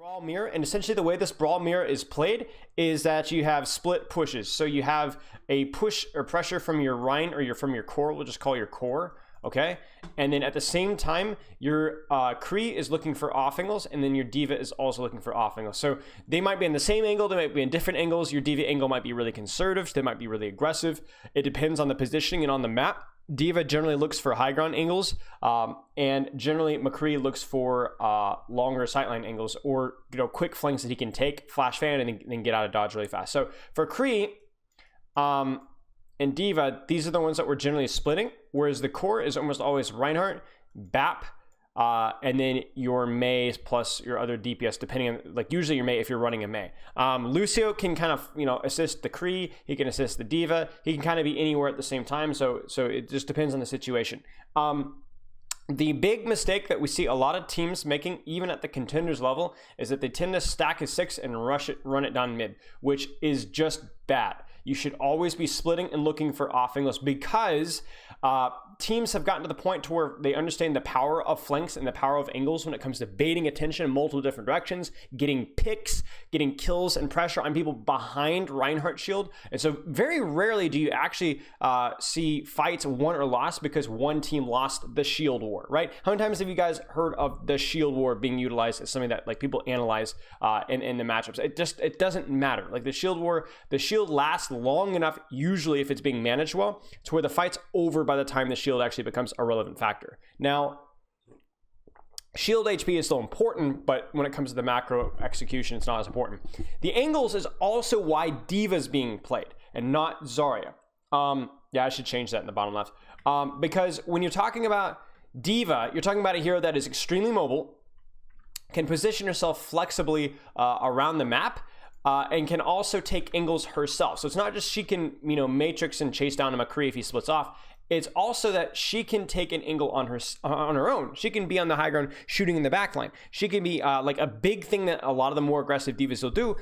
brawl mirror, and essentially the way this brawl mirror is played is that you have split pushes. So you have a push or pressure from your Rhine or from your core, we'll just call your core, okay? And then at the same time, your Kree is looking for off angles, and then your Diva is also looking for off angles. So they might be in the same angle, they might be in different angles. Your Diva angle might be really conservative, they might be really aggressive. It depends on the positioning and on the map. Diva generally looks for high ground angles, and generally McCree looks for longer sightline angles, or quick flanks that he can take, flash fan, and then get out of dodge really fast. So for Kree and Diva, these are the ones that we're generally splitting, whereas the core is almost always Reinhardt, BAP, and then your Mei plus your other DPS, depending on, like, usually your Mei if you're running a Mei. Lucio can kind of, assist the Kree, he can assist the Diva, he can kind of be anywhere at the same time, so it just depends on the situation. The big mistake that we see a lot of teams making, even at the contenders level, is that they tend to stack a 6 and run it down mid, which is just bad. You should always be splitting and looking for off angles, because teams have gotten to the point to where they understand the power of flanks and the power of angles when it comes to baiting attention in multiple different directions, getting picks, getting kills and pressure on people behind Reinhardt shield. And so very rarely do you actually see fights won or lost because one team lost the shield war, right? How many times have you guys heard of the shield war being utilized as something that, like, people analyze in the matchups? It doesn't matter. Like, the shield war, the shield lasts long enough, usually if it's being managed well, to where the fight's over by the time the shield actually becomes a relevant factor. Now, shield HP is still important, but when it comes to the macro execution, it's not as important. The angles is also why Diva's being played and not Zarya. Yeah, I should change that in the bottom left. Because when you're talking about Diva, you're talking about a hero that is extremely mobile, can position herself flexibly around the map, and can also take angles herself. So it's not just she can, matrix and chase down a McCree if he splits off. It's also that she can take an angle on her own. She can be on the high ground shooting in the back line. She can be like a big thing that a lot of the more aggressive Divas will do.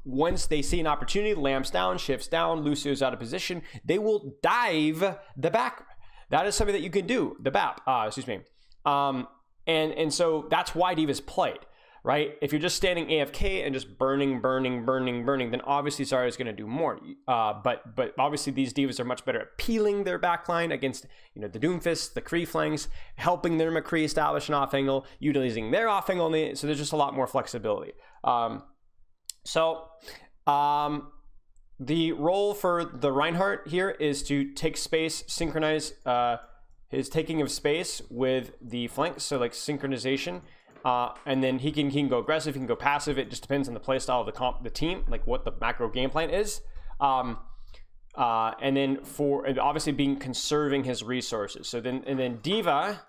Once they see an opportunity, lamps down, shifts down, Lucio's out of position, they will dive the back. That is something that you can do, the BAP, excuse me. And so that's why Diva's played. Right? If you're just standing AFK and just burning, then obviously Zarya is going to do more. But obviously these Divas are much better at peeling their backline against, the Doomfist, the Kree flanks, helping their McCree establish an off angle, utilizing their off angle. So there's just a lot more flexibility. The role for the Reinhardt here is to take space, synchronize his taking of space with the flanks. So like synchronization. And then he can go aggressive, he can go passive. It just depends on the playstyle of the team, like what the macro game plan is. And then obviously conserving his resources. So then Diva,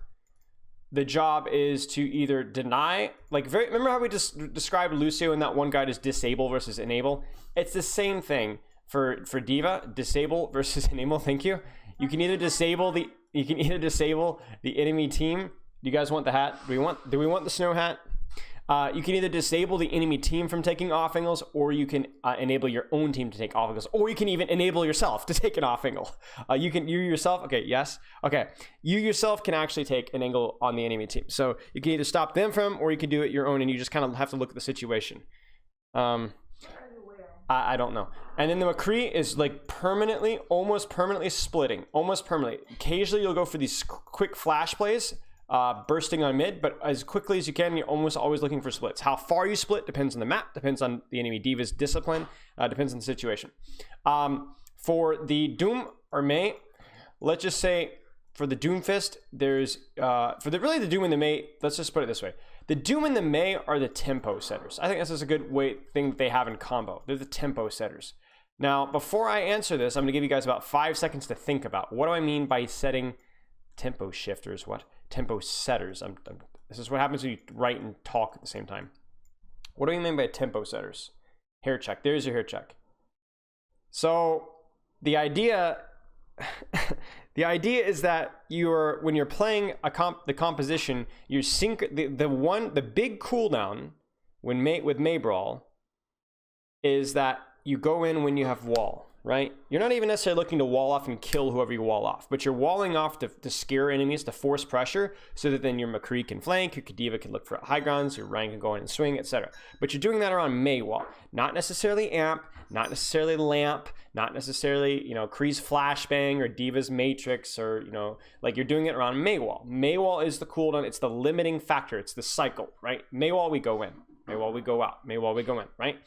the job is to either deny, remember how we just described Lucio and that one guy as disable versus enable? It's the same thing for Diva, disable versus enable. Thank you. You can either disable the enemy team. Do you guys want the hat? Do we want the snow hat? You can either disable the enemy team from taking off angles, or you can enable your own team to take off angles, or you can even enable yourself to take an off angle. You yourself, okay, yes, okay. You yourself can actually take an angle on the enemy team. So you can either stop them from, or you can do it your own, and you just kind of have to look at the situation. I don't know. And then the McCree is like almost permanently splitting, almost permanently. Occasionally you'll go for these quick flash plays, bursting on mid, but as quickly as you can, you're almost always looking for splits. How far you split depends on the map, depends on the enemy Diva's discipline, depends on the situation. For the Doom or Mei, let's just say for the Doomfist, there's really the Doom and the Mei, let's just put it this way. The Doom and the Mei are the tempo setters. I think this is a good thing that they have in combo. They're the tempo setters. Now, before I answer this, I'm gonna give you guys about 5 seconds to think about what do I mean by setting tempo shifters, tempo setters. This is what happens when you write and talk at the same time. What do you mean by tempo setters? Hair check. There's your hair check. So the idea is that when you're playing the composition, you the big cooldown with Mei Brawl is that you go in when you have wall. right? You're not even necessarily looking to wall off and kill whoever you wall off, but you're walling off to scare enemies, to force pressure, so that then your McCree can flank, your Khadiva can look for high grounds, your Ryan can go in and swing, etc. But you're doing that around Mei wall, not necessarily Amp, not necessarily Lamp, not necessarily, you know, Kree's Flashbang or Diva's Matrix, or, you know, like you're doing it around Mei wall. Mei wall is the cooldown, it's the limiting factor, it's the cycle, right? Mei wall we go in, Mei wall we go out, Mei wall we go in, right?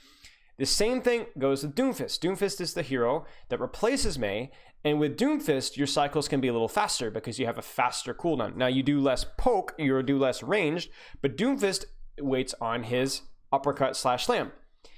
The same thing goes with Doomfist. Doomfist is the hero that replaces Mei, and with Doomfist, your cycles can be a little faster because you have a faster cooldown. Now, you do less poke, you do less ranged, but Doomfist waits on his uppercut slash slam.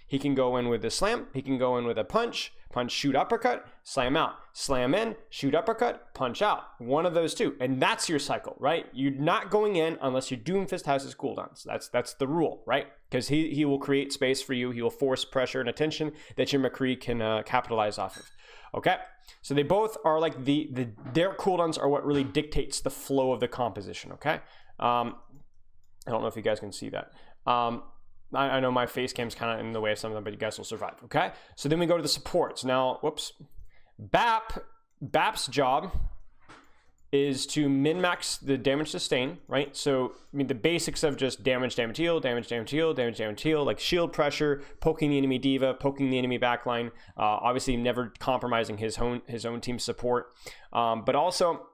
He can go in with a slam, he can go in with a punch, shoot, uppercut, slam out, slam in, shoot, uppercut, punch out. One of those two, and that's your cycle, right? You're not going in unless your Doomfist has his cooldowns. That's the rule, right? Because he will create space for you. He will force pressure and attention that your McCree can capitalize off of. Okay, so they both are like their cooldowns are what really dictates the flow of the composition. Okay, I don't know if you guys can see that. I know my face cam's kind of in the way of some of them, but you guys will survive, okay? So then we go to the supports. Now, whoops. BAP's job is to min-max the damage sustain, right? So, I mean, the basics of just damage, heal, like shield pressure, poking the enemy diva, poking the enemy backline, obviously never compromising his own team support, but also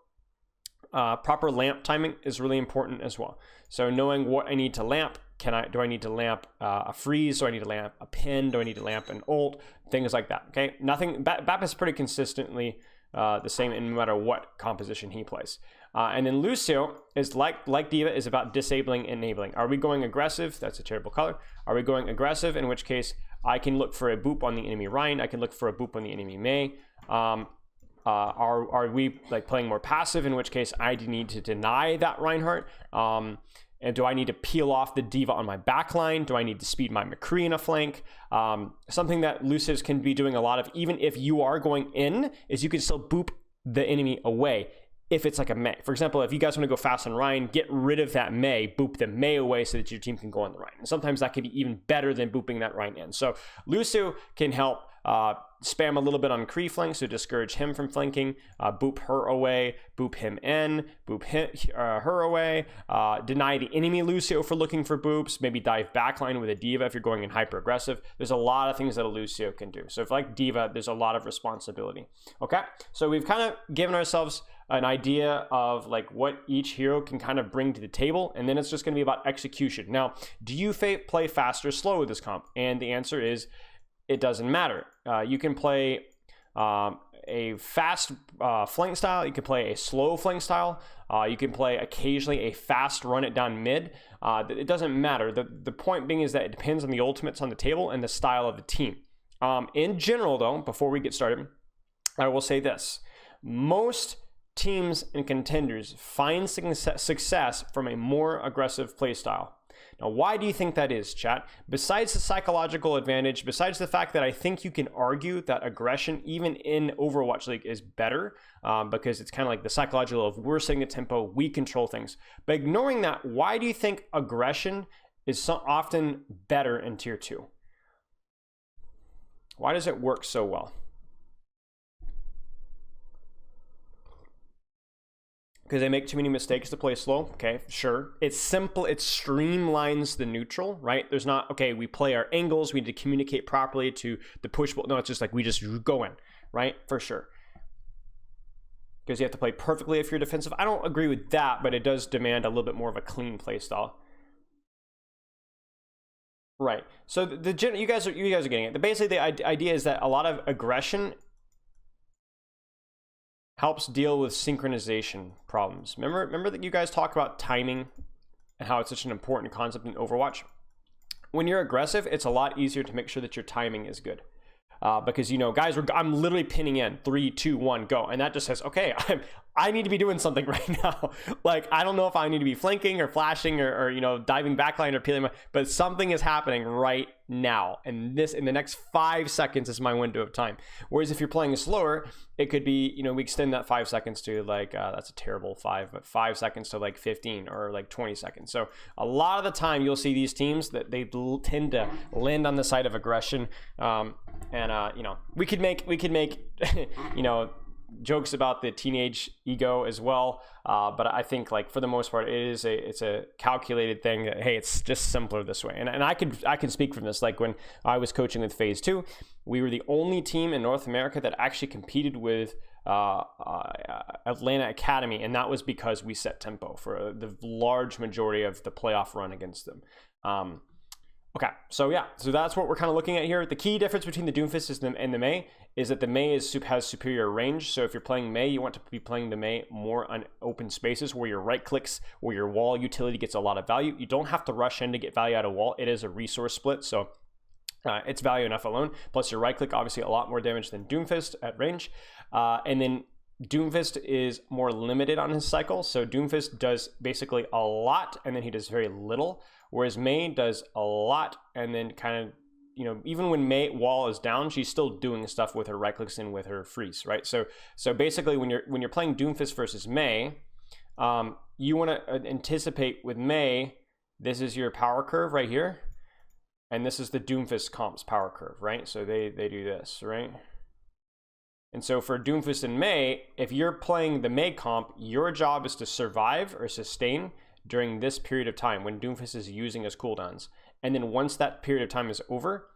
proper lamp timing is really important as well. So knowing what I need to lamp, do I need to lamp a freeze? Do I need to lamp a pin? Do I need to lamp an ult? Things like that, okay? BAP is pretty consistently the same in no matter what composition he plays. And then Lucio is like Diva, is about disabling and enabling. Are we going aggressive? That's a terrible color. Are we going aggressive? In which case, I can look for a boop on the enemy Ryan. I can look for a boop on the enemy Mei. Are we like playing more passive? In which case, I need to deny that Reinhardt. And do I need to peel off the Diva on my backline? Do I need to speed my McCree in a flank? Something that Lucius can be doing a lot of, even if you are going in, is you can still boop the enemy away if it's like a Mei. For example, if you guys want to go fast on Ryan, get rid of that Mei, boop the Mei away so that your team can go on the Ryan. And sometimes that can be even better than booping that Ryan in. So Lucio can help spam a little bit on Kree flank, so discourage him from flanking, boop her away, boop him in, boop her away, deny the enemy Lucio for looking for boops, maybe dive backline with a Diva if you're going in hyper aggressive. There's a lot of things that a Lucio can do. So if like Diva, there's a lot of responsibility. Okay, so we've kind of given ourselves an idea of like what each hero can kind of bring to the table, and then it's just going to be about execution. Now, do you play fast or slow with this comp? And the answer is it doesn't matter. You can play a fast flank style, you can play a slow flank style, you can play occasionally a fast run it down mid. It doesn't matter. The point being is that it depends on the ultimates on the table and the style of the team. In general though, before we get started, I will say this: most teams and contenders find success from a more aggressive play style. Now, why do you think that is, chat? Besides the psychological advantage, besides the fact that I think you can argue that aggression, even in Overwatch League, is better because it's kind of like the psychological of we're setting the tempo, we control things. But ignoring that, why do you think aggression is so often better in Tier 2? Why does it work so well? Because they make too many mistakes to play slow. Okay, sure. It's simple. It streamlines the neutral, right? There's not, okay, we play our angles. We need to communicate properly to the push. No, it's just like we just go in, right? For sure. Because you have to play perfectly if you're defensive. I don't agree with that, but it does demand a little bit more of a clean play style. Right. So you guys are getting it. Basically, the idea is that a lot of aggression helps deal with synchronization problems. Remember that you guys talk about timing and how it's such an important concept in Overwatch? When you're aggressive, it's a lot easier to make sure that your timing is good. Because, you know, guys, I'm literally pinning in 3, 2, 1, go. And that just says, okay, I need to be doing something right now. Like, I don't know if I need to be flanking or flashing or you know, diving backline or peeling, but something is happening right now. And this, in the next 5 seconds, is my window of time. Whereas if you're playing slower, it could be, you know, we extend that 5 seconds to like, that's a terrible 5, but 5 seconds to like 15 or like 20 seconds. So a lot of the time you'll see these teams that they tend to land on the side of aggression. And you know, we could make you know, jokes about the teenage ego as well, but I think like for the most part it's a calculated thing that, hey, it's just simpler this way. And I can speak from this. Like when I was coaching with Phase 2, we were the only team in North America that actually competed with Atlanta Academy, and that was because we set tempo for the large majority of the playoff run against them. Okay, so yeah, so that's what we're kind of looking at here. The key difference between the Doomfist and the Mei is that the Mei has superior range. So if you're playing Mei, you want to be playing the Mei more on open spaces where your right clicks, where your wall utility gets a lot of value. You don't have to rush in to get value out of wall. It is a resource split, so it's value enough alone. Plus your right click, obviously a lot more damage than Doomfist at range. And then Doomfist is more limited on his cycle. So Doomfist does basically a lot and then he does very little. Whereas Mei does a lot and then kind of, you know, even when Mei wall is down, she's still doing stuff with her right clicks and with her freeze, right? So basically when you're playing Doomfist versus Mei, you want to anticipate with Mei, this is your power curve right here. And this is the Doomfist comp's power curve, right? So they do this, right? And so for Doomfist and Mei, if you're playing the Mei comp, your job is to survive or sustain during this period of time when Doomfist is using his cooldowns. And then once that period of time is over,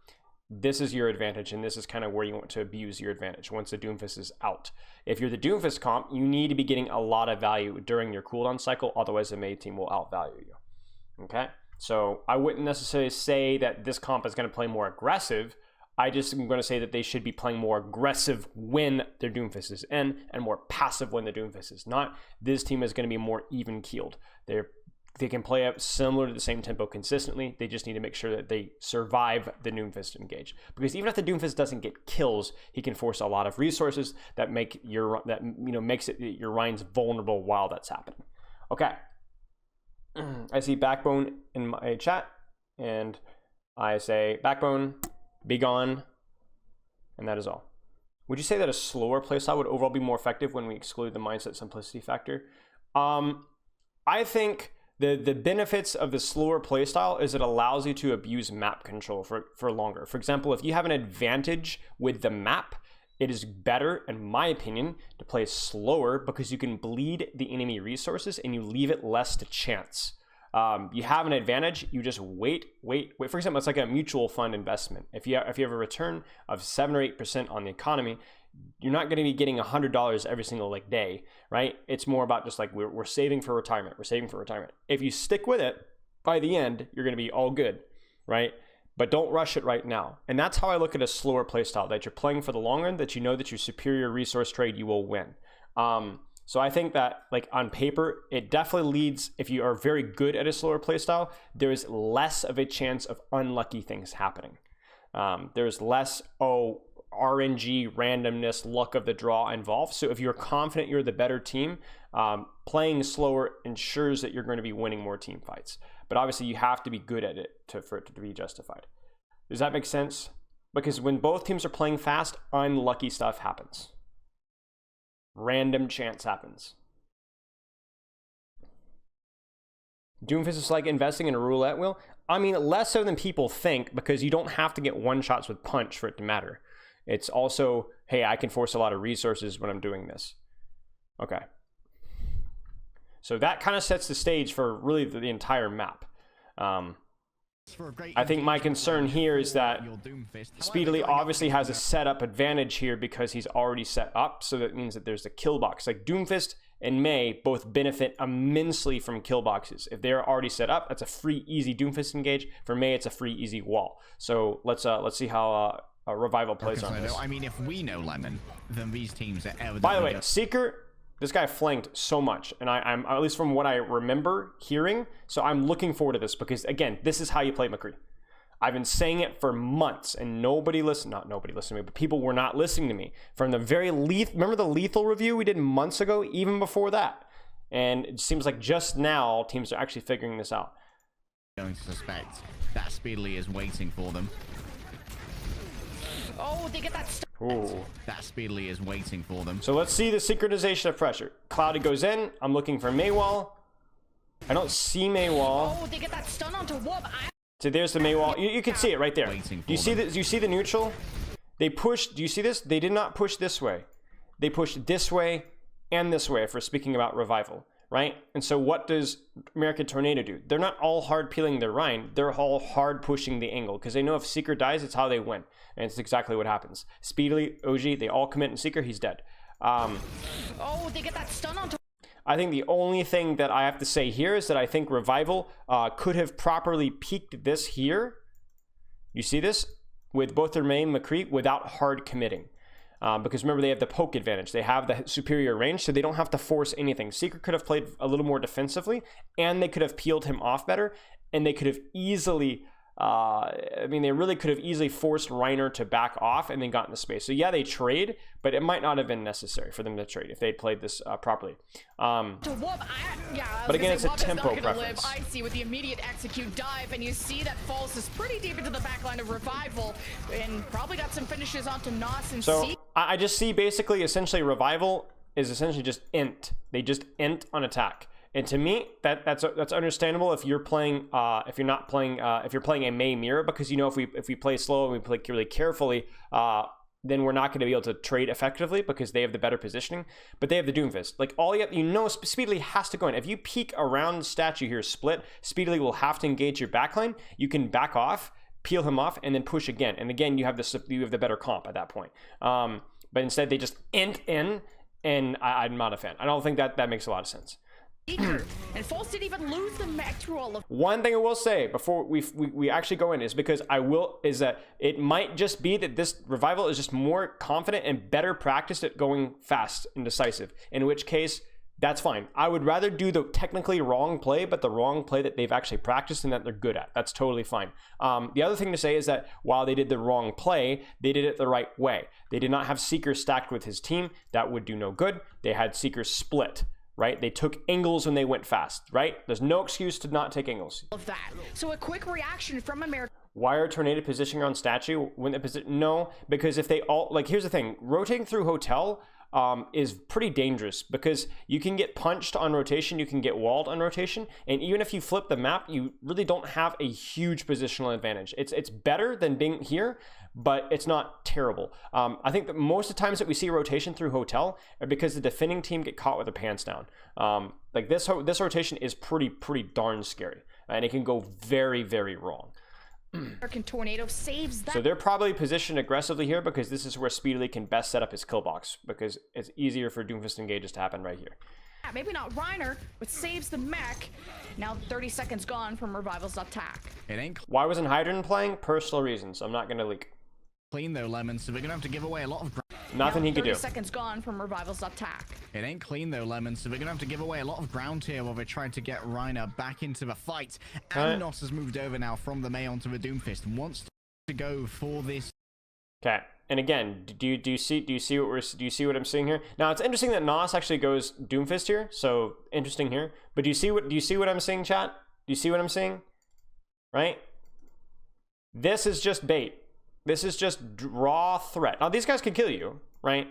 this is your advantage, and this is kind of where you want to abuse your advantage once the Doomfist is out. If you're the Doomfist comp, you need to be getting a lot of value during your cooldown cycle, otherwise the Mei team will outvalue you. Okay? So I wouldn't necessarily say that this comp is going to play more aggressive. I just am going to say that they should be playing more aggressive when their Doomfist is in and more passive when the Doomfist is not. This team is going to be more even-keeled. They can play up similar to the same tempo consistently. They just need to make sure that they survive the Doomfist engage. Because even if the Doomfist doesn't get kills, he can force a lot of resources that makes your Rhines vulnerable while that's happening. Okay. I see Backbone in my chat, and I say, Backbone, be gone, and that is all. Would you say that a slower playstyle would overall be more effective when we exclude the mindset simplicity factor? I think the benefits of the slower playstyle is it allows you to abuse map control for longer. For example, if you have an advantage with the map, it is better, in my opinion, to play slower because you can bleed the enemy resources and you leave it less to chance. You have an advantage, you just wait. For example, it's like a mutual fund investment. If you have a return of 7 or 8% on the economy, you're not going to be getting $100 every single day, right? It's more about just like we're saving for retirement. We're saving for retirement. If you stick with it, by the end, you're going to be all good, right? But don't rush it right now. And that's how I look at a slower playstyle, that you're playing for the long run, that you know that your superior resource trade, you will win. So I think that like on paper, it definitely leads, if you are very good at a slower playstyle, there is less of a chance of unlucky things happening. There's less, RNG, randomness, luck of the draw involved. So if you're confident you're the better team, playing slower ensures that you're going to be winning more team fights. But obviously you have to be good at it for it to be justified. Does that make sense? Because when both teams are playing fast, unlucky stuff happens. Random chance happens. Doomfist is like investing in a roulette wheel. I mean, less so than people think, because you don't have to get one shots with punch for it to matter. It's also, hey, I can force a lot of resources when I'm doing this. Okay. So that kind of sets the stage for really the entire map. I think my concern here is that Speedily obviously has a setup advantage here because he's already set up. So that means that there's the kill box. Like Doomfist and Mei both benefit immensely from kill boxes. If they're already set up, that's a free, easy Doomfist engage. For Mei, it's a free, easy wall. So let's see how Revival plays on this. I mean, if we know Lemon, then these teams are evidently... By the way, Seeker, this guy flanked so much, and I'm at least from what I remember hearing, so I'm looking forward to this because, again, this is how you play McCree. I've been saying it for months, and nobody listened to me, but people were not listening to me. From the very remember the lethal review we did months ago, even before that? And it seems like just now, teams are actually figuring this out. Going to suspect that Speedily is waiting for them. Oh, they get that stuff. Ooh. That Speedily is waiting for them. So let's see the synchronization of pressure. Cloudy goes in. I'm looking for Maywall. I don't see Maywall. Oh, they get that stun onto Warp. So there's the Maywall. You can see it right there. Do you see the neutral? They pushed, do you see this? They did not push this way. They pushed this way and this way, if we're speaking about Revival, right? And so what does American Tornado do? They're not all hard peeling their Rein. They're all hard pushing the angle because they know if Seeker dies, it's how they win. And it's exactly what happens. Speedily, OG, they all commit in Seeker, he's dead. Oh, they get that stun onto. I think the only thing that I have to say here is that I think Revival could have properly peaked this here. You see this? With both their main McCree without hard committing. Because remember, they have the poke advantage. They have the superior range, so they don't have to force anything. Seeker could have played a little more defensively, and they could have peeled him off better, and they could have easily... I mean, they really could have easily forced Reiner to back off and then gotten the space. So yeah, they trade, but it might not have been necessary for them to trade if they'd played this properly. But again, it's a tempo preference. I see with the immediate execute dive, and you see that falls is pretty deep into the backline of Revival, and probably got some finishes onto Nos and So I just see basically, essentially, Revival is essentially just int. They just int on attack. And to me, that's understandable if you're playing if you're playing a Mei mirror, because you know if we play slow and we play really carefully, then we're not going to be able to trade effectively because they have the better positioning. But they have the Doomfist. Like all you know, Speedily has to go in. If you peek around statue here, split, Speedily will have to engage your backline. You can back off, peel him off, and then push again. And again, you have the better comp at that point. But instead, they just int in, and I'm not a fan. I don't think that makes a lot of sense. And False didn't even lose the mech through all of. One thing I will say before we actually go in is that it might just be that this Revival is just more confident and better practiced at going fast and decisive, in which case that's fine. I would rather do the technically wrong play, but the wrong play that they've actually practiced and that they're good at. That's totally fine. The other thing to say is that while they did the wrong play, they did it the right way. They did not have Seeker stacked with his team. That would do no good. They had Seeker split. Right? They took angles when they went fast, right? There's no excuse to not take angles. Of that. So a quick reaction from America. Why are Tornado positioning on statue? When they position? No, because if they all, like, here's the thing. Rotating through hotel is pretty dangerous because you can get punched on rotation, you can get walled on rotation, and even if you flip the map, you really don't have a huge positional advantage. It's better than being here, but it's not terrible. I think that most of the times that we see rotation through hotel are because the defending team get caught with their pants down. Like this rotation is pretty darn scary, and it can go very, very wrong. American Tornado saves that. So they're probably positioned aggressively here because this is where Speedily can best set up his kill box, because it's easier for Doomfist engages to happen right here. Maybe not Reiner, but saves the mech. Now 30 seconds gone from Revival's attack. It ain't Why wasn't Hydron playing? Personal reasons. I'm not going to leak. clean though, Lemon, so we're gonna have to give away a lot of Nothing he could do. 30 seconds gone from Revival's attack. It ain't clean though, Lemon, so we're gonna have to give away a lot of ground here while we're trying to get Reiner back into the fight. And Nos has moved over now from the Mei onto the Doomfist and wants to go for this. Okay, and again, do you see what I'm seeing here? Now it's interesting that Nos actually goes Doomfist here, so interesting here. But do you see what I'm seeing, chat? Do you see what I'm seeing? Right? This is just bait. This is just raw threat. Now these guys could kill you, right?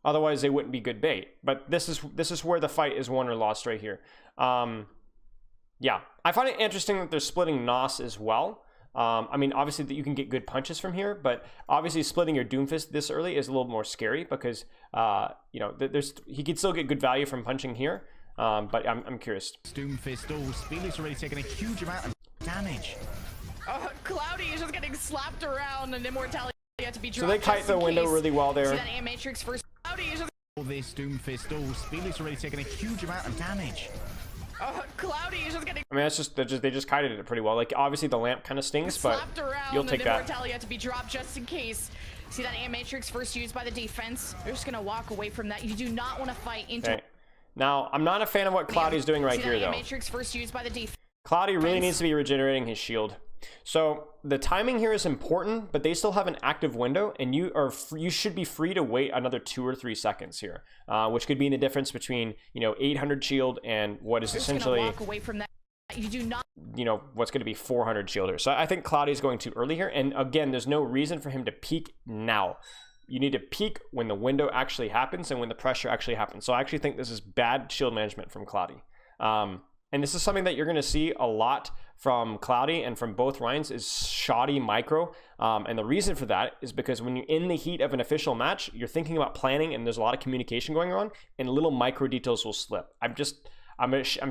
Otherwise they wouldn't be good bait. But this is where the fight is won or lost right here. Yeah, I find it interesting that they're splitting Nos as well. I mean, obviously that you can get good punches from here, but obviously splitting your Doomfist this early is a little more scary because you know, he could still get good value from punching here. But I'm curious. Doomfist, Spilo's already taken a huge amount of damage. Cloudy is just getting slapped around, and Immortality had to be dropped. So they kite the window really well there. See that Matrix first. Cloudy is just. For this Doomfist, Spilo's already taken a huge amount of damage. Cloudy is just getting. I mean, they just kited it pretty well. Like obviously the lamp kind of stings, but you'll take that. Immortality had to be dropped just in case. See that Matrix first used by the defense. You're just gonna walk away from that. You do not want to fight into. Okay. Now I'm not a fan of what Cloudy's doing right here though. Matrix first used by the defense. Cloudy really needs to be regenerating his shield. So the timing here is important, but they still have an active window, and you should be free to wait another 2 or 3 seconds here, which could be the difference between 800 shield and what is essentially walk away from that. You do not, what's going to be 400 shielder. So I think Cloudy's going too early here, and again, there's no reason for him to peak now. You need to peak when the window actually happens and when the pressure actually happens. So I actually think this is bad shield management from Cloudy. and this is something that you're going to see a lot from Cloudy and from both Ryans, is shoddy micro. And the reason for that is because when you're in the heat of an official match, you're thinking about planning and there's a lot of communication going on, and little micro details will slip. I'm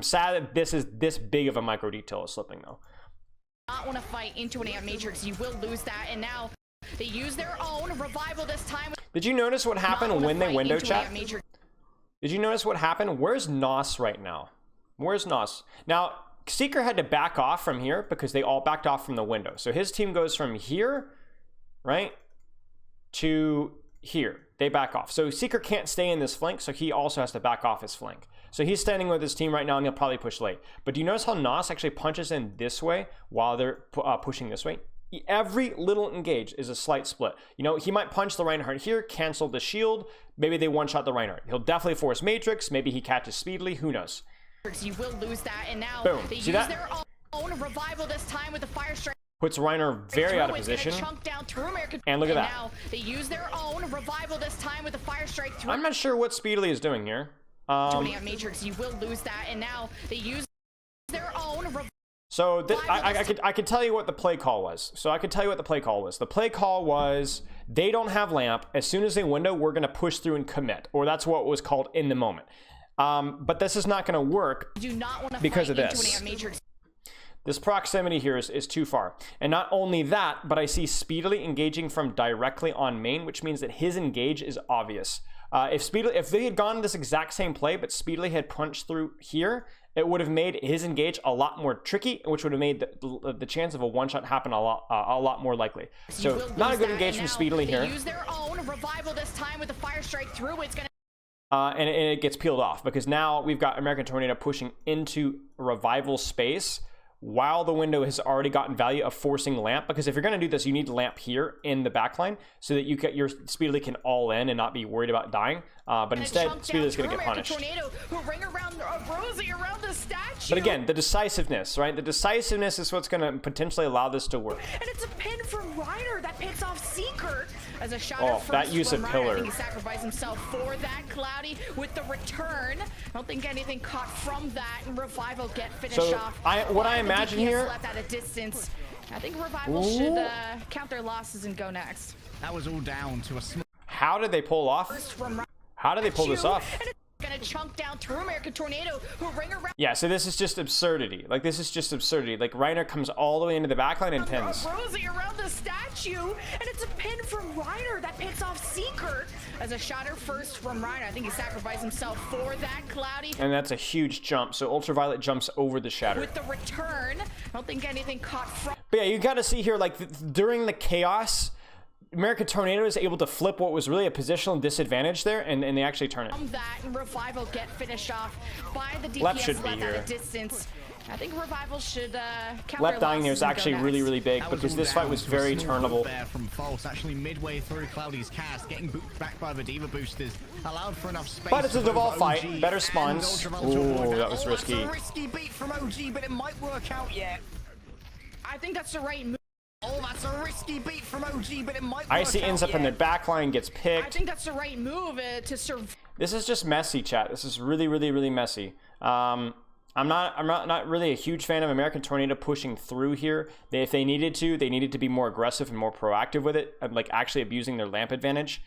sad that this is this big of a micro detail is slipping though. Not want to fight into an Ant Matrix, you will lose that, and now they use their own revival this time. Did you notice what happened when they window chat? Did you notice what happened? Where's Nos right now? Where's Nos? Now, Seeker had to back off from here because they all backed off from the window. So his team goes from here, right, to here. They back off. So Seeker can't stay in this flank, so he also has to back off his flank. So he's standing with his team right now, and he'll probably push late. But do you notice how Nos actually punches in this way while they're pushing this way? Every little engage is a slight split. You know, he might punch the Reinhardt here, cancel the shield. Maybe they one-shot the Reinhardt. He'll definitely force Matrix. Maybe he catches speedily. Who knows? You will lose that, and now boom. they See use that? their own revival this time with the fire strike. Puts Reiner very out of position. And look at that. Now they use their own revival this time with the fire strike. I'm not sure what Speedily is doing here. Matrix, you will lose that, and now they use their own. So I could tell you what the play call was. The play call was they don't have lamp. As soon as they window, we're gonna push through and commit, or that's what was called in the moment. But this is not going to work because of this. This proximity here is too far. And not only that, but I see Speedily engaging from directly on main, which means that his engage is obvious. If they had gone this exact same play, but Speedily had punched through here, it would have made his engage a lot more tricky, which would have made the chance of a one-shot happen a lot more likely. So not a good engage from Speedily here. Use their own revival this time with the fire strike through. It's going to and it gets peeled off because now we've got American Tornado pushing into revival space while the window has already gotten value of forcing lamp, because if you're going to do this, you need lamp here in the backline so that you get your Speedily can all in and not be worried about dying. But instead, Speedy's going to get punished. But again, the decisiveness, right? The decisiveness is what's going to potentially allow this to work. And it's a pin from Reiner that picks off Seeker as a shot. Oh, that use of pillar. I think he sacrificed himself for that. Cloudy with the return. I don't think anything caught from that, and Revival get finished off. What I imagine here. Left at a distance. I think Revival should count their losses and go next. That was all down to a small. How did they pull off? How did they pull this off? Gonna chunk down through American Tornado, who ring around. Yeah, so this is just absurdity. Like, this is just absurdity. Like, Reiner comes all the way into the backline and pins. Rosie around the statue, and it's a pin from Reiner that picks off Seeker as a shotter first from Reiner. I think he sacrificed himself for that. Cloudy. And that's a huge jump. So Ultraviolet jumps over the shatter. With the return, I don't think anything caught from. But yeah, you got to see here, like, during the chaos, American Tornado is able to flip what was really a positional disadvantage there, and they actually turn it. That and Revival get finished off by the DPS Left should be left here. at a distance. I think Revival should count Left their dying there is actually really, really big because this fight was very turnable. There from False, actually midway through Cloudy's cast, getting booped back by the Diva boosters, allowed for enough space. But it's a Devolve fight, better spawns. Ooh, that was risky. That's a risky beat from OG, but it might work out yet. I think that's the right move. Oh, that's a risky beat from OG, but it might work Icy ends up in the back line, gets picked. I think that's the right move to serve. This is just messy, chat. This is really, really, really messy. I'm not really a huge fan of American Tornado pushing through here. If they needed to be more aggressive and more proactive with it, like actually abusing their lamp advantage,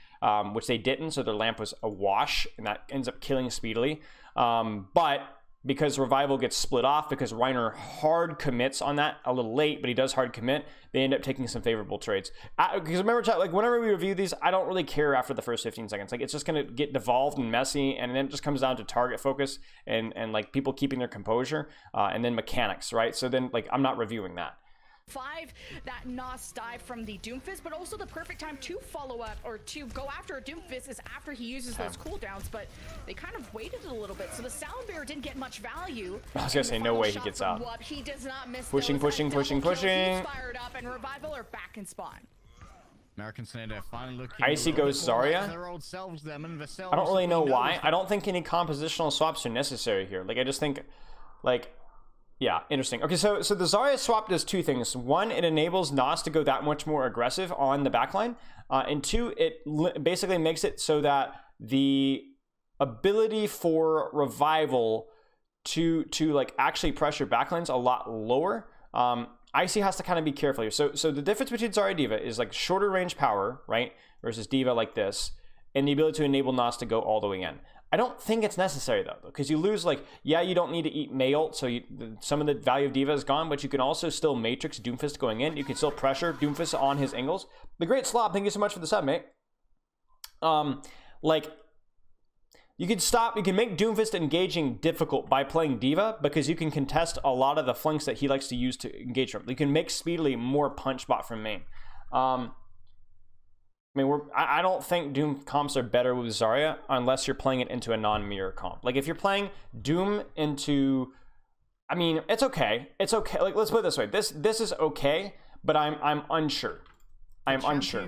which they didn't. So their lamp was a wash, and that ends up killing Speedily. But because Revival gets split off, because Reiner hard commits on that a little late, but he does hard commit, they end up taking some favorable trades. Because remember, chat, like whenever we review these, I don't really care after the first 15 seconds. Like, it's just going to get devolved and messy, and then it just comes down to target focus and like people keeping their composure, and then mechanics, right? So then, like, I'm not reviewing that. 5, that Nos dive from the Doomfist, but also the perfect time to follow up or to go after a Doomfist is after he uses those cooldowns, but they kind of waited a little bit, so the Soundbearer didn't get much value. I was gonna say, no way he gets out. He does not miss pushing. He's fired up, and Revival are back in spawn. American Tornado finally looking. Icy goes Zarya. I don't really know why. I don't think any compositional swaps are necessary here. Like, I just think, like, yeah, interesting. Okay, so the Zarya swap does two things. One, it enables Nos to go that much more aggressive on the backline. And two, it basically makes it so that the ability for Revival to like actually pressure backlines a lot lower. Icy has to kind of be careful here. So the difference between Zarya D.Va is like shorter range power, right? Versus D.Va like this, and the ability to enable Nas to go all the way in. I don't think it's necessary though, because you lose like, yeah, you don't need to eat Mei ult, so some of the value of D.Va is gone, but you can also still Matrix Doomfist going in. You can still pressure Doomfist on his angles. The Great Slob, thank you so much for the sub, mate. Like, you can make Doomfist engaging difficult by playing D.Va, because you can contest a lot of the flanks that he likes to use to engage from. You can make Speedily more punch bot from main. I mean, I don't think Doom comps are better with Zarya unless you're playing it into a non-mirror comp. Like, if you're playing Doom into, I mean, it's okay. It's okay. Like, let's put it this way. This is okay, but I'm unsure. I'm unsure.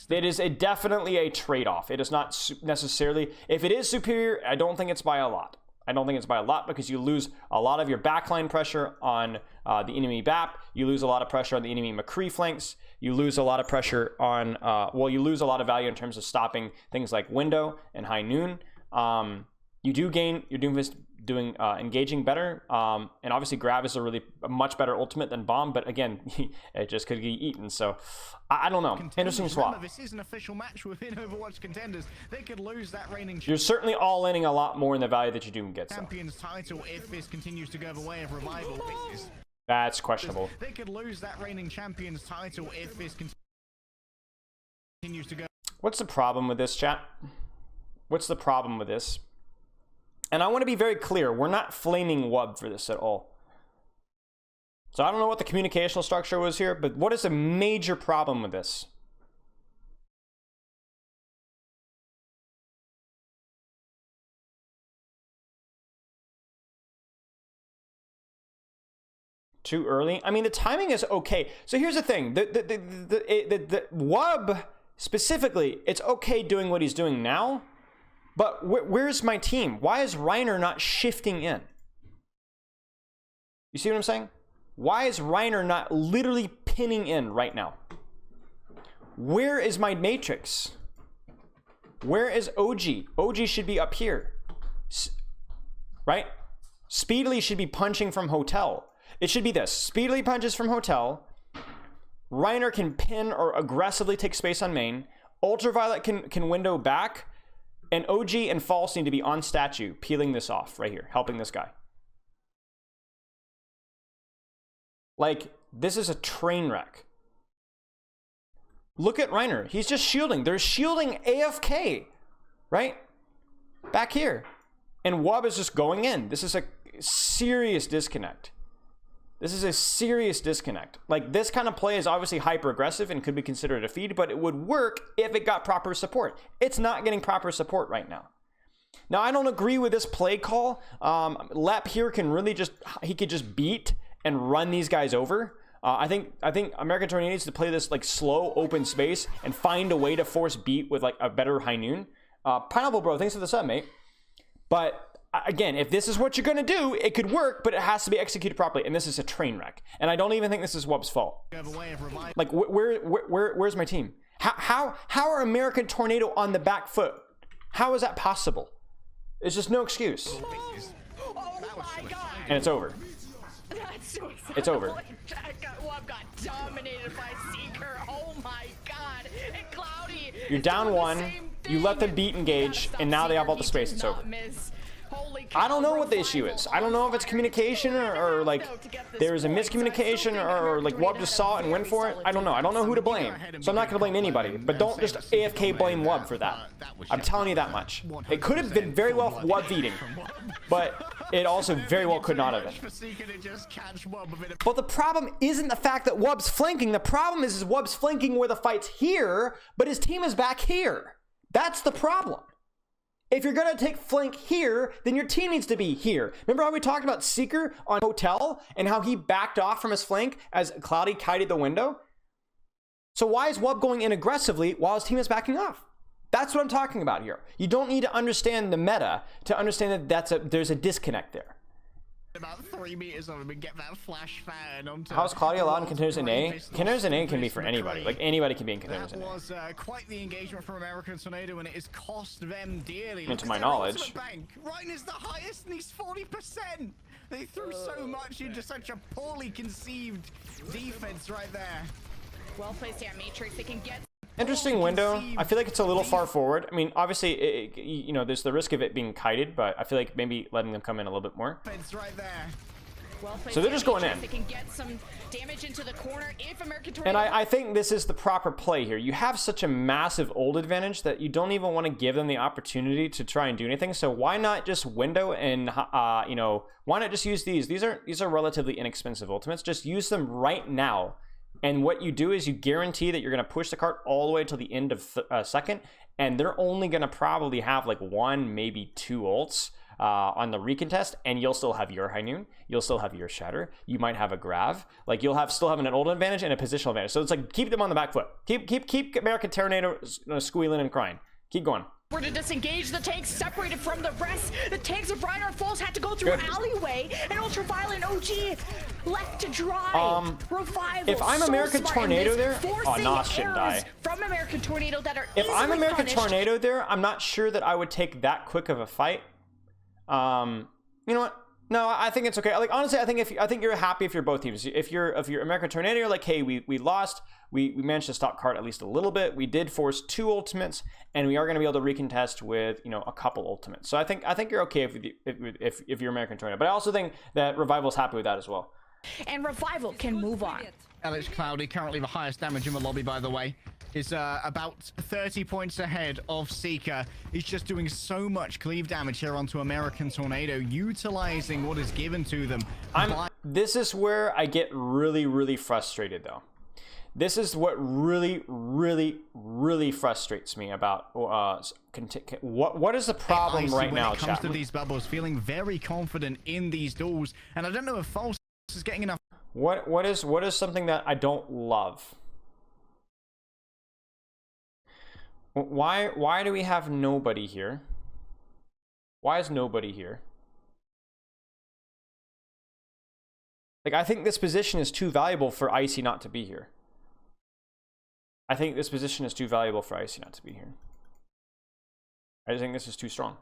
It is definitely a trade-off. It is not necessarily, if it is superior, I don't think it's by a lot. I don't think it's by a lot, because you lose a lot of your backline pressure on the enemy BAP. You lose a lot of pressure on the enemy McCree flanks. You lose a lot of pressure on, well, you lose a lot of value in terms of stopping things like Window and High Noon. You do gain your Doomfist doing engaging better, and obviously Grab is a much better ultimate than Bomb, but again, it just could get eaten. So I don't know. Interesting swap. Remember, this is an official match within Overwatch Contenders. They could lose that reigning. You're certainly all inning a lot more in the value that you do get. Champions title if this continues to go the way of Revival. That's questionable. They could lose that reigning champions title if this continues to go. What's the problem with this, chat? What's the problem with this? And I want to be very clear, we're not flaming Wub for this at all. So I don't know what the communicational structure was here, but what is a major problem with this? Too early? I mean, the timing is okay. So here's the thing, the Wub specifically, it's okay doing what he's doing now. But where's my team? Why is Reiner not shifting in? You see what I'm saying? Why is Reiner not literally pinning in right now? Where is my Matrix? Where is OG? OG should be up here. Right? Speedily should be punching from Hotel. It should be this. Speedily punches from Hotel. Reiner can pin or aggressively take space on main. Ultraviolet can window back. And OG and False need to be on statue, peeling this off right here, helping this guy. Like, this is a train wreck. Look at Reiner. He's just shielding. They're shielding AFK, right? Back here. And Wub is just going in. This is a serious disconnect. This is a serious disconnect. Like, this kind of play is obviously hyper aggressive and could be considered a feed, but it would work if it got proper support. It's not getting proper support right now. Now, I don't agree with this play call. Lep here can really just, he could just beat and run these guys over. I think American Tornado needs to play this like slow open space and find a way to force beat with like a better High Noon. Pineapple Bro, thanks for the sub, mate. But again, if this is what you're going to do, it could work, but it has to be executed properly. And this is a train wreck. And I don't even think this is Wub's fault. Like, where's my team? How are American Tornado on the back foot? How is that possible? It's just no excuse. Oh my God. And it's over. It's over. Wub got dominated by Seeker. Oh my God. And Cloudy. You're down one. You let them beat engage, and now they have all the space. It's over. I don't know what the issue is. I don't know if it's communication or like there's a miscommunication or like Wub just saw it and went for it. I don't know. I don't know who to blame. So I'm not going to blame anybody. But don't just AFK blame Wub for that. I'm telling you that much. It could have been very well Wub feeding, but it also very well could not have been. But the problem isn't the fact that Wub's flanking. The problem is Wub's flanking where the fight's here, but his team is back here. That's the problem. If you're going to take flank here, then your team needs to be here. Remember how we talked about Seeker on Hotel and how he backed off from his flank as Cloudy kited the window? So why is Wub going in aggressively while his team is backing off? That's what I'm talking about here. You don't need to understand the meta to understand that there's a disconnect there. About 3 meters of him and get that flash fan onto. How's Claudia allowed in Contenders in A? Contenders in A can be for anybody. Like, anybody can be in Contenders in A. That was quite the engagement from American Tornado, and it has cost them dearly. And to my knowledge. Ryan is the highest, and he's 40%. They threw so much into such a poorly conceived defense right there. Well placed here, Matrix. They can get. Interesting window. I feel like it's a little far forward. I mean, obviously, you know, there's the risk of it being kited, but I feel like maybe letting them come in a little bit more. Right there. Well, so they're just going in. They can get some damage into the corner if American Tornado. And I think this is the proper play here. You have such a massive ult advantage that you don't even want to give them the opportunity to try and do anything. So why not just window and you know, why not just use these? These are relatively inexpensive ultimates. Just use them right now. And what you do is you guarantee that you're going to push the cart all the way till the end of second, and they're only going to probably have like 1, maybe 2 ults on the recontest, and you'll still have your High Noon, you'll still have your Shatter, you might have a Grav, like you'll still have an ult advantage and a positional advantage. So it's like keep them on the back foot, keep American Tornado squealing and crying, keep going. Were to disengage, the tanks separated from the rest. The tanks of Reinhardt Falls had to go through an alleyway, and Ultraviolet OG left to dry. Revival. If I'm American Tornado there, oh, Nos shouldn't die. From American Tornado that are if I'm American punished. Tornado there, I'm not sure that I would take that quick of a fight. You know what? No, I think it's okay. Like honestly, I think you're happy if you're both teams. If you're American Tornado, you're like, hey, we lost. We managed to stop cart at least a little bit. We did force 2 ultimates, and we are going to be able to recontest with, you know, a couple ultimates. So I think you're okay if you're American Tornado. But I also think that Revival's happy with that as well. And Revival can move on. Alex Cloudy, currently the highest damage in the lobby, by the way, is about 30 points ahead of Seeker. He's just doing so much cleave damage here onto American Tornado, utilizing what is given to them. This is where I get really, really frustrated, though. This is what really, really, really frustrates me about what is the problem right now, chat? When it comes to these bubbles, feeling very confident in these duels, and I don't know if False is getting enough. What is something that I don't love? Why do we have nobody here? Why is nobody here? Like, I think this position is too valuable for Icy not to be here. I think this position is too valuable for Icy not to be here. I just think this is too strong.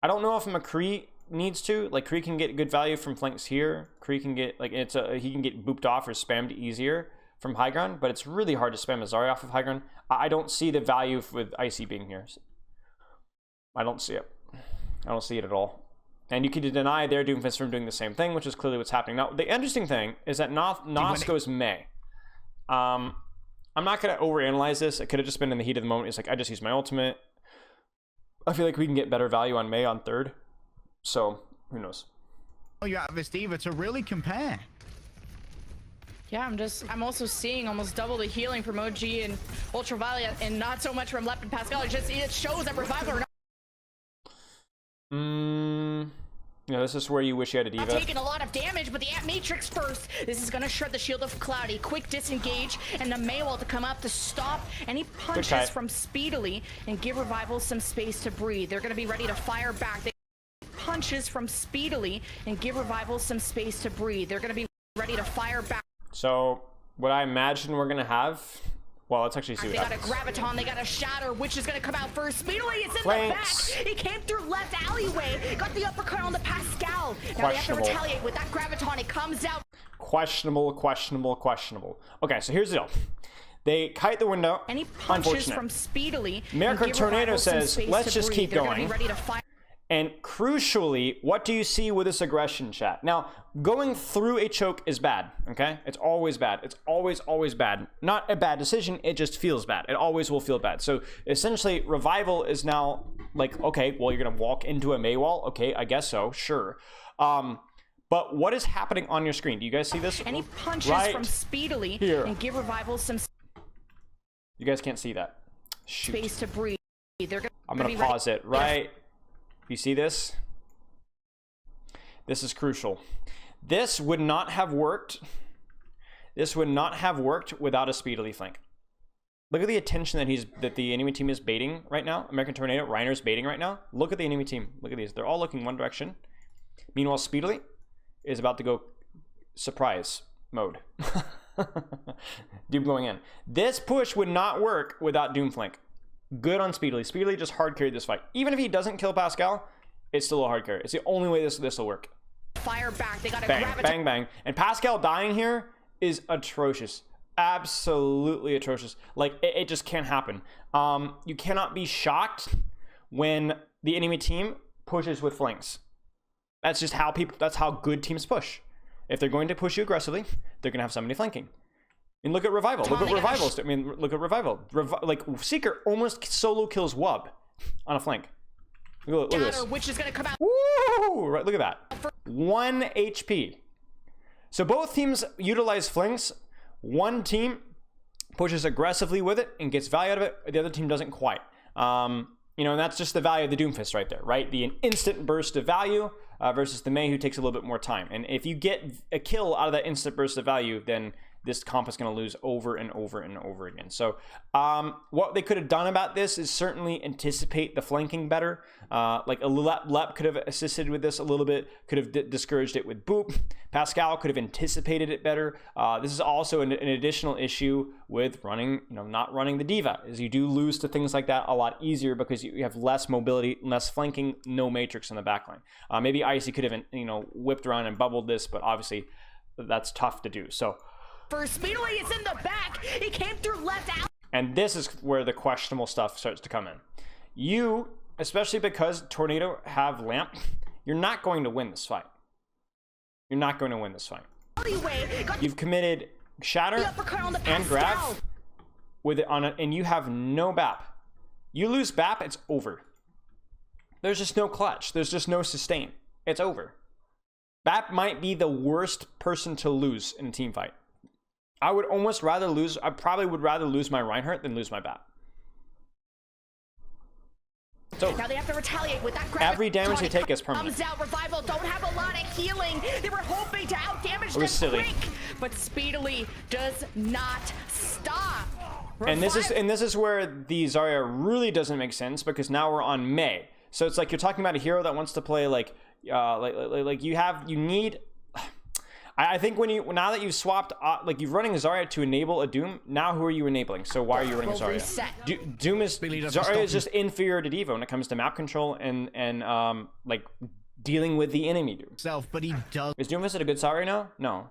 I don't know if McCree needs to. Like, Cree can get good value from flanks here. Cree can get, like, he can get booped off or spammed easier from high ground, but it's really hard to spam Azari off of high ground. I don't see the value with Icy being here. I don't see it. I don't see it at all. And you can deny their Doomfist from doing the same thing, which is clearly what's happening. Now, the interesting thing is that Nos goes Mei. I'm not going to overanalyze this. It could have just been in the heat of the moment. It's like, I just used my ultimate. I feel like we can get better value on Mei on 3rd. So, who knows? Oh, you have this diva to really compare. Yeah, I'm also seeing almost double the healing from OG and Ultraviolet, and not so much from Lep and Pascal. It shows that Revival are not. You know, this is where you wish you had a diva. Taking a lot of damage, but the Ant Matrix first. This is gonna shred the shield of Cloudy. Quick disengage, and the Maywall to come up to stop any punches from Speedily and give Revival some space to breathe. They're gonna be ready to fire back. They punches from Speedily and give Revival some space to breathe. They're gonna be ready to fire back. So, what I imagine we're gonna have. Well, let's actually see what happens. They got a Graviton, they got a Shatter, which is gonna come out first. Speedily is in the back. He came through left alleyway, got the uppercut on the Pascal. Now they have to retaliate with that Graviton. It comes out. Questionable. Okay, so here's the deal. They kite the window. Any punches from Speedily. American Tornado says, let's just keep going. And crucially, what do you see with this aggression, chat? Now, going through a choke is bad, okay? It's always bad. It's always bad. Not a bad decision, it just feels bad. It always will feel bad. So essentially, Revival is now like, okay, well, you're gonna walk into a Maywall. Okay, I guess so, sure. But what is happening on your screen? Do you guys see this? Any punches from Speedily here. And give Revival some. You guys can't see that. Shoot. Space to breathe. I'm gonna pause it right. You see this? This is crucial. This would not have worked. This would not have worked without a Speedily flank. Look at the attention that the enemy team is baiting right now. American Tornado, Reiner's baiting right now. Look at the enemy team. Look at these. They're all looking one direction. Meanwhile, Speedily is about to go surprise mode. Doom going in. This push would not work without Doom flank. Good on Speedily. Speedily just hard carried this fight. Even if he doesn't kill Pascal, it's still a hard carry. It's the only way this will work. Fire back. They got to bang, bang, bang. And Pascal dying here is atrocious. Absolutely atrocious. Like, it just can't happen. You cannot be shocked when the enemy team pushes with flanks. That's just how that's how good teams push. If they're going to push you aggressively, they're going to have somebody flanking. And look at Revival. Look at Revival. I mean, look at Revival. Like, Seeker almost solo kills Wub on a flank. Look at this. Which is going to come out. Woo! Right, look at that. 1 HP. So both teams utilize flanks. One team pushes aggressively with it and gets value out of it. The other team doesn't quite. You know, and that's just the value of the Doomfist right there, right? The instant burst of value versus the Mei, who takes a little bit more time. And if you get a kill out of that instant burst of value, then this comp is going to lose over and over and over again. So what they could have done about this is certainly anticipate the flanking better. Like a Lep could have assisted with this a little bit, could have discouraged it with Boop. Pascal could have anticipated it better. This is also an additional issue with running, not running the Diva, is you do lose to things like that a lot easier because you have less mobility, less flanking, no matrix in the backline. Maybe Icy could have, whipped around and bubbled this, but obviously that's tough to do. So for Speedily, it's in the back. He came through left out. And this is where the questionable stuff starts to come in. You, especially because Tornado have Lamp, you're not going to win this fight. You're not going to win this fight. You've committed Shatter and Grab with it on it, and you have no BAP. You lose BAP, it's over. There's just no clutch. There's just no sustain. It's over. BAP might be the worst person to lose in a team fight. I would almost rather lose. I probably would rather lose my Reinhardt than lose my BAP. So now they have to retaliate with that. Every damage they take is permanent. Comes out. Revival don't have a lot of healing. They were hoping to out damage them quick, but Speedily does not stop. And this is where the Zarya really doesn't make sense, because now we're on Mei. So it's like you're talking about a hero that wants to play like you need. I think now that you've swapped, like you're running Zarya to enable a Doom, now who are you enabling? So why are you running Zarya? Zarya is just inferior to Diva when it comes to map control and like dealing with the enemy Doom. But he does. Is Doomfist at a good spot right now? No.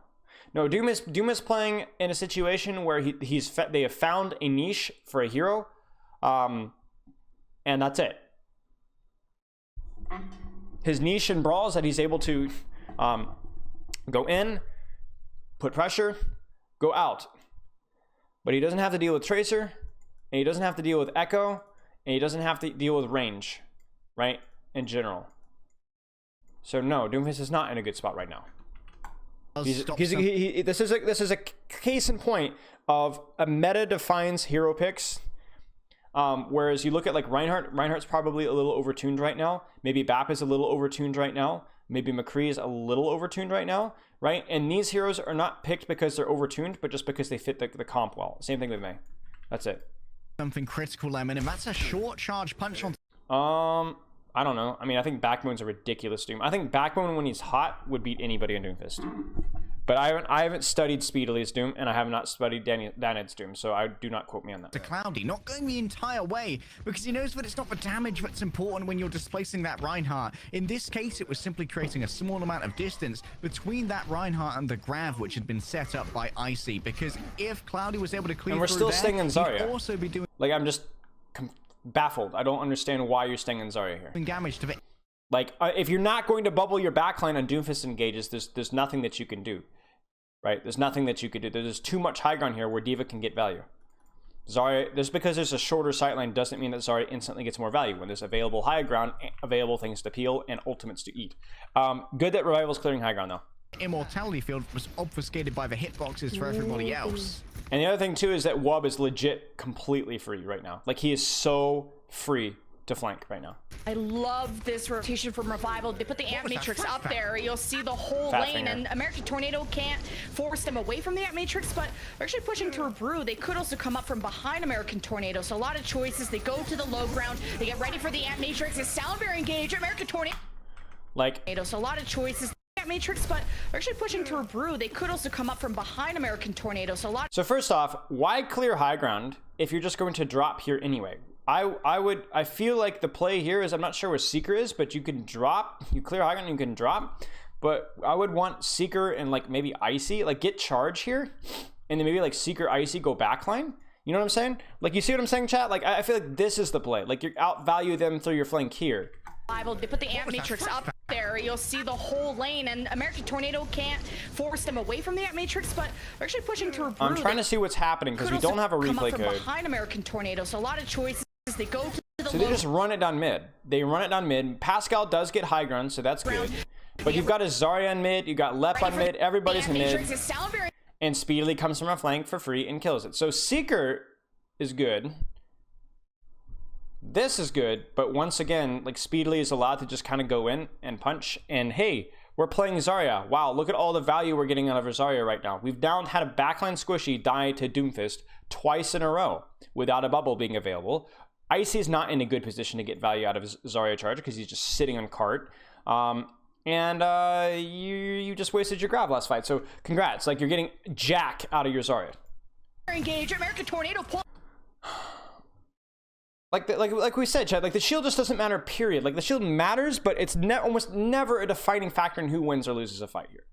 Doom is playing in a situation where they have found a niche for a hero, and that's it. His niche in Brawl is that he's able to go in, put pressure, go out. But he doesn't have to deal with Tracer, and he doesn't have to deal with Echo, and he doesn't have to deal with range, right? In general. So no, Doomfist is not in a good spot right now. This is a case in point of a meta defines hero picks. Whereas you look at like Reinhardt's probably a little overtuned right now. Maybe BAP is a little overtuned right now. Maybe McCree is a little overtuned right now, right? And these heroes are not picked because they're overtuned, but just because they fit the comp well. Same thing with Mei. That's it. Something critical, Lemon, and that's a short charge punch on. I don't know. I mean, I think Backbone's a ridiculous Doom. I think Backbone, when he's hot, would beat anybody in Doomfist. But I haven't studied Speedily's Doom, and I have not studied Danid's Doom, so I do not quote me on that. To Cloudy, not going the entire way, because he knows that it's not the damage that's important when you're displacing that Reinhardt. In this case, it was simply creating a small amount of distance between that Reinhardt and the Grav, which had been set up by Icy, because if Cloudy was able to clear and we're still staying in Zarya. He'd also be doing... Like, I'm just baffled. I don't understand why you're staying in Zarya here. Damage to the... Like, if you're not going to bubble your backline on Doomfist engages, there's nothing that you can do. Right? There's nothing that you could do. There's too much high ground here where Diva can get value. Zarya, just because there's a shorter sightline doesn't mean that Zarya instantly gets more value when there's available high ground, available things to peel, and ultimates to eat. Good that Revival's clearing high ground, though. Immortality field was obfuscated by the hitboxes for everybody else. And the other thing, too, is that Wub is legit completely free right now. Like, he is so free to flank right now. I love this rotation from Revival. They put the Ant Matrix up there. You'll see the whole lane, and American Tornado can't force them away from the Ant Matrix, but they're actually pushing through Brew. They could also come up from behind American Tornado, so a lot of choices. They go to the low ground. They get ready for the Ant Matrix. It's Salamander engage. American Tornado. Like, So a lot of choices at Matrix, but they're actually pushing through Brew. They could also come up from behind American Tornado. So a lot. So first off, why clear high ground if you're just going to drop here anyway? I feel like the play here is, I'm not sure where Seeker is, but you can drop, you clear high ground, you can drop. But I would want Seeker and like maybe Icy, like get charge here, and then maybe like Seeker, Icy go backline. You know what I'm saying? Like, you see what I'm saying, chat? Like, I feel like this is the play. Like, you outvalue them through your flank here. They put the Ant Matrix up there. You'll see the whole lane, and American Tornado can't force them away from the Ant Matrix, but they're actually pushing through Brew. I'm trying to see what's happening because we don't have a replay code. Behind American Tornado, so a lot of choices. They go to the so they just run it down mid. They run it down mid. Pascal does get high ground, so that's good. But you've got a Zarya on mid, you got Lep on mid, everybody's in mid. And Speedily comes from a flank for free and kills it. So Seeker is good. This is good, but once again, like, Speedily is allowed to just kind of go in and punch. And hey, we're playing Zarya. Wow, look at all the value we're getting out of Zarya right now. We've now had a backline squishy die to Doomfist twice in a row without a bubble being available. Icy's not in a good position to get value out of his Zarya charge because he's just sitting on cart. You just wasted your grab last fight. So congrats, like, you're getting jack out of your Zarya. Engage American Tornado pull. Like we said, Chad, like, the shield just doesn't matter, period. Like, the shield matters, but it's almost never a defining factor in who wins or loses a fight here.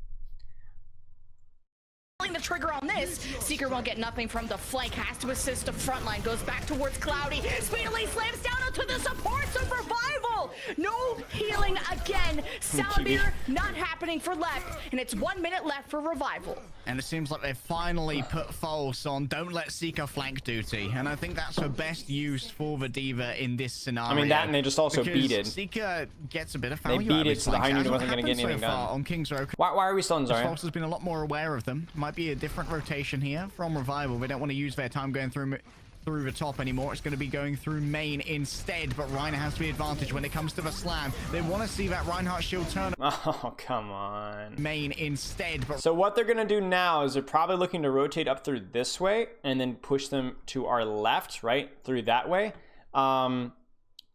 The trigger on this, Seeker won't get nothing from the flank, has to assist the front line, goes back towards Cloudy, Speedily slams down onto the supports of Revival. No healing again. Salamander not happening for left, and it's 1 minute left for Revival. And it seems like they've finally put false on don't let Seeker flank duty, and I think that's the best use for the D.Va in this scenario. I mean, that, and they just also beat it. Seeker gets a bit of value. They beat it, so the high noon wasn't going to get anything done. On King's Row. Why are we still in Zarya? False has been a lot more aware of them. Might be a different rotation here from Revival. They don't want to use their time going through the top anymore. It's going to be going through main instead, but Reiner has the advantage when it comes to the slam. They want to see that Reinhardt shield turn. Oh, come on. Main instead. But so what they're going to do now is they're probably looking to rotate up through this way and then push them to our left, right? Through that way. I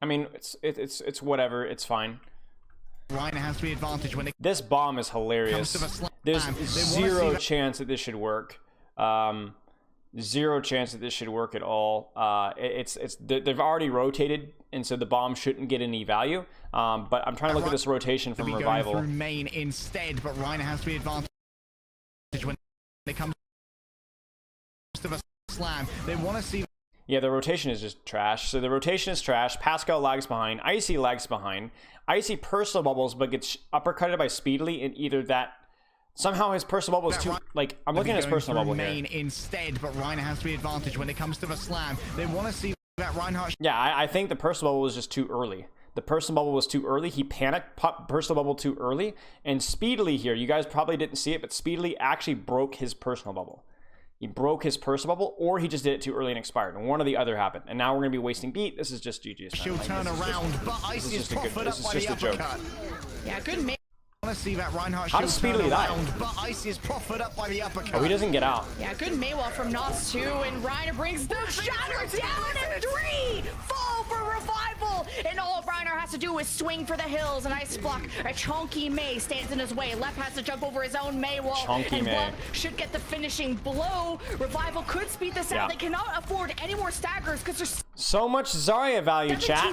mean, it's whatever. It's fine. Reiner has the advantage when it this bomb is hilarious. There's zero chance that this should work. Zero chance that this should work at all. They've already rotated, and so the bomb shouldn't get any value. But I'm trying to look at this rotation from Revival. Going through main instead, but Reiner has the advantage when it comes to the slam. They want to see. Yeah, the rotation is just trash. So the rotation is trash. Pascal lags behind. Icy lags behind. Icy personal bubbles, but gets uppercutted by Speedily, and either that. Somehow his personal bubble is too, like, I'm looking at his personal bubble main here. Instead, but Reiner has the advantage when it comes to the slam. They want to see that Reinhardt. Yeah, I think the personal bubble was just too early. The personal bubble was too early. He panicked, popped personal bubble too early. And Speedily here, you guys probably didn't see it, but Speedily actually broke his personal bubble. He broke his personal bubble, or he just did it too early and expired. And one or the other happened. And now we're going to be wasting beat. This is just GG's. She'll turn around, but Icy is proffered up by the uppercut. Yeah, good man. I want to see that Reinhardt How does Speedily die? But Icy is proffered up by the uppercut. Oh, he doesn't get out. Yeah, good Maywell from Nos 2, and Reiner brings the shatter down, and 3 fall for Revival. And all Reiner has to do is swing for the hills. An ice block, a chunky May stands in his way. Left has to jump over his own Maywell. Chunky and May Blood should get the finishing blow. Revival could speed this out. They cannot afford any more staggers because there's so much Zarya value, chat.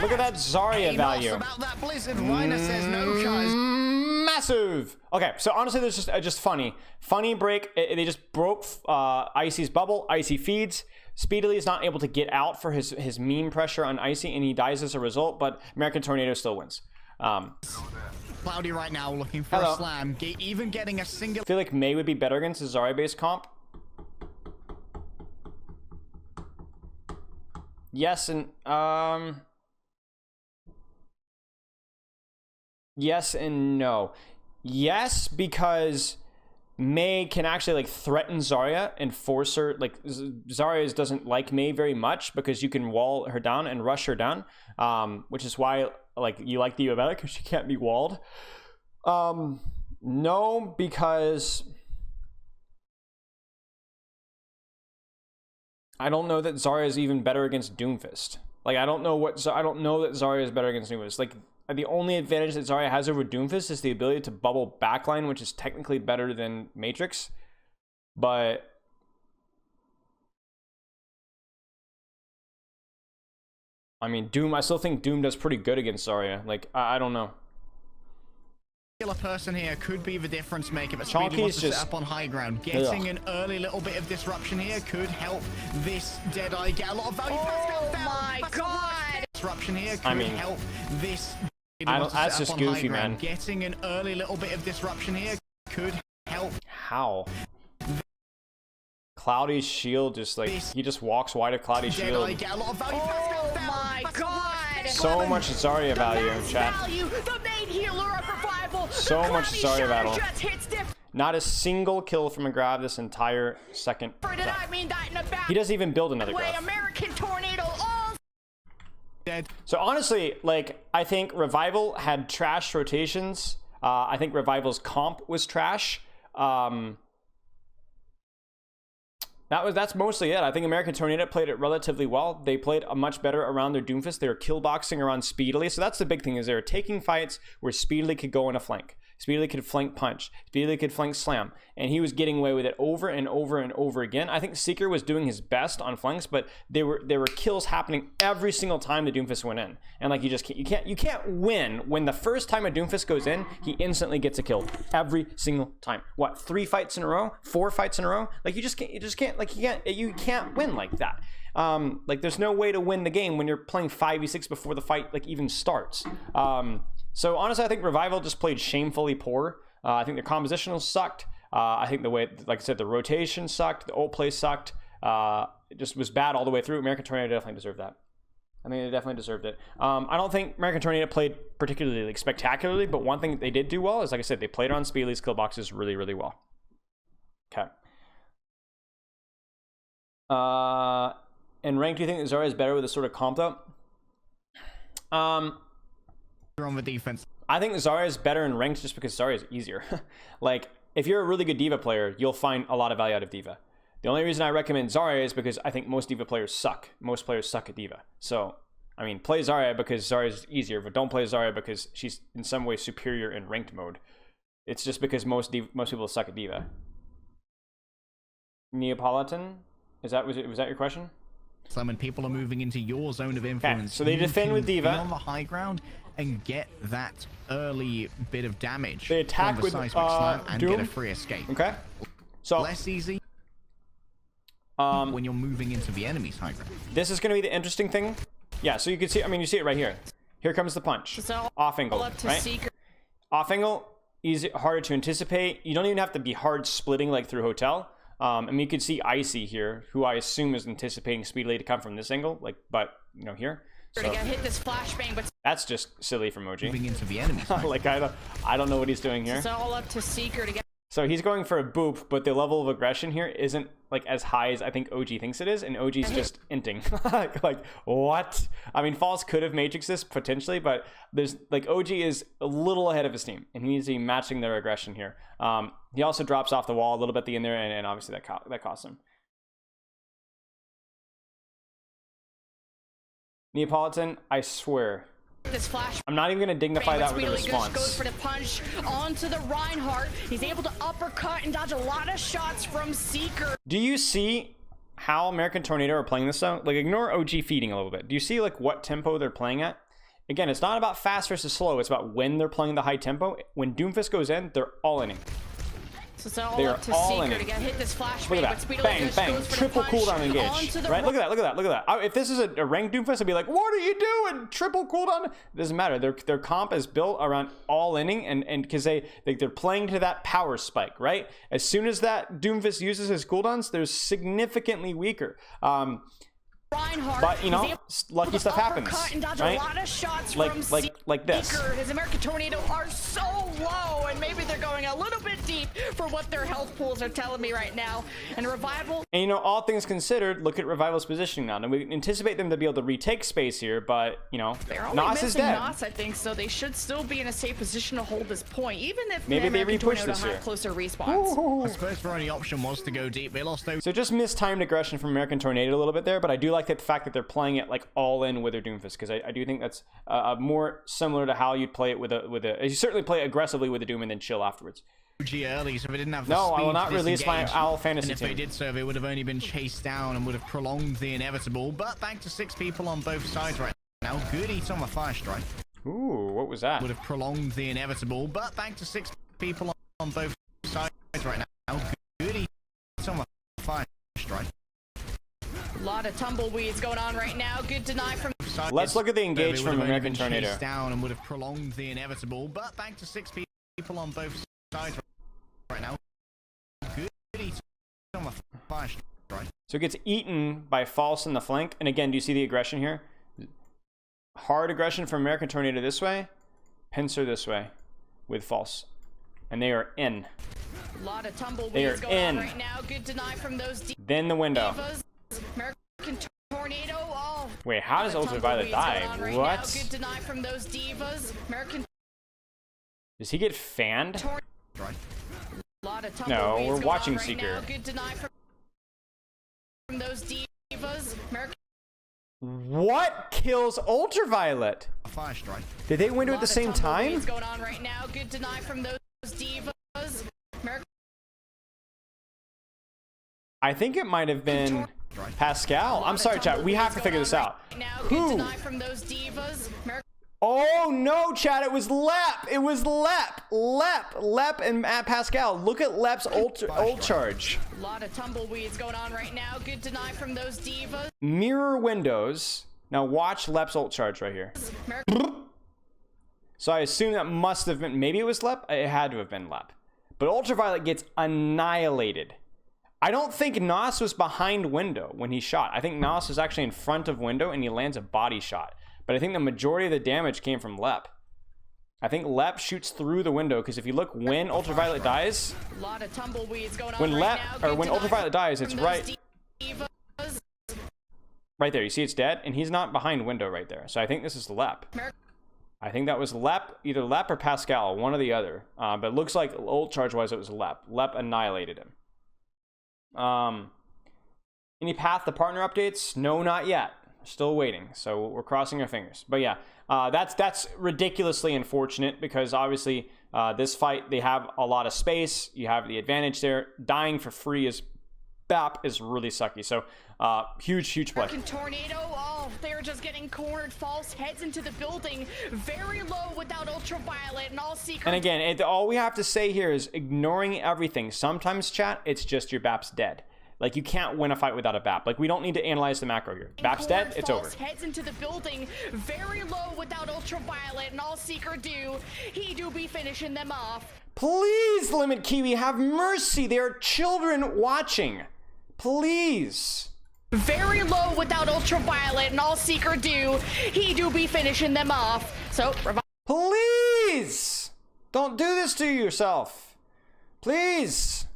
Look at that Zarya value. About that Blizzard, Reiner says no, guys. Massive. Okay, so honestly, there's just funny break. They just broke Icy's bubble. Icy feeds. Speedily is not able to get out for his meme pressure on Icy, and he dies as a result. But American Tornado still wins. Cloudy right now looking for a slam, even getting a single. I feel like May would be better against a Zarya-based comp. Yes, and yes and no. Yes, because May can actually, like, threaten Zarya and force her. Like, Zarya doesn't like May very much because you can wall her down and rush her down, which is why, like, you like the better because she can't be walled. No, because I don't know that Zarya is even better against Doomfist. Like, I don't know that Zarya is better against Doomfist. Like, the only advantage that Zarya has over Doomfist is the ability to bubble backline, which is technically better than Matrix. But I mean, I still think Doom does pretty good against Zarya. Like, I don't know. A person here could be the difference maker, but Chonky's Speedy wants to just set up on high ground. Getting an early little bit of disruption here could help this Deadeye get a lot of value. Oh my god! Disruption here could help this. That's just goofy, man. Getting an early little bit of disruption here could help. How? Cloudy's shield just like he just walks wide of Cloudy's shield. Get a lot of value. Oh my god! So much Zarya value, chat. The main healer of Revival. So much Zarya battle. Just hits Not a single kill from a grab this entire second. He doesn't even build another grab. American Tornado all dead. So honestly, like, I think Revival had trash rotations. I think Revival's comp was trash. That's mostly it. I think American Tornado played it relatively well. They played a much better around their Doomfist. They were kill boxing around Speedily. So that's the big thing, is they were taking fights where Speedily could go in a flank. Speedily could flank punch. Speedily could flank slam. And he was getting away with it over and over and over again. I think Seeker was doing his best on flanks, but there were kills happening every single time the Doomfist went in. And like, you can't win when the first time a Doomfist goes in, he instantly gets a kill every single time. What, 3 fights in a row? 4 fights in a row? Like, you can't win like that. Like, there's no way to win the game when you're playing 5v6 before the fight like even starts. So honestly, I think Revival just played shamefully poor. I think the compositional sucked. I think the way, like I said, the rotation sucked. The ult play sucked. It just was bad all the way through. American Tornado definitely deserved that. I mean, they definitely deserved it. I don't think American Tornado played particularly like spectacularly, but one thing they did do well is, like I said, they played on Speedly's kill boxes really, really well. Okay. In rank, do you think Zarya is better with this sort of comp though? On the defense. I think Zarya is better in ranked just because Zarya is easier. Like, if you're a really good D.Va player, you'll find a lot of value out of D.Va. The only reason I recommend Zarya is because I think most D.Va players suck. Most players suck at D.Va. So, I mean, play Zarya because Zarya is easier, but don't play Zarya because she's in some way superior in ranked mode. It's just because most people suck at D.Va. Neapolitan? Was that your question? So when people are moving into your zone of influence, okay, so they defend with D.Va on the high ground and get that early bit of damage. They attack with and Doom. get a free escape. Okay, so less easy when you're moving into the enemy's high ground. This is going to be the interesting thing. Yeah, so you can see. I mean, you see it right here. Here comes the punch. So off angle, right? Off angle, easy, harder to anticipate. You don't even have to be hard splitting like through Hotel. I mean, you could see Icy here, who I assume is anticipating Speedily to come from this angle, like, but you know, here. So, hit this flashbang, but that's just silly from OG. Moving into the enemy. Like, I don't know what he's doing here. It's all up to Seeker to get. So he's going for a boop, but the level of aggression here isn't like as high as I think OG thinks it is, and OG's just inting. like, what? I mean, False could have Matrixed this potentially, but there's like, OG is a little ahead of his team, and he needs to be matching their aggression here. He also drops off the wall a little bit at the end there, and obviously that costs him. Neapolitan, I swear. This flash. I'm not even going to dignify that with a response. Goes for the punch onto the Reinhardt. He's able to uppercut and dodge a lot of shots from Seeker. Do you see how American Tornado are playing this though? Like, ignore OG feeding a little bit. Do you see like what tempo they're playing at? Again, it's not about fast versus slow. It's about when they're playing the high tempo. When Doomfist goes in, they're all inning. So it's all up to Seeker to get hit this flashbang. Look at that. Bang, bang. Triple cooldown engage. Right? Look at that. Look at that. Look at that. If this is a ranked Doomfist, I'd be like, what are you doing? Triple cooldown? It doesn't matter. Their comp is built around all inning, and because they're playing to that power spike, right? As soon as that Doomfist uses his cooldowns, they're significantly weaker. Reinhardt, but you know, lucky stuff happens, right? Like this. His American Tornado are so low, and maybe they're going a little bit deep for what their health pools are telling me right now. And Revival. And you know, all things considered, look at Revival's positioning now. And we anticipate them to be able to retake space here, but you know, Nos is dead. Nos, I think, so they should still be in a safe position to hold this point, even if maybe they repush this here. Closer respawns. I suppose their only option was to go deep. They lost those. So just mistimed aggression from American Tornado a little bit there, but I do like like the fact that they're playing it like all in with their Doomfist, because I do think that's more similar to how you'd play it with a. You certainly play aggressively with a Doom and then chill afterwards. Early, so they didn't have the No, speed I will not to release my disengage. Owl Fantasy And if team. they did so, they would have only been chased down and would have prolonged the inevitable. But back to 6 people on both sides right now. Good eats on the fire strike. Ooh, what was that? Would have prolonged the inevitable. But back to 6 people on both sides right now. Good eats on the fire strike. A lot of tumbleweeds going on right now. Good deny from. Let's look at the engage They would from have only American been Tornado. chased down and would have prolonged the inevitable. But back to 6 people on both sides right now. Good eats on the fire strike. So it gets eaten by False in the flank. And again, do you see the aggression here? Hard aggression from American Tornado this way, Pincer this way with False. And they are in. A lot of They are tumbleweeds going in. on right now. Good deny from those Then the window. divas. American Tornado. Oh, Wait, how does Ultraviolet die? Right What? now. Good deny from those divas. American Does he get fanned? Strike. A lot of No, tumbleweeds we're going watching on right Seeker. now. Good deny from those divas. American What kills Ultraviolet? A fire strike. Did they window at the same time? going on right now. Good deny from those divas. American I think it might have been Pascal. I'm sorry, chat. We have to figure this out. Right now. Who? Good deny from those divas. American Oh no, chat! It was Lep. It was Lep. Lep, and Pascal. Look at Lep's ult charge. A lot of tumbleweeds going on right now. Good deny from those divas. Mirror windows. Now watch Lep's ult charge right here. American So I assume that must have been, maybe it was Lep. It had to have been Lep. But Ultraviolet gets annihilated. I don't think Nos was behind window when he shot. I think Nos was actually in front of window and he lands a body shot. But I think the majority of the damage came from Lep. I think Lep shoots through the window because if you look when Ultraviolet dies, A lot of tumbleweeds going on when right Lep now. or Good when deny Ultraviolet dies, it's from those right divas. right there. You see it's dead and he's not behind window right there. So I think this is Lep. American I think that was Lep, either Lep or Pascal, one or the other. But it looks like ult charge wise it was Lep. Lep annihilated him. Any path to partner updates? No, not yet. Still waiting, so we're crossing our fingers. But yeah, that's ridiculously unfortunate because obviously this fight they have a lot of space. You have the advantage there. Dying for free is BAP is really sucky. So huge play. American Tornado. Oh, they're just getting cornered. False heads into the building. Very low without Ultraviolet and all secret. And again, all we have to say here is ignoring everything. Sometimes, chat, it's just your BAP's dead. Like, you can't win a fight without a BAP. Like, we don't need to analyze the macro here. BAP's dead, it's over. False heads into the building. Very low without Ultraviolet and all Seeker do. He do be finishing them off. Please, Limit Kiwi, have mercy. There are children watching. Please. Very low without Ultraviolet and all Seeker do. He do be finishing them off. So, Please. Don't do this to yourself. Please.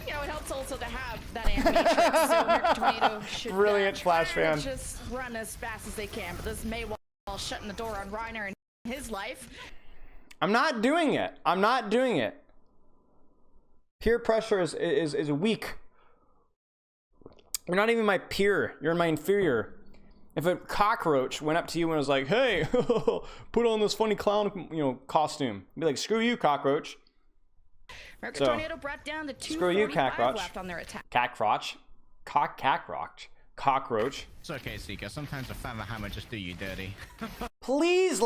you know, it helps also to have that animation. So American Tornado should Brilliant Flash try to fan. just run as fast as they can. But this may while shutting the door on Reiner and his life. I'm not doing it. I'm not doing it. Peer pressure is weak. You're not even my peer. You're my inferior. If a cockroach went up to you and was like, "Hey, put on this funny clown, costume," I'd be like, "Screw you, cockroach." American So, Tornado brought down to screw you, 245 cockroach. left on their attack. Cockroach. Cockroach. It's okay, Seeker. Sometimes a feather hammer just do you dirty. Please,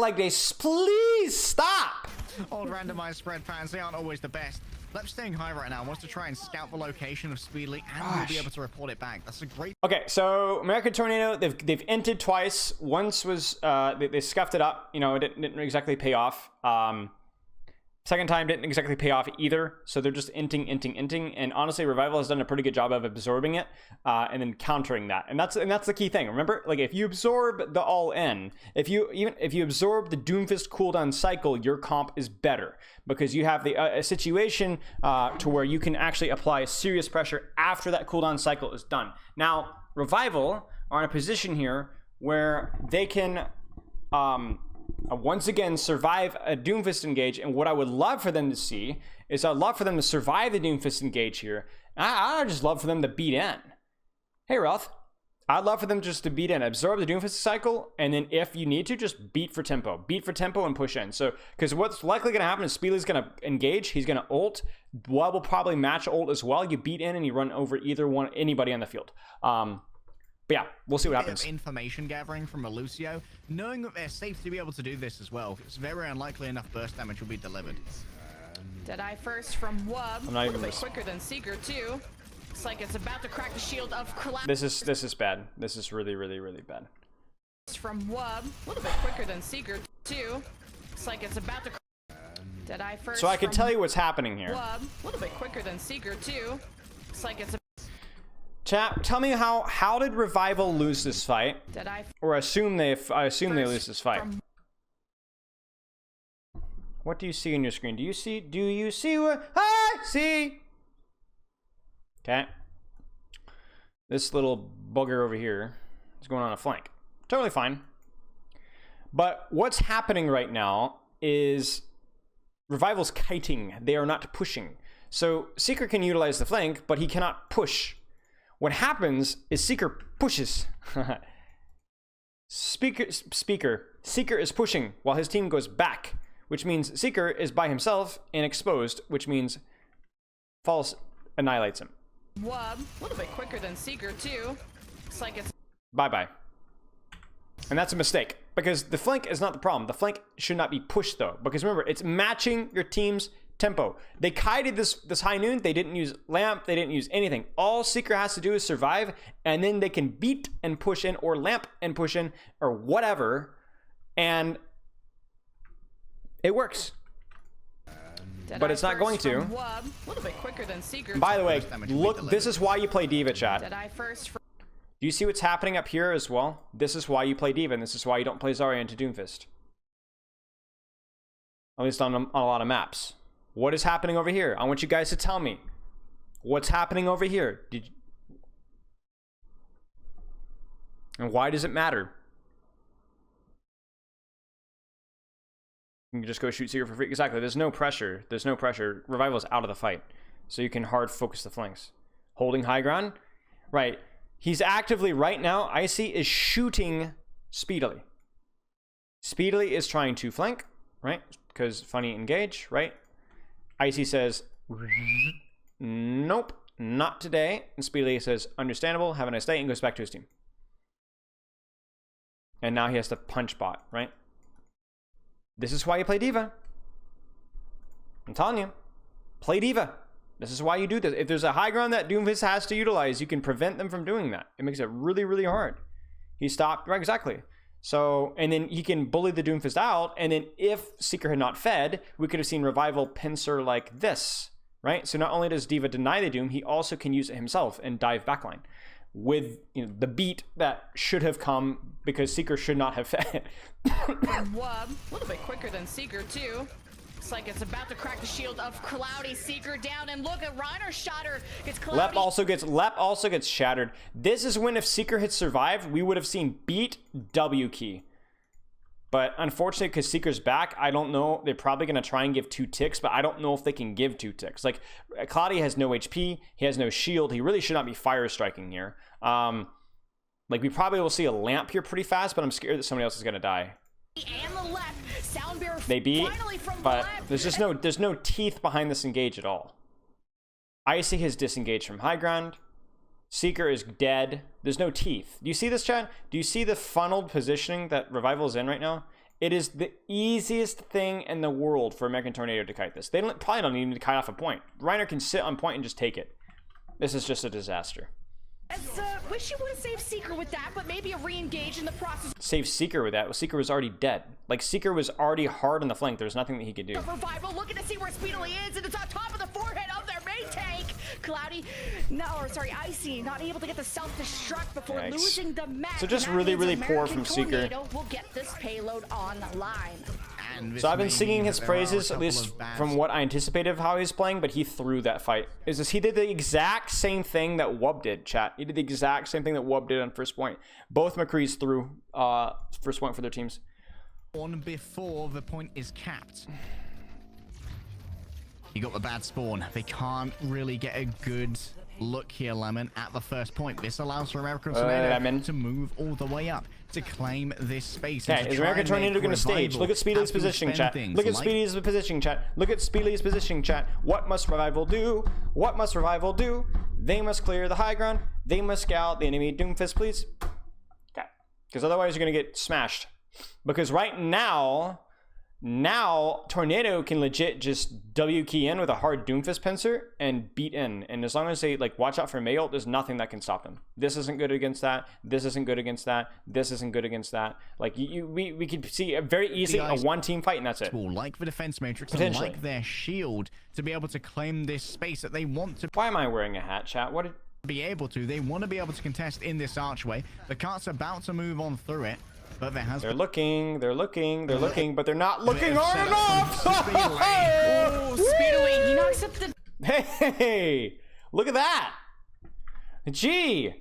please stop. Old randomized spread patterns, they aren't always the best. Lep's staying high right now. Wants to try and scout the location of Speedly, and we'll be able to report it back. That's a great. Okay, so American Tornado, they've inted twice. Once was they scuffed it up. It didn't exactly pay off. Second time didn't exactly pay off either. So they're just inting. And honestly, Revival has done a pretty good job of absorbing it and then countering that. And that's the key thing. Remember, like if you absorb the all in, if you absorb the Doomfist cooldown cycle, your comp is better because you have a situation to where you can actually apply serious pressure after that cooldown cycle is done. Now, Revival are in a position here where they can once again survive a Doomfist engage, and what I would love for them to see is I'd love for them to survive the Doomfist engage here. I just love for them to beat in. Hey Ralph, I'd love for them just to beat in, absorb the Doomfist cycle, and then if you need to, just beat for tempo and push in. So, because what's likely going to happen is Spilo's going to engage, he's going to ult. Wub will probably match ult as well. You beat in and you run over anybody on the field. But yeah, we'll see what happens. Information gathering from Lucio, knowing that they're safe to be able to do this as well. It's very unlikely enough burst damage will be delivered. Deadeye first from Wub. I'm not a even little bit quicker than Seeker too. Looks like it's about to crack the shield of Collapse. This is bad. This is really, really, really bad. From Wub, a little bit quicker than Seeker too. Looks like it's about to. Deadeye first. So I can tell you what's happening here. Wub, a little bit quicker than Seeker too. Looks like it's. Chat, tell me how did Revival lose this fight? Deadeye. Or I assume they lose this fight. What do you see on your screen? Do you see what I see? Okay. This little bugger over here is going on a flank. Totally fine. But what's happening right now is Revival's kiting. They are not pushing. So Seeker can utilize the flank, but he cannot push. What happens is Seeker pushes. Seeker is pushing while his team goes back, which means Seeker is by himself and exposed, which means False annihilates him. Wub, a little bit quicker than Seeker too. Looks like it's. Bye-bye. And that's a mistake, because the flank is not the problem. The flank should not be pushed, though, because remember, it's matching your team's tempo. They kited this high noon. They didn't use lamp. They didn't use anything. All Seeker has to do is survive, and then they can beat and push in, or lamp and push in, or whatever, and it works. But it's not going to. Wub, a little bit quicker than Seeker. By the way, look, this is why you play Diva, chat. Deadeye first. Do you see what's happening up here as well? This is why you play Diva, and this is why you don't play Zarya into Doomfist. At least on a lot of maps. What is happening over here? I want you guys to tell me. What's happening over here? And why does it matter? You can just go shoot Seeker for free. Exactly. There's no pressure. There's no pressure. Revival's out of the fight. So you can hard focus the flanks. Holding high ground. Right. He's actively, right now, Icy is shooting speedily. Speedily is trying to flank, right? Because funny engage, right? Icy says, nope, not today. And Speedily says, understandable, have a nice day, and goes back to his team. And now he has to punch bot, right? This is why you play Diva. I'm telling you, play Diva. This is why you do this. If there's a high ground that Doomfist has to utilize, you can prevent them from doing that. It makes it really, really hard. He stopped, right, exactly. So, and then he can bully the Doomfist out, and then if Seeker had not fed, we could have seen Revival pincer like this, right? So not only does Diva deny the Doom, he also can use it himself and dive backline with, you know, the beat that should have come because Seeker should not have fed. Wub, a little bit quicker than Seeker too. Looks like it's about to crack the shield of Cloudy. Seeker down, and look at Reiner Shatter gets Cloudy. Lep also gets shattered. This is when if Seeker had survived, we would have seen beat W key. But unfortunately, because Seeker's back, I don't know. They're probably going to try and give 2 ticks, but I don't know if they can give 2 ticks. Like, Cloudy has no HP. He has no shield. He really should not be fire striking here. Like, we probably will see a lamp here pretty fast, but I'm scared that somebody else is going to die. And the left, Soundbearer they beat, but the there's no teeth behind this engage at all. Icy has disengaged from high ground. Seeker is dead. There's no teeth. Do you see this, chat? Do you see the funneled positioning that Revival is in right now? It is the easiest thing in the world for American Tornado to kite this. They probably don't need to kite off a point. Reiner can sit on point and just take it. This is just a disaster. Wish you would have saved Seeker with that, but maybe a re-engage in the process. Save Seeker with that. Well, Seeker was already dead. Like, Seeker was already hard on the flank. There's nothing that he could do. Revival looking to see where Speedily is, and it's on top of the forehead of their main tank. Cloudy, Icy, not able to get the self-destruct before losing the match. So just really, really poor from Seeker. Will get this payload online. So I've been singing his praises, at least from what I anticipated of how he's playing, but he threw that fight. He did the exact same thing that Wub did, chat. He did the exact same thing that Wub did on first point. Both McCrees threw first point for their teams. On before the point is capped. You got the bad spawn. They can't really get a good look here, Lemon, at the first point. This allows for American Tornado to move all the way up to claim this space. Okay, is American Tornado going to stage? Look at Speedy's positioning, chat. Look at Speedy's positioning, chat. Look at Speedy's positioning, chat. What must Revival do? What must Revival do? They must clear the high ground. They must scout the enemy Doomfist, please. Okay, because otherwise you're going to get smashed. Because right now Tornado can legit just W key in with a hard Doomfist pincer and beat in. And as long as they like watch out for Mayult, there's nothing that can stop them. This isn't good against that. This isn't good against that. This isn't good against that. Like we could see a very easy a one-team fight, and that's it. Like the defense matrix and like their shield to be able to claim this space that they want to. Why am I wearing a hat, chat? What did be able to? They want to be able to contest in this archway. The cart's about to move on through it. But they're looking, but they're not looking hard enough! Oh, Spilo, he knocks up the... Hey, look at that! Gee,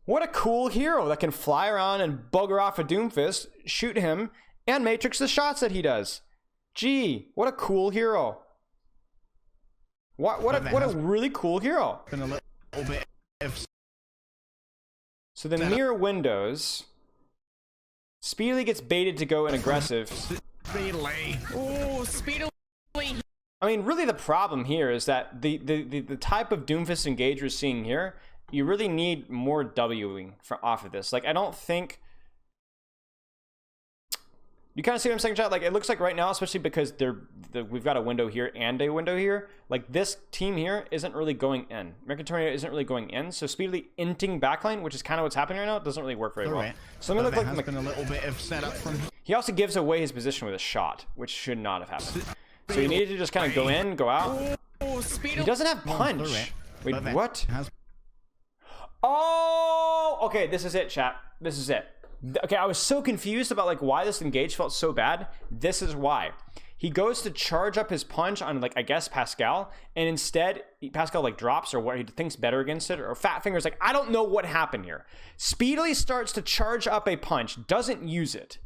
what a cool hero that can fly around and bugger off a Doomfist, shoot him, and matrix the shots that he does. Gee, what a cool hero. What a really cool hero. So the mirror windows... Speedily gets baited to go in aggressive. Speedily. Oh, Speedily. I mean, really the problem here is that the type of Doomfist engage we're seeing here, you really need more Wing off of this. Like, I don't think... You kind of see what I'm saying, chat? Like, it looks like right now, especially because we've got a window here and a window here, like, this team here isn't really going in. American Tornado isn't really going in, so speedily inting backline, which is kind of what's happening right now, doesn't really work very well. So let me look like... been a little bit of setup from... He also gives away his position with a shot, which should not have happened. So he needed to just kind of go in, go out. He doesn't have punch. Wait, what? Oh! Okay, this is it, chat. This is it. Okay, I was so confused about like why this engage felt so bad. This is why. He goes to charge up his punch on like I guess Pascal, and instead Pascal like drops or what he thinks better against it, or Fat Finger's like, I don't know what happened here. Speedily starts to charge up a punch, doesn't use it,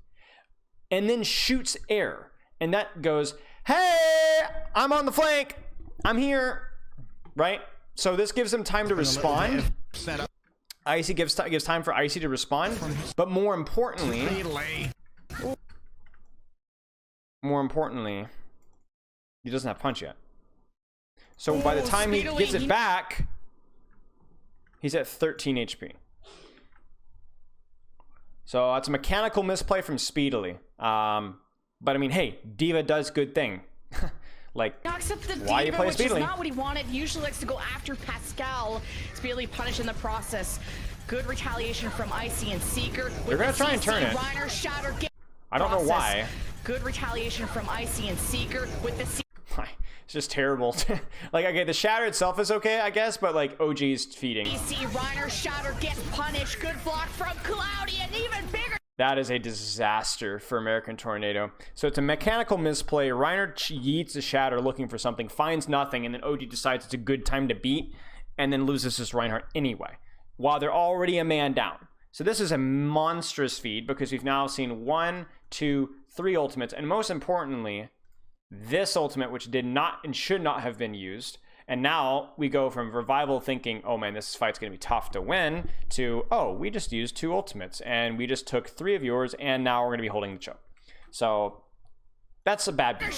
and then shoots air, and that goes, hey, I'm on the flank, I'm here, right? So this gives him time to respond. Icy gives time for Icy to respond, but more importantly, he doesn't have punch yet. So by the time he gets it back, he's at 13 HP. So that's a mechanical misplay from Speedily. But I mean, hey, D.Va does good thing. Like, why you play Speedily? Which is not what he wanted. He usually likes to go after Pascal. Speedily punished in the process. Good retaliation from Icy and Seeker. They're gonna try and turn it. I don't know why. Good retaliation from Icy and Seeker with the It's just terrible. Like, okay, the shatter itself is okay, I guess, but like OG's feeding. Reiner shatter gets punished. Good block from Cloudy, and even bigger. That is a disaster for American Tornado. So it's a mechanical misplay. Reiner yeets a shatter looking for something, finds nothing, and then OG decides it's a good time to beat, and then loses his Reinhardt anyway, while they're already a man down. So this is a monstrous feed because we've now seen 1, 2, 3 ultimates, and most importantly, this ultimate, which did not and should not have been used. And now we go from Revival thinking, oh man, this fight's going to be tough to win, to, oh, we just used 2 ultimates, and we just took 3 of yours, and now we're going to be holding the choke. So that's a bad beat.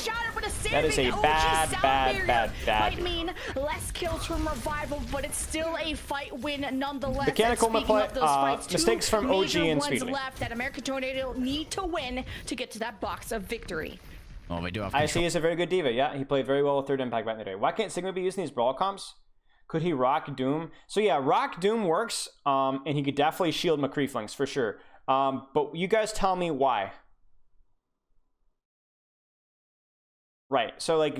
That is a bad. I mean, less kills from Revival, but it's still a fight win nonetheless. Mechanical mistakes from OG and Speedily. Left that American Tornado need to win to get to that box of victory. Oh, we do have IC is a very good D.Va. Yeah, he played very well with Third Impact back in the day. Why can't Sigma be using these brawl comps? Could he rock Doom? So yeah, rock Doom works, and he could definitely shield McCree flanks for sure. But you guys tell me why. Right, so like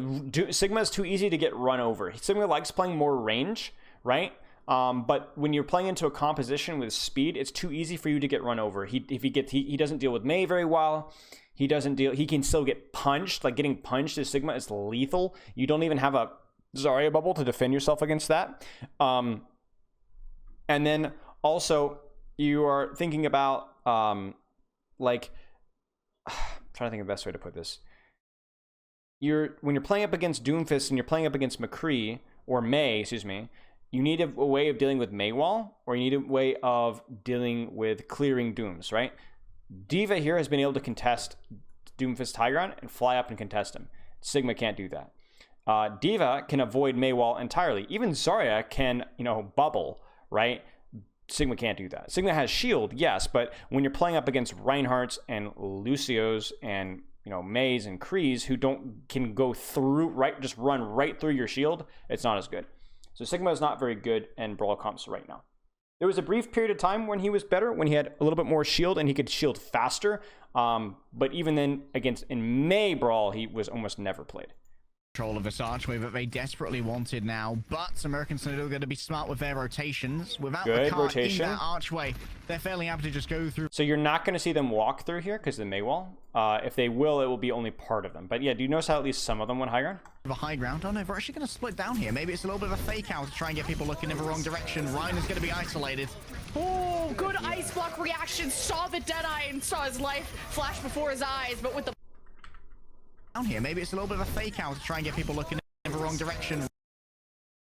Sigma is too easy to get run over. Sigma likes playing more range, right? But when you're playing into a composition with speed, it's too easy for you to get run over. He doesn't deal with Mei very well. He can still get punched. Like getting punched as Sigma is lethal. You don't even have a Zarya bubble to defend yourself against that. And then also you are thinking about like I'm trying to think of the best way to put this. When you're playing up against Doomfist and you're playing up against McCree or Mei, excuse me, you need a way of dealing with Maywall, or you need a way of dealing with clearing Dooms, right? D.Va here has been able to contest Doomfist high ground and fly up and contest him. Sigma can't do that. D.Va can avoid Maywall entirely. Even Zarya can, you know, bubble, right? Sigma can't do that. Sigma has shield, yes, but when you're playing up against Reinhardt's and Lucio's and, you know, Mays and Krees who can go through, right, just run right through your shield, it's not as good. So Sigma is not very good in Brawl comps right now. There was a brief period of time when he was better, when he had a little bit more shield and he could shield faster. But even then, in May Brawl, he was almost never played. Control of this archway that they desperately wanted now, but American Citadel are going to be smart with their rotations. Without the cart in that archway, they're fairly happy to just go through. So you're not going to see them walk through here because of the Maywall. If they will, it will be only part of them. But yeah, do you notice how at least some of them went high ground? The high ground. Oh no, they're actually going to split down here. Maybe it's a little bit of a fake out to try and get people looking in the wrong direction. Ryan is going to be isolated. Oh, good ice block reaction. Saw the Deadeye and saw his life flash before his eyes, but with the down here. Maybe it's a little bit of a fake out to try and get people looking in the wrong direction.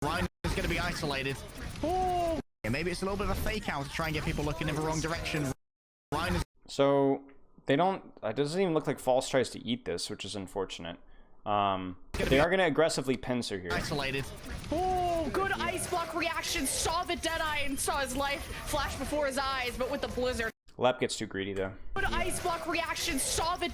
Ryan is going to be isolated. Oh, maybe it's a little bit of a fake out to try and get people looking in the wrong direction. Ryan is so they don't. It doesn't even look like False tries to eat this, which is unfortunate. They are going to aggressively pincer here. Isolated. Oh, good ice block reaction. Saw the Deadeye and saw his life flash before his eyes, but with the blizzard. Lep gets too greedy though. Good ice block reaction. Saw the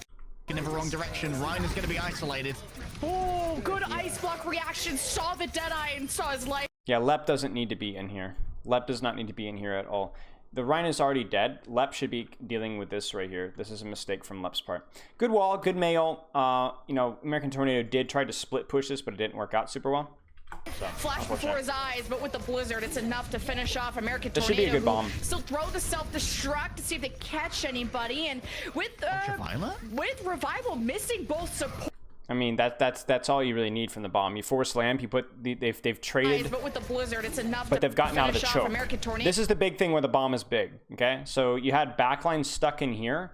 in the wrong direction. Ryan is going to be isolated. Oh, good ice block reaction. Saw the Deadeye and saw his life. Yeah, Lep doesn't need to be in here. Lep does not need to be in here at all. The Rhine is already dead. Lep should be dealing with this right here. This is a mistake from Lep's part. Good wall, good mail. You know, American Tornado did try to split push this, but it didn't work out super well. So, flash before his eyes, but with the blizzard, it's enough to finish off American Tornado. This should be a good bomb. Still throw the self-destruct to see if they catch anybody, and with Revival missing both support. I mean, that's all you really need from the bomb. You force lamp, you put they've traded, but with the blizzard, it's enough. But they've gotten out of the choke. This is the big thing where the bomb is big. Okay, so you had backline stuck in here.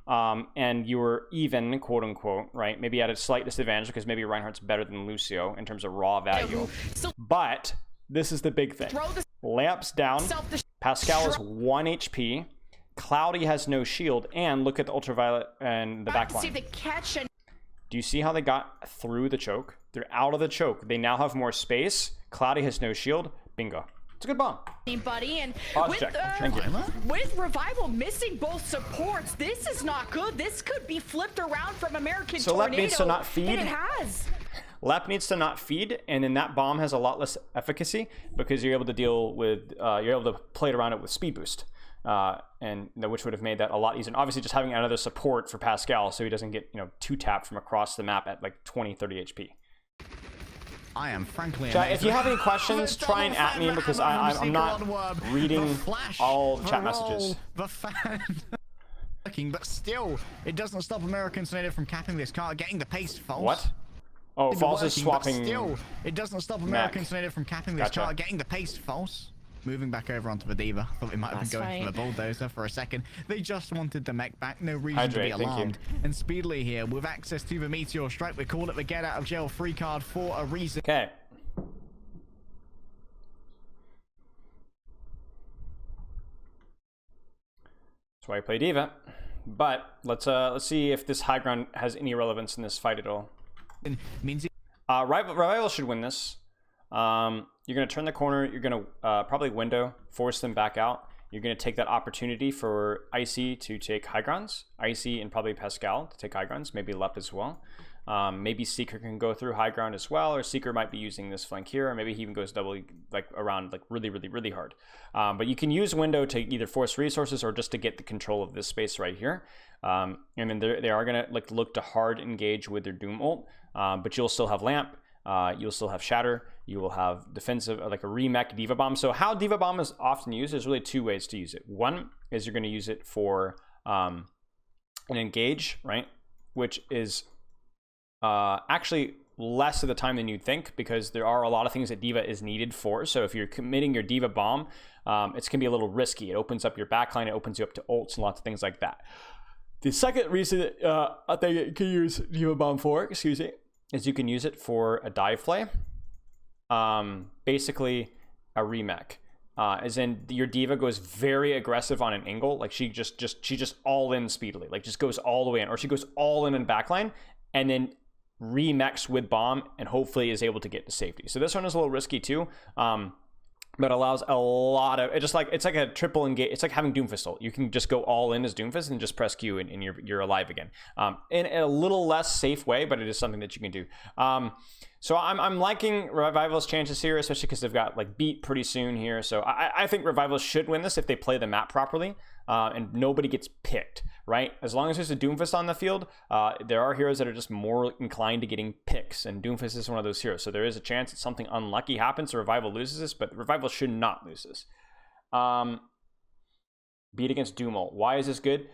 And you were even, quote unquote, right? Maybe at a slight disadvantage because maybe Reinhardt's better than Lucio in terms of raw value. But this is the big thing. Lamps down. Pascal is 1 HP. Cloudy has no shield. And look at the ultraviolet and the backline. Do you see how they got through the choke? They're out of the choke. They now have more space. Cloudy has no shield. Bingo. It's a good bomb. Anybody, and with Revival missing both supports, this is not good. This could be flipped around from American Tornado. So Lep needs to not feed. And it has. Lep needs to not feed, and then that bomb has a lot less efficacy because you're able to deal with, you're able to play around it with speed boost, and which would have made that a lot easier. And obviously, just having another support for Pascal so he doesn't get 2-tapped from across the map at like 20-30 HP. I am frankly if you have any questions, try and at me because I'm not reading all the chat messages. The fan working, but still, it doesn't stop American Tornado from capping this card, getting the pace false. What? Oh, false is swapping. Still, it doesn't stop American Tornado from capping this card, getting the pace false. Moving back over onto the D.Va. Thought we might have been going for the bulldozer for a second. They just wanted the mech back. No reason to be alarmed. And Speedily here with access to the Meteor Strike. We call it the get out of jail free card for a reason. Okay. That's why I play D.Va. But let's see if this high ground has any relevance in this fight at all. Revival should win this. You're going to turn the corner. You're going to probably window, force them back out. You're going to take that opportunity for Icy to take high grounds. Icy and probably Pascal to take high grounds. Maybe Lep as well. Maybe Seeker can go through high ground as well, or Seeker might be using this flank here, or maybe he even goes double, like around like really hard. But you can use window to either force resources or just to get the control of this space right here. And then they are going to look to hard engage with their Doom ult, but you'll still have Lamp. You'll still have Shatter. You will have defensive, like a remech D.Va Bomb. So how D.Va Bomb is often used, there's really two ways to use it. One is you're going to use it for an engage, right? Which is actually less of the time than you'd think because there are a lot of things that D.Va is needed for. So if you're committing your D.Va Bomb, it's going to be a little risky. It opens up your backline. It opens you up to ults and lots of things like that. The second reason I think you can use D.Va Bomb for, is you can use it for a dive play. Basically, a remech. As in your diva goes very aggressive on an angle, like she just all in speedily, like just goes all the way in, or she goes all in backline and then remechs with bomb and hopefully is able to get to safety. So this one is a little risky too, but allows a lot of, it's like a triple engage. It's like having Doomfist ult. You can just go all in as Doomfist and just press Q and you're alive again. In a little less safe way, but it is something that you can do. So I'm liking Revival's chances here, especially because they've got like beat pretty soon here. So I think Revival should win this if they play the map properly, and nobody gets picked, right? As long as there's a Doomfist on the field, there are heroes that are just more inclined to getting picks, and Doomfist is one of those heroes. So there is a chance that something unlucky happens, so Revival loses this, but Revival should not lose this. Beat against Doom ult. Why is this good?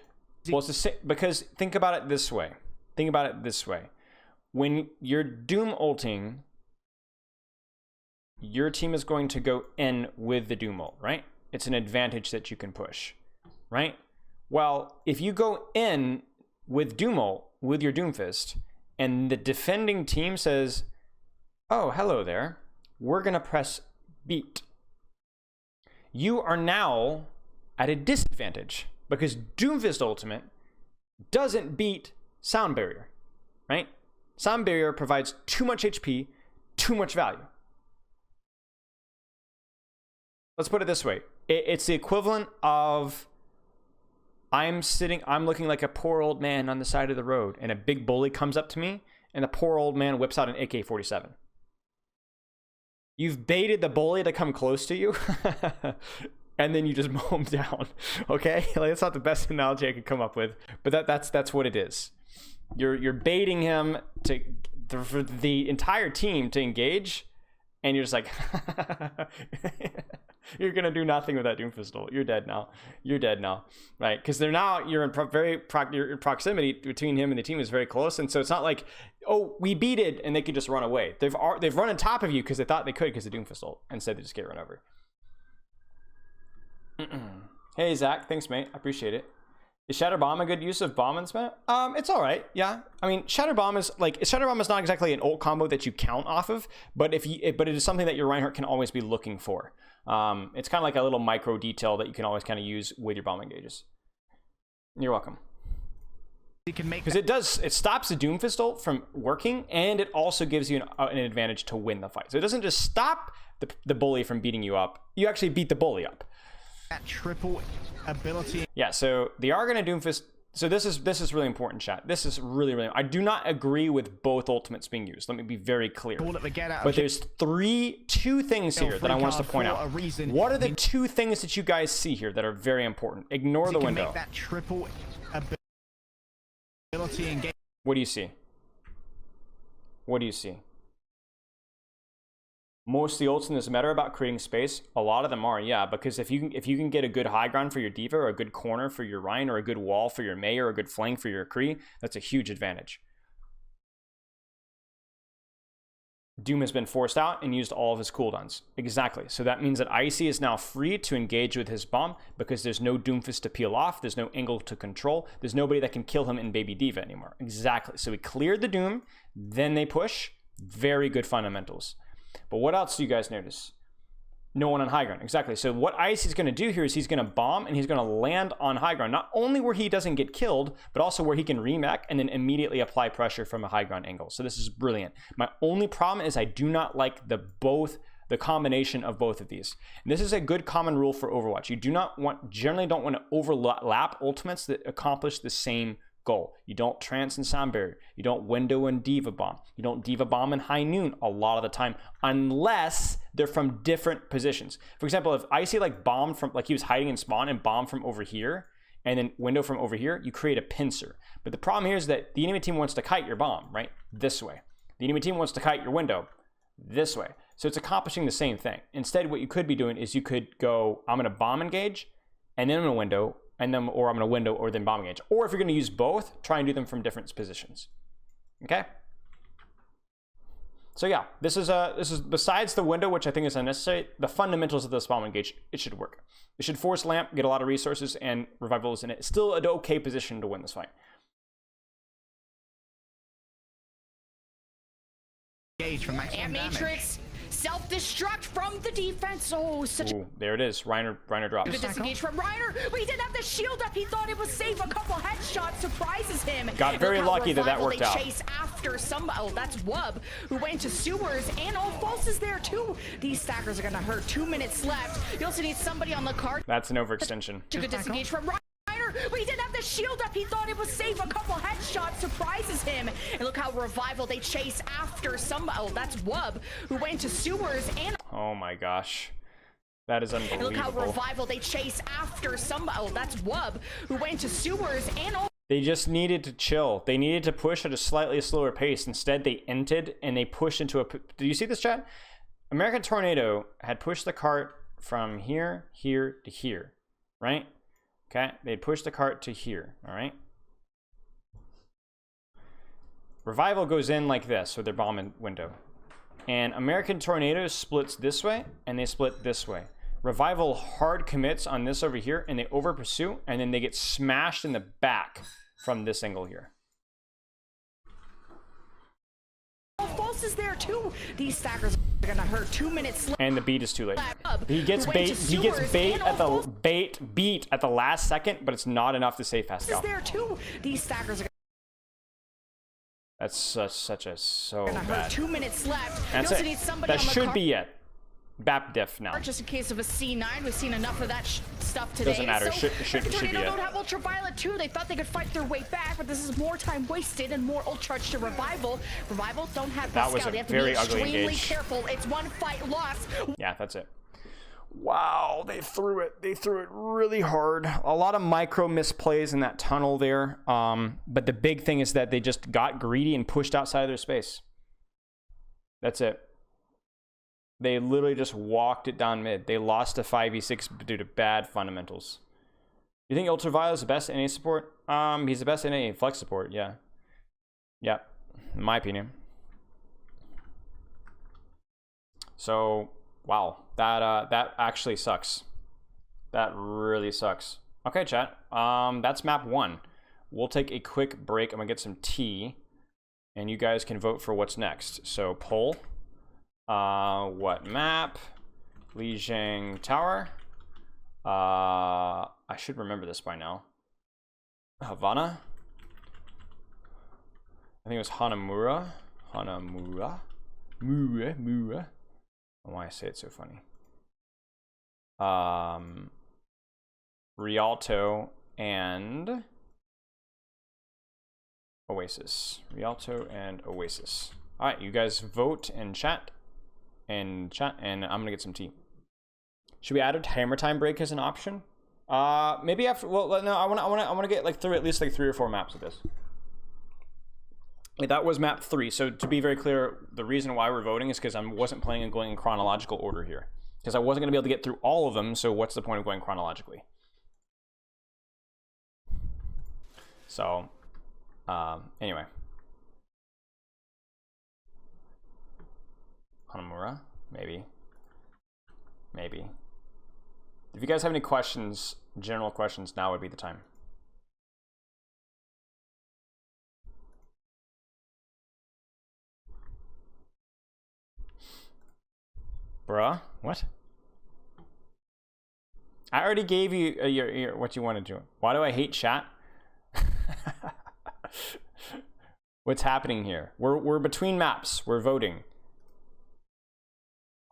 Well, it's the same, because think about it this way. When you're Doom ulting, your team is going to go in with the Doom ult, right? It's an advantage that you can push, right? Well, if you go in with Doom ult, with your Doomfist, and the defending team says, oh, hello there, we're going to press beat. You are now at a disadvantage because Doomfist ultimate doesn't beat Sound Barrier, right? Sound Barrier provides too much HP, too much value. Let's put it this way. It's the equivalent of I'm looking like a poor old man on the side of the road, and a big bully comes up to me, and the poor old man whips out an AK-47. You've baited the bully to come close to you, and then you just mow him down, okay? Like, that's not the best analogy I could come up with, but that's what it is. You're baiting him for the entire team to engage, and you're just like, you're gonna do nothing with that Doomfist ult. You're dead now. Right? Because you're in proximity between him and the team is very close, and so it's not like, oh, we beat it, and they could just run away. They've run on top of you because they thought they could because of Doomfist ult. Instead, they just get run over. Hey Zach, thanks mate, I appreciate it. Is Shatter Bomb a good use of bomb in this meta? It's all right. Yeah, I mean, Shatter Bomb is not exactly an ult combo that you count off of, but it is something that your Reinhardt can always be looking for. It's kind of like a little micro detail that you can always kind of use with your bomb engages. You're welcome. You can make because it stops the Doomfist ult from working, and it also gives you an advantage to win the fight. So it doesn't just stop the bully from beating you up; you actually beat the bully up. That triple ability. Yeah, so they are going to Doomfist. So this is really important, chat. This is really. I do not agree with both ultimates being used. Let me be very clear. But there's two things here that I want us to point out. What are the two things that you guys see here that are very important? Ignore the window. Make that triple ability engage. What do you see? What do you see? Most of the ults in this meta are about creating space. A lot of them are, yeah, because if you can get a good high ground for your diva, or a good corner for your Rhine, or a good wall for your Mei, or a good flank for your Kree, that's a huge advantage. Doom has been forced out and used all of his cooldowns. Exactly. So that means that Icy is now free to engage with his bomb because there's no Doomfist to peel off. There's no angle to control. There's nobody that can kill him in Baby Diva anymore. Exactly. So he cleared the Doom. Then they push. Very good fundamentals. But what else do you guys notice? No one on high ground. Exactly. So what Ice is going to do here is he's going to bomb and he's going to land on high ground. Not only where he doesn't get killed, but also where he can remech and then immediately apply pressure from a high ground angle. So this is brilliant. My only problem is I do not like the combination of both of these. And this is a good common rule for Overwatch. You generally don't want to overlap ultimates that accomplish the same goal. You don't trance and sound barrier. You don't window and diva bomb. You don't diva bomb and high noon a lot of the time, unless they're from different positions. For example, if Icy bombed from, he was hiding in spawn and bombed from over here, and then window from over here, you create a pincer. But the problem here is that the enemy team wants to kite your bomb, right? This way. The enemy team wants to kite your window this way. So it's accomplishing the same thing. Instead, what you could be doing is you could go, I'm going to bomb engage, and then I'm going to window, or I'm going to window or then bomb engage. Or if you're going to use both, try and do them from different positions. Okay? So yeah, this is besides the window, which I think is unnecessary, the fundamentals of this bomb engage, it should work. It should force Lamp, get a lot of resources, and Revival is in it. Still an okay position to win this fight. Engage for maximum Matrix damage. self-destruct from the defense. Oh, such Ooh, there it is. Reiner drops. a disengage from Reiner, but he didn't have the shield up. He thought it was safe. A couple headshots surprises him. Got very lucky that Revival, worked they out. chase after somebody. Oh, that's Wub, who went into sewers, and False is there too. These stackers are gonna hurt. 2 minutes left. You also need somebody on the card. That's an overextension. Took a disengage from Reiner, but he didn't have the shield up. He thought it was safe. A couple headshots surprises him. And look how Revival, they chase after somebody. Oh, that's Wub, who went into sewers, and Oh my gosh. That is look how unbelievable. Revival, they chase after somebody. Oh, that's Wub, who went into sewers, and They just needed to chill. They needed to push at a slightly slower pace. Instead, they entered and they pushed into a... Do you see this, chat? American Tornado had pushed the cart from here, here to here, right? Okay, they'd pushed the cart to here, all right? Revival goes in like this with their bomb window. And American Tornado splits this way, and they split this way. Revival hard commits on this over here, and they over pursue, and then they get smashed in the back from this angle here. False is there too. These stackers are gonna hurt. 2 minutes left. And the beat is too late. He gets Went to bait. He gets sewers, bait and at the False beat at the last second, but it's not enough to save is Pascal. there too. These stackers are That's such a so gonna hurt. bad. 2 minutes left. That's you also it. need somebody That on the should card. be it. BAP diff now. Just in case of a C9, we've seen enough of that stuff today. Doesn't matter. So, Should be Tornado it. don't have Ultraviolet too. They thought they could fight their way back, but this is more time wasted and more ult charge to Revival. Revival don't have That Pascal. was a They have to very be ugly extremely engage. careful. It's one fight lost. Yeah, that's it. Wow, they threw it. They threw it really hard. A lot of micro misplays in that tunnel there. But the big thing is that they just got greedy and pushed outside of their space. That's it. They literally just walked it down mid. They lost to 5v6 due to bad fundamentals. You think Ultraviolet is the best NA support? He's the best NA flex support, yeah. Yep, in my opinion. So, wow, that actually sucks. That really sucks. Okay, chat. That's map 1. We'll take a quick break. I'm gonna get some tea, and you guys can vote for what's next. So poll. What map? Lijiang Tower. I should remember this by now. Havana. I think it was Hanamura. Hanamura. Mura. Why I say it so funny. Rialto and Oasis. Rialto and Oasis. All right, you guys vote and chat. And I'm gonna get some tea. Should we add a hammer time break as an option? Maybe after. Well, no. I want to get like through at least like 3 or 4 maps of this. That was map 3. So to be very clear, the reason why we're voting is because I wasn't planning on going in chronological order here, because I wasn't gonna be able to get through all of them. So what's the point of going chronologically? So, anyway. Hanamura, maybe. If you guys have any questions, general questions, now would be the time. Bruh, what? I already gave you your what you wanted to. Why do I hate chat? What's happening here? We're between maps. We're voting.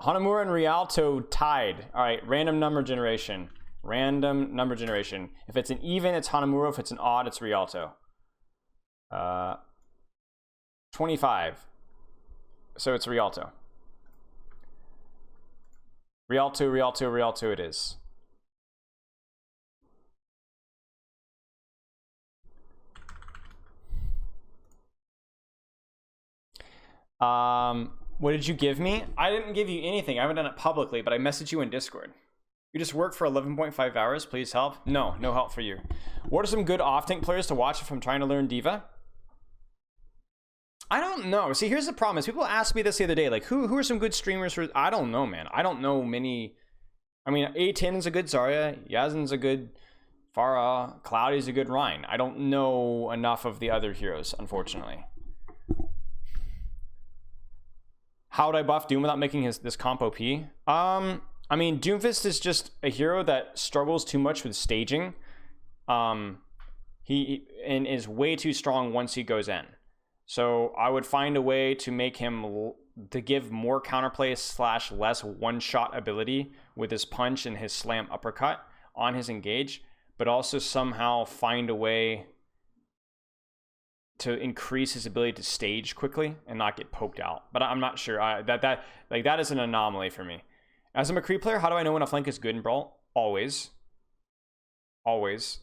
Hanamura and Rialto tied. All right, random number generation. Random number generation. If it's an even, it's Hanamura. If it's an odd, it's Rialto. 25. So it's Rialto. Rialto it is. What did you give me? I didn't give you anything. I haven't done it publicly, but I messaged you in Discord. You just worked for 11.5 hours. Please help. No help for you. What are some good off-tank players to watch if I'm trying to learn D.Va? I don't know. See, here's the problem is people asked me this the other day, like, who are some good streamers for... I don't know, man. I don't know many... I mean, A10's a good Zarya. Yazin's a good Pharah. Cloudy's a good Rhine. I don't know enough of the other heroes, unfortunately. How would I buff Doom without making this comp OP? I mean, Doomfist is just a hero that struggles too much with staging. He is way too strong once he goes in. So I would find a way to make him to give more counterplay / less one-shot ability with his punch and his slam uppercut on his engage, but also somehow find a way to increase his ability to stage quickly and not get poked out. But I'm not sure. That is an anomaly for me. As a McCree player, how do I know when a flank is good in Brawl? Always. Always.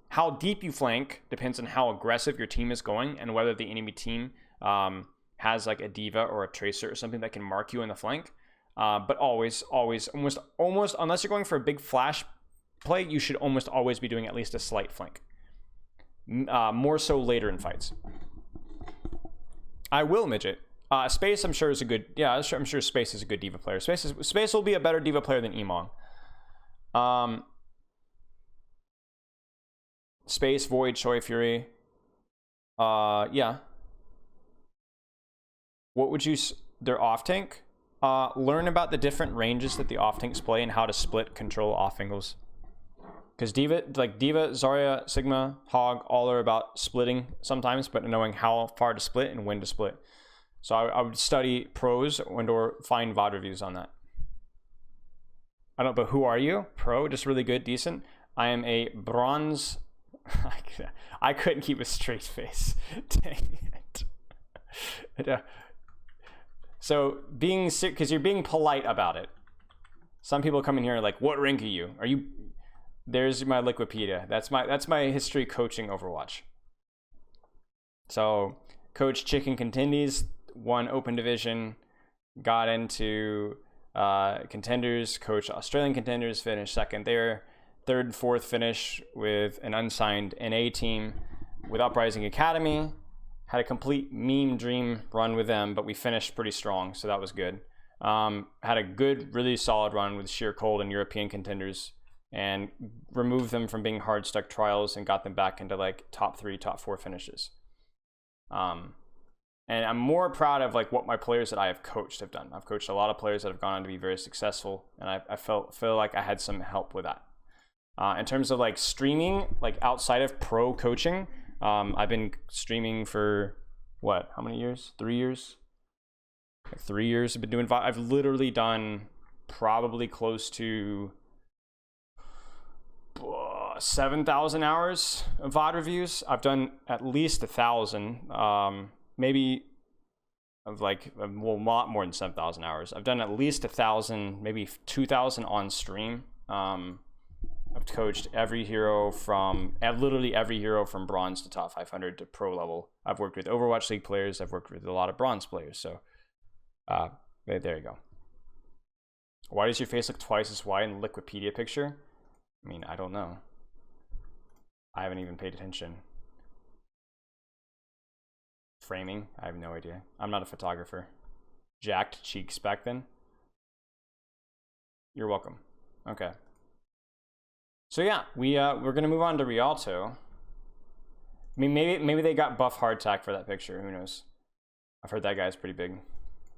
How deep you flank depends on how aggressive your team is going and whether the enemy team has like a diva or a tracer or something that can mark you in the flank. But always, almost, unless you're going for a big flash play, you should almost always be doing at least a slight flank. More so later in fights. I will midget. Space, I'm sure is a good. Yeah, I'm sure Space is a good diva player. Space will be a better diva player than Emong. Space, Void, Choi Fury. Yeah. What would you? Their off tank. Learn about the different ranges that the off tanks play and how to split control off angles. Because Diva, Zarya, Sigma, Hog, all are about splitting sometimes, but knowing how far to split and when to split. So I would study pros or find VOD reviews on that. I don't know, but who are you? Pro, just really good, decent. I am a bronze. I couldn't keep a straight face. Dang it. So because you're being polite about it. Some people come in here like, what rank are you? Are you? There's my Liquipedia. That's my history coaching Overwatch. So coach Chicken Contenders, won Open Division, got into Contenders, coached Australian Contenders, finished second there. Third and fourth finish with an unsigned NA team with Uprising Academy. Had a complete meme dream run with them, but we finished pretty strong, so that was good. Had a good, really solid run with Sheer Cold and European Contenders, and removed them from being hard stuck trials and got them back into like top 3, top 4 finishes. And I'm more proud of like what my players that I have coached have done. I've coached a lot of players that have gone on to be very successful, and I feel like I had some help with that. In terms of like streaming, like outside of pro coaching, I've been streaming for what? How many years? 3 years? Like 3 years. I've been doing. I've literally done probably close to 7,000 hours of VOD reviews. I've done at least 1,000. Maybe of like a lot more than 7,000 hours. I've done at least 1,000, maybe 2,000 on stream. I've coached every hero literally every hero from bronze to top 500 to pro level. I've worked with Overwatch League players. I've worked with a lot of bronze players. So there you go. Why does your face look twice as wide in the Liquipedia picture? I mean, I don't know. I haven't even paid attention. Framing? I have no idea. I'm not a photographer. Jacked cheeks back then? You're welcome. Okay. So yeah, we're gonna move on to Rialto. I mean, maybe they got buff hardtack for that picture. Who knows? I've heard that guy's pretty big.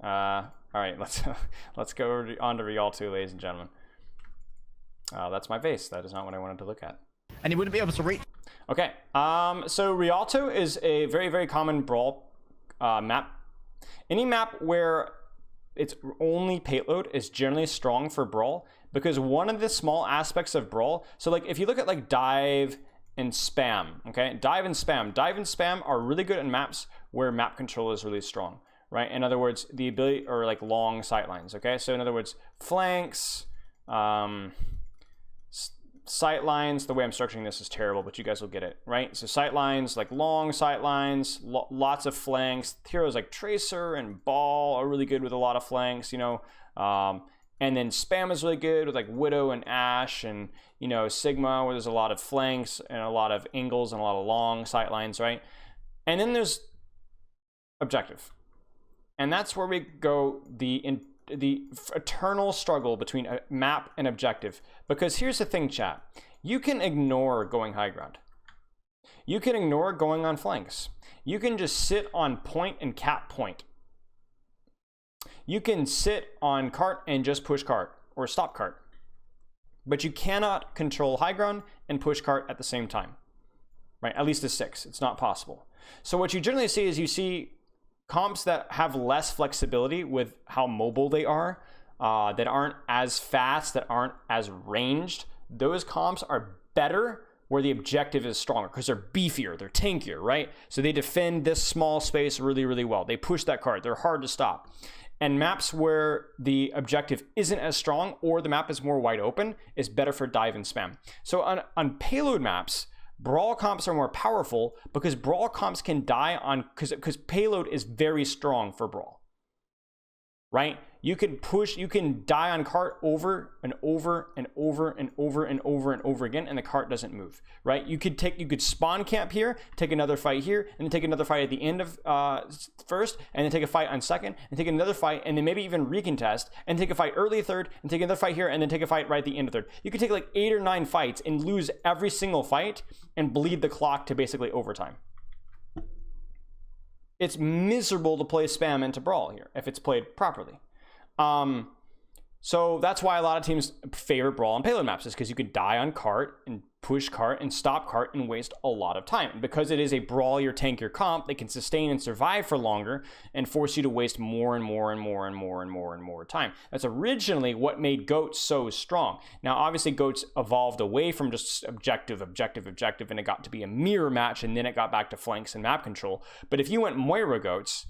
All right, let's go on to Rialto, ladies and gentlemen. That's my face. That is not what I wanted to look at. And you wouldn't be able to reach. Okay, so Rialto is a very, very common Brawl map. Any map where its only payload is generally strong for Brawl, because one of the small aspects of Brawl, so like if you look at like Dive and Spam, okay? Dive and Spam are really good in maps where map control is really strong, right? In other words, the ability, or like long sightlines, okay? So in other words, flanks, sight lines. The way I'm structuring this is terrible, but you guys will get it, right? So sight lines, like long sight lines, lots of flanks. Heroes like Tracer and Ball are really good with a lot of flanks, you know. And then Spam is really good with like Widow and Ashe, and you know, Sigma, where there's a lot of flanks and a lot of angles and a lot of long sight lines, right? And then there's Objective, and that's where we go the eternal struggle between a map and Objective. Because here's the thing, chat. You can ignore going high ground. You can ignore going on flanks. You can just sit on point and cap point. You can sit on cart and just push cart or stop cart, but you cannot control high ground and push cart at the same time, right? At least a 6, it's not possible. So what you generally see is you see comps that have less flexibility with how mobile they are, that aren't as fast, that aren't as ranged. Those comps are better where the objective is stronger because they're beefier, they're tankier, right? So they defend this small space really, really well. They push that cart, they're hard to stop. And maps where the objective isn't as strong or the map is more wide open is better for dive and spam. So on payload maps, brawl comps are more powerful because brawl comps can die on, because payload is very strong for brawl, right? You can push, you can die on cart over and over and over and over and over and over again, and the cart doesn't move, right? You could spawn camp here, take another fight here, and then take another fight at the end of first, and then take a fight on second, and take another fight, and then maybe even recontest, and take a fight early third, and take another fight here, and then take a fight right at the end of third. You could take like 8 or 9 fights and lose every single fight and bleed the clock to basically overtime. It's miserable to play spam into brawl here if it's played properly. So that's why a lot of teams favor brawl and payload maps, is because you could die on cart and push cart and stop cart and waste a lot of time. And because it is a brawlier, tankier comp, they can sustain and survive for longer and force you to waste more and more and more and more and more and more time. That's originally what made GOATs so strong. Now, obviously, GOATs evolved away from just objective, and it got to be a mirror match, and then it got back to flanks and map control. But if you went Moira GOATs,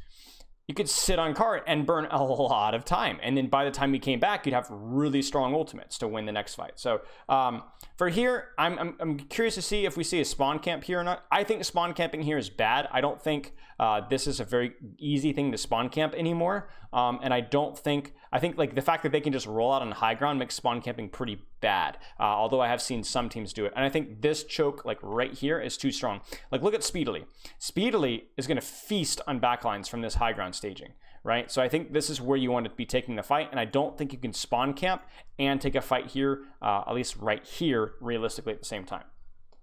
you could sit on cart and burn a lot of time. And then by the time you came back, you'd have really strong ultimates to win the next fight. So for here, I'm curious to see if we see a spawn camp here or not. I think spawn camping here is bad. I don't think this is a very easy thing to spawn camp anymore. And I think like the fact that they can just roll out on high ground makes spawn camping pretty bad. Although I have seen some teams do it. And I think this choke like right here is too strong. Like look at Speedily. Speedily is going to feast on backlines from this high ground staging, right? So I think this is where you want to be taking the fight. And I don't think you can spawn camp and take a fight here, at least right here, realistically at the same time.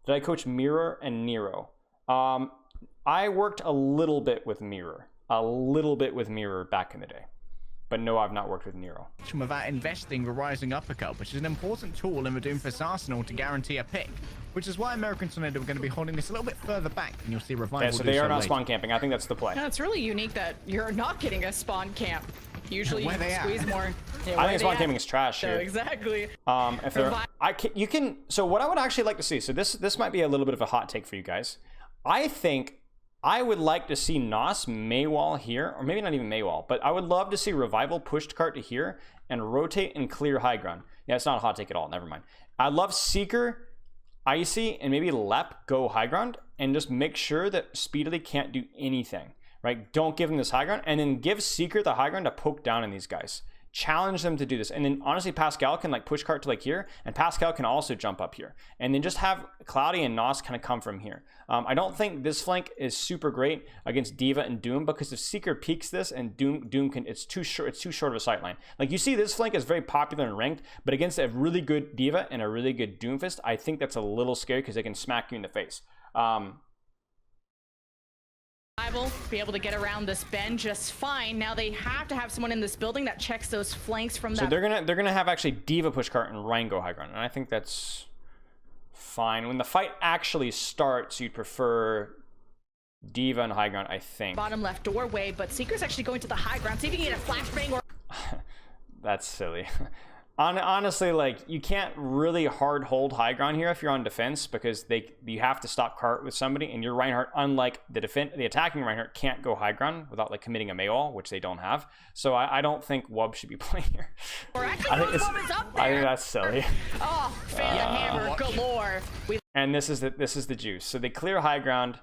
Did I coach Mirror and Nero? I worked a little bit with Mirror back in the day. But no, I've not worked with Nero. Without investing the rising uppercut, which is an important tool in the Doomfist arsenal to guarantee a pick, which is why American Tornado are going to be holding this a little bit further back than you'll see Revival. Okay, so they are not spawn camping. I think that's the play. Yeah, it's really unique that you're not getting a spawn camp. Usually you squeeze more. Yeah, I think spawn camping is trash here. Exactly. If they're, you can. So what I would actually like to see. So this might be a little bit of a hot take for you guys. I think I would like to see Nos Maywall here, or maybe not even Maywall, but I would love to see Revival pushed cart to here and rotate and clear high ground. Yeah, it's not a hot take at all. Never mind. I'd love Seeker, Icy, and maybe Lep go high ground and just make sure that Speedily can't do anything, right? Don't give him this high ground, and then give Seeker the high ground to poke down on these guys. Challenge them to do this. And then honestly, Pascal can like push cart to like here, and Pascal can also jump up here. And then just have Cloudy and Nos kind of come from here. I don't think this flank is super great against D.Va and Doom, because if Seeker peeks this and Doom can, it's too short of a sight line. Like you see, this flank is very popular and ranked, but against a really good D.Va and a really good Doomfist, I think that's a little scary because they can smack you in the face. Be able to get around this bend just fine. Now they have to have someone in this building that checks those flanks from that. So they're gonna have actually D.Va push cart and Ryan go high ground, and I think that's fine. When the fight actually starts, you'd prefer D.Va and high ground, I think. Bottom left doorway, but Seeker's actually going to the high ground. See if he can get a flashbang or. That's silly. Honestly, like you can't really hard hold high ground here if you're on defense, because you have to stop cart with somebody, and your Reinhardt, unlike the attacking Reinhardt, can't go high ground without like committing a Maywall, which they don't have. So I don't think Wub should be playing here. I think that's silly. Oh, Phantom Hammer galore. And this is the juice. So they clear high ground.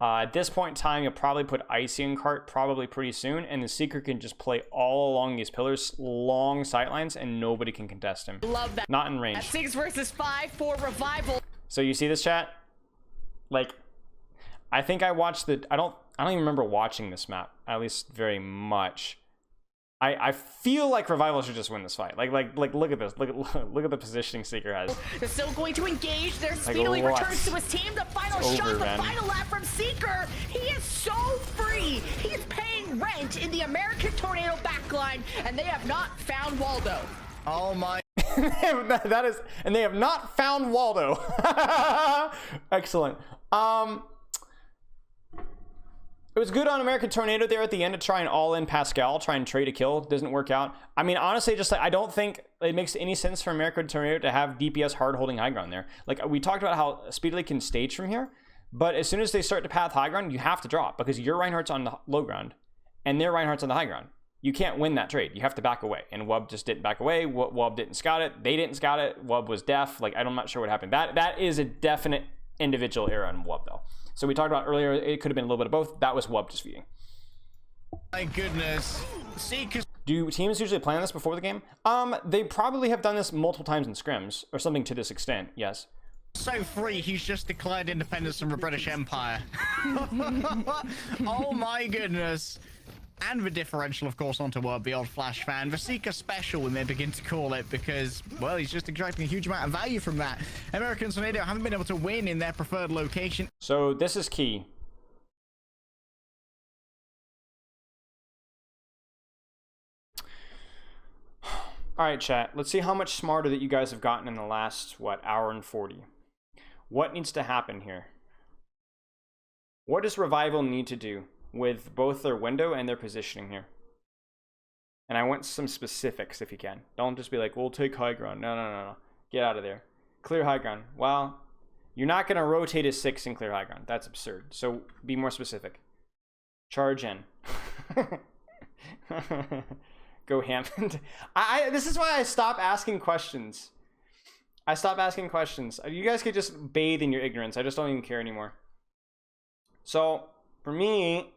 At this point in time, you'll probably put Icy in cart probably pretty soon, and the Seeker can just play all along these pillars, long sightlines, and nobody can contest him. Love that. Not in range. 6 versus 5 for Revival. So you see this, chat? Like, I think I watched I don't even remember watching this map, at least very much. I feel like Revival should just win this fight. Like look at this. Look at the positioning Seeker has. They're still going to engage. Their Speedily returns to his team. The final shot, the final lap from Seeker. He is so free. He's paying rent point in the American Tornado backline, and they have not found Waldo. Oh my. That is, and they have not found Waldo. Excellent. It was good on American Tornado there at the end to try and all-in Pascal, try and trade a kill. Doesn't work out. I mean, honestly, just like, I don't think it makes any sense for American Tornado to have DPS hard holding high ground there. Like, we talked about how Speedily can stage from here, but as soon as they start to path high ground, you have to drop because your Reinhardt's on the low ground and their Reinhardt's on the high ground. You can't win that trade. You have to back away. And Wub just didn't back away. Wub didn't scout it. They didn't scout it. Wub was deaf. Like, I'm not sure what happened. That is a definite individual error on Wub, though. So we talked about earlier, it could have been a little bit of both. That was Wub just feeding. My goodness. Do teams usually plan this before the game? They probably have done this multiple times in scrims or something to this extent, yes. So free, he's just declared independence from the British Empire. Oh my goodness. And the differential, of course, onto the old Flash fan. The Seeker special, when they begin to call it, because, well, he's just extracting a huge amount of value from that. American Tornado haven't been able to win in their preferred location. So this is key. All right, chat. Let's see how much smarter that you guys have gotten in the last, what, hour and 40. What needs to happen here? What does Revival need to do with both their window and their positioning here? And I want some specifics if you can. Don't just be like, we'll take high ground. No. Get out of there. Clear high ground. Well, you're not going to rotate a 6 and clear high ground. That's absurd. So be more specific. Charge in. Go Hammond. This is why I stop asking questions. I stop asking questions. You guys could just bathe in your ignorance. I just don't even care anymore. So for me,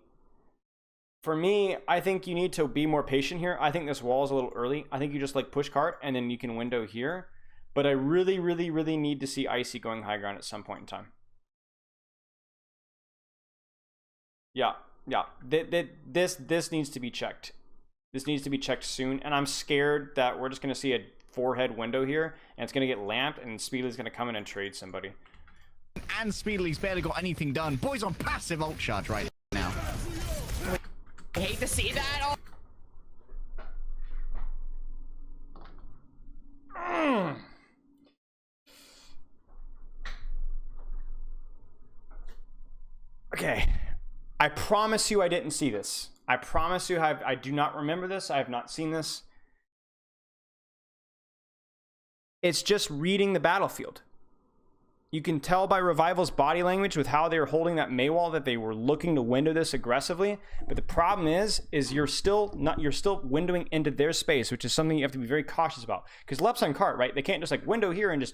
I think you need to be more patient here. I think this wall is a little early. I think you just like push cart and then you can window here. But I really, really, really need to see Icy going high ground at some point in time. Yeah. This needs to be checked. This needs to be checked soon. And I'm scared that we're just going to see a 4-head window here and it's going to get lamped and Speedly's going to come in and trade somebody. And Speedly's barely got anything done. Boys on passive ult charge right now. I hate to see that. Okay. I promise you I didn't see this. I promise you I do not remember this. I have not seen this. It's just reading the battlefield. You can tell by Revival's body language with how they were holding that Mei wall that they were looking to window this aggressively. But the problem is you're still windowing into their space, which is something you have to be very cautious about. Because Leps on cart, right? They can't just like window here and just,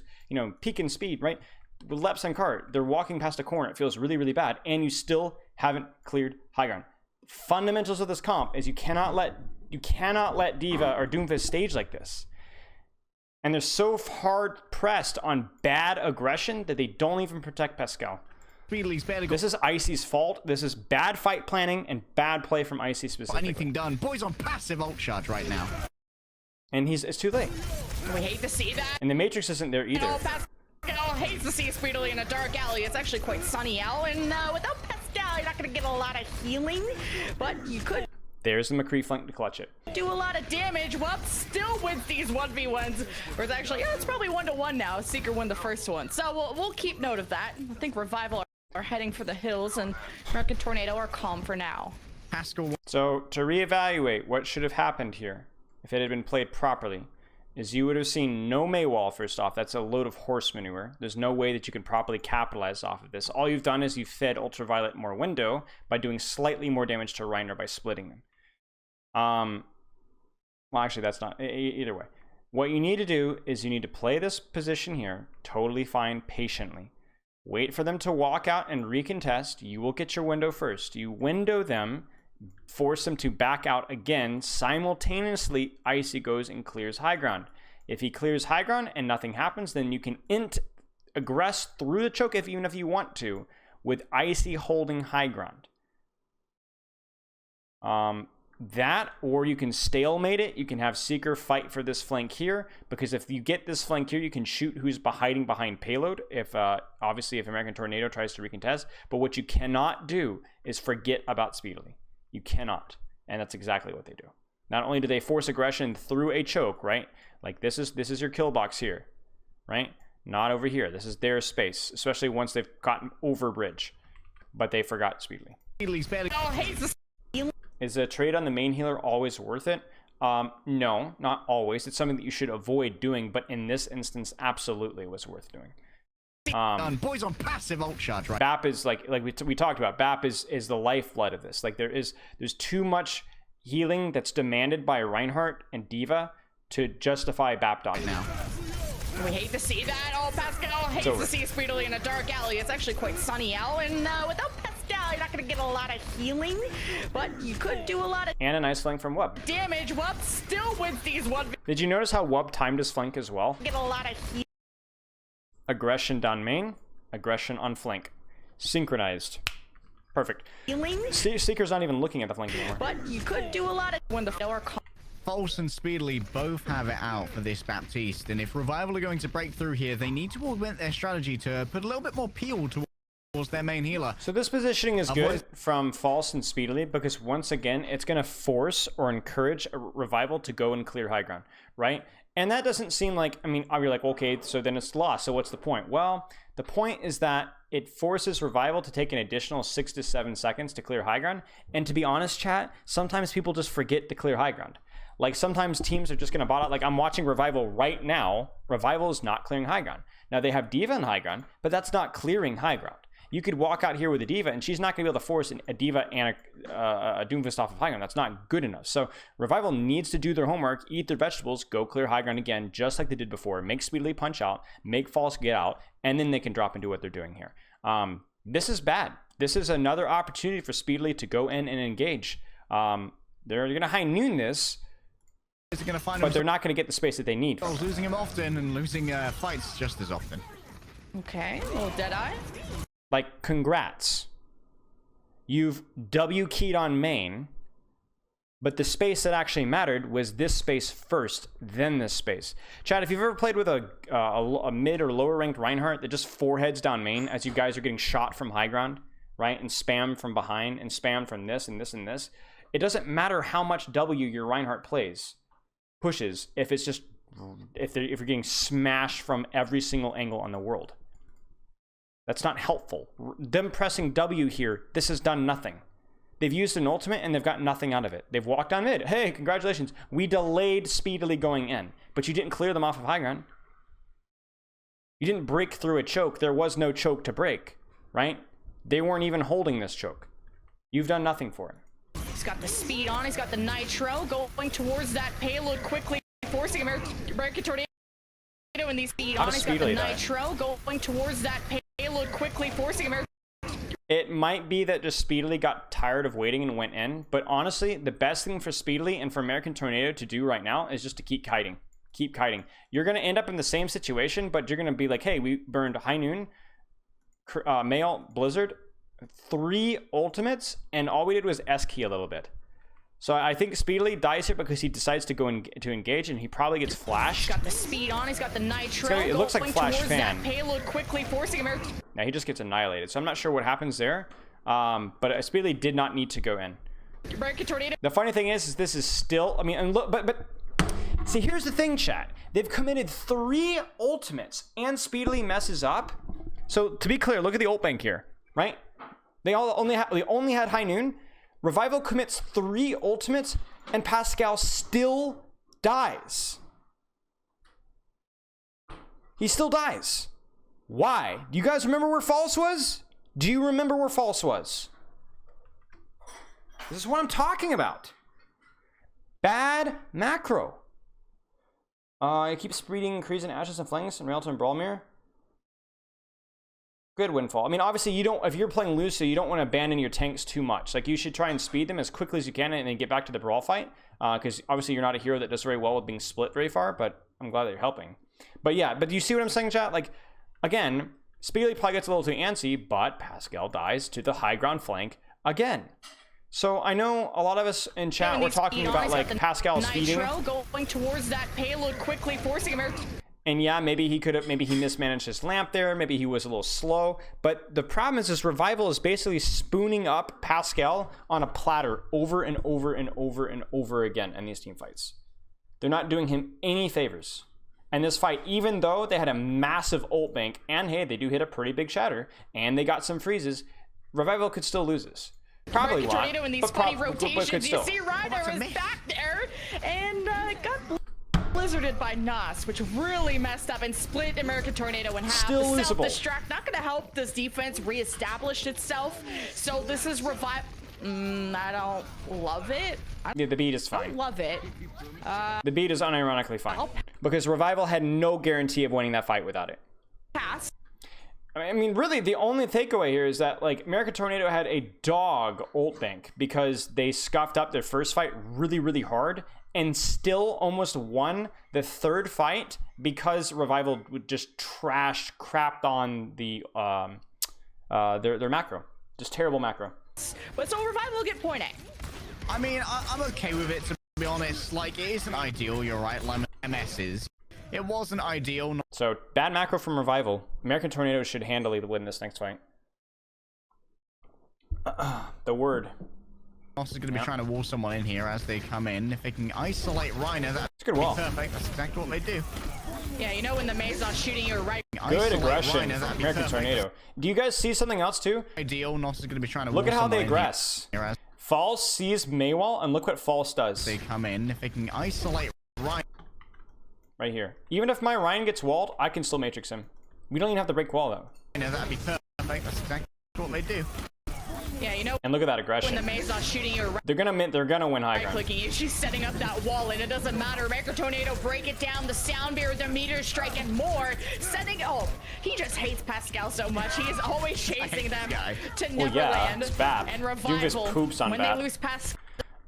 peak in speed, right? With Leps on cart, they're walking past a corner. It feels really, really bad. And you still haven't cleared high ground. Fundamentals of this comp is you cannot let Diva or Doomfist stage like this. And they're so hard pressed on bad aggression that they don't even protect Pascal. This is Icy's fault. This is bad fight planning and bad play from Icy specifically. Anything done. Boys on passive ult charge right now. And it's too late. We hate to see that. And the Matrix isn't there either. Pascal hates to see Speedily in a dark alley. It's actually quite sunny out, and without Pascal, you're not going to get a lot of healing, but you could. There's the McCree flank to clutch it. Do a lot of damage. Wub still wins these 1v1s. Or it's actually, it's probably 1-1 now. Seeker won the first one. So we'll keep note of that. I think Revival are heading for the hills, and American Tornado are calm for now. Pascal. So to reevaluate what should have happened here, if it had been played properly, is you would have seen no Mei wall first off. That's a load of horse manure. There's no way that you can properly capitalize off of this. All you've done is you've fed Ultraviolet more window by doing slightly more damage to Reiner by splitting them. Well, actually, that's not either way. What you need to do is you need to play this position here totally fine, patiently. Wait for them to walk out and recontest. You will get your window first. You window them, force them to back out again. Simultaneously, Icy goes and clears high ground. If he clears high ground and nothing happens, then you can aggress through the choke even if you want to, with Icy holding high ground. That, or you can stalemate it. You can have Seeker fight for this flank here, because if you get this flank here, you can shoot who's hiding behind payload, if obviously if American Tornado tries to recontest. But what you cannot do is forget about Speedily. You cannot. And that's exactly what they do. Not only do they force aggression through a choke, right? Like this is your kill box here, right? Not over here. This is their space, especially once they've gotten over bridge. But they forgot Speedly. Speedly's barely. Oh, hates the Is a trade on the main healer always worth it? No, not always. It's something that you should avoid doing, but in this instance, absolutely was worth doing. Boys on passive ult charge, right? BAP is like we talked about. BAP is the lifeblood of this. Like there's too much healing that's demanded by Reinhardt and D.Va to justify BAP dodge Now. We hate to see that. Oh, Pascal hates to see Speedily in a dark alley. It's actually quite sunny out, and without Pascal, you're not going to get a lot of healing, but you could do a lot of and a nice flank from Wub. damage. Wub still wins these 1v. Did you notice how Wub timed his flank as well? Get a lot of healing. Aggression down main, aggression on flank, synchronized, perfect. Seeker's not even looking at the flank anymore. But you could do a lot of when the are False and Speedily both have it out for this Baptiste, and if Revival are going to break through here, they need to augment their strategy to put a little bit more peel towards their main healer. So this positioning is good from False and Speedily because once again, it's going to force or encourage a Revival to go and clear high ground, right? And that doesn't seem like, I mean, I'll be like, okay, so then it's lost. So what's the point? Well, the point is that it forces Revival to take an additional 6 to 7 seconds to clear high ground. And to be honest, chat, sometimes people just forget to clear high ground. Like sometimes teams are just going to bot out. Like I'm watching Revival right now. Revival is not clearing high ground. Now they have D.Va in high ground, but that's not clearing high ground. You could walk out here with a D.Va and she's not going to be able to force a D.Va and a Doomfist off of high ground. That's not good enough. So Revival needs to do their homework, eat their vegetables, go clear high ground again, just like they did before. Make Speedily punch out, make False get out, and then they can drop into what they're doing here. This is bad. This is another opportunity for Speedily to go in and engage. They're going to high noon this, but they're not going to get the space that they need. Losing him often and losing fights just as often. Okay, a little Deadeye. Like, congrats. You've W keyed on main, but the space that actually mattered was this space first, then this space. Chad, if you've ever played with a mid or lower ranked Reinhardt that just foreheads down main as you guys are getting shot from high ground, right, and spam from behind and spam from this and this and this, it doesn't matter how much W your Reinhardt pushes if it's just if you're getting smashed from every single angle on the world. That's not helpful. Them pressing W here, this has done nothing. They've used an ultimate and they've got nothing out of it. They've walked on mid. Hey, congratulations. We delayed Speedily going in, but you didn't clear them off of high ground. You didn't break through a choke. There was no choke to break, right? They weren't even holding this choke. You've done nothing for it. He's got the speed on. He's got the nitro going towards that payload quickly, forcing American Tornado in these speed on. He's got the nitro going towards that payload quickly, forcing American. It might be that just Speedily got tired of waiting and went in, but honestly, the best thing for Speedily and for American Tornado to do right now is just to keep kiting. Keep kiting. You're going to end up in the same situation, but you're going to be like, hey, we burned High Noon, Male, Blizzard, 3 ultimates, and all we did was S-key a little bit. So I think Speedily dies here because he decides to go to engage, and he probably gets flashed. He's got the speed on. He's got the nitro. It looks like Flash Fan. Payload quickly, forcing American. Now he just gets annihilated. So I'm not sure what happens there. But Speedily did not need to go in. American Tornado. The funny thing is this is still. I mean, and look, but see, here's the thing, chat. They've committed 3 ultimates, and Speedily messes up. So to be clear, look at the ult bank here, right? They only had High Noon. Revival commits 3 ultimates, and Pascal still dies. He still dies. Why? Do you guys remember where False was? Do you remember where False was? This is what I'm talking about. Bad macro. It keeps spreading, increasing Ashes and Flanks and Railton and Brawlmere. Good windfall. I mean, obviously, you don't. If you're playing Lucio, you don't want to abandon your tanks too much. Like, you should try and speed them as quickly as you can and then get back to the brawl fight. Because obviously, you're not a hero that does very well with being split very far. But I'm glad that you're helping. But yeah, but you see what I'm saying, chat? Like, again, Speedily probably gets a little too antsy, but Pascal dies to the high ground flank again. So I know a lot of us in chat were talking about like Pascal speeding. Nitro going towards that payload quickly, forcing American. And yeah, maybe he mismanaged his lamp there. Maybe he was a little slow. But the problem is this Revival is basically spooning up Pascal on a platter over and over and over and over again in these team fights. They're not doing him any favors. And this fight, even though they had a massive ult bank, and hey, they do hit a pretty big shatter, and they got some freezes, Revival could still lose this. Probably not. Tornado in these funny rotations. You see Ryder was miss. back there and got blizzarded by Nas, which really messed up and split American Tornado in half. Still the losable. Self-destruct not going to help this defense reestablish itself. So this is Revive. I don't love it. Yeah, the beat is I fine. don't love it. The beat is unironically fine. I'll Because Revival had no guarantee of winning that fight without it. pass. I mean, really, the only takeaway here is that, like, American Tornado had a dog ult bank because they scuffed up their first fight really, really hard and still almost won the third fight because Revival would just crapped on the their macro. Just terrible macro. But so Revival will get point A. I mean, I'm okay with it, to be honest. Like, it isn't ideal, you're right, like MS's. It wasn't ideal. So, bad macro from Revival. American Tornado should handily win this next fight. The word. Also going to be trying to wall someone in here as they come in. If they can isolate Reiner, that's It's a good wall. perfect. That's exactly what they do. Yeah, you know when the maze not shooting you right. Good Isolate aggression Reiner, from that'd be American perfect. Tornado. Do you guys see something else too? Ideal. Nos is going to be trying to Look wall at how they someone in aggress. here as False sees Maywall, and look what False does. they come in. If they can isolate Reiner. Right here. Even if my Ryan gets walled, I can still matrix him. We don't even have to break wall though. That'd be perfect. That's exactly what they do. Yeah, you know And look at that when aggression. the maze not shooting you right. They're gonna win high ground. Clicking you, she's setting up that wall, and it doesn't matter. American Tornado break it down. The sound barrier, the meter strike, and more. Setting. Oh, he just hates Pascal so much. He is always chasing them guy. to Well, yeah, Neverland. it's bad. And Doofus Revival. poops on when bad. they lose Pascal.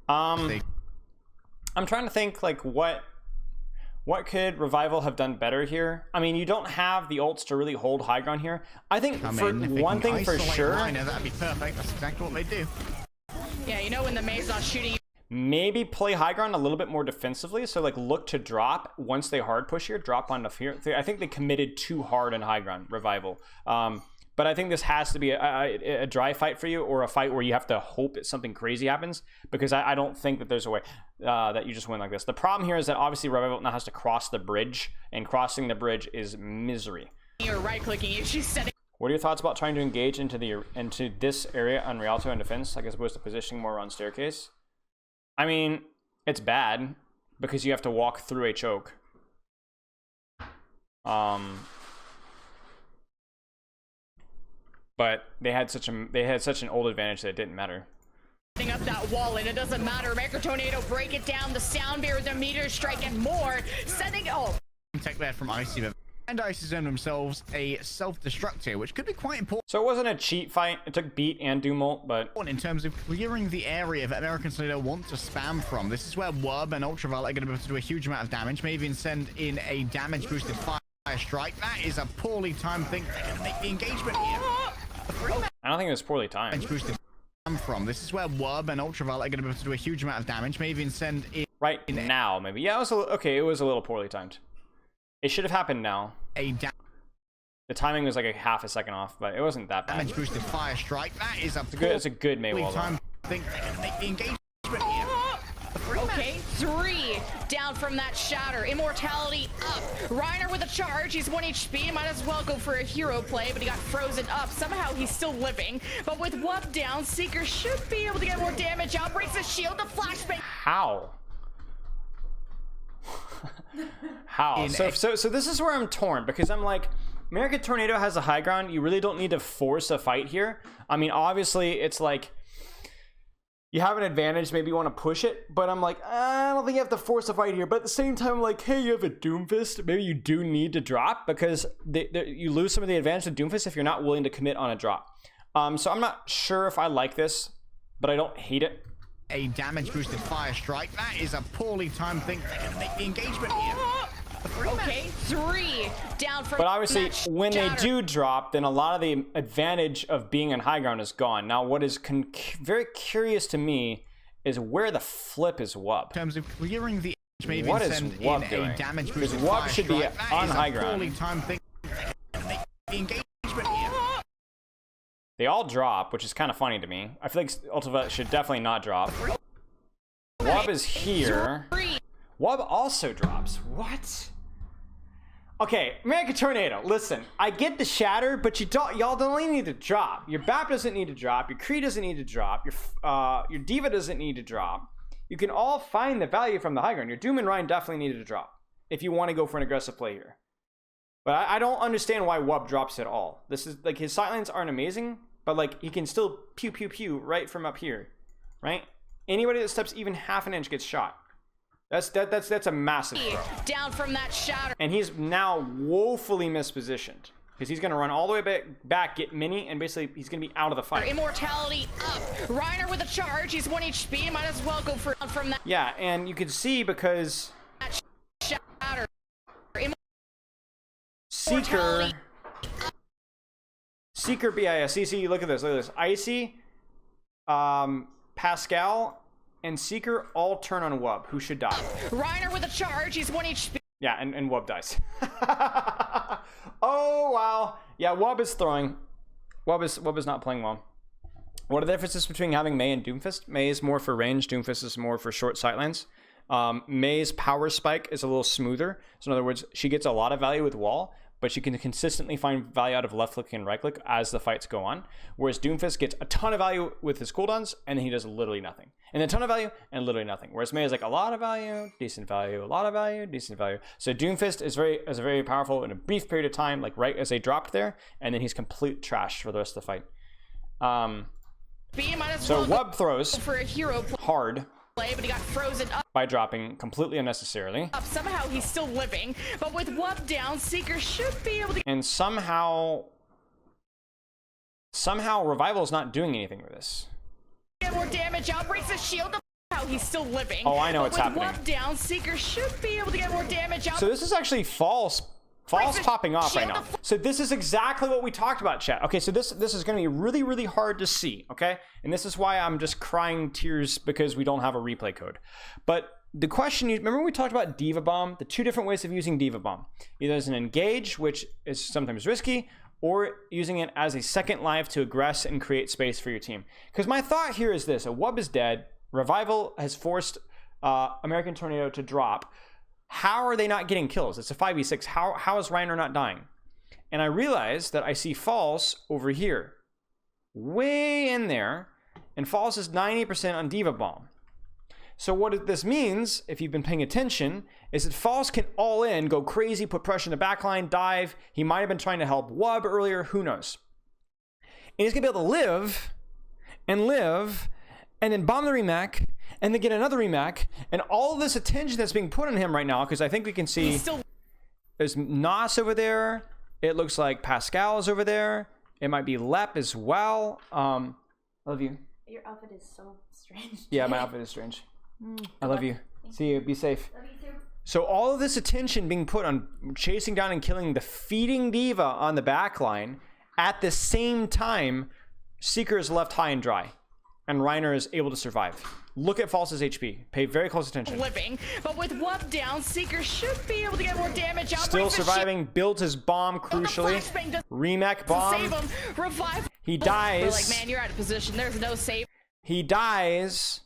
I'm trying to think like what could Revival have done better here? I mean, you don't have the ults to really hold high ground here. I think Come for in. If they one can thing for isolate sure, Reiner, that'd be perfect. That's exactly what they do. Yeah, you know when the maze not shooting you. maybe play high ground a little bit more defensively. So like look to drop once they hard push here, drop on the here. I think they committed too hard in high ground, Revival. But I think this has to be a dry fight for you, or a fight where you have to hope that something crazy happens, because I don't think that there's a way that you just win like this. The problem here is that obviously Revival now has to cross the bridge, and crossing the bridge is misery. You're right clicking you. She's setting. What are your thoughts about trying to engage into this area on Rialto and defense, like as opposed to positioning more on staircase? I mean, it's bad because you have to walk through a choke. But they had such an old advantage that it didn't matter. Setting up that wall, and it doesn't matter. American Tornado break it down. The sound barrier, the meter strike, and more. Setting. Oh. Tech there from Icy, and Icy zone themselves a self-destruct here, which could be quite important So it wasn't a cheat fight. It took beat and doom ult, but in terms of clearing the area that American Tornado want to spam from. This is where Wub and Ultraviolet are going to be able to do a huge amount of damage, maybe even send in a damage-boosted fire strike. That is a poorly timed thing. They're going to make the engagement here. I don't think it was poorly timed. Damage-boosted from. This is where Wub and Ultraviolet are going to be able to do a huge amount of damage, maybe even send in Right now, maybe. Yeah, it was okay. It was a little poorly timed. It should have happened now. a The timing was like a half a second off, but it wasn't that bad. damage-boosted fire strike. That is a It's a good Maywall. timed thing. They're going to make the engagement here. Okay, 3 down from that shatter. Immortality up. Reiner with a charge. He's 1 HP. Might as well go for a hero play, but he got frozen up. Somehow he's still living. But with Wub down, Seeker should be able to get more damage out. Breaks the shield. The flashbang. How? How? So this is where I'm torn, because I'm like, American Tornado has a high ground. You really don't need to force a fight here. I mean, obviously it's like you have an advantage, maybe you want to push it, but I'm like, I don't think you have to force a fight here. But at the same time, I'm like, hey, you have a Doomfist. Maybe you do need to drop, because you lose some of the advantage of Doomfist if you're not willing to commit on a drop. So I'm not sure if I like this, but I don't hate it. A damage-boosted fire strike. That is a poorly timed thing. They're going to make the engagement here. Okay, 3 down from But obviously, that when they shatter. do drop, then a lot of the advantage of being on high ground is gone. Now, what is very curious to me is where the flip is Wub. In terms of clearing the Maybe What is send Wub in doing? a damage Because boost. Wub should be on high ground. Poorly timed thing. The engagement here. They all drop, which is kind of funny to me. I feel like Ultimate should definitely not drop. Wub is here. Wub also drops. What? Okay, American Tornado, listen. I get the shatter, but y'all don't only need to drop. Your BAP doesn't need to drop. Your Kree doesn't need to drop. Your Diva doesn't need to drop. You can all find the value from the high ground. Your Doom and Ryan definitely needed to drop if you want to go for an aggressive play here. But I don't understand why Wub drops at all. This is like his sightlines aren't amazing, but like he can still pew pew pew right from up here, right? Anybody that steps even half an inch gets shot. That's a massive throw. Down from that shatter. And he's now woefully mispositioned because he's going to run all the way back, get mini, and basically he's going to be out of the fight. Immortality up. Reiner with a charge. He's 1 HP. Might as well go for from that. Yeah, and you can see because Shatter. Seeker BIS. See, look at this. Icy, Pascal, and Seeker all turn on Wub, who should die. Reiner with a charge. He's 1 HP. Yeah, and Wub dies. Oh, wow. Yeah, Wub is throwing. Wub is not playing well. What are the differences between having Mei and Doomfist? Mei is more for range. Doomfist is more for short sightlines. Mei's power spike is a little smoother. So in other words, she gets a lot of value with wall, but she can consistently find value out of left click and right click as the fights go on. Whereas Doomfist gets a ton of value with his cooldowns, and then he does literally nothing. And a ton of value, and literally nothing. Whereas Mei is like a lot of value, decent value, a lot of value, decent value. So Doomfist is very powerful in a brief period of time, like right as they dropped there, and then he's complete trash for the rest of the fight. So Wub throws for a hero hard. But he got frozen up by dropping completely unnecessarily. Somehow he's still living, but with Wub down, Seeker should be able to. And somehow Revival is not doing anything with this. Get more damage out, breaks the shield. How he's still living. Oh, I know what's happening. With Wub down, Seeker should be able to get more damage out. So this is actually false popping off right now. So this is exactly what we talked about, chat. Okay, so this is going to be really hard to see, okay? And this is why I'm just crying tears because we don't have a replay code. But the question, remember we talked about Diva Bomb? The two different ways of using Diva Bomb. Either as an engage, which is sometimes risky, or using it as a second life to aggress and create space for your team. Because my thought here is this: a Wub is dead. Revival has forced American Tornado to drop. How are they not getting kills? It's a 5v6. How is Reiner not dying? And I realize that I see False over here. Way in there. And False is 90% on Diva Bomb. So what this means, if you've been paying attention, is that False can all in, go crazy, put pressure in the backline, dive. He might have been trying to help Wub earlier. Who knows? And he's going to be able to live, and then bomb the remake, and then get another remake, and all of this attention that's being put on him right now, because I think we can see there's Nas over there. It looks like Pascal is over there. It might be Lep as well. I love you. Your outfit is so strange. Yeah, my outfit is strange. I love you. See you. Be safe. Love you too. So all of this attention being put on chasing down and killing the feeding Diva on the back line, at the same time, Seeker is left high and dry, and Reiner is able to survive. Look at False's HP. Pay very close attention. Living, but with Wub down, Seeker should be able to get more damage out. Still surviving. Builds his bomb crucially. Remake bomb. Save him. Revive. He dies. We're like, man, you're out of position. There's no save. He dies,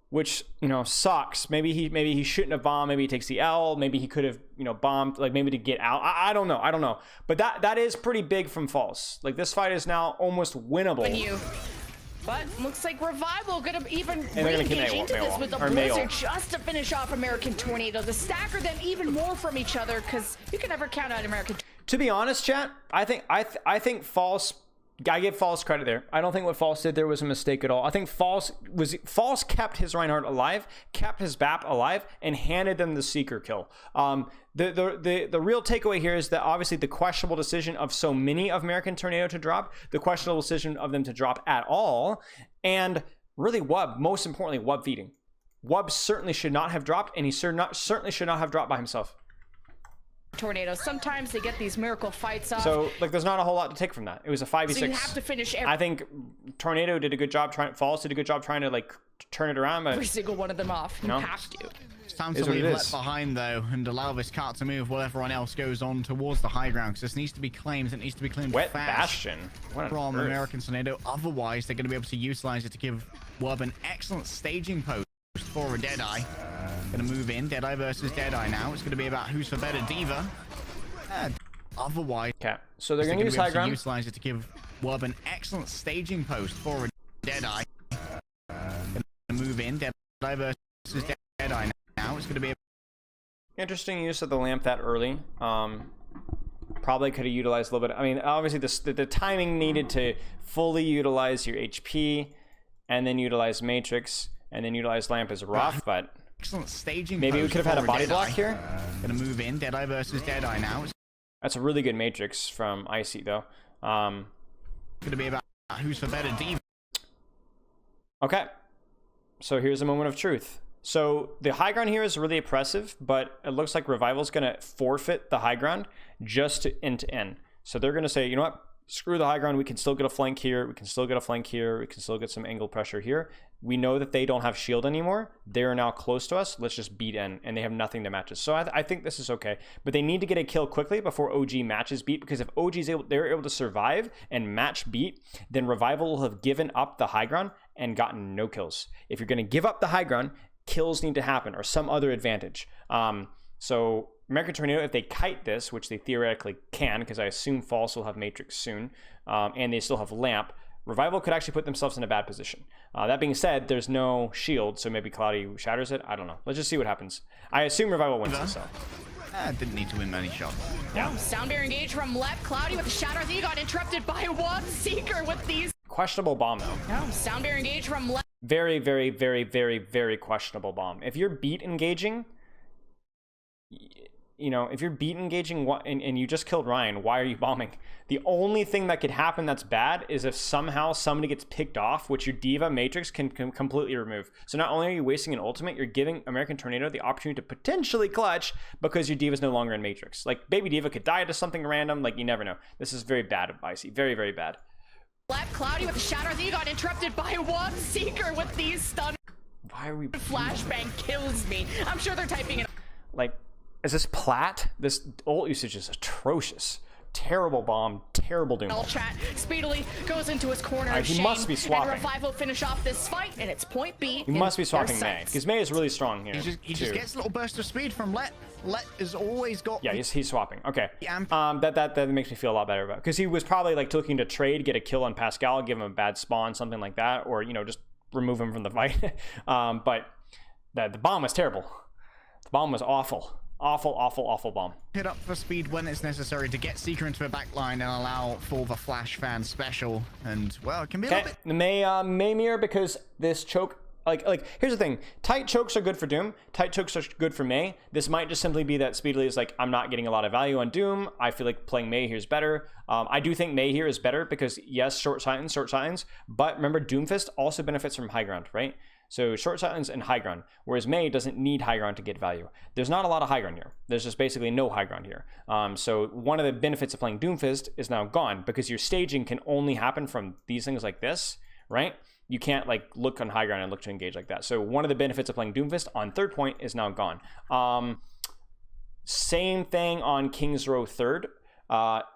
which, you know, sucks. Maybe he shouldn't have bombed. Maybe he takes the L. Maybe he could have, you know, bombed, like maybe to get out. I don't know. But that is pretty big from False. Like, this fight is now almost winnable. But looks like Revival gonna even re-engage into this with the Blizzard just to finish off American Tornado, to stagger them even more from each other, because you can never count out American. To be honest, chat, I think False. I give False credit there. I don't think what False did there was a mistake at all. I think False kept his Reinhardt alive, kept his BAP alive, and handed them the Seeker kill. The real takeaway here is that obviously the questionable decision of so many of American Tornado to drop, the questionable decision of them to drop at all, and really Wub, most importantly, Wub feeding. Wub certainly should not have dropped, and he certainly should not have dropped by himself. Tornado. Sometimes they get these miracle fights off. So, like, there's not a whole lot to take from that. It was a 5v6. So you have to finish I think Tornado did a good job False did a good job trying to, like, turn it around, but every single one of them off. You have to. It's time Is to what it leave is. Let behind, though, and allow this cart to move while everyone else goes on towards the high ground, because this needs to be claimed. It needs to be claimed Wet fast Bastion. What on from earth? American Tornado. Otherwise, they're going to be able to utilize it to give Wub an excellent staging post for a Deadeye. Going to move in. Deadeye versus Deadeye now. It's going to be about who's for better Diva. Otherwise, Okay, so they're going to use high ground. Utilize it to give Wub an excellent staging post for a Deadeye. Going to move in. Deadeye versus Deadeye now. It's going to be Interesting use of the lamp that early. Probably could have utilized a little bit. I mean, obviously the timing needed to fully utilize your HP and then utilize Matrix and then utilize lamp is rough, but excellent staging. maybe we could have had a body block here. Gonna move in. Deadeye versus Deadeye now. It's That's a really good Matrix from Icy though. gonna be about who's for better Diva. Okay, so here's a moment of truth. So the high ground here is really oppressive, but it looks like Revival's gonna forfeit the high ground just to end to end. So they're gonna say, you know what? Screw the high ground. We can still get a flank here. We can still get a flank here. We can still get some angle pressure here. We know that they don't have shield anymore. They're now close to us. Let's just beat in, and they have nothing to match us. So I think this is okay, but they need to get a kill quickly before OG matches beat, because if OG is they're able to survive and match beat, then Revival will have given up the high ground and gotten no kills. If you're going to give up the high ground, kills need to happen or some other advantage. So American Tornado, if they kite this, which they theoretically can, because I assume False will have Matrix soon, and they still have Lamp, Revival could actually put themselves in a bad position. That being said, there's no shield, so maybe Cloudy shatters it. I don't know. Let's just see what happens. I assume Revival wins this, though. Didn't need to win many shots. Yeah. Sound Bear engaged from left. Cloudy with the shatter. I think he got interrupted by one Seeker with these. Questionable bomb, though. Yeah. Sound Bear engaged from left. Very, very, very, very, very questionable bomb. If you're beat engaging, you know, if you're beat engaging and you just killed Ryan, why are you bombing? The only thing that could happen that's bad is if somehow somebody gets picked off, which your Diva Matrix can completely remove. So not only are you wasting an ultimate, you're giving American Tornado the opportunity to potentially clutch because your Diva's no longer in Matrix. Like, Baby Diva could die to something random. Like, you never know. This is very bad of Icy. Very, very bad. Left. Cloudy with the shatter. I think he got interrupted by one Seeker with these stun. Why are we... Flashbang kills me. I'm sure they're typing it. Like, is this plat? This ult usage is atrocious. Terrible bomb, terrible doom. Chat speedily goes into his corner. He must be swapping. And Revival finish off this fight, and it's point B. He must be swapping May, because May is really strong here. He just gets a little burst of speed from Let. Let has always got. Yeah, he's swapping. Okay. That makes me feel a lot better about it, because he was probably like looking to trade, get a kill on Pascal, give him a bad spawn, something like that, or just remove him from the fight. But the bomb was terrible. The bomb was awful. Awful bomb. Hit up for speed when it's necessary to get Seeker into a backline and allow for the Flash fan special. And, well, it can be a little bit... May mirror, because this choke... Like, here's the thing. Tight chokes are good for Doom. Tight chokes are good for May. This might just simply be that Speedily is like, I'm not getting a lot of value on Doom. I feel like playing May here is better. I do think May here is better because, yes, short silence. But remember, Doomfist also benefits from high ground, right? So short silence and high ground, whereas May doesn't need high ground to get value. There's not a lot of high ground here. There's just basically no high ground here. So one of the benefits of playing Doomfist is now gone, because your staging can only happen from these things like this, right? You can't like look on high ground and look to engage like that. So one of the benefits of playing Doomfist on third point is now gone. Same thing on King's Row third.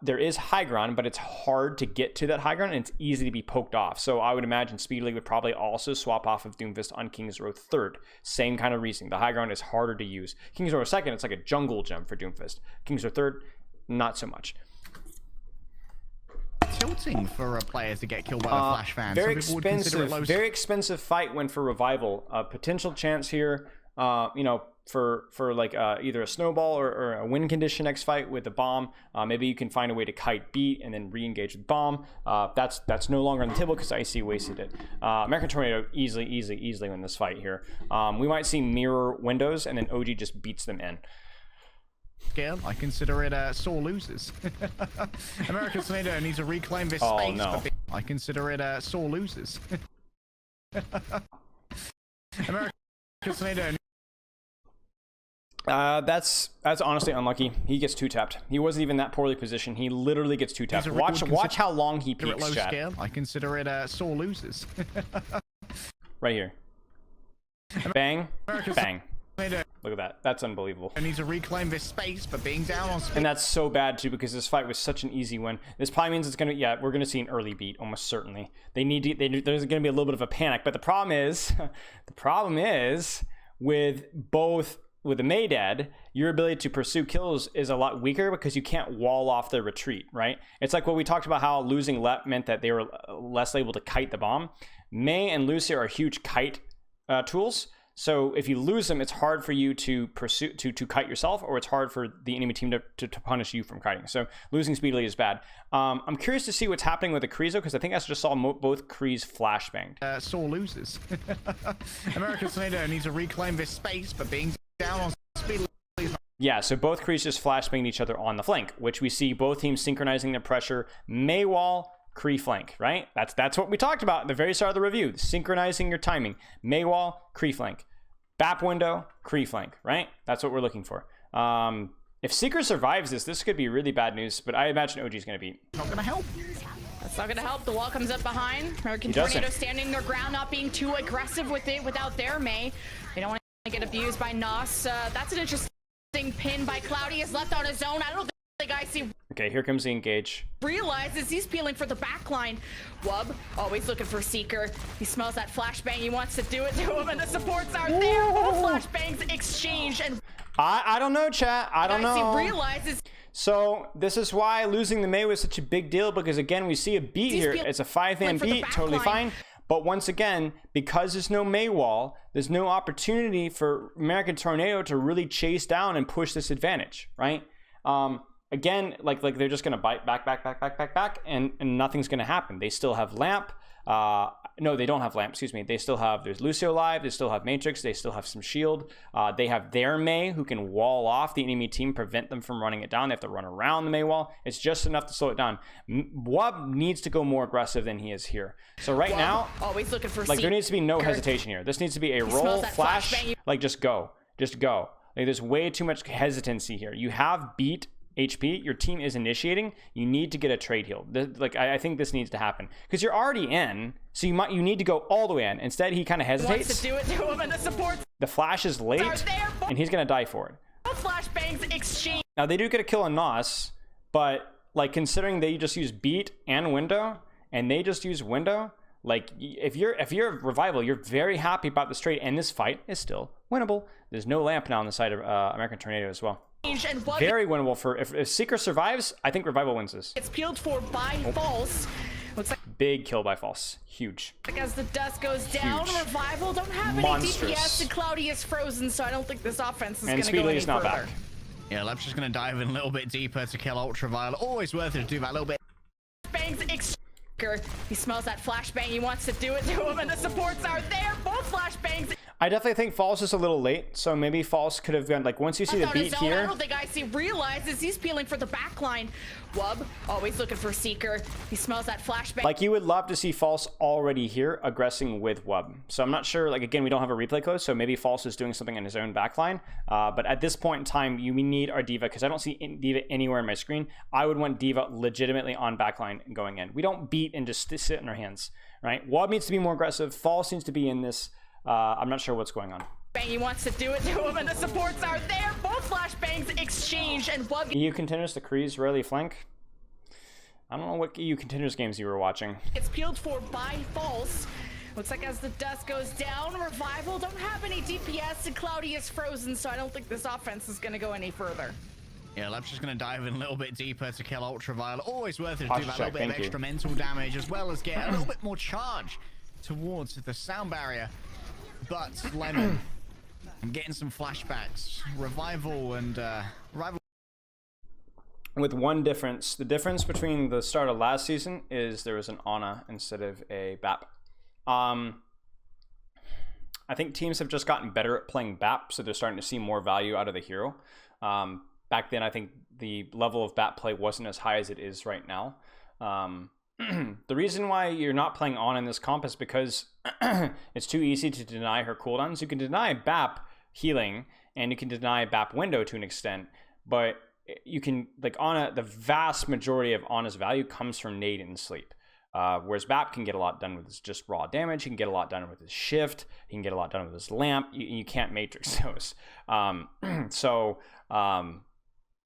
There is high ground, but it's hard to get to that high ground, and it's easy to be poked off. So I would imagine Speedily would probably also swap off of Doomfist on King's Row third. Same kind of reasoning. The high ground is harder to use. King's Row second, it's like a jungle gem for Doomfist. King's Row third, not so much. Tilting for a player to get killed by the Flash fan. Very expensive fight win for Revival. A potential chance here, for like either a snowball or a win condition next fight with the bomb. Maybe you can find a way to kite beat and then re-engage with bomb. That's no longer on the table because Icy wasted it. American Tornado easily win this fight here. We might see mirror windows and then OG just beats them in. Scale, I consider it sore losers. American Tornado needs to reclaim this space. No. I consider it sore losers. American Tornado. That's honestly unlucky. He gets two tapped. He wasn't even that poorly positioned. He literally gets two tapped. Watch how long he peeks, low chat. Scale. I consider it sore losers. Right here. Bang, bang. Look at that. That's unbelievable. I need to reclaim this space, but being down on speed. And that's so bad too, because this fight was such an easy win. This probably means it's gonna, yeah, we're gonna see an early beat almost certainly. They need to, there's gonna be a little bit of a panic, but the problem is, with the Mei dead, your ability to pursue kills is a lot weaker because you can't wall off the retreat, right? It's like what we talked about, how losing Lep meant that they were less able to kite the bomb. Mei and Lucia are huge kite tools. So if you lose them, it's hard for you to pursue to kite yourself, or it's hard for the enemy team to punish you from kiting. So losing speedily is bad. I'm curious to see what's happening with the Kreese, because I think I just saw both Kreese flashbanged. Sore loses. American Tornado needs to reclaim this space, but being down on speed. Yeah, so both Kreese just flashbanged each other on the flank, which we see both teams synchronizing their pressure. Mei wall, Kree flank, right? That's what we talked about at the very start of the review. Synchronizing your timing. Mei wall, Kree flank. BAP window, Kree flank, right? That's what we're looking for. If Seeker survives this could be really bad news, but I imagine OG is going to beat. Not going to help. That's not going to help. The wall comes up behind. American Tornado standing their ground, not being too aggressive with it without their Mei. They don't want to get abused by Nos. That's an interesting pin by Cloudy. Is left on his own. I don't think I see. Okay, here comes the engage. Realizes he's peeling for the backline. Wub, always looking for Seeker. He smells that flashbang. He wants to do it to him, and the supports are there. Both flashbangs exchange, and I don't know, chat. I don't know. He realizes. So this is why losing the Mei was such a big deal, because again, we see a beat here. It's a 5-man beat, totally fine. But once again, because there's no Mei wall, there's no opportunity for American Tornado to really chase down and push this advantage, right? Again, like they're just gonna bite back, and nothing's gonna happen. They still have Lamp. No, they don't have Lamp, excuse me. They still have, there's Lucio live, they still have Matrix, they still have some shield. They have their Mei who can wall off the enemy team, prevent them from running it down. They have to run around the Mei wall. It's just enough to slow it down. Wub needs to go more aggressive than he is here. So right now, always looking for like there needs to be no hesitation here. This needs to be a roll, flash, like just go. Like there's way too much hesitancy here. You have beat HP, your team is initiating, you need to get a trade heal. I think this needs to happen because you're already in, so you need to go all the way in. Instead, he kind of hesitates. Wants to do it to him, and the supports. The flash is late, and he's gonna die for it. Flashbangs exchange. Now they do get a kill on Nos, but like considering they just use beat and window, and they just use window, like if you're Revival, you're very happy about this trade, and this fight is still winnable. There's no Lamp now on the side of American Tornado as well. Very winnable for if Seeker survives. I think Revival wins this. It's peeled for by False. Looks like big kill by False. Huge. Like as the dust goes down, Revival don't have any DPS, and Cloudy is frozen, so I don't think this offense is going to go any further. Back. Yeah, Lep's just going to dive in a little bit deeper to kill Ultraviolet. Always worth it to do that a little bit. Bangs he smells that flashbang. He wants to do it to him, and the supports are there. Both flashbangs. I definitely think False is a little late, so maybe False could have gone, like, once you see the beat here. I don't think Icy realizes he's peeling for the backline. Wub, always looking for Seeker. He smells that flashbang. Like, you would love to see False already here aggressing with Wub. So I'm not sure, like, again, we don't have a replay code, so maybe False is doing something in his own backline. But at this point in time, you need our D.Va, because I don't see D.Va anywhere in my screen. I would want D.Va legitimately on backline and going in. We don't beat and just sit in our hands, right? Wub needs to be more aggressive. False needs to be in this. I'm not sure what's going on. He wants to do it to him, and the supports are there. Both flashbangs exchange, and Wub. EU Contenders, the Kreese rarely flank. I don't know what EU Contenders games you were watching. It's peeled for by False. Looks like as the dust goes down, Revival don't have any DPS, and Cloudy is frozen, so I don't think this offense is going to go any further. Yeah, Lep's just going to dive in a little bit deeper to kill Ultraviolet. Always worth it to do that little bit of extra mental damage, as well as get a little bit more charge towards the sound barrier. But Lemon, I'm getting some flashbacks. Revival and Revival. With one difference, the difference between the start of last season is there was an Ana instead of a BAP. I think teams have just gotten better at playing BAP, so they're starting to see more value out of the hero. Back then, I think the level of BAP play wasn't as high as it is right now. The reason why you're not playing on in this comp is because it's too easy to deny her cooldowns. You can deny BAP healing, and you can deny BAP window to an extent, but you can, like, Ana, the vast majority of Ana's value comes from nade and sleep. Whereas BAP can get a lot done with his just raw damage. He can get a lot done with his shift. He can get a lot done with his lamp. You can't matrix those.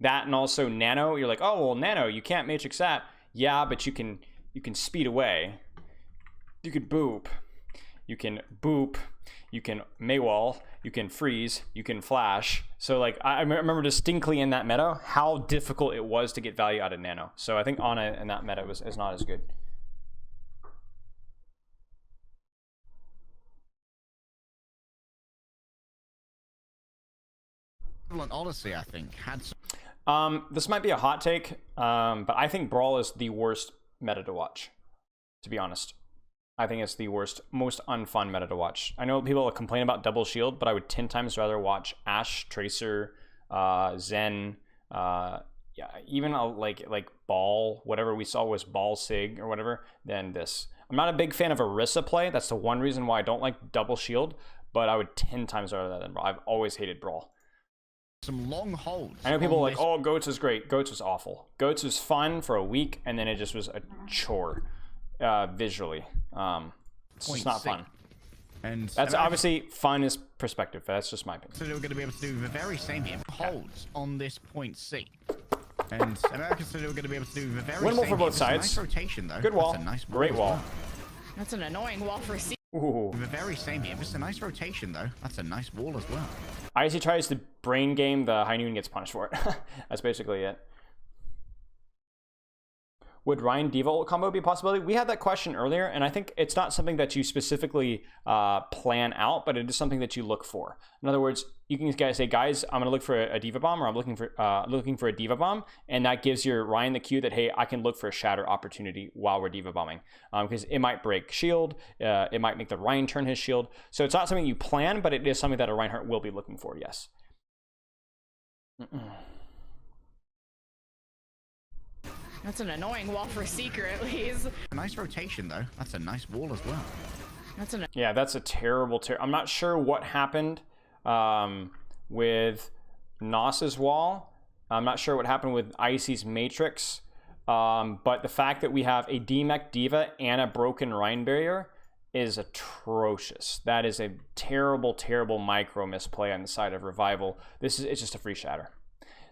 That, and also nano, you're like, oh, well, nano, you can't matrix that. Yeah, but you can speed away. You can boop. You can boop. You can Maywall. You can freeze. You can flash. So like I remember distinctly in that meta how difficult it was to get value out of nano. So I think Ana in that meta is not as good. Odyssey, I think, had some. This might be a hot take, but I think Brawl is the worst meta to watch, to be honest. I think it's the worst, most unfun meta to watch. I know people complain about double shield, but I would 10 times rather watch Ashe, Tracer, Zen, even like Ball, whatever we saw was Ball Sig or whatever, than this. I'm not a big fan of Orisa play. That's the one reason why I don't like double shield, but I would 10 times rather than Brawl. I've always hated Brawl. Some long holds. I know people are like, oh, Goats is great. Goats was awful. Goats was fun for a week, and then it just was a chore visually. It's just not fun. And that's obviously fun is perspective. That's just my opinion. So we're going to be able to do the very same here. Holds on this point C. And American City we're going to be able to do the very winnable same for both sides. Nice rotation, though. Good wall. That's a nice Great wall. well. That's an annoying wall for C. Ooh. The very same here. Just a nice rotation, though. That's a nice wall as well. IC tries to brain game, the High Noon gets punished for it. That's basically it. Would Ryan Diva ult combo be a possibility? We had that question earlier, and I think it's not something that you specifically plan out, but it is something that you look for. In other words, you can say, guys, I'm going to look for a Diva Bomb, or I'm looking for a Diva Bomb, and that gives your Ryan the cue that, hey, I can look for a shatter opportunity while we're Diva Bombing, because it might break shield, it might make the Ryan turn his shield. So it's not something you plan, but it is something that a Reinhardt will be looking for, yes. That's an annoying wall for Seeker, at least. A nice rotation, though. That's a nice wall as well. Yeah, that's a terrible. I'm not sure what happened with Nos's wall. I'm not sure what happened with Icy's Matrix. But the fact that we have a DMech Diva and a broken Rhine barrier is atrocious. That is a terrible, terrible micro misplay on the side of Revival. It's just a free shatter.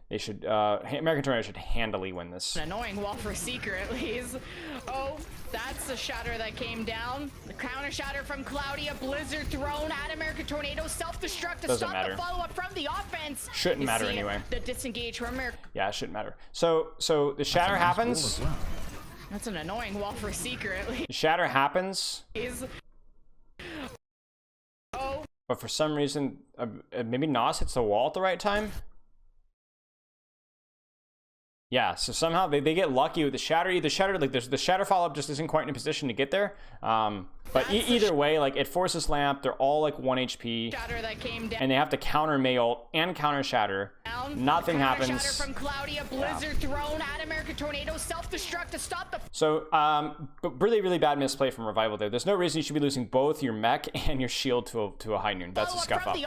They should, American Tornado should handily win this. An annoying wall for Seeker, at least. Oh, that's the shatter that came down. The counter shatter from Cloudia, Blizzard thrown at American Tornado, self-destruct to stop the follow-up from the offense. Shouldn't matter anyway. The disengage from American. Yeah, it shouldn't matter. So the shatter happens. That's an annoying wall for Seeker, at least. The shatter happens. Oh. But for some reason, maybe Nos hits the wall at the right time. Yeah, so somehow they get lucky with the shatter. The shatter, like the shatter follow-up just isn't quite in a position to get there. But either way, like it forces lamp. They're all like 1 HP, shatter that came down. And they have to counter May ult and counter shatter. Nothing happens. Shatter from Cloudia, Blizzard thrown at American Tornado, self-destruct to stop the. So, but really, really bad misplay from Revival there. There's no reason you should be losing both your mech and your shield to a High Noon. That's a scuff up.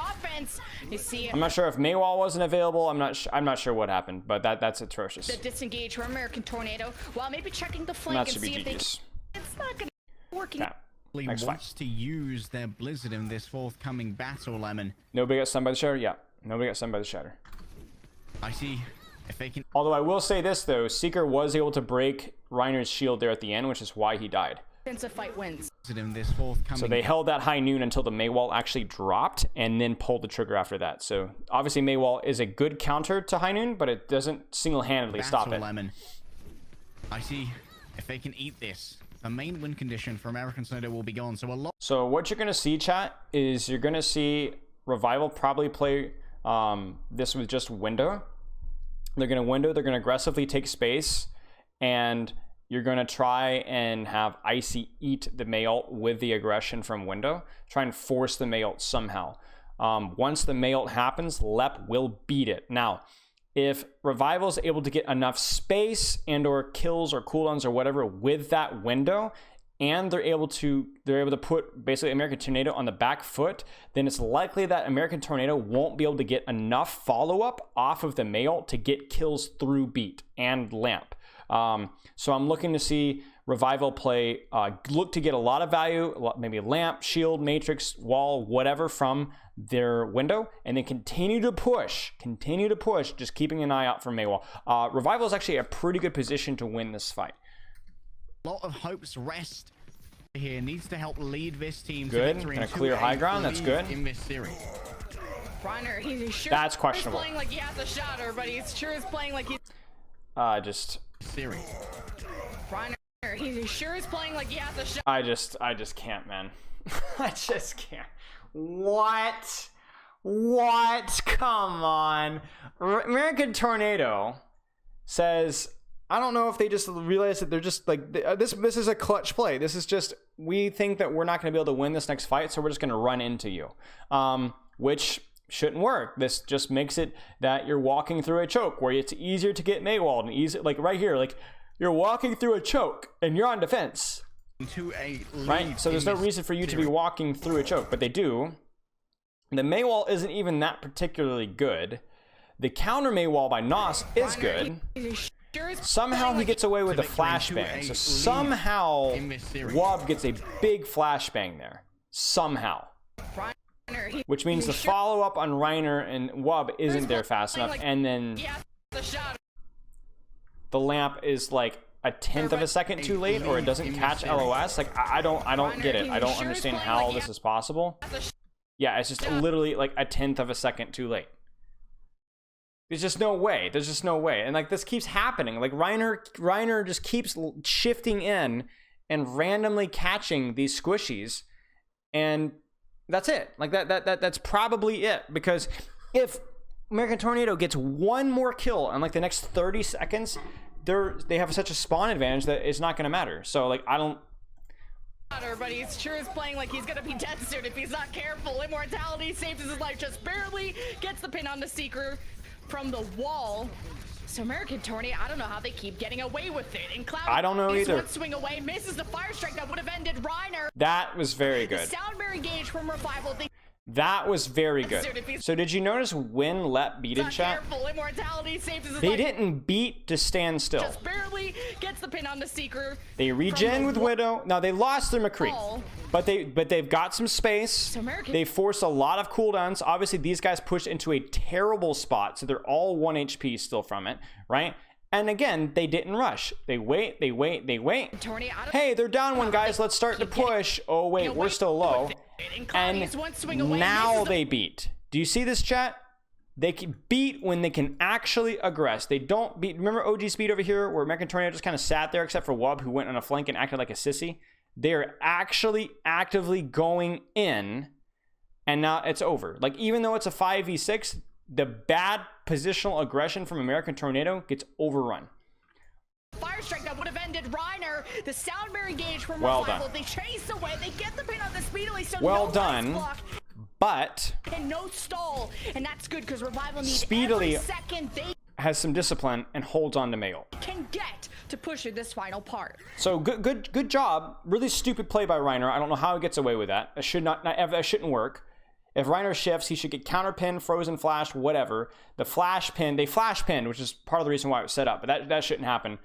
I'm not sure if Maywall wasn't available. I'm not sure what happened, but that's atrocious. The disengage from American Tornado while maybe checking the flank and see if they. It's not gonna be working. Yeah. Wants to use their Blizzard in this forthcoming battle, Lemon. Nobody got stunned by the shatter? Yeah. Nobody got stunned by the shatter. I see. If they can. Although I will say this though, Seeker was able to break Reiner's shield there at the end, which is why he died. Since a fight wins. In this forthcoming. So they held that High Noon until the Maywall actually dropped and then pulled the trigger after that. So obviously Maywall is a good counter to High Noon, but it doesn't single-handedly stop it. Lemon. I see. If they can eat this, the main win condition for American Tornado will be gone. So what you're gonna see, chat, is you're gonna see Revival probably play this with just window. They're gonna window. They're gonna aggressively take space, and you're gonna try and have Icy eat the May ult with the aggression from window. Try and force the May ult somehow. Once the May ult happens, Lep will beat it. Now, if Revival is able to get enough space and or kills or cooldowns or whatever with that window, and they're able to put basically American Tornado on the back foot, then it's likely that American Tornado won't be able to get enough follow-up off of the May ult to get kills through beat and lamp. So I'm looking to see Revival play, look to get a lot of value, maybe lamp, shield, matrix, wall, whatever from their window, and then continue to push, just keeping an eye out for Maywall. Revival is actually a pretty good position to win this fight. A lot of hopes rest here. Needs to help lead this team Good. to victory. Gonna clear high ground. That's good. In this series. Reiner, he's sure That's questionable. playing like he has a shotter, but he sure is playing like he's Series. Reiner, he sure is playing like he has a shot. I just can't, man. I just can't. What? Come on. American Tornado says, I don't know if they just realize that they're just like, this is a clutch play. This is just, we think that we're not going to be able to win this next fight, so we're just going to run into you. Which shouldn't work. This just makes it that you're walking through a choke where it's easier to get Maywalled and easy, like right here, like you're walking through a choke and you're on defense. To a lead, right? So there's no reason for you to be walking through a choke, but they do. The Maywall isn't even that particularly good. The counter Maywall by Nos is good. Somehow he gets away with a flashbang. So somehow Wob gets a big flashbang there. Somehow. Which means the follow-up on Reiner and Wob isn't there fast enough. And then the lamp is like a 1/10 of a second too late, or it doesn't catch LOS. Like I don't get it. I don't understand how this is possible. Yeah, it's just literally like a 1/10 of a second too late. There's just no way. There's just no way. And like this keeps happening. Like Reiner just keeps shifting in and randomly catching these squishies, and that's it. Like that's probably it. Because if American Tornado gets one more kill in like the next 30 seconds, they have such a spawn advantage that it's not going to matter. So like I don't. But he sure is playing like he's gonna be dead soon if he's not careful. Immortality saves his life, just barely gets the pin on the Seeker from the wall. So American Tornado, I don't know how they keep getting away with it. And Cloud, I don't know either. One swing away, misses the fire strike that would have ended Reiner. That was very good. The Soundberry engage from Revival. That was very good. So did you notice when Let beat in chat? Immortality saves his They life. Didn't beat to stand still. Just barely gets the pin on the Seeker. They regen with Widow. Now they lost their McCree, but they've got some space. They force a lot of cooldowns. Obviously these guys pushed into a terrible spot, so they're all 1 HP still from it, right? And again, they didn't rush. They wait. Hey, they're down one, guys. Let's start to push. Oh wait, we're still low. And now they beat. Do you see this, chat? They can beat when they can actually aggress. They don't beat. Remember OG Speed over here where American Tornado just kind of sat there except for Wub, who went on a flank and acted like a sissy? They're actually actively going in, and now it's over. Like, even though it's a 5v6, the bad positional aggression from American Tornado gets overrun. Fire strike that would have ended Reiner. The Soundberry engage from Well Revival. done. They chase away. They get the pin on the Speedily. So Well no done. block But and no stall, and that's good because Revival needs Speedily every second they has some discipline and holds on to Mayo. can get to push in this final part. So good job. Really stupid play by Reiner. I don't know how he gets away with that. It should not that shouldn't work. If Reiner shifts, he should get counter pin, frozen flash, whatever. The flash pin, they flash pinned, which is part of the reason why it was set up, but that shouldn't happen.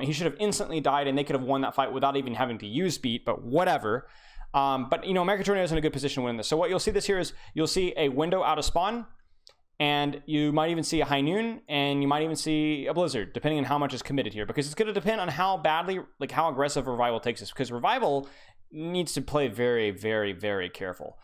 He should have instantly died, and they could have won that fight without even having to use beat, but whatever. But, you know, American Tornado is in a good position to win this. So what you'll see this here is you'll see a window out of spawn, and you might even see a high noon, and you might even see a blizzard, depending on how much is committed here, because it's going to depend on how badly, like how aggressive Revival takes this, because Revival needs to play very, very, very careful.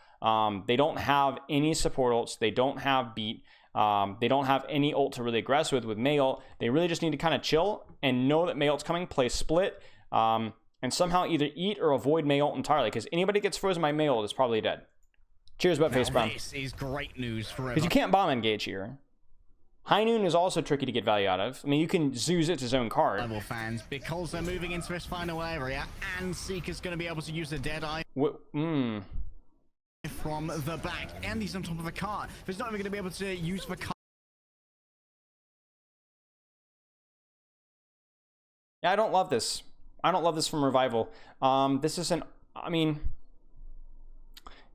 They don't have any support ults. They don't have beat. They don't have any ult to really aggress with May ult. They really just need to kind of chill and know that May ult's coming, play split, and somehow either eat or avoid May ult entirely, because anybody gets frozen by May ult is probably dead. Cheers, Buttface Brown. This is great news for because you can't bomb engage here. High noon is also tricky to get value out of. I mean, you can Zeus it to zone card. Level fans, because they're moving into this final area, and Seeker's going to be able to use the Deadeye from the back, and he's on top of a car. He's not even going to be able to use the car. Yeah, I don't love this. I don't love this from Revival. This isn't. I mean,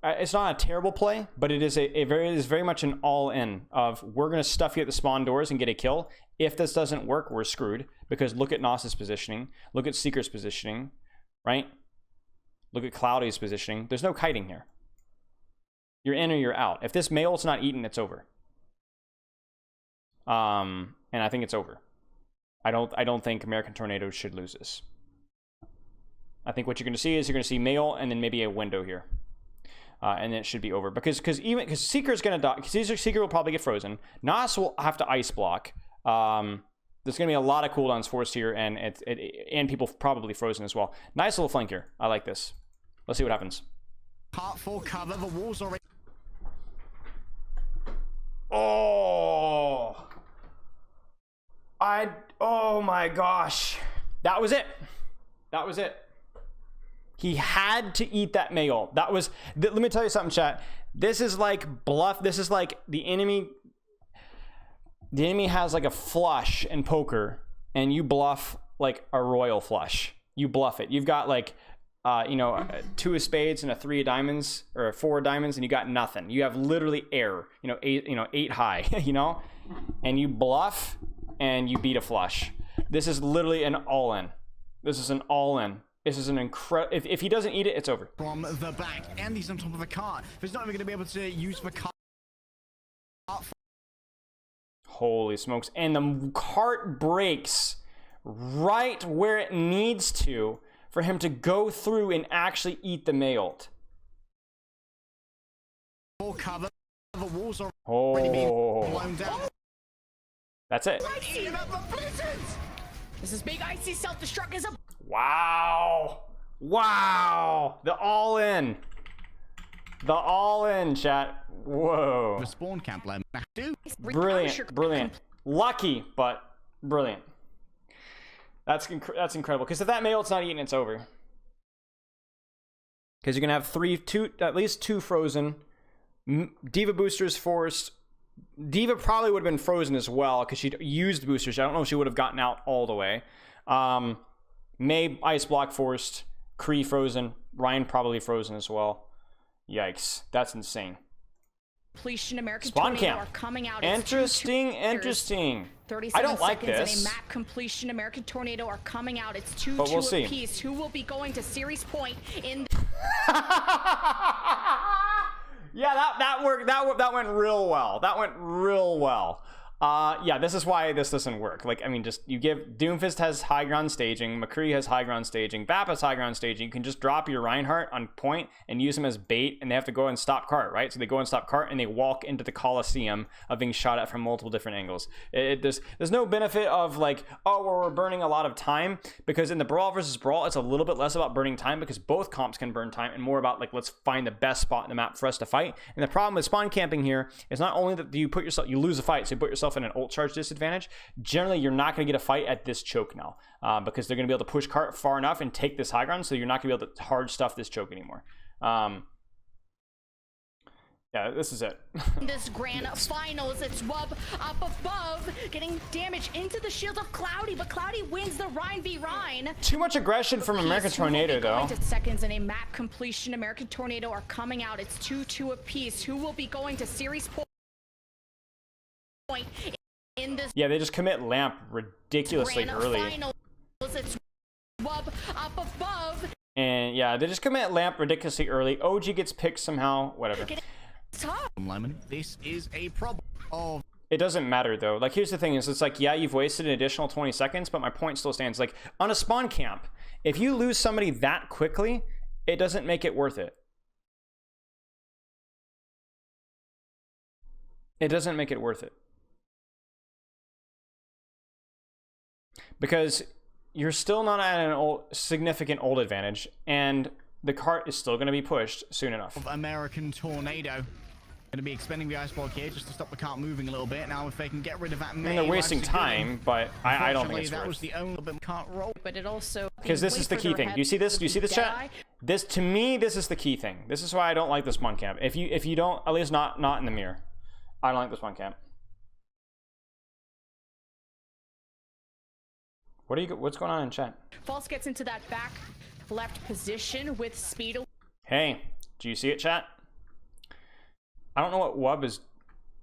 it's not a terrible play, but it is it is very much an all-in of we're going to stuff you at the spawn doors and get a kill. If this doesn't work, we're screwed, because look at Nos's positioning, look at Seeker's positioning, right? Look at Cloudy's positioning. There's no kiting here. You're in or you're out. If this male's not eaten, it's over. And I think it's over. I don't think American Tornado should lose this. I think what you're going to see is you're going to see male and then maybe a window here. And then it should be over. Because Seeker's going to die. Because Seeker will probably get frozen. Nos will have to ice block. There's going to be a lot of cooldowns forced here, and people probably frozen as well. Nice little flank here. I like this. Let's see what happens. Part full cover. The walls already. Oh. Oh my gosh. That was it. That was it. He had to eat that male. That was, let me tell you something, chat. This is like bluff. This is like the enemy has like a flush in poker, and you bluff like a royal flush. You bluff it. You've got like, you know, a 2 of spades and a 3 of diamonds, or a 4 of diamonds, and you got nothing. You have literally air, you know, 8 high, you know, and you bluff and you beat a flush. This is literally an all-in. This is an all-in. This is an incredible. If he doesn't eat it, it's over. From the back, and he's on top of the cart. He's not even going to be able to use the cart. Holy smokes. And the cart breaks right where it needs to for him to go through and actually eat the mailed. Full cover. The walls are already being blown down. That's it. This is big icy self-destruct is a Wow. Wow. The all-in. The all-in, chat. Whoa. The spawn camp line. Brilliant. Brilliant. Lucky, but brilliant. That's incredible. Because if that male's not eaten, it's over. Because you're going to have at least two frozen. Diva boosters forced. Diva probably would have been frozen as well because she'd used boosters. I don't know if she would have gotten out all the way. May ice block forced. Kree frozen. Ryan probably frozen as well. Yikes. That's insane. Completion American Spawn Tornado camp. are coming out. Interesting. 37 I don't like seconds this. and a map completion American Tornado are coming out. It's 2-2 But we'll see. apiece. Who will be going to series point in Yeah, that worked. That went real well. That went real well. Yeah, this is why this doesn't work. Like, I mean, just you give Doomfist has high ground staging, McCree has high ground staging, Bap has high ground staging. You can just drop your Reinhardt on point and use him as bait, and they have to go and stop cart, right? So they go and stop cart, and they walk into the Coliseum of being shot at from multiple different angles. There's no benefit of like, oh, well, we're burning a lot of time, because in the Brawl versus Brawl, it's a little bit less about burning time because both comps can burn time, and more about like, let's find the best spot in the map for us to fight. And the problem with spawn camping here is not only that you lose a fight, so you put yourself in an ult charge disadvantage. Generally, you're not going to get a fight at this choke now, because they're going to be able to push cart far enough and take this high ground, so you're not going to be able to hard stuff this choke anymore. Yeah, this is it. this grand finals, it's Wub up above, getting damage into the shield of Cloudy, but Cloudy wins the Rhine v Rhine. Too much aggression from American Tornado, though. Going to seconds and a map completion. American Tornado are coming out. It's 2-2 apiece. Who will be going to series point in this? Yeah, they just commit lamp ridiculously early. Finals, it's Wub up above. And yeah, they just commit lamp ridiculously early. OG gets picked somehow, whatever. Lemon, this is a problem of. It doesn't matter though. Like, here's the thing is, it's like, yeah, you've wasted an additional 20 seconds, but my point still stands. Like, on a spawn camp, if you lose somebody that quickly, it doesn't make it worth it. It doesn't make it worth it. Because you're still not at an significant ult advantage, and the cart is still going to be pushed soon enough. Of American Tornado. Going to be expending the ice block here just to stop the cart moving a little bit. Now, if they can get rid of that, I mean, they're wasting time, but I don't think it's that worth. Was the only bit can't roll. But it also, because this is the key thing. Do you see this? Do you see this, chat? This, to me, this is the key thing. This is why I don't like this spawn camp. If you don't, at least not in the mirror, I don't like this spawn camp. What's going on in chat? False gets into that back left position with Spilo. Hey, do you see it, chat? I don't know what Wub is.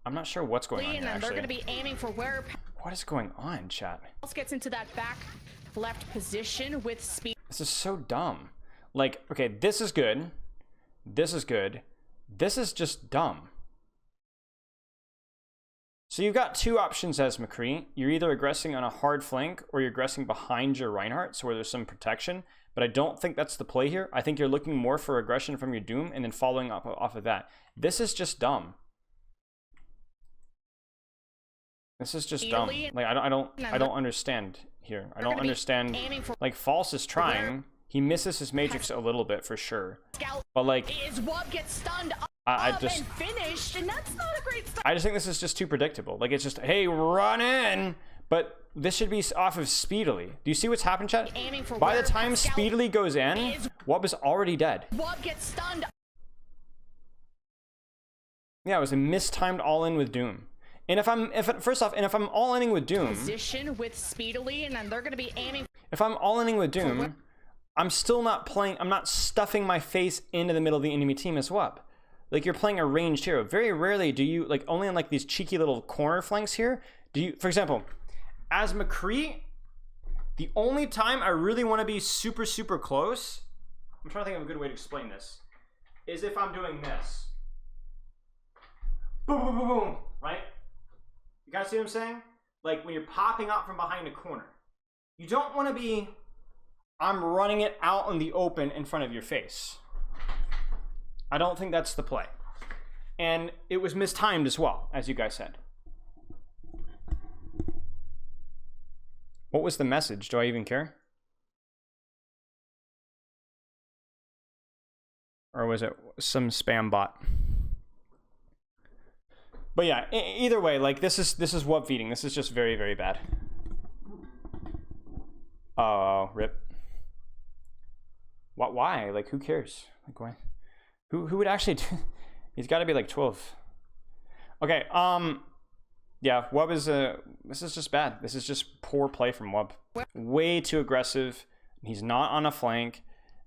I'm not sure what's going on here, And they're actually. going to be aiming for where What is going on, chat? Pals gets into that back left position with speed. This is so dumb. Like, okay, this is good. This is good. This is just dumb. So you've got two options as McCree. You're either aggressing on a hard flank or you're aggressing behind your Reinhardt, so where there's some protection. But I don't think that's the play here. I think you're looking more for aggression from your Doom and then following up off of that. This is just dumb. This is just dumb. Like I don't understand here. I don't understand. Like False is trying. He misses his Matrix a little bit for sure. But like, Wub gets stunned I up just and finished, and that's not a great start. I just think this is just too predictable. Like it's just, hey, run in. But this should be off of Speedily. Do you see what's happened, chat? By the time Speedily goes in, Wub is already dead. Wub gets stunned. Yeah, it was a mistimed all-in with Doom. And if I'm all-inning with Doom, Position with Speedily, and then they're going to be aiming. if I'm all-inning with Doom, I'm still not playing. I'm not stuffing my face into the middle of the enemy team as Wub. Like you're playing a ranged hero. Very rarely do you, like only on like these cheeky little corner flanks here, do you, for example, as McCree, the only time I really want to be super, super close, I'm trying to think of a good way to explain this, is if I'm doing this. Boom, boom, boom, boom, right? You guys see what I'm saying? Like when you're popping out from behind a corner. You don't want to be, I'm running it out in the open in front of your face. I don't think that's the play. And it was mistimed as well, as you guys said. What was the message? Do I even care? Or was it some spam bot? But yeah, either way, like this is Wub feeding. This is just very, very bad. Oh, rip. What? Why? Like, who cares? Like, why? Who would actually do? He's got to be like 12. Okay. Yeah, Wub is this is just bad. This is just poor play from Wub. Way too aggressive. He's not on a flank.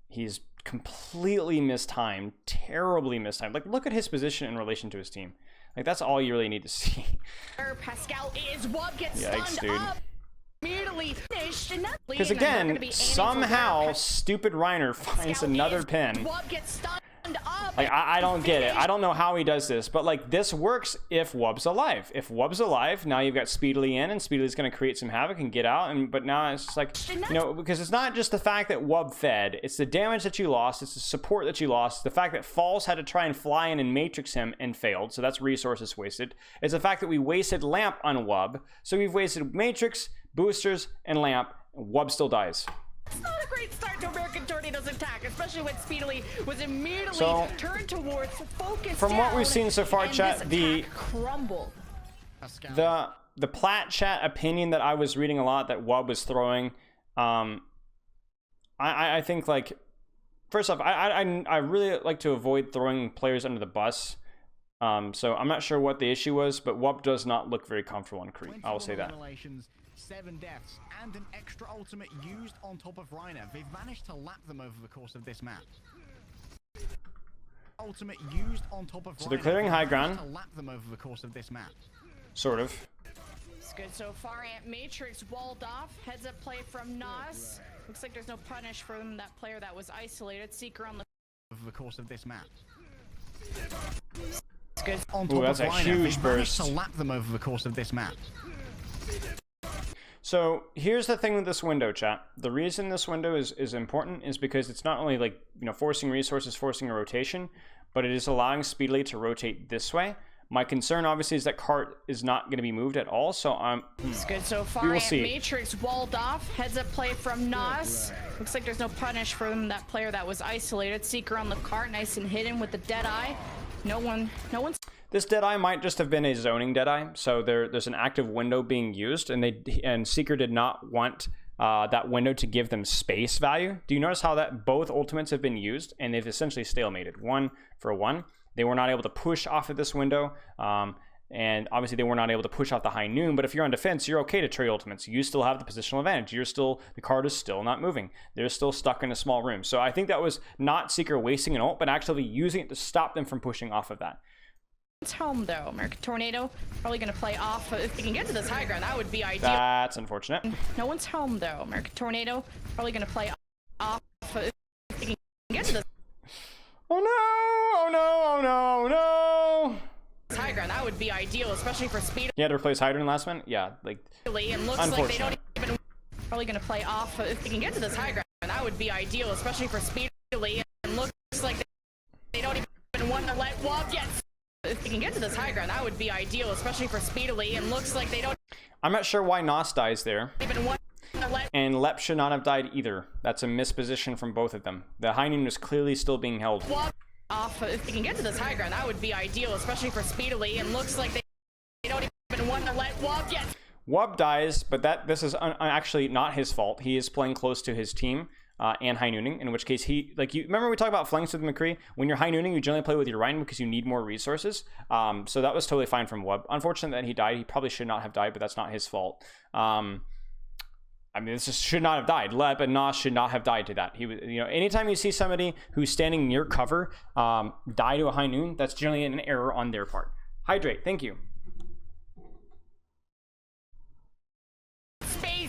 He's completely mistimed, terribly mistimed. Like, look at his position in relation to his team. Like, that's all you really need to see. Pascal is Wub gets Yikes, stunned dude. up. Immediately finished, and that's Because again, somehow stupid Reiner finds another pin. Wub gets stunned up. Like, I don't get it. I don't know how he does this, but like this works if Wub's alive. If Wub's alive, now you've got Speedily in, and Speedily's going to create some havoc and get out. And but now it's just like, you know, because it's not just the fact that Wub fed, it's the damage that you lost, it's the support that you lost, the fact that False had to try and fly in and matrix him and failed, so that's resources wasted. It's the fact that we wasted Lamp on Wub, so we've wasted Matrix, boosters, and Lamp, and Wub still dies. It's not a great start to American Tornado's attack, especially when Speedily was immediately turned towards focus. From what we've seen so far, chat, the crumbled. The plat chat opinion that I was reading a lot that Wub was throwing, I think, like, first off, I really like to avoid throwing players under the bus. So I'm not sure what the issue was, but Wub does not look very comfortable on Creep. I will say that. 7 deaths and an extra ultimate used on top of Reiner. They've managed to lap them over the course of this map. Ultimate used on top of So they're clearing high ground. To lap them over the course of this map. Sort of. It's good so far. Ant Matrix walled off. Heads up play from Nas. Looks like there's no punish from that player that was isolated. Seeker on the over the course of this map. It's good. On top that's of a Reiner, huge they've managed burst. to lap them over the course of this map. So here's the thing with this window, chat. The reason this window is important is because it's not only, like, you know, forcing resources, forcing a rotation, but it is allowing Speedily to rotate this way. My concern, obviously, is that cart is not going to be moved at all, so I'm... It's good so far. We will Ant see. Matrix walled off. Heads up play from Nas. Looks like there's no punish from that player that was isolated. Seeker on the cart, nice and hidden with the dead eye. No one's... This Deadeye might just have been a zoning Deadeye, so there's an active window being used, and Seeker did not want that window to give them space value. Do you notice how that both ultimates have been used, and they've essentially stalemated 1 for 1? They were not able to push off of this window, and obviously they were not able to push off the high noon, but if you're on defense, you're okay to trade ultimates. You still have the positional advantage. The card is still not moving. They're still stuck in a small room. So I think that was not Seeker wasting an ult, but actually using it to stop them from pushing off of that. It's home though. American Tornado probably going to play off. If they can get to this high ground, that would be ideal. That's unfortunate. No one's home though. American Tornado probably going to play off. If they can get to this Oh no! Oh no! Oh no! Oh no! high ground, that would be ideal, especially for speed. You had to replace Hydra in the last one? Yeah, like, And looks like they don't even probably going to play off. If they can get to this high ground, that would be ideal, especially for speed. And looks like they don't even want to let Wob get. If they can get to this high ground, that would be ideal, especially for speedily. And looks like they don't I'm not sure why Nos dies there. even want to let And Lep should not have died either. That's a misposition from both of them. The high noon was clearly still being held. Wob off. If they can get to this high ground, that would be ideal, especially for speedily. And looks like they don't even want to let Wob get. Wub dies, but this is actually not his fault. He is playing close to his team and high nooning, in which case he, like, you remember we talked about flanks with McCree? When you're high nooning, you generally play with your Rhine because you need more resources. So that was totally fine from Wub. Unfortunate that he died. He probably should not have died, but that's not his fault. I mean, this just should not have died. Lep and Nos should not have died to that. He was, you know, anytime you see somebody who's standing near cover die to a high noon, that's generally an error on their part. Hydrate, thank you.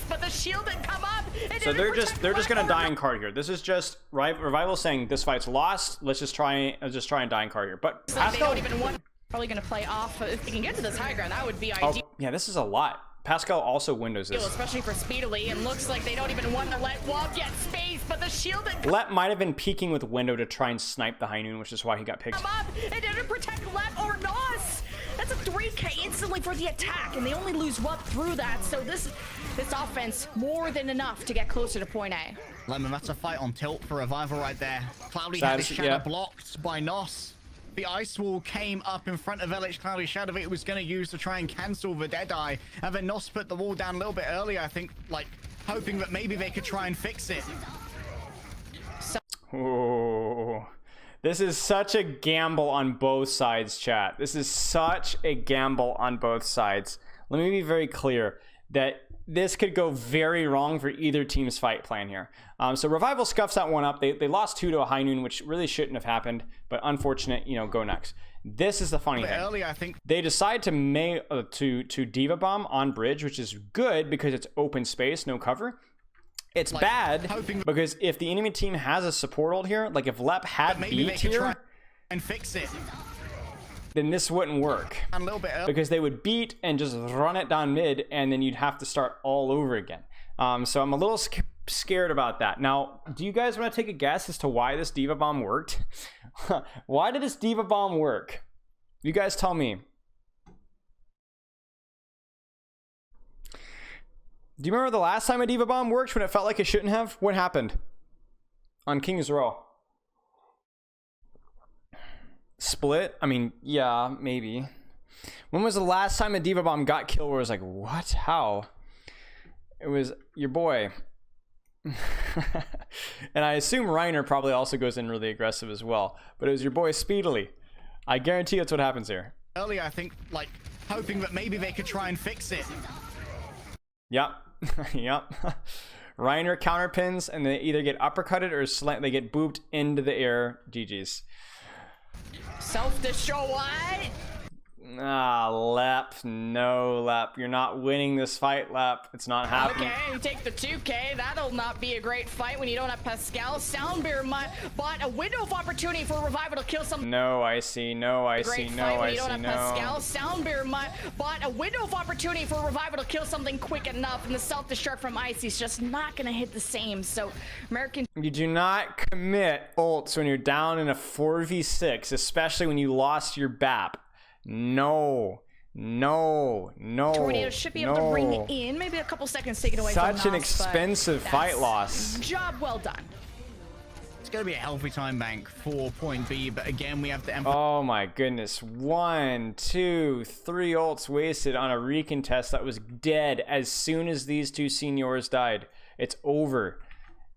But the shield didn't come up. So they're just gonna die in card here. This is just Revival saying this fight's lost. Let's just try and die in card here. But They don't even want. Probably gonna play off. If they can get to this high ground, that would be ideal. Yeah, this is a lot. Pascal also windows this. Especially for speedily, and looks like they don't even want to let Wob get space. But the shield didn't Lep might have been peeking with window to try and snipe the high noon, which is why he got picked. come up. It didn't protect Lep or Nos. That's a 3K instantly for the attack, and they only lose Wob through that. So this offense more than enough to get closer to point A. Lemon, that's a fight on tilt for Revival right there. Cloudy had his shadow blocked by Nos. The ice wall came up in front of LH Cloudy Shadow. It was going to use to try and cancel the Deadeye. And then Nos put the wall down a little bit earlier, I think, like, hoping that maybe they could try and fix it. Oh, this is such a gamble on both sides, chat. This is such a gamble on both sides. Let me be very clear that this could go very wrong for either team's fight plan here. So Revival scuffs that one up. They lost 2 to a high noon, which really shouldn't have happened, but unfortunate, you know, go next. This is the funny thing. Earlier, I think they decide to Diva Bomb on bridge, which is good because it's open space, no cover. It's like, bad because if the enemy team has a support ult here, like if Lep had beat here try and fix it, then this wouldn't work. A little bit because they would beat and just run it down mid, and then you'd have to start all over again. So I'm a little scared about that. Now, do you guys want to take a guess as to why this Diva Bomb worked? Why did this Diva Bomb work? You guys tell me. Do you remember the last time a Diva Bomb worked when it felt like it shouldn't have? What happened? On King's Row. Split? I mean, yeah, maybe. When was the last time a Diva Bomb got killed where it was like, what? How? It was your boy. And I assume Reiner probably also goes in really aggressive as well. But it was your boy Speedily. I guarantee that's what happens here. Earlier, I think, like, hoping that maybe they could try and fix it. Yep. Yep. Reiner counterpins, and they either get uppercutted or they get booped into the air. GG's. Self-destroy. What? Ah, Lep. No, Lep. You're not winning this fight, Lep. It's not happening. Okay, you take the 2K. That'll not be a great fight when you don't have Pascal. Soundbear bought a window of opportunity for Revival to kill some. No, I see. No, I see. No, I see. No. Pascal. Soundbear bought a window of opportunity for Revival to kill something quick enough, and the self-destruct from Icy's just not gonna hit the same. So, American. You do not commit ults when you're down in a 4v6, especially when you lost your BAP. No. Tornado should be able to bring it in. Maybe a couple seconds taken away from Such an expensive fight loss. Job well done. It's going to be a healthy time bank for point B, but again, we have to Oh my goodness. 1, 2, 3 ults wasted on a recontest that was dead as soon as these two seniors died. It's over.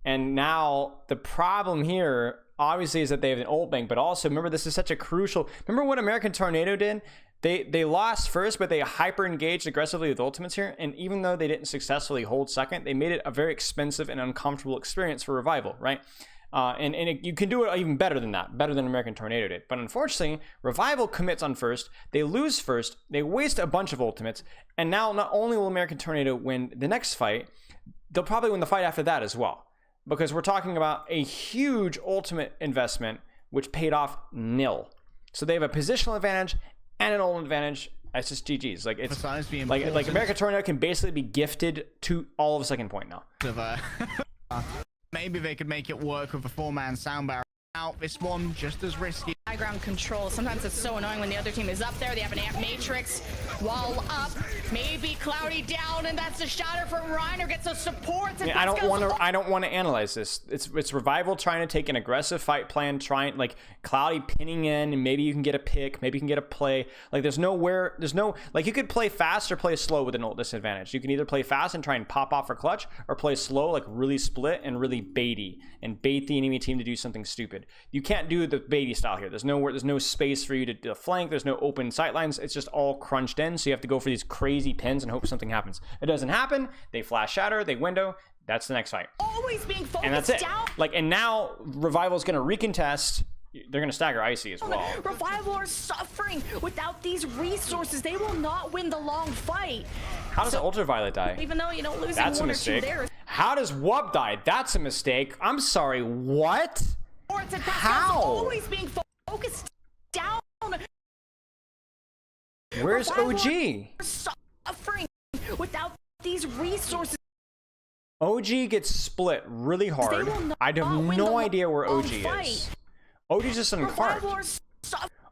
And now the problem here obviously is that they have an ult bank, but also remember, this is such a crucial. Remember what American Tornado did? They lost first, but they hyper engaged aggressively with ultimates here, and even though they didn't successfully hold second, they made it a very expensive and uncomfortable experience for Revival, right? You can do it even better than that, better than American Tornado did. But unfortunately, Revival commits on first, they lose first, they waste a bunch of ultimates, and now not only will American Tornado win the next fight, they'll probably win the fight after that as well. Because we're talking about a huge ultimate investment, which paid off nil. So they have a positional advantage and an ult advantage. It's just GG's. Like it's like American Tornado can basically be gifted to all of a second point now. Maybe they could make it work with a 4-man sound barrier. Out this one just as risky. High ground control. Sometimes it's so annoying when the other team is up there. They have an amp matrix. Wall up. Maybe Cloudy down, and that's a shatter from Reiner. Gets those supports. And I don't want to analyze this. It's Revival trying to take an aggressive fight plan, trying like Cloudy pinning in, and maybe you can get a pick, maybe you can get a play. Like there's no like you could play fast or play slow with an ult disadvantage. You can either play fast and try and pop off for clutch, or play slow, like really split and really baity and bait the enemy team to do something stupid. You can't do the baity style here. There's no space for you to flank. There's no open sight lines. It's just all crunched in. So you have to go for these crazy pins and hope something happens. It doesn't happen. They flash shatter. They window. That's the next fight. Always being focused and that's it. down. Like, and now Revival's going to recontest. They're going to stagger Icy as well. Revival are suffering without these resources. They will not win the long fight. How does Ultraviolet die? Even though losing That's one a or two mistake. there. How does Wub die? That's a mistake. I'm sorry. What? How? Always being focused down. Where's OG? Suffering without these resources. OG gets split really hard. I have no idea where OG is. OG's just in cart.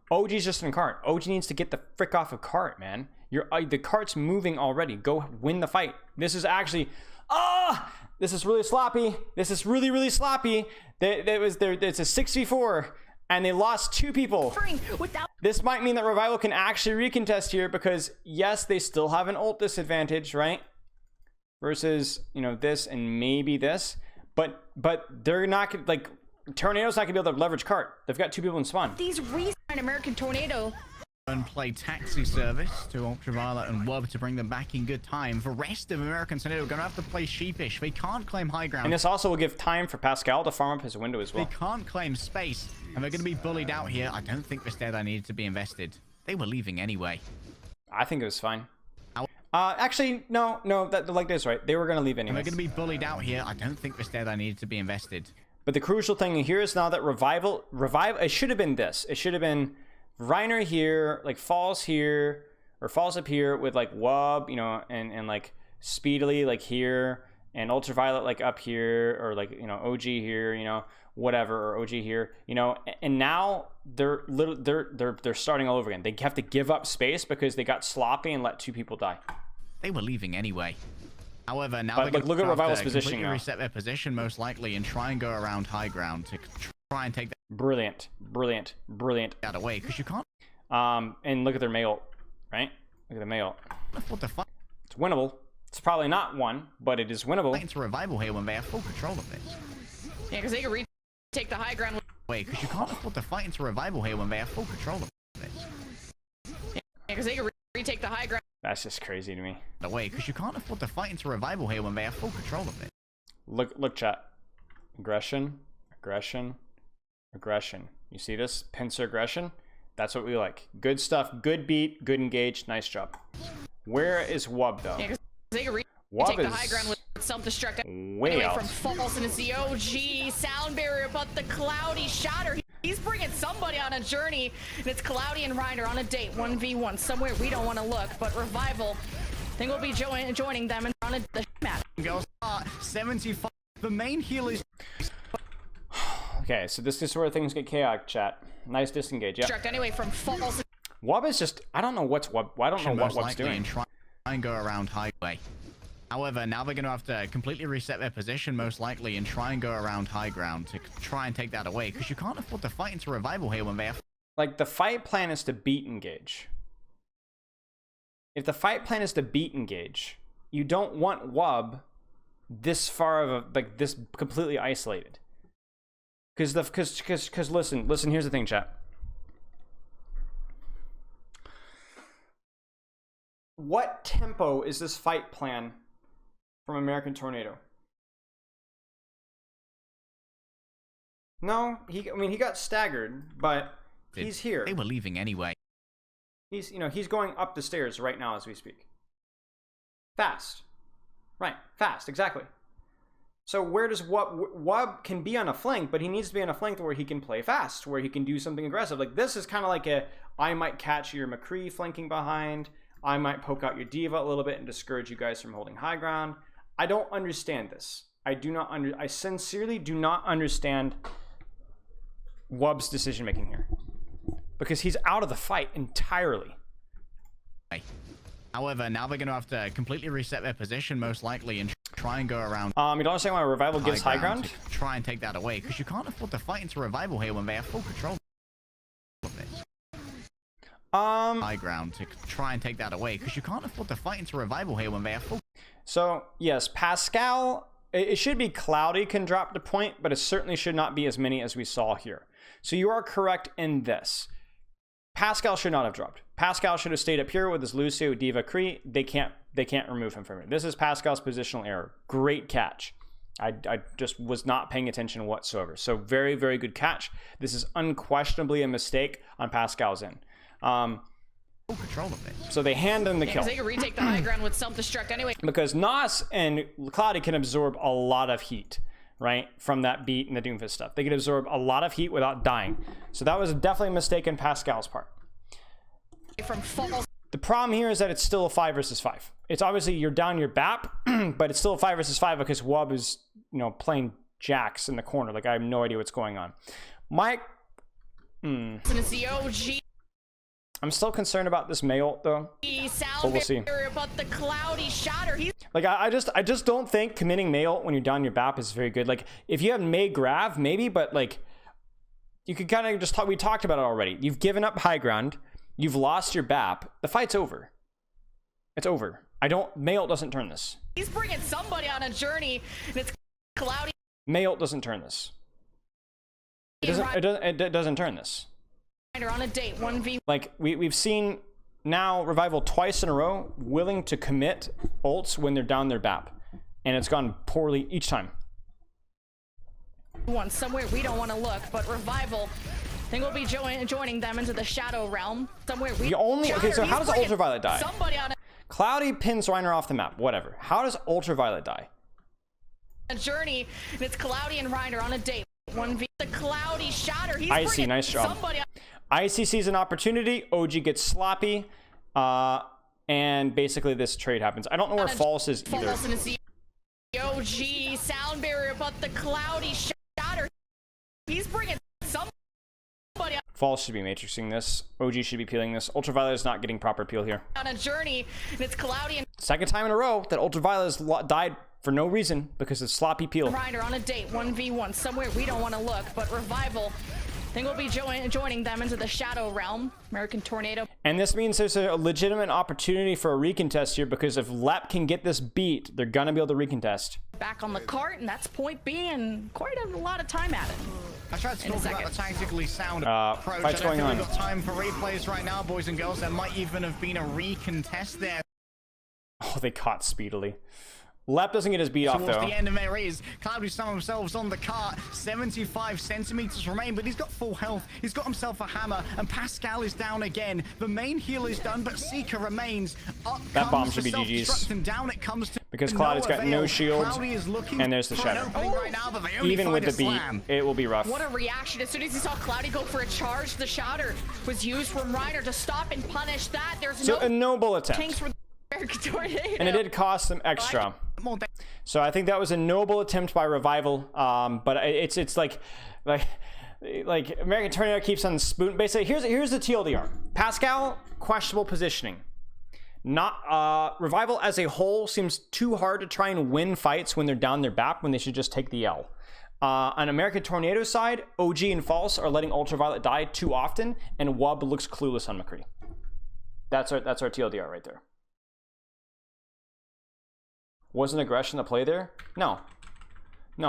OG's just in cart. OG needs to get the frick off of cart, man. The cart's moving already. Go win the fight. This is actually this is really sloppy. This is really, really sloppy. It's a 6v4 and they lost 2 people. This might mean that Revival can actually recontest here because yes, they still have an ult disadvantage, right? Versus, this and maybe this, but they're not gonna, like, Tornado's not gonna be able to leverage cart. They've got 2 people in spawn. These reasons American Tornado and play taxi service to Ultraviolet and Wub to bring them back in good time. The rest of American Tornado are going to have to play sheepish. They can't claim high ground. And this also will give time for Pascal to farm up his window as well. They can't claim space, and they're going to be bullied out here. I don't think this Deadeye needed to be invested. They were leaving anyway. I think it was fine. Actually, no, like this, right? They were going to leave anyway. They're going to be bullied out here. I don't think this Deadeye needed to be invested. But the crucial thing here is now that Revival, it should have been this. It should have been Reiner here, like falls here, or falls up here with like Wub, and like Speedily like here, and Ultraviolet like up here, or like OG here, whatever, or OG here, and now they're starting all over again. They have to give up space because they got sloppy and let 2 people die. They were leaving anyway. However, now but look at Revival's positioning now. Reset their position most likely and try and go around high ground to try and take that. Brilliant. Out of way because you can't. And look at their mail, right? Look at the mail. What the fuck? It's winnable. It's probably not one, but it is winnable. It's a Revival here when they have full control of this. Yeah, because they can retake the high ground. Wait, because you can't afford to fight into Revival here when they have full control of this. Yeah, because they can retake the high ground. That's just crazy to me. No way, because you can't afford to fight into Revival here when they have full control of it. Look, chat. Aggression. You see this? Pincer aggression? That's what we like. Good stuff. Good beat. Good engage. Nice job. Where is Wub, though? Yeah, because they can Wub retake the high ground with self-destruct. Way out. From false, and it's the OG sound barrier, but the Cloudy shatter. He's bringing somebody on a journey, and it's Cloudy and Reiner on a date, 1v1, somewhere we don't want to look, but Revival, I think we'll be joining them and on the map. Goes 75. The main heal is. Okay, so this is where things get chaotic, chat. Nice disengage, yeah. Anyway, from false. Wub is just, I don't know what's Wub. I don't know what Wub's doing. And try and go around highway. However, now they're going to have to completely reset their position, most likely, and try and go around high ground to try and take that away, because you can't afford to fight into Revival here when they have... Like, the fight plan is to beat engage. If the fight plan is to beat engage, you don't want Wub this far of this completely isolated. Because listen, here's the thing, chat. What tempo is this fight plan from American Tornado? No, I mean, he got staggered, but he's here. They were leaving anyway. He's, you know, he's going up the stairs right now as we speak. Fast. Right, fast, exactly. So where does Wub can be on a flank, but he needs to be on a flank where he can play fast, where he can do something aggressive. Like, this is kind of like a, I might catch your McCree flanking behind, I might poke out your Diva a little bit and discourage you guys from holding high ground. I don't understand this. I sincerely do not understand Wub's decision making here, because he's out of the fight entirely. However, now they're going to have to completely reset their position, most likely, and try and go around. You don't understand why Revival gives high ground? To try and take that away, because you can't afford to fight into Revival here when they have full control of this. High ground to try and take that away, because you can't afford to fight into Revival here when they have full. So yes, Pascal. It should be Cloudy can drop the point, but it certainly should not be as many as we saw here. So you are correct in this. Pascal should not have dropped. Pascal should have stayed up here with his Lucio, Diva, Kree. They can't remove him from it. This is Pascal's positional error. Great catch. I just was not paying attention whatsoever. So very, very good catch. This is unquestionably a mistake on Pascal's end. Control of it. So they hand him the kill. They can retake the high ground with self-destruct anyway. Because Nos and Cloudy can absorb a lot of heat, right? From that beat and the Doomfist stuff. They can absorb a lot of heat without dying. So that was definitely a mistake on Pascal's part. The problem here is that it's still a 5 versus 5. It's obviously you're down your BAP, but it's still a 5 versus 5 because Wub is, you know, playing jacks in the corner. Like, I have no idea what's going on. Mike. It's the OG. I'm still concerned about this May ult though, but we'll see. But the Cloudy shatter, like I just don't think committing May ult when you're down your BAP is very good. Like, if you have May Grav, maybe, but like you could kind of just talk. We talked about it already. You've given up high ground. You've lost your BAP. The fight's over. It's over. May ult doesn't turn this. He's bringing somebody on a journey, and it's Cloudy. May ult doesn't turn this. It doesn't turn this. On a date, 1v. Like, we've seen now Revival twice in a row willing to commit ults when they're down their BAP, and it's gone poorly each time. Somewhere we don't want to look, but Revival, I think we'll be joining them into the Shadow Realm. Somewhere we. Okay, so how does Ultraviolet die? Somebody on Cloudy pins Reiner off the map. Whatever. How does Ultraviolet die? A journey, and it's Cloudy and Reiner on a date. 1v. The Cloudy shatter. He's Icy, nice job. Icy sees an opportunity. OG gets sloppy, and basically this trade happens. I don't know where False is either. False is the OG sound barrier, but the Cloudy shatter. He's bringing somebody False should be matrixing this. OG should be peeling this. Ultraviolet is not getting proper peel here. On a journey, and it's Cloudy and second time in a row that Ultraviolet has died for no reason because of sloppy peel. Reiner on a date, 1v1, somewhere we don't want to look, but Revival, I think we'll be joining them into the Shadow Realm, American Tornado. And this means there's a legitimate opportunity for a recontest here, because if Lep can get this beat, they're gonna be able to recontest. Back on the cart, and that's point B, and quite a lot of time at it. I tried to talk about the tactically sound approach. Fight's going on. We've got time for replays right now, boys and girls. There might even have been a recontest there. Oh, they caught speedily. Lep doesn't get his beat off, though. Towards the end, and there is Cloudy found themselves on the cart. 75 centimeters remain, but he's got full health. He's got himself a hammer, and Pascal is down again. The main heal is done, but Seeker remains. Up that bomb comes should be GG's. And down it comes to because Cloudy's got no shield, and there's the shadow. Right now, but even with the beat, it will be rough. What a reaction. As soon as he saw Cloudy go for a charge, the shatter was used from Reiner to stop and punish that. There's a noble attempt. And it did cost them extra. So I think that was a noble attempt by Revival. But it's like American Tornado keeps on spoon. Basically, here's the TLDR. Pascal, questionable positioning. Not Revival as a whole seems too hard to try and win fights when they're down their BAP, when they should just take the L. On American Tornado side, OG and False are letting Ultraviolet die too often, and Wub looks clueless on McCree. That's our TLDR right there. Wasn't aggression the play there? No,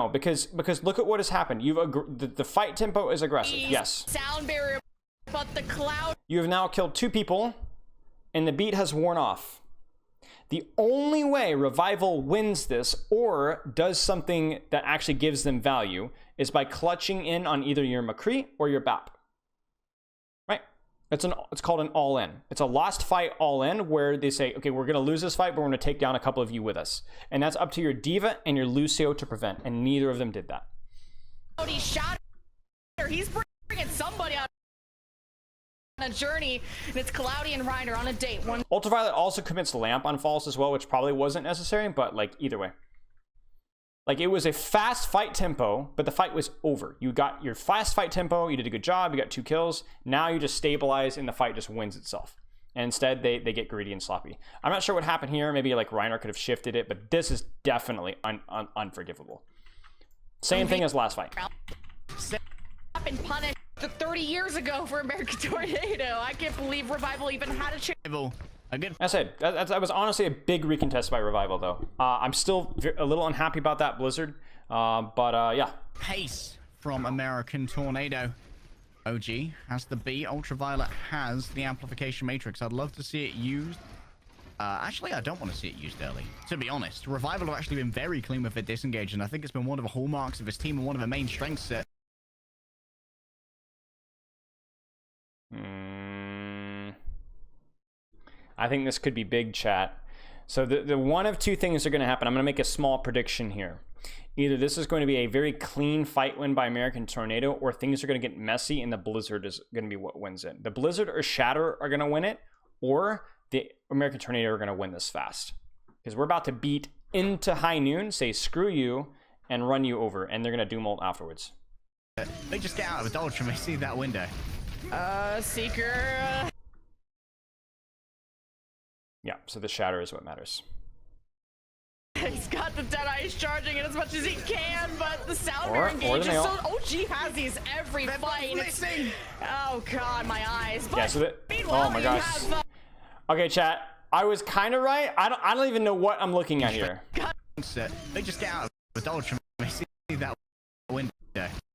because look at what has happened. The fight tempo is aggressive. Yes. Sound barrier, but the cloud. You have now killed 2 people, and the beat has worn off. The only way Revival wins this or does something that actually gives them value is by clutching in on either your McCree or your BAP. Right? It's called an all-in. It's a lost fight all-in where they say, okay, we're going to lose this fight, but we're going to take down a couple of you with us. And that's up to your Diva and your Lucio to prevent, and neither of them did that. He shot her. He's bringing somebody on a journey, and it's Cloudy and Reiner on a date. Ultraviolet also commits Lamp on False as well, which probably wasn't necessary, but like either way. Like it was a fast fight tempo, but the fight was over. You got your fast fight tempo, you did a good job, you got 2 kills. Now you just stabilize and the fight just wins itself. And instead they get greedy and sloppy. I'm not sure what happened here. Maybe like Reiner could have shifted it, but this is definitely unforgivable. Same thing as last fight. Been punished 30 years ago for American Tornado. I can't believe Revival even had a chance. I said that was honestly a big recontest by Revival, though. I'm still a little unhappy about that Blizzard, but yeah. Pace from American Tornado. OG has the B. Ultraviolet has the amplification matrix. I'd love to see it used. Actually, I don't want to see it used early. To be honest, Revival have actually been very clean with their disengage, and I think it's been one of the hallmarks of his team and one of the main strengths. I think this could be big, chat. So the one of 2 things are going to happen. I'm going to make a small prediction here. Either this is going to be a very clean fight win by American Tornado, or things are going to get messy and the Blizzard is going to be what wins it. The Blizzard or Shatter are going to win it, or the American Tornado are going to win this fast. Because we're about to beat into high noon, say screw you, and run you over, and they're going to doom ult afterwards. They just get out of the dodge and they see that window. Seeker. Yeah, so the Shatter is what matters. He's got the Deadeyes charging it as much as he can, but the Soundbear engages. So OG has these every fight. Oh god, my eyes. But yeah, so that. Oh my gosh. Okay, chat. I was kind of right. I don't even know what I'm looking at here. They just get out of the dodge and they see that window.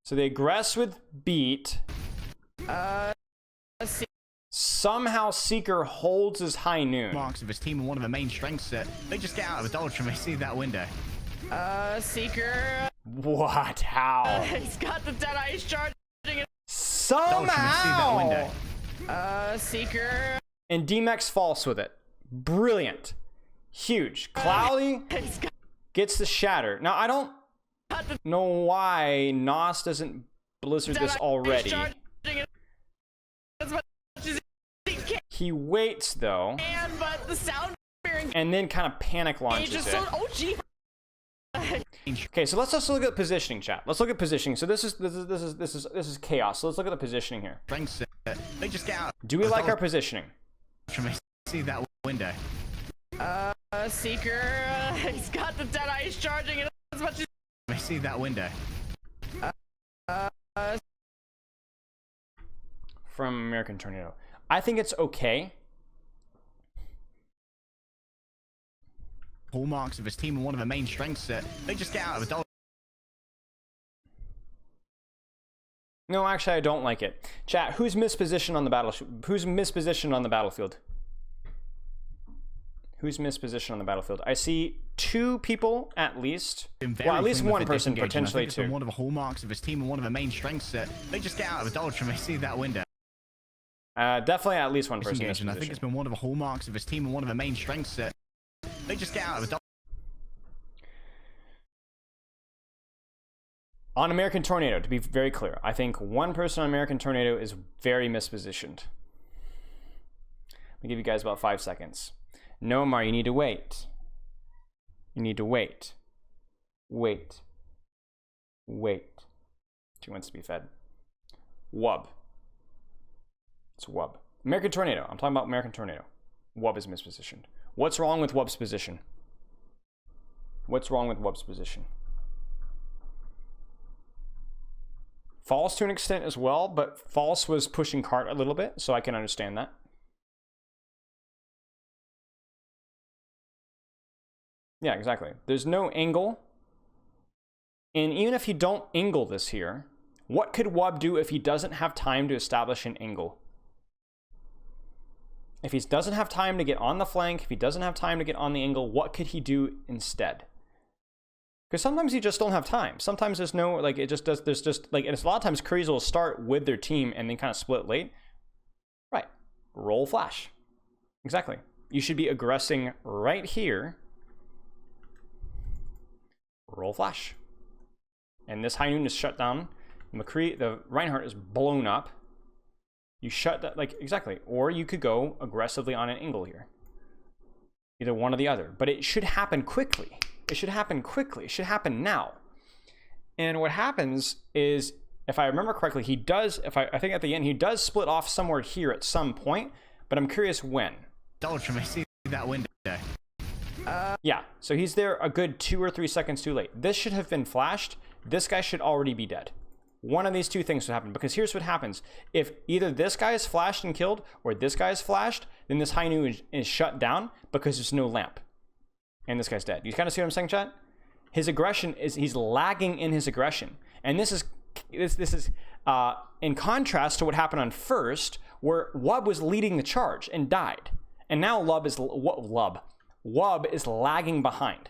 So they aggress with beat. Somehow Seeker holds his high noon. Marks of his team and one of the main strengths. They just get out of the dodge and they see that window. Seeker. What? How? He's got the Deadeyes charging it. Somehow. Seeker. And DMX false with it. Brilliant. Huge. Cloudy gets the Shatter. Now, I don't know why Nos doesn't Blizzard this already. He waits, though, and then kind of panic launches it. Okay, so let's just look at positioning, chat. Let's look at positioning. So this is chaos. So let's look at the positioning here. They just get out. Do we like our positioning? See that window. Seeker. He's got the Deadeyes charging it as much as I see that window. From American Tornado. I think it's okay. Hallmarks of his team and one of the main strengths. They just get out of the dodge. No, actually, I don't like it. Chat, who's mispositioned on the battlefield? Who's mispositioned on the battlefield? Who's mispositioned on the battlefield? I see 2 people at least. Well, at least 1 person, potentially 2. One of the hallmarks of his team and one of the main strengths. They just get out of the dodge and they see that window. Definitely at least 1 person. I think it's been one of the hallmarks of his team and one of the main strengths. They just get out of the dodge. On American Tornado, to be very clear, I think 1 person on American Tornado is very mispositioned. I'll give you guys about 5 seconds. Nomar, you need to wait. You need to wait. Wait. Wait. She wants to be fed. Wub. It's Wub. American Tornado. I'm talking about American Tornado. Wub is mispositioned. What's wrong with Wub's position? What's wrong with Wub's position? False to an extent as well, but False was pushing Cart a little bit, so I can understand that. Yeah, exactly. There's no angle. And even if you don't angle this here, what could Wub do if he doesn't have time to establish an angle? If he doesn't have time to get on the flank, if he doesn't have time to get on the angle, what could he do instead? Because sometimes you just don't have time. Sometimes there's no, like, it just does, there's just, like, and it's a lot of times Curry's will start with their team and then kind of split late. Right. Roll flash. Exactly. You should be aggressing right here. Roll flash. And this high noon is shut down. McCree, the Reinhardt is blown up. You shut that, like, exactly. Or you could go aggressively on an angle here. Either one or the other. But it should happen quickly. It should happen quickly. It should happen now. And what happens is, if I remember correctly, he does, I think at the end, he does split off somewhere here at some point, but I'm curious when. Ultra may see that window. Yeah, so he's there a good 2 or 3 seconds too late. This should have been flashed. This guy should already be dead. One of these two things would happen, because here's what happens. If either this guy is flashed and killed, or this guy is flashed, then this high noon is shut down because there's no lamp. And this guy's dead. You kind of see what I'm saying, chat? His aggression is, he's lagging in his aggression. And this is in contrast to what happened on first, where Wub was leading the charge and died. And now Wub is lagging behind.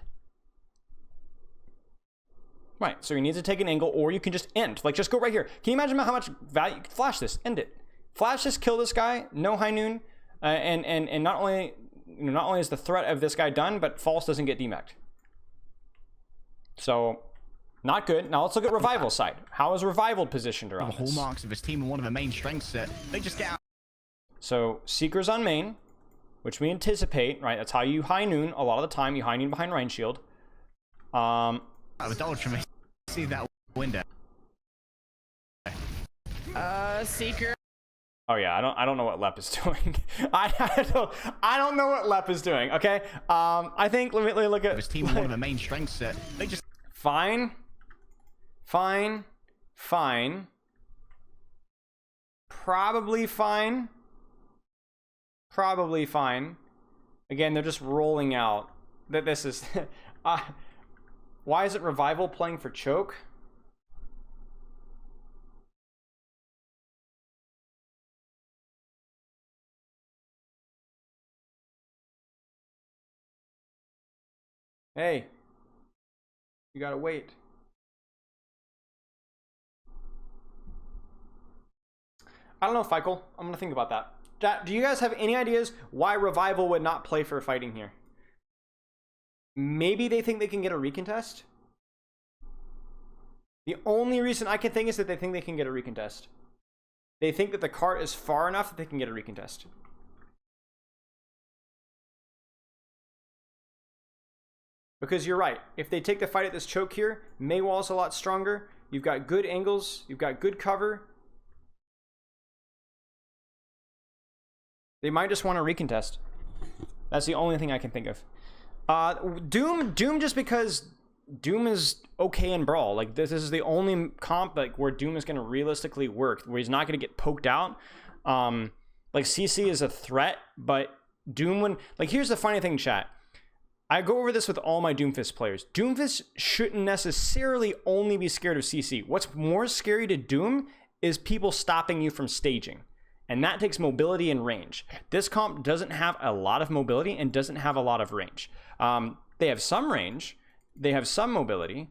Right, so you need to take an angle, or you can just end. Like, just go right here. Can you imagine how much value you could flash this? End it. Flash this, kill this guy, no high noon, and not only, you know, not only is the threat of this guy done, but False doesn't get demeched. So, not good. Now let's look at Revival side. How is Revival positioned around The hallmarks of his team and one of the main strengths that they just get out. So, Seeker's on main, which we anticipate, right? That's how you high noon a lot of the time. You high noon behind Rain Shield. The Ultra may see that window. Seeker. Oh yeah, I don't know what Lep is doing. I don't know what Lep is doing. Okay, I think let me look at his team. One of the main strengths that they just fine. Probably fine. Again, they're just rolling out that this is. Why is it Revival playing for choke? Hey, you gotta wait. I don't know, Feichel. I'm gonna think about that. Do you guys have any ideas why Revival would not play for fighting here? Maybe they think they can get a recontest? The only reason I can think is that they think they can get a recontest. They think that the cart is far enough that they can get a recontest. Because you're right. If they take the fight at this choke here, Maywall's a lot stronger. You've got good angles. You've got good cover. They might just want to recontest. That's the only thing I can think of. Doom just because Doom is okay in Brawl. Like, this is the only comp like where Doom is going to realistically work, where he's not going to get poked out. Like, CC is a threat, but Doom when... Like, here's the funny thing, chat. I go over this with all my Doomfist players. Doomfist shouldn't necessarily only be scared of CC. What's more scary to Doom is people stopping you from staging. And that takes mobility and range. This comp doesn't have a lot of mobility and doesn't have a lot of range. They have some range, they have some mobility,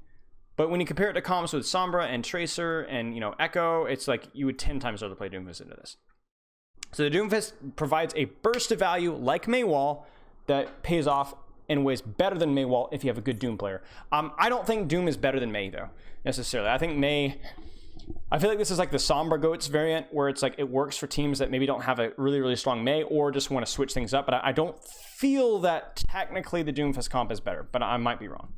but when you compare it to comps with Sombra and Tracer and, you know, Echo, it's like you would 10 times rather play Doomfist into this. So the Doomfist provides a burst of value like Maywall that pays off in ways better than Maywall if you have a good Doom player. I don't think Doom is better than May, though, necessarily. I think May... I feel like this is like the Sombra Goats variant, where it's like it works for teams that maybe don't have a really, really strong May or just want to switch things up. But I don't feel that technically the Doomfist comp is better, but I might be wrong.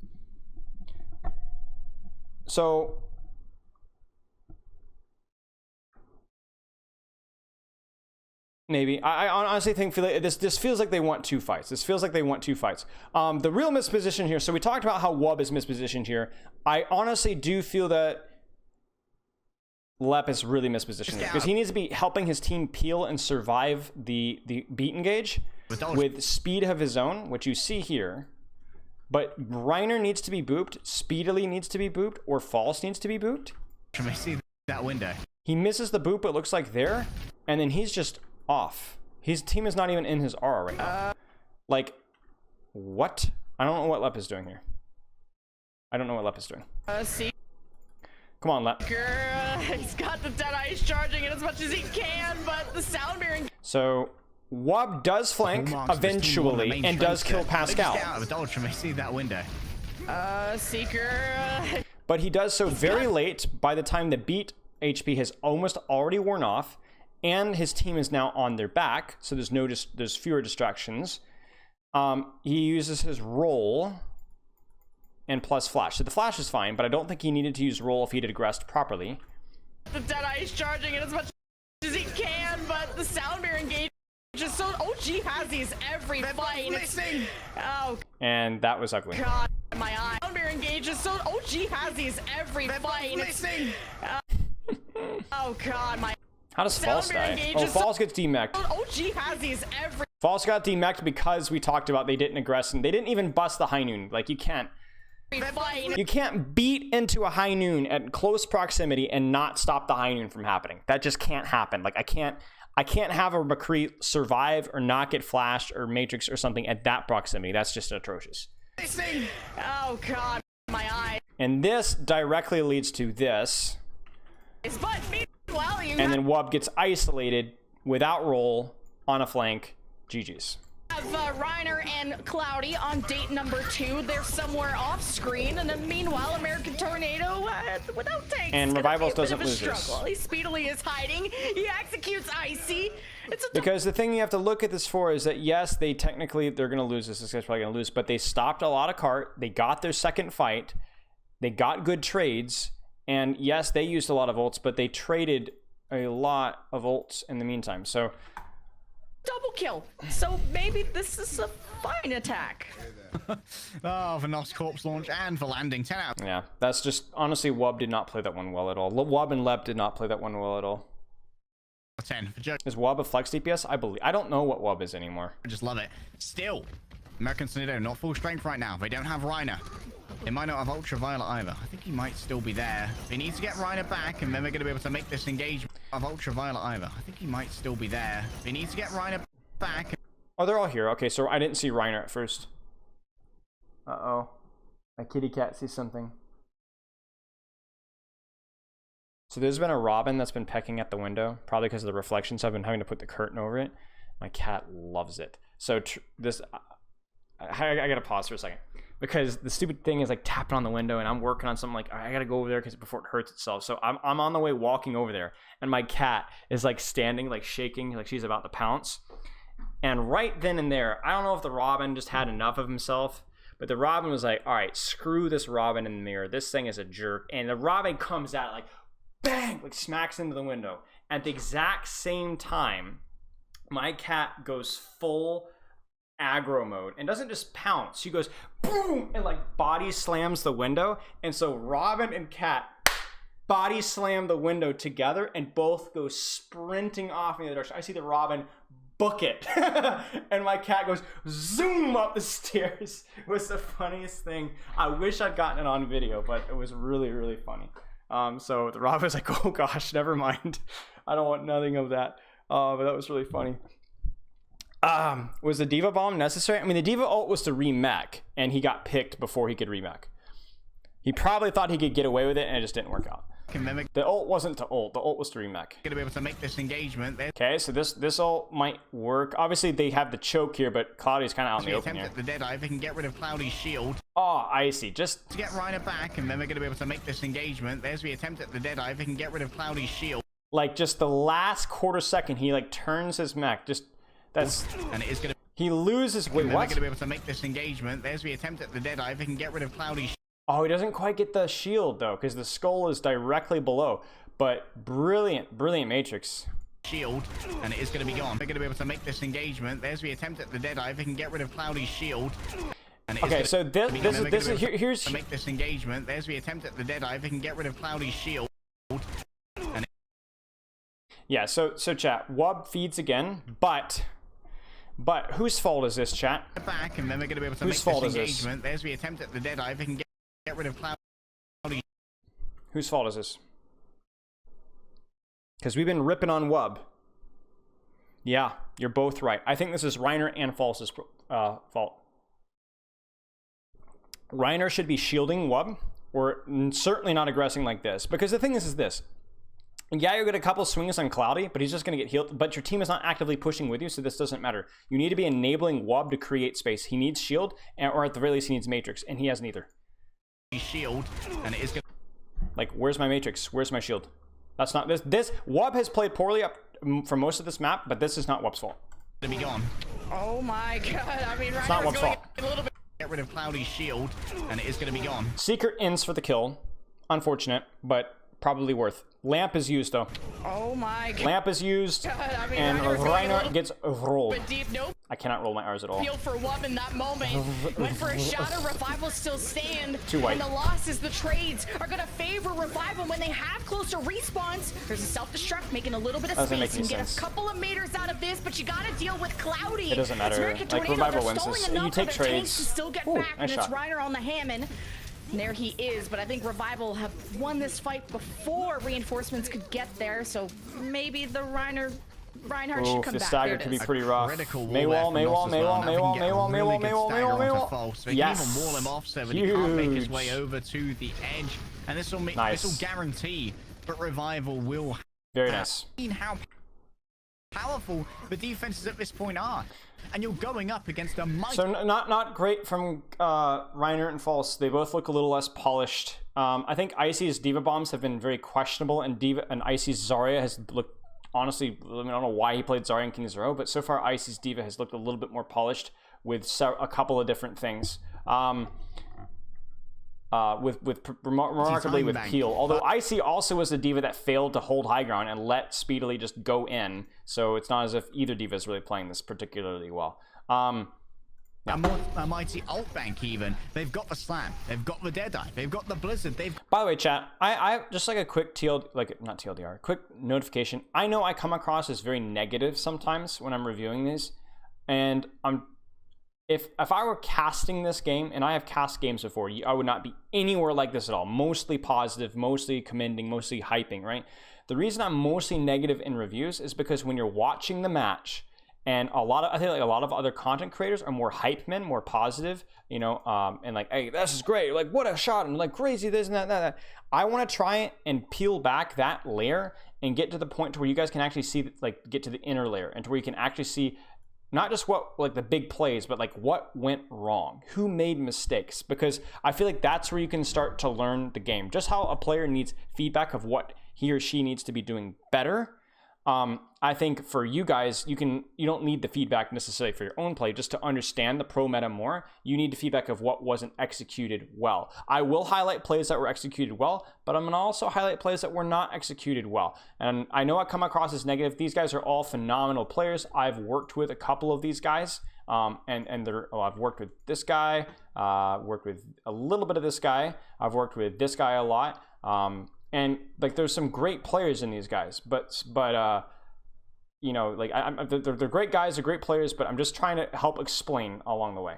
So... Maybe. I honestly think this feels like they want two fights. This feels like they want two fights. The real misposition here, so we talked about how Wub is mispositioned here. I honestly do feel that Lep is really mispositioned here, because he needs to be helping his team peel and survive the beat engage with speed of his own, which you see here. But Reiner needs to be booped, Speedily needs to be booped, or False needs to be booped. Can I see that window? He misses the boop, it looks like there, and then he's just off. His team is not even in his aura right now. Like, what? I don't know what Lep is doing here. I don't know what Lep is doing. See. Come on, Lep. He's got the Deadeye. He's charging it as much as he can, but the sound bearing. So, Wub does flank eventually and does kill Pascal. Out of the dodge from see that window. Seeker. But he does so very late. By the time the beat HP has almost already worn off, and his team is now on their back, so there's fewer distractions. He uses his roll and plus flash. So the flash is fine, but I don't think he needed to use roll if he'd aggressed properly. The Deadeye is charging it as much as he can, but the sound bearing gauge is so. OG has these every fight. Oh. And that was ugly. God, my eye. Sound bearing gauge is so. OG has these every fight. Oh God, my. How does False die? Oh, False gets demeched. OG has these every. False got demeched because we talked about they didn't aggress and they didn't even bust the high noon. Like, you can't beat into a high noon at close proximity and not stop the high noon from happening. That just can't happen. Like, I can't have a McCree survive or not get flashed or matrix or something at that proximity. That's just atrocious. Oh God, my eye. And this directly leads to this. And then Wub gets isolated without roll on a flank. GG's. Have Reiner and Cloudy on date number 2. They're somewhere off screen, and then meanwhile, American Tornado without tanks. And Revivals doesn't lose this. He speedily is hiding. He executes Icy. Because the thing you have to look at this for is that yes, they're going to lose this. This guy's probably going to lose, but they stopped a lot of cart. They got their second fight. They got good trades, and yes, they used a lot of ults, but they traded a lot of ults in the meantime. So. Double kill. So maybe this is a fine attack. Oh, for Nos corpse launch and for landing 10 out. Yeah, that's just honestly, Wub did not play that one well at all. Wub and Lep did not play that one well at all. 10 for Joe. Is Wub a flex DPS? I don't know what Wub is anymore. I just love it. Still, American Tornado not full strength right now. They don't have Reiner. They might not have Ultraviolet either. I think he might still be there. They need to get Reiner back, and then they're going to be able to make this engagement of Ultraviolet either. I think he might still be there. They need to get Reiner back. Oh, they're all here. Okay, so I didn't see Reiner at first. Uh-oh. My kitty cat sees something. So there's been a Robin that's been pecking at the window, probably because of the reflections. I've been having to put the curtain over it. My cat loves it. So I gotta pause for a second. Because the stupid thing is like tapping on the window, and I'm working on something like I gotta go over there before it hurts itself. So I'm on the way walking over there, and my cat is like standing, like shaking, like she's about to pounce. And right then and there, I don't know if the Robin just had enough of himself, but the Robin was like, all right, screw this Robin in the mirror. This thing is a jerk. And the Robin comes out like, bang, like smacks into the window. At the exact same time, my cat goes full aggro mode and doesn't just pounce. She goes boom and like body slams the window. And so Robin and cat body slam the window together and both go sprinting off in the other direction. I see the Robin book it and my cat goes zoom up the stairs. It was the funniest thing. I wish I'd gotten it on video, but it was really, really funny. So the Robin's like, oh gosh, never mind. I don't want nothing of that. But that was really funny. Was the Diva bomb necessary? I mean, the Diva ult was to remech, and he got picked before he could remech. He probably thought he could get away with it, and it just didn't work out. The ult wasn't to ult. The ult was to remech. Gonna be able to make this engagement. Okay, so this ult might work. Obviously, they have the choke here, but Cloudy's kind of out in the open here. The Deadeye, they can get rid of Cloudy's shield. Oh, I see. Just to get Reiner back, and then they're gonna be able to make this engagement. There's the attempt at the Deadeye. They can get rid of Cloudy's shield. Like just the last quarter second, he like turns his mech. Just that's and it is gonna. He loses. Wait, what? They're gonna be able to make this engagement. There's the attempt at the Deadeye. They can get rid of Cloudy's. Oh, he doesn't quite get the shield though, because the skull is directly below. But brilliant matrix. Shield, and it is going to be gone. They're going to be able to make this engagement. There's the attempt at the Deadeye. They can get rid of Cloudy's shield. And okay, so this is here's to make this engagement. There's the attempt at the Deadeye. They can get rid of Cloudy's shield. And yeah, so chat. Wub feeds again, but whose fault is this, chat? Back, and then they're going to be able to make this engagement. There's the attempt at the Deadeye. They can get rid of Cloudy's. Whose fault is this? Because we've been ripping on Wub. Yeah, You're both right. I think this is Reiner and False's fault. Reiner should be shielding Wub, or certainly not aggressing like this. Because the thing is this. Yeah, you'll get a couple swings on Cloudy, but he's just going to get healed. But your team is not actively pushing with you, so this doesn't matter. You need to be enabling Wub to create space. He needs shield, or at the very least, he needs Matrix, and he has neither. Shield, and it is going like, where's my Matrix? Where's my shield? That's not this. Wub has played poorly up for most of this map, but this is not Wub's fault. to be gone. Oh my god, I mean, It's not Wub's fault. a little bit. Get rid of Cloudy's shield, and it is going to be gone. Secret ins for the kill. Unfortunate, but probably worth. Lamp is used though. Oh my god. Lamp is used, I mean, and Reiner gets rolled. But deep, nope. I cannot roll my R's at all. Feel for Wub in that moment. Went for a shatter. Revival still stand. Too white. And the losses, the trades are going to favor Revival when they have closer respawns. There's a self-destruct, making a little bit of Doesn't space. make any You can get sense. a couple of meters out of this, but you got to deal with Cloudy. It doesn't matter. Like, Revival wins this. You take trades. To still get Ooh, back, nice and it's shot. Reiner on the Hammond. And there he is, but I think Revival have won this fight before reinforcements could get there, so maybe the Reinhardt should Ooh, come the back. stagger There it could be is. pretty rough. Critical wall Maywall, there from Maywall, Nos as well. Maywall, Now we Maywall, can get a Maywall, really Maywall, good Maywall, stagger onto Maywall, False. So he Yes. can even wall him off so that he can't make his Huge. way over to the edge. And this will Nice. guarantee that Revival will Very nice. seen how powerful the defenses at this point are. And you're going up against a mighty So not great from Reiner and False. They both look a little less polished. I think Icy's Diva bombs have been very questionable, and Icy's Zarya has looked, honestly, I don't know why he played Zarya in King's Row, but so far Icy's Diva has looked a little bit more polished with a couple of different things. Remarkably with Peel. Although Icy also was a diva that failed to hold high ground and let Speedily just go in, so it's not as if either diva is really playing this particularly well. a mighty alt bank even. They've got the slam, they've got the Deadeye, they've got the Blizzard, they've By the way, chat, I just like a quick not TLDR, quick notification. I know I come across as very negative sometimes when I'm reviewing these, and if I were casting this game, and I have cast games before, I would not be anywhere like this at all. Mostly positive, mostly commending, mostly hyping, right? The reason I'm mostly negative in reviews is because when you're watching the match, and I think like a lot of other content creators are more hype men, more positive, you know, and like, hey, this is great, like what a shot, and like crazy this and that. I want to try it and peel back that layer and get to the point to where you guys can actually see, like, get to the inner layer, and to where you can actually see not just what, like, the big plays, but like what went wrong, who made mistakes, because I feel like that's where you can start to learn the game, just how a player needs feedback of what he or she needs to be doing better. I think for you guys, you don't need the feedback necessarily for your own play. Just to understand the pro meta more, you need the feedback of what wasn't executed well. I will highlight plays that were executed well, but I'm gonna also highlight plays that were not executed well. And I know I come across as negative. These guys are all phenomenal players. I've worked with a couple of these guys, and I've worked with this guy, worked with a little bit of this guy. I've worked with this guy a lot. And like, there's some great players in these guys, but you know, like they're great guys, they're great players, but I'm just trying to help explain along the way.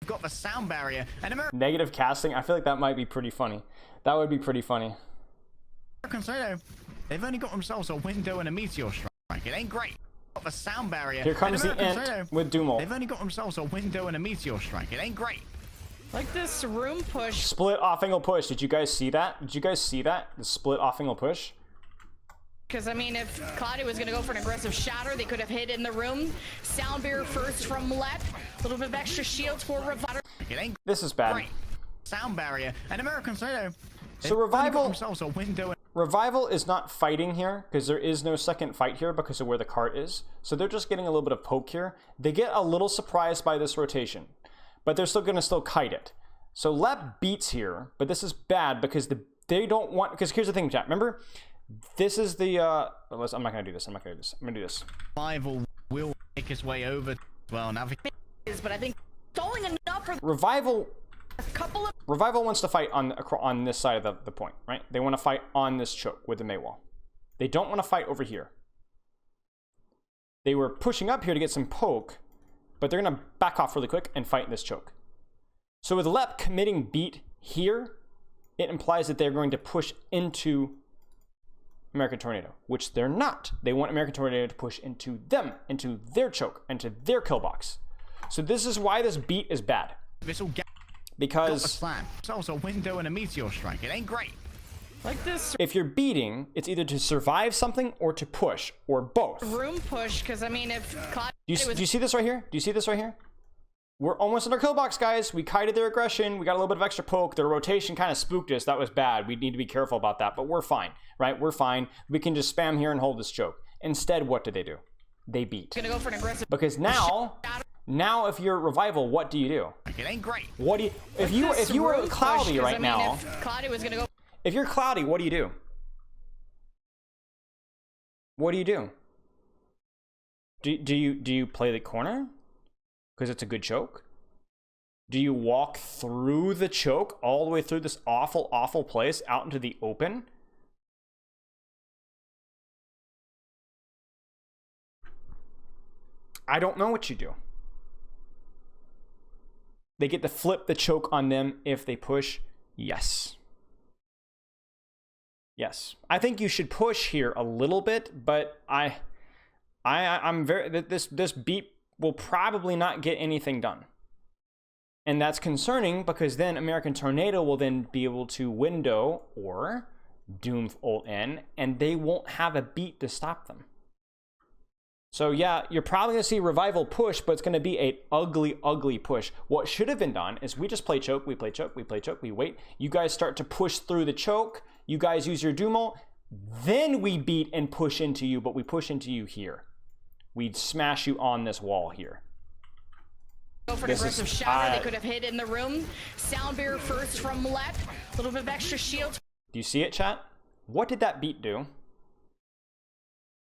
got the sound barrier. And Negative casting, I feel like that might be pretty funny. That would be pretty funny. American Solo, they've only got themselves a window and a meteor strike. It ain't great. Got the sound barrier. Here comes the American Ent Solo, with Doomel. they've only got themselves a window and a meteor strike. It ain't great. Like this room push. Split off angle push. Did you guys see that? Did you guys see that? The split off angle push? Because, I mean, if Claudia was going to go for an aggressive shatter, they could have hit in the room. Sound barrier first from Lep. A little bit of extra shields for Revival. It ain't This is bad. great. Sound barrier. And American Solo, So they've only got Revival, themselves a window and Revival is not fighting here because there is no second fight here because of where the cart is. So they're just getting a little bit of poke here. They get a little surprised by this rotation, but they're still going to kite it. So Lep beats here, but this is bad because they don't want, because here's the thing, chat. Remember, this is the, I'm not going to do this. I'm going to do this. Revival will make his way over. Well, now But I think stalling enough for Revival a couple of... Revival wants to fight on this side of the point, right? They want to fight on this choke with the Maywall. They don't want to fight over here. They were pushing up here to get some poke, but they're going to back off really quick and fight in this choke. So with Lep committing beat here, it implies that they're going to push into American Tornado, which they're not. They want American Tornado to push into them, into their choke, into their kill box. So this is why this beat is bad. This will get Because a slam. It's also a window and a meteor strike. It ain't great. Like this if you're beating, it's either to survive something or to push, or both. room push, because I mean, if Cloud Do you see this right here? Do you see this right here? We're almost in our kill box, guys. We kited their aggression. We got a little bit of extra poke. Their rotation kind of spooked us. That was bad. We need to be careful about that, but we're fine, right? We're fine. We can just spam here and hold this choke. Instead, what do? They beat. gonna go for an aggressive Because now if you're revival, what do you do? It ain't great. What do you if you were room cloudy push, 'cause, right I mean, now? if Cloudy was gonna go If you're cloudy, what do you do? What do you do? Do you play the corner? Because it's a good choke? Do you walk through the choke all the way through this awful, awful place out into the open? I don't know what you do. They get to flip the choke on them if they push. Yes. Yes. I think you should push here a little bit, but I'm very this beat will probably not get anything done. And that's concerning because then American Tornado will then be able to window or Doom ult in, and they won't have a beat to stop them. So yeah, you're probably going to see Revival push, but it's going to be a ugly, ugly push. What should have been done is we just play choke, we play choke, we play choke, we wait. You guys start to push through the choke. You guys use your Doom ult. Then we beat and push into you, but we push into you here. We'd smash you on this wall here. go for an aggressive shatter. They could have hit in the room. Sound barrier first from left. A little bit of extra shield. Do you see it, chat? What did that beat do?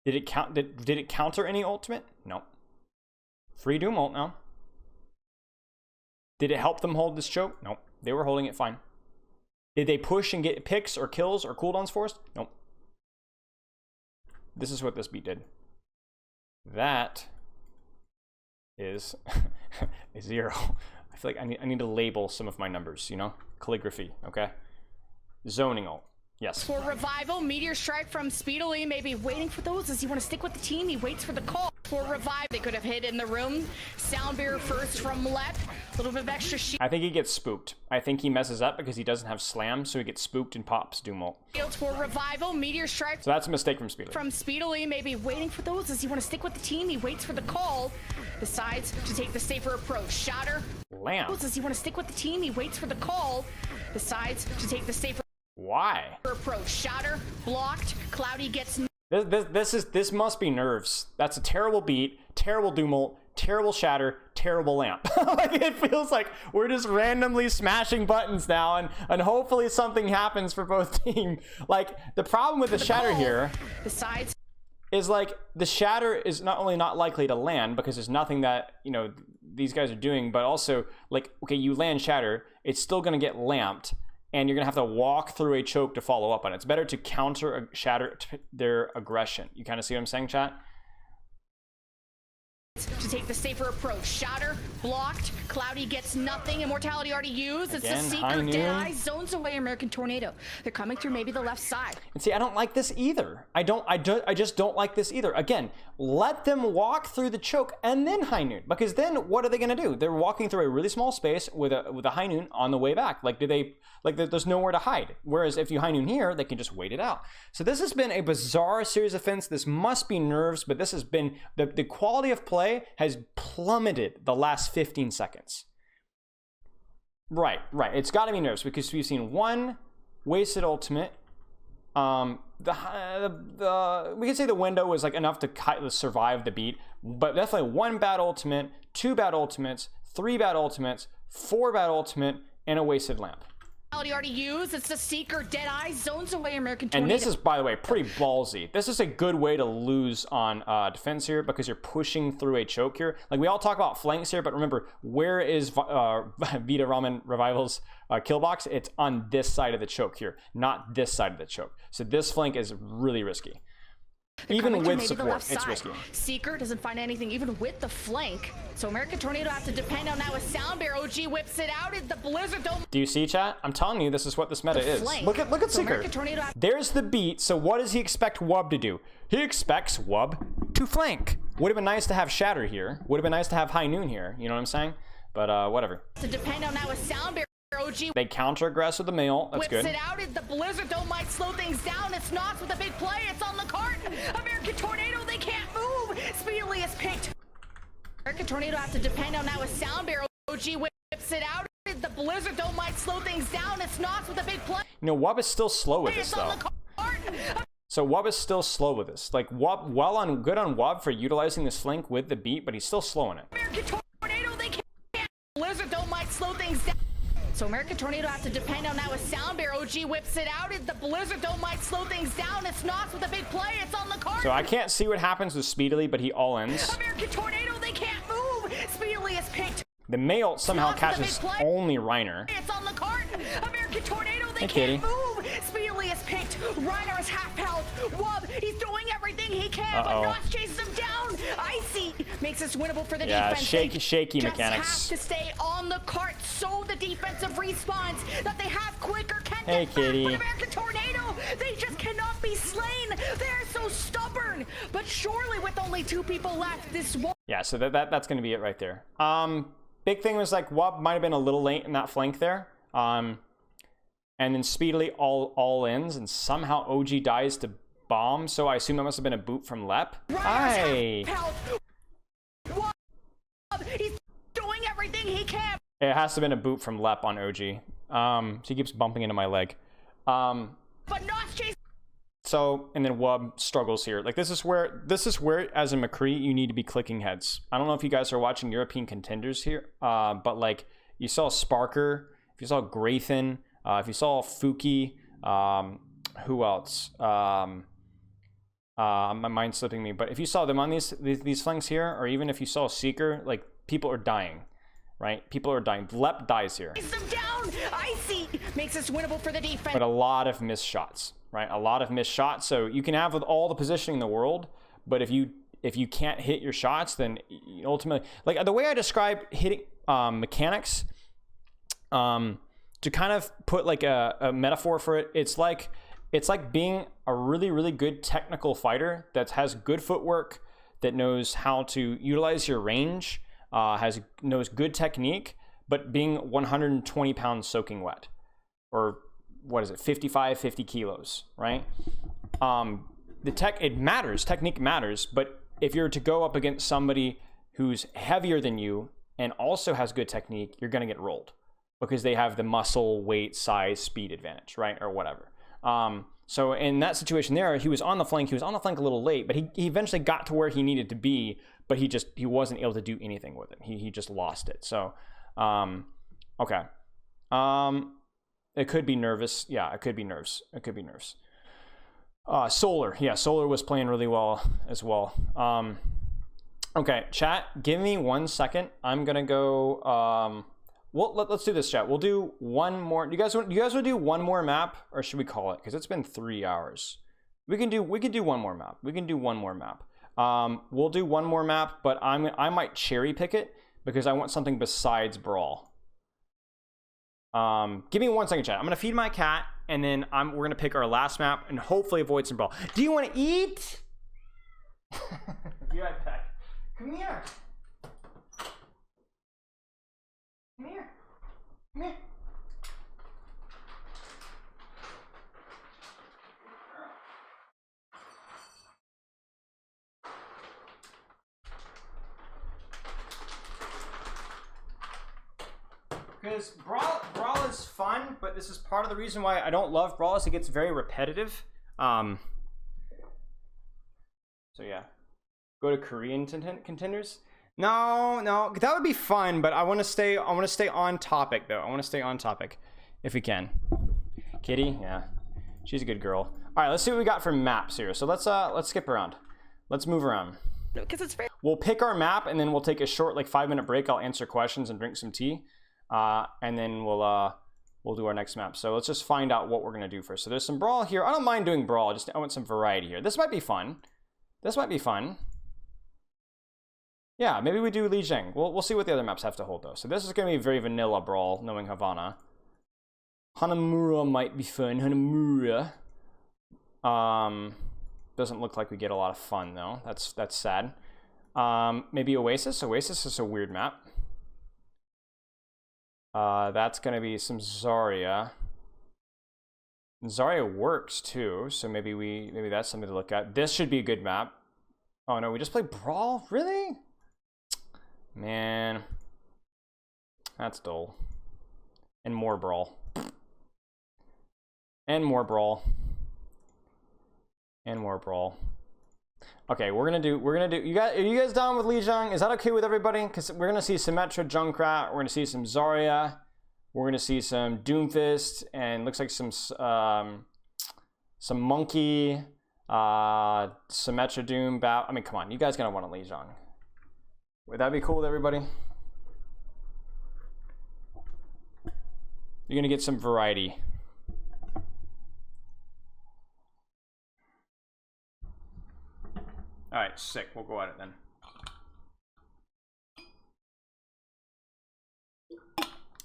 Did it count? Did it counter any ultimate? No. Free Doom ult now. Did it help them hold this choke? Nope. They were holding it fine. Did they push and get picks or kills or cooldowns forced? Nope. This is what this beat did. That is a 0. I feel like I need to label some of my numbers, you know? Calligraphy, okay? Zoning ult. Yes. For Revival, Meteor Strike from Spilo maybe waiting for those. Does he want to stick with the team? He waits for the call. For Revive, they could have hit in the room. Sound barrier first from left. A little bit of extra shield. I think he gets spooked. I think he messes up because he doesn't have slam, so he gets spooked and pops Doom ult. For Revival, Meteor Strike So that's a mistake from Spilo. from Spilo maybe waiting for those. Does he want to stick with the team? He waits for the call. Decides to take the safer approach. Shatter. Lamb. Does he want to stick with the team? He waits for the call. Decides to take the safer Why? approach. Shatter. Blocked. Cloudy gets This must be nerves. That's a terrible beat, terrible Doom ult, terrible shatter, terrible lamp. Like it feels like we're just randomly smashing buttons now, and hopefully something happens for both team. Like the problem with the shatter here decides is like the shatter is not only not likely to land because there's nothing that these guys are doing, but also like okay, you land shatter, it's still gonna get lamped. And you're gonna have to walk through a choke to follow up on it. It's better to counter a shatter their aggression. You kind of see what I'm saying, chat? to take the safer approach. Shatter, blocked. Cloudy gets nothing. Immortality already used. It's Again, the Seeker. Deadeye zones away American Tornado. They're coming through maybe the left side. And see, I don't like this either. I just don't like this either. Again, let them walk through the choke and then high noon. Because then what are they gonna do? They're walking through a really small space with a high noon on the way back. Like there's nowhere to hide. Whereas if you high noon here, they can just wait it out. So this has been a bizarre series of fence. This must be nerves, but this has been the quality of play has plummeted the last 15 seconds. Right. It's got to be nerves because we've seen one wasted ultimate. We can say the window was like enough to survive the beat, but definitely one bad ultimate, two bad ultimates, three bad ultimates, four bad ultimate, and a wasted lamp. Already used. It's the Seeker. Deadeye zones away American Tornado. And this is, by the way, pretty ballsy. This is a good way to lose on defense here because you're pushing through a choke here. Like we all talk about flanks here, but remember, where is Vita Ramen Revival's kill box? It's on this side of the choke here, not this side of the choke. So this flank is really risky. Even Coming to with maybe the support, left it's side. risky. Seeker doesn't find anything even with the flank. So American Tornado have to depend on now a Sound Bear. OG whips it out in the Blizzard Dome. Do you see, chat? I'm telling you, this is what this meta is. flank. Look at So Seeker. American Tornado There's the beat. So what does he expect Wub to do? He expects Wub to flank. Would have been nice to have Shatter here. Would have been nice to have High Noon here. You know what I'm saying? But whatever. to depend on now a Sound Bear. OG They counter aggress with the mail. That's whips good. it out in the Blizzard Dome might slow things down. It's Knots with a big play. It's on the cart. American Tornado, they can't move. Speedily is picked. American Tornado have to depend on now a Sound Bear. OG whips it out. The Blizzard Dome might slow things down. It's Knots with a big play. You know, Wub is still slow with this It's on though. the cart. So Wub is still slow with this. Like Wub, good on Wub for utilizing this flank with the beat, but he's still slow in it. American Tornado, they can't. Blizzard Dome might slow things down. So American Tornado have to depend on now a Sound Bear. OG whips it out. The Blizzard Dome might slow things down. It's Knots with a big play. It's on the cart. So I can't see what happens with Speedily, but he all ends. American Tornado, they can't move. Speedily is picked. The mail somehow Knots with a catches big play. only Reiner. It's on the cart. American Tornado, they Hey, can't kitty. move. Speedily is picked. Reiner is half health. Wub, he's doing everything he can, Uh-oh. but Knots chases him down. Icy makes this winnable for the Yeah, defense. shaky They mechanics. just have to stay on the cart so the defensive response that they have quicker can Hey, get kitty. back. But American Tornado, they just cannot be slain. They're so stubborn. But surely with only 2 people left, this won't. Yeah, so that's gonna be it right there. Big thing was like Wub might have been a little late in that flank there. And then Speedily all ends, and somehow OG dies to bomb. So I assume that must have been a boot from Lep. Hi. Wub, he's doing everything he can. It has to have been a boot from Lep on OG. She keeps bumping into my leg. But not chase. So, and then Wub struggles here. Like this is where as a McCree you need to be clicking heads. I don't know if you guys are watching European Contenders here, but like you saw Sparker, if you saw Graythan, if you saw Fuki, who else? My mind's slipping me. But if you saw them on these flanks here, or even if you saw Seeker, like people are dying, right? People are dying. Lep dies here. Chase him down. Icy makes this winnable for the defense. But a lot of missed shots, right? A lot of missed shots. So you can have with all the positioning in the world, but if you can't hit your shots, then ultimately, like the way I describe hitting mechanics, to kind of put like a metaphor for it, it's like being a really good technical fighter that has good footwork, that knows how to utilize your range, knows good technique, but being 120 pounds soaking wet, or what is it, 50 kilos, right? It matters, technique matters, but if you're to go up against somebody who's heavier than you and also has good technique, you're gonna get rolled because they have the muscle, weight, size, speed advantage, right, or whatever. So in that situation there, he was on the flank a little late, but he eventually got to where he needed to be, but he wasn't able to do anything with it. He just lost it. So, okay. It could be nervous. Yeah, it could be nerves. Solar. Yeah, Solar was playing really well as well. Okay, chat, give me 1 second. I'm gonna go, well, let's do this, chat. We'll do one more. You guys want to do one more map, or should we call it? Because it's been 3 hours. We can do one more map. We'll do one more map, but I might cherry pick it because I want something besides Brawl. Give me 1 second, chat. I'm gonna feed my cat, and then we're gonna pick our last map and hopefully avoid some Brawl. Do you want to eat? Be right back. Come here. Come here. Come here. Because Brawl is fun, but this is part of the reason why I don't love Brawl is it gets very repetitive. So yeah. Go to Korean Contenders. No, that would be fun, but I want to stay on topic though. I want to stay on topic if we can. Kitty, yeah, she's a good girl. All right, let's see what we got for maps here. So let's skip around. Let's move around. Because it's very. We'll pick our map and then we'll take a short 5-minute break. I'll answer questions and drink some tea, and then we'll do our next map. So let's just find out what we're gonna do first. So there's some Brawl here. I don't mind doing Brawl. I want some variety here. This might be fun. This might be fun. Yeah, maybe we do Li Jing. We'll see what the other maps have to hold, though. So this is going to be a very vanilla brawl, knowing Havana. Hanamura might be fun. Hanamura. Doesn't look like we get a lot of fun, though. That's sad. Maybe Oasis. Oasis is a weird map. That's going to be some Zarya. Zarya works, too, so maybe that's something to look at. This should be a good map. Oh, no, we just play Brawl? Really? Man. That's dull. And more Brawl. And more Brawl. And more Brawl. Okay, we're gonna do, are you guys down with Li Jing? Is that okay with everybody? Because we're gonna see Symmetra, Junkrat, we're gonna see some Zarya, we're gonna see some Doomfist, and looks like some Monkey, Symmetra, Doom, I mean, come on, you guys gonna want a Li Jing. Would that be cool with everybody? You're gonna get some variety. All right, sick. We'll go at it then.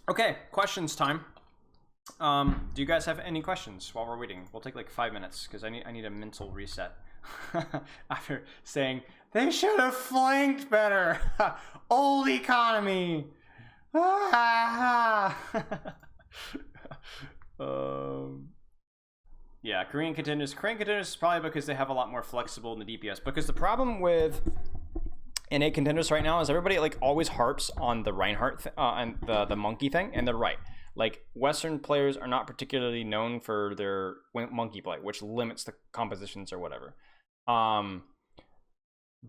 Okay, questions time. Do you guys have any questions while we're waiting? We'll take like 5 minutes because I need a mental reset after saying they should have flanked better. Old economy. Yeah, Korean contenders. Korean contenders is probably because they have a lot more flexible in the DPS. Because the problem with NA contenders right now is everybody like always harps on the Reinhardt and the monkey thing, and they're right. Like Western players are not particularly known for their monkey play, which limits the compositions or whatever.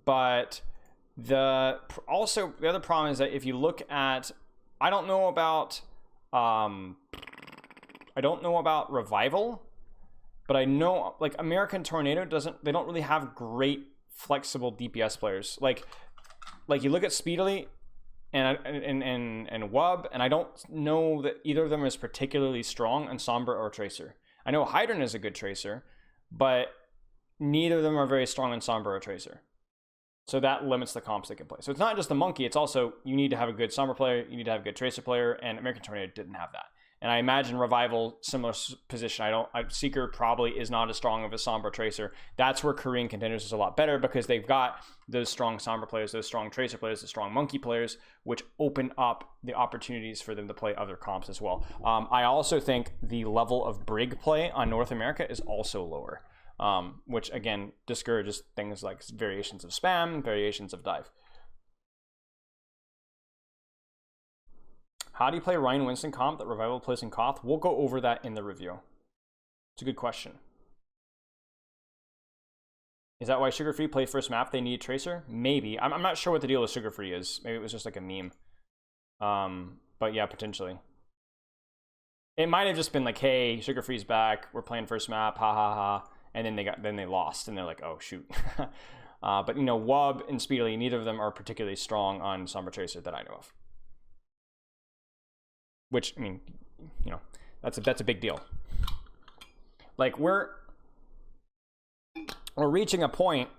But the other problem is that if you look at, I don't know about Revival. But I know, like, American Tornado they don't really have great flexible DPS players. Like you look at Speedily and Wub, and I don't know that either of them is particularly strong on Sombra or Tracer. I know Hydran is a good Tracer, but neither of them are very strong on Sombra or Tracer. So that limits the comps they can play. So it's not just the monkey, it's also, you need to have a good Sombra player, you need to have a good Tracer player, and American Tornado didn't have that. And I imagine Revival, similar position. Seeker probably is not as strong of a Sombra Tracer. That's where Korean contenders is a lot better because they've got those strong Sombra players, those strong Tracer players, the strong Monkey players, which open up the opportunities for them to play other comps as well. I also think the level of Brig play on North America is also lower, which again discourages things like variations of spam, variations of dive. How do you play Ryan Winston comp that Revival plays in Koth? We'll go over that in the review. It's a good question. Is that why Sugar Free play first map? They need Tracer? Maybe. I'm not sure what the deal with Sugar Free is. Maybe it was just like a meme. But yeah, potentially. It might have just been like, hey, Sugar Free's back. We're playing first map. Ha ha ha. And then they lost, and they're like, oh shoot. But you know, Wub and Speedily, neither of them are particularly strong on Sombra Tracer that I know of. Which, I mean, you know, that's a big deal. Like we're reaching a point.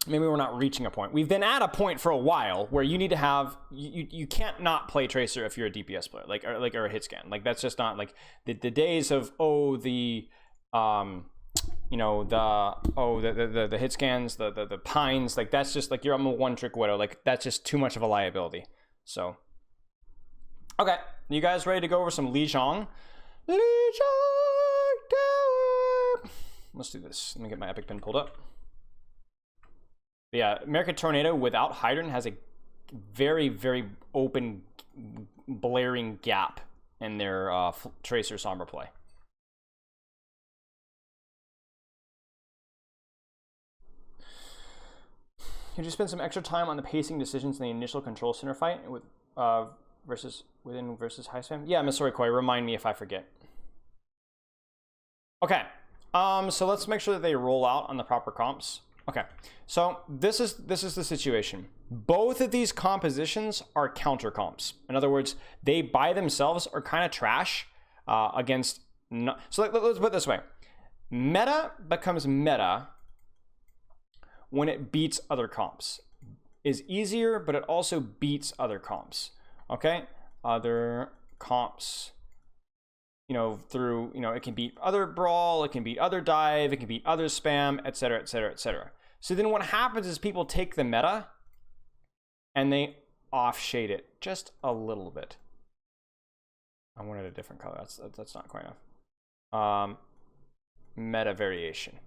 Maybe we're not reaching a point. We've been at a point for a while where you need to have you can't not play Tracer if you're a DPS player, or a hit scan. Like that's just not like the days of the hit scans, the pines. Like that's just like I'm a one trick widow. Like that's just too much of a liability. So. Okay, you guys ready to go over some Li Jing? Li Jing Tower. Let's do this. Let me get my epic pin pulled up. Yeah, American Tornado without Hydran has a very, very open, blaring gap in their Tracer Sombra play. Could you spend some extra time on the pacing decisions in the initial control center fight with versus high spam? Yeah, Miss Koi, remind me if I forget. Okay, so let's make sure that they roll out on the proper comps. Okay, so this is the situation. Both of these compositions are counter comps. In other words, they by themselves are kind of trash against. So let's put it this way: meta becomes meta when it beats other comps. Is easier, but it also beats other comps. Okay? Other comps, you know, through, you know, it can beat other brawl, it can beat other dive, it can beat other spam, etc., etc., etc. So then what happens is people take the meta and they off shade it just a little bit. I wanted a different color. That's not quite enough. Meta variation.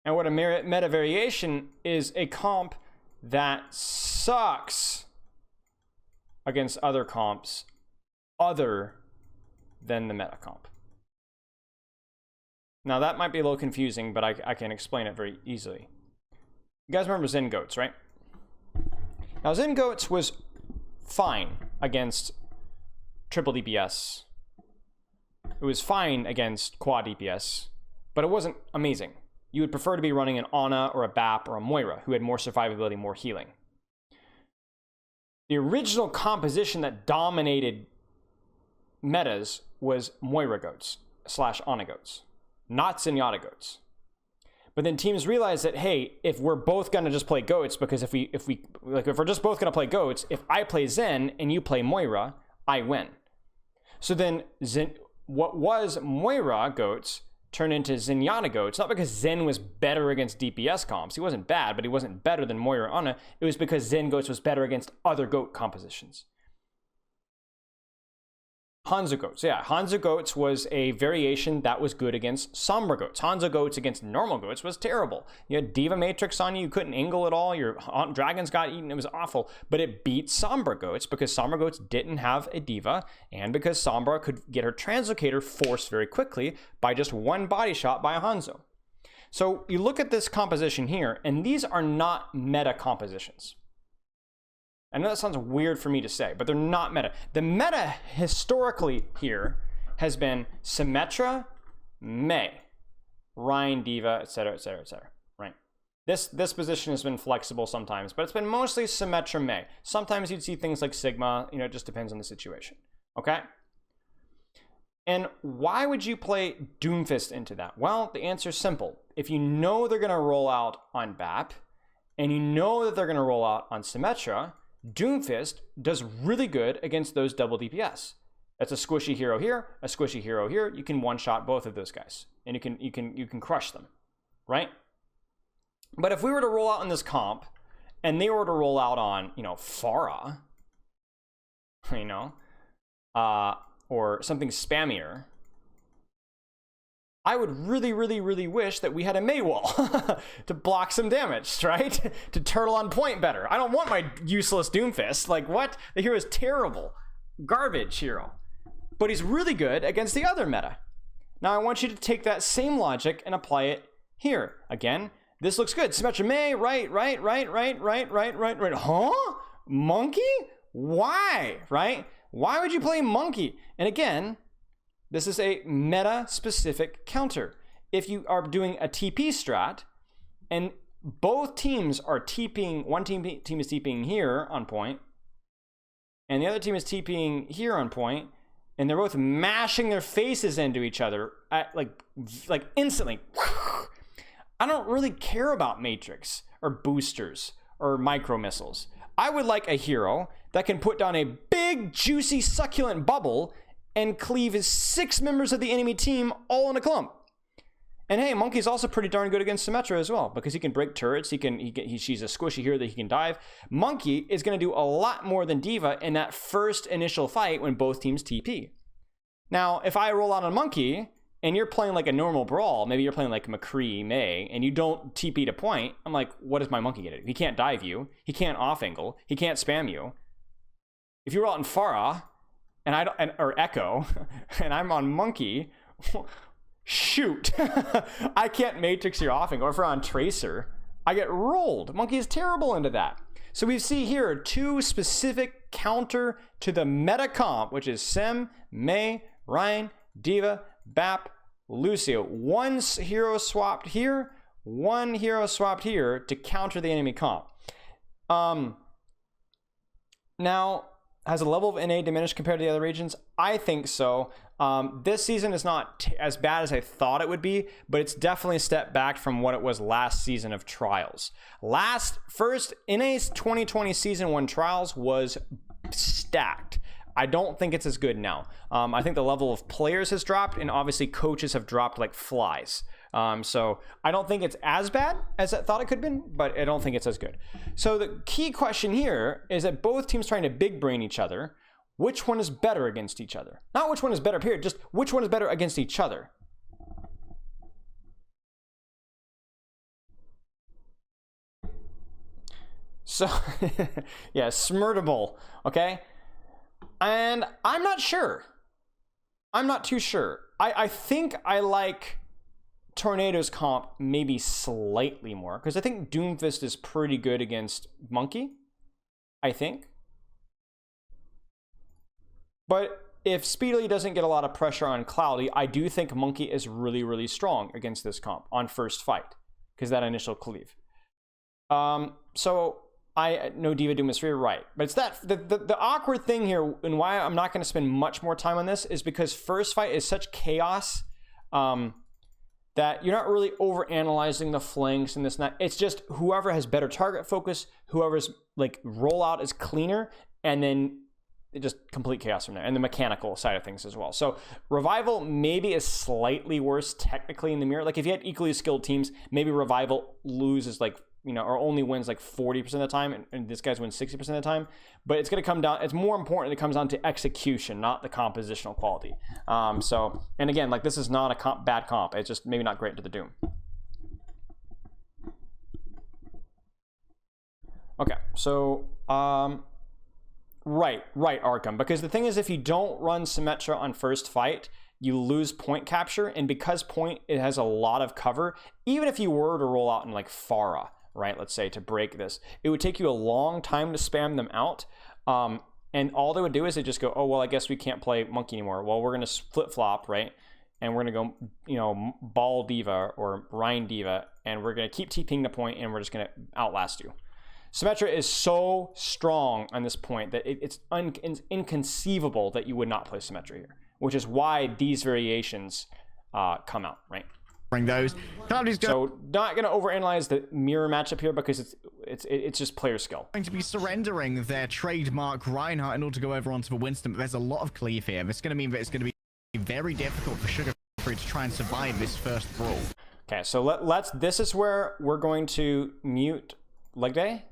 And what a meta variation is, a comp that sucks against other comps other than the meta comp. Now that might be a little confusing, but I can explain it very easily. You guys remember Zen Goats, right? Now Zen Goats was fine against triple DPS. It was fine against quad DPS, but it wasn't amazing. You would prefer to be running an Ana or a BAP or a Moira, who had more survivability, more healing. The original composition that dominated metas was Moira Goats / Ana Goats, not Zenyatta Goats. But then teams realized that, hey, if we're both gonna just play Goats, because if we're just both gonna play Goats, if I play Zen and you play Moira, I win. So then what was Moira Goats turned into Zenyatta Goats, not because Zen was better against DPS comps. He wasn't bad, but he wasn't better than Moira or Ana. It was because Zen Goats was better against other Goat compositions. Hanzo Goats. Yeah, Hanzo Goats was a variation that was good against Sombra Goats. Hanzo Goats against normal Goats was terrible. You had Diva Matrix on you couldn't angle at all. Your dragons got eaten. It was awful. But it beat Sombra Goats because Sombra Goats didn't have a Diva, and because Sombra could get her Translocator forced very quickly by just one body shot by a Hanzo. So you look at this composition here, and these are not meta compositions. I know that sounds weird for me to say, but they're not meta. The meta historically here has been Symmetra, Mei, Rein, Diva, etc., etc., etc. Right? This position has been flexible sometimes, but it's been mostly Symmetra, Mei. Sometimes you'd see things like Sigma. You know, it just depends on the situation. Okay? And why would you play Doomfist into that? Well, the answer is simple. If you know they're going to roll out on BAP, and you know that they're going to roll out on Symmetra, Doomfist does really good against those double DPS. That's a squishy hero here, a squishy hero here. You can one-shot both of those guys, and you can crush them, right? But if we were to roll out on this comp, and they were to roll out on, you know, Pharah, you know, or something spammier, I would really, really, really wish that we had a Mei wall to block some damage, right? To turtle on point better. I don't want my useless Doomfist. Like, what? The hero is terrible. Garbage hero. But he's really good against the other meta. Now, I want you to take that same logic and apply it here. Again, this looks good. Symmetra Mei, right. Huh? Monkey? Why? Right? Why would you play Monkey? And again, this is a meta-specific counter. If you are doing a TP strat, and both teams are TPing, one team is TPing here on point, and the other team is TPing here on point, and they're both mashing their faces into each other at like instantly. I don't really care about Matrix or boosters or micro missiles. I would like a hero that can put down a big, juicy, succulent bubble and cleave his 6 members of the enemy team all in a clump. And hey, Monkey's also pretty darn good against Symmetra as well, because he can break turrets. She's a squishy hero that he can dive. Monkey is going to do a lot more than Diva in that first initial fight when both teams TP. Now, if I roll out on Monkey and you're playing like a normal brawl, maybe you're playing like McCree, Mei, and you don't TP to point, I'm like, what is my Monkey going to do? He can't dive you. He can't off angle. He can't spam you. If you roll out on Pharah, or Echo, and I'm on Monkey, shoot. I can't Matrix your offing. Or if we're on Tracer, I get rolled. Monkey is terrible into that. So we see here 2 specific counter to the meta comp, which is Sim, Mei, Rein, Diva, BAP, Lucio. One hero swapped here, one hero swapped here to counter the enemy comp. Now, has the level of NA diminished compared to the other regions? I think so. This season is not as bad as I thought it would be, but it's definitely a step back from what it was last season of Trials. First NA's 2020 Season 1 Trials was stacked. I don't think it's as good now. I think the level of players has dropped, and obviously coaches have dropped like flies. So I don't think it's as bad as I thought it could have been, but I don't think it's as good. So the key question here is that both teams trying to big brain each other. Which one is better against each other? Not which one is better, period. Just which one is better against each other. So, yeah, Smurtable, okay? And I'm not sure. I'm not too sure. I think I like Tornado's comp maybe slightly more, because I think Doomfist is pretty good against Monkey, I think. But if Spilo doesn't get a lot of pressure on Cloudy, I do think Monkey is really, really strong against this comp on first fight, because that initial cleave. So I know Diva Doom is free, right? But it's that the awkward thing here, and why I'm not going to spend much more time on this, is because first fight is such chaos that you're not really over analyzing the flanks and this and that. It's just whoever has better target focus, whoever's like rollout is cleaner, and then just complete chaos from there, and the mechanical side of things as well. So Revival maybe is slightly worse technically in the mirror. Like if you had equally skilled teams, maybe Revival loses like, you know, or only wins like 40% of the time, and this guy's wins 60% of the time. But it's going to come down, it's more important it comes down to execution, not the compositional quality. So, and again, like this is not a bad comp. It's just maybe not great into the Doom. Okay, so Right, Arkham. Because the thing is, if you don't run Symmetra on first fight, you lose point capture, and because point, it has a lot of cover, even if you were to roll out in like Pharah, right, let's say, to break this, it would take you a long time to spam them out, and all they would do is they just go, oh, well, I guess we can't play Monkey anymore. Well, we're going to flip-flop, right, and we're going to go, you know, Ball Diva or Rhine Diva, and we're going to keep TPing the point, and we're just going to outlast you. Symmetra is so strong on this point that it's inconceivable that you would not play Symmetra here, which is why these variations come out, right? Bring those. So not going to overanalyze the mirror matchup here because it's just player skill. Going to be surrendering their trademark Reinhardt in order to go over onto the Winston, but there's a lot of cleave here. It's going to mean that it's going to be very difficult for Sugar Free to try and survive this first brawl. Okay, so this is where we're going to mute Leg Day,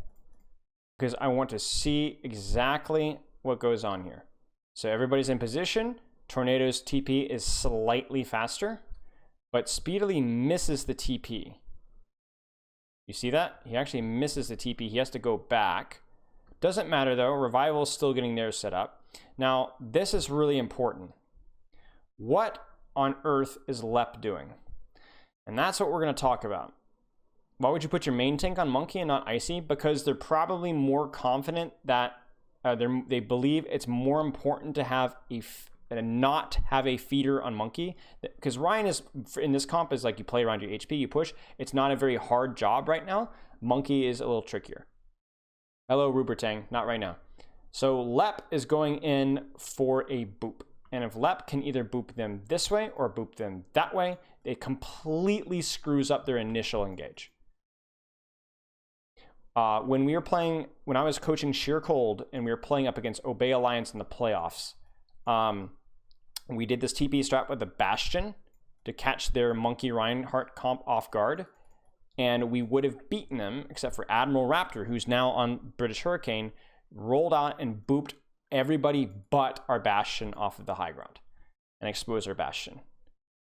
because I want to see exactly what goes on here. So everybody's in position. Tornado's TP is slightly faster, but speedily misses the TP. You see that? He actually misses the TP. He has to go back. Doesn't matter though. Revival's still getting theirs set up. Now, this is really important. What on earth is Lep doing? And that's what we're going to talk about. Why would you put your main tank on Monkey and not Icy? Because they're probably more confident that they believe it's more important to have not have a feeder on Monkey. Because Ryan is, in this comp, is like you play around your HP, you push. It's not a very hard job right now. Monkey is a little trickier. Hello, Rubertang. Not right now. So Lep is going in for a boop. And if Lep can either boop them this way or boop them that way, it completely screws up their initial engage. When I was coaching Sheer Cold and we were playing up against Obey Alliance in the playoffs, we did this TP strat with the Bastion to catch their Monkey Reinhardt comp off guard, and we would have beaten them, except for Admiral Raptor, who's now on British Hurricane, rolled out and booped everybody but our Bastion off of the high ground and exposed our Bastion.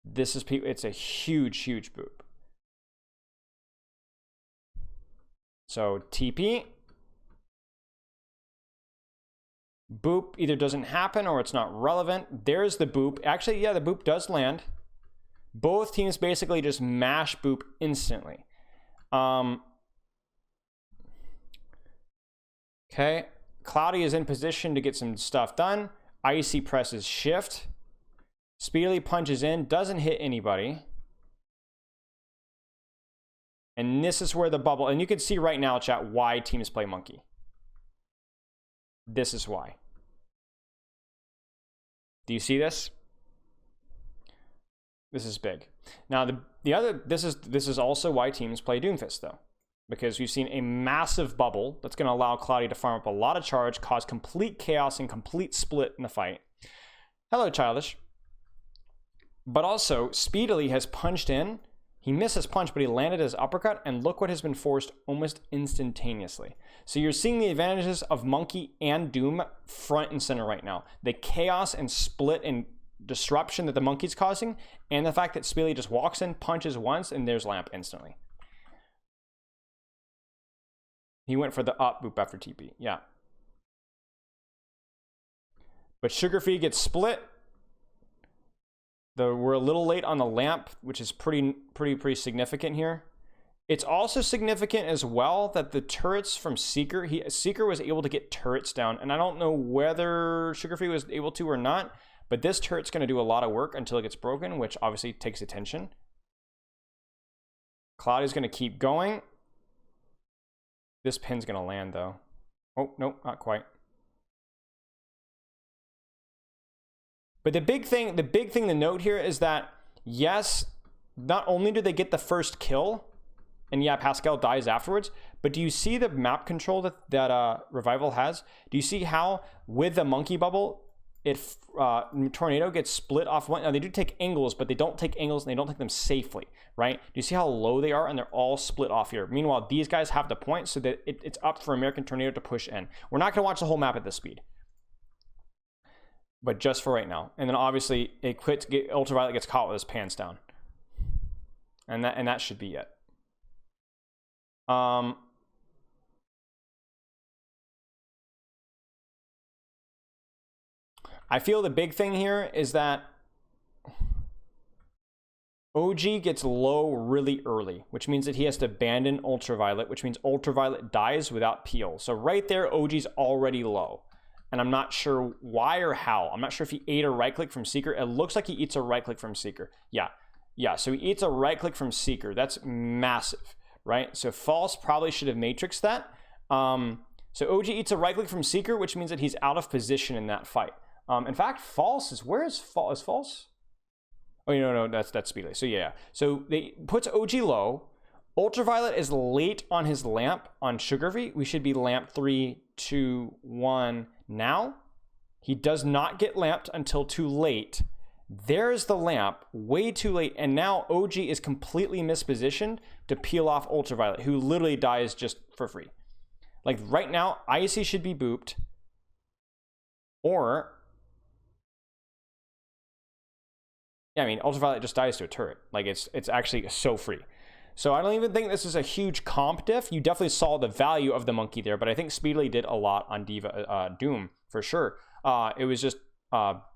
It's a huge boop. So TP, boop either doesn't happen or it's not relevant. There's the boop. Actually, yeah, the boop does land. Both teams basically just mash boop instantly. Okay, Cloudy is in position to get some stuff done. Icy presses shift. Speedily punches in, doesn't hit anybody. And this is where the bubble, and you can see right now, chat, why teams play Monkey. This is why. Do you see this? This is big. Now this is also why teams play Doomfist though, because we've seen a massive bubble that's going to allow Cloudy to farm up a lot of charge, cause complete chaos and complete split in the fight. Hello, Childish. But also, Speedily has punched in. He missed his punch, but he landed his uppercut, and look what has been forced almost instantaneously. So you're seeing the advantages of Monkey and Doom front and center right now. The chaos and split and disruption that the Monkey's causing, and the fact that Speedily just walks in, punches once, and there's Lamp instantly. He went for the up boop after TP, yeah. But Sugar Free gets split. We're a little late on the Lamp, which is pretty significant here. It's also significant as well that the turrets from Seeker, Seeker was able to get turrets down, and I don't know whether Sugar Free was able to or not, but this turret's going to do a lot of work until it gets broken, which obviously takes attention. Cloudy's going to keep going. This pin's going to land though. Oh, no, not quite. But the big thing to note here is that, yes, not only do they get the first kill, and yeah, Pascal dies afterwards, but do you see the map control that Revival has? Do you see how, with the Monkey Bubble, Tornado gets split off one? Now, they do take angles, but they don't take angles, and they don't take them safely, right? Do you see how low they are? And they're all split off here. Meanwhile, these guys have the point, so that it's up for American Tornado to push in. We're not going to watch the whole map at this speed, but just for right now. And then obviously Ultraviolet gets caught with his pants down, and that should be it. I feel the big thing here is that OG gets low really early, which means that he has to abandon Ultraviolet, which means Ultraviolet dies without peel. So right there, OG's already low. And I'm not sure why or how. I'm not sure if he ate a right click from Seeker. It looks like he eats a right click from Seeker. Yeah, so he eats a right click from Seeker. That's massive, right? So False probably should have matrixed that. So OG eats a right click from Seeker, which means that he's out of position in that fight. In fact, False is, where is False? Is False? Oh, no, that's Spilo. So yeah, so they puts OG low. Ultraviolet is late on his Lamp on Sugar Free. We should be Lamp 3, 2, 1 now. He does not get lamped until too late. There's the Lamp, way too late, and now OG is completely mispositioned to peel off Ultraviolet, who literally dies just for free. Like right now, Icy should be booped, or yeah, I mean Ultraviolet just dies to a turret. Like it's actually so free. So I don't even think this is a huge comp diff. You definitely saw the value of the Monkey there, but I think Speedily did a lot on Doom for sure. It was just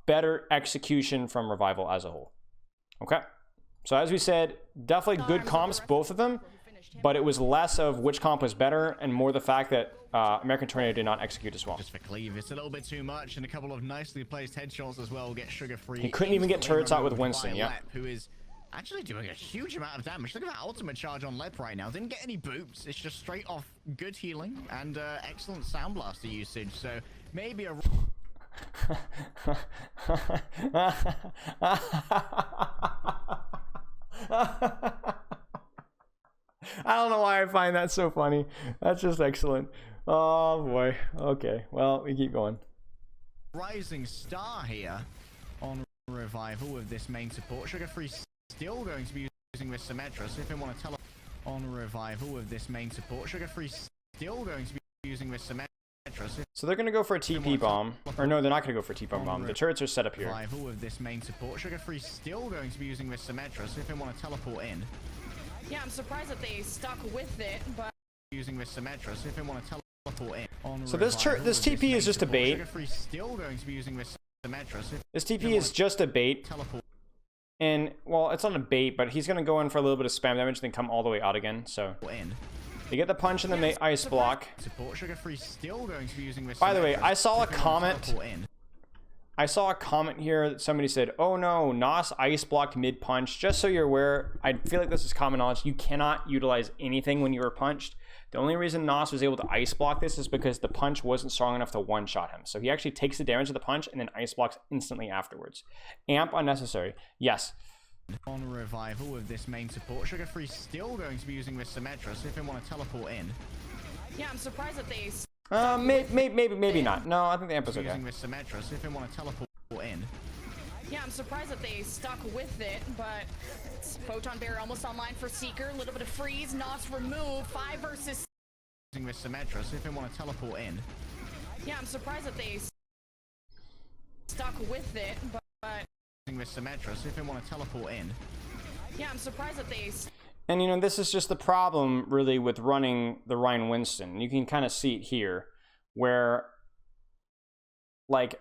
better execution from Revival as a whole. Okay, so as we said, definitely good comps, both of them, but it was less of which comp was better and more the fact that American Tornado did not execute as well. Just for Cleave, it's a little bit too much, and a couple of nicely placed headshots as well get Sugar Free. He couldn't even get turrets out with Winston, yeah. Who is actually doing a huge amount of damage. Look at that ultimate charge on Lep right now. Didn't get any boops. It's just straight off good healing and excellent Sound Blaster usage. So maybe a... I don't know why I find that so funny. That's just excellent. Oh boy. Okay, well, we keep going. Rising star here on Revival with this main support. Sugar Free still going to be using this Symmetra, so if they want to tell on Revival with this main support. Sugar Free still going to be using this Symmetra. So they're going to go for a TP bomb. Or no, they're not going to go for a TP bomb. The turrets are set up here. Revival with this main support. Sugar Free still going to be using this Symmetra, so if they want to teleport in. Yeah, I'm surprised that they stuck with it, but using this Symmetra, so if they want to teleport in. So this TP is just a bait. Sugar Free still going to be using this Symmetra. This TP is just a bait. Teleport. And, well, it's not a bait, but he's going to go in for a little bit of spam damage, then come all the way out again, so... They get the punch in the ice block. Sugar Free still going to be using this. By the way, I saw a comment. I saw a comment here that somebody said, oh no, Nos ice blocked mid punch. Just so you're aware, I feel like this is common knowledge. You cannot utilize anything when you were punched. The only reason Nos was able to ice block this is because the punch wasn't strong enough to one-shot him. So he actually takes the damage of the punch and then ice blocks instantly afterwards. Amp unnecessary. Yes. On revival with this main support, Sugar Free still going to be using this Symmetra, so if they want to teleport in. Yeah, I'm surprised that they Maybe not. No, I think the amp is okay. Using this Symmetra, so if they want to teleport in. Yeah, I'm surprised that they stuck with it, but Photon Bear almost online for Seeker. A little bit of freeze, Nos remove, 5 versus. Using this Symmetra, so if they want to teleport in. Yeah, I'm surprised that they stuck with it, but. Using this Symmetra, so if they want to teleport in. Yeah, I'm surprised that they. And you know, this is just the problem really with running the Ryan Winston. You can kind of see it here, where like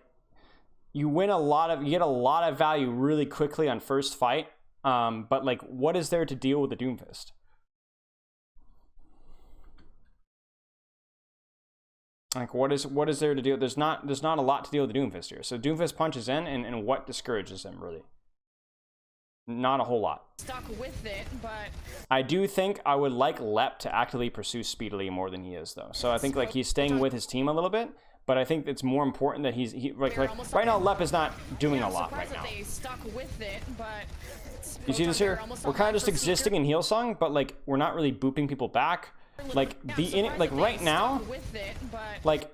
you get a lot of value really quickly on first fight. But like, what is there to deal with the Doomfist? Like, what is there to deal? There's not a lot to deal with the Doomfist here. So Doomfist punches in, and what discourages him really? Not a whole lot. Stuck with it, but I do think I would like Lep to actively pursue Speedily more than he is, though. So I think like he's staying with his team a little bit, but I think it's more important that he's like right now Lep is not doing a lot right now. They stuck with it, but you see this here? We're kind of just existing in Heal Song, but like we're not really booping people back. Like right now, like.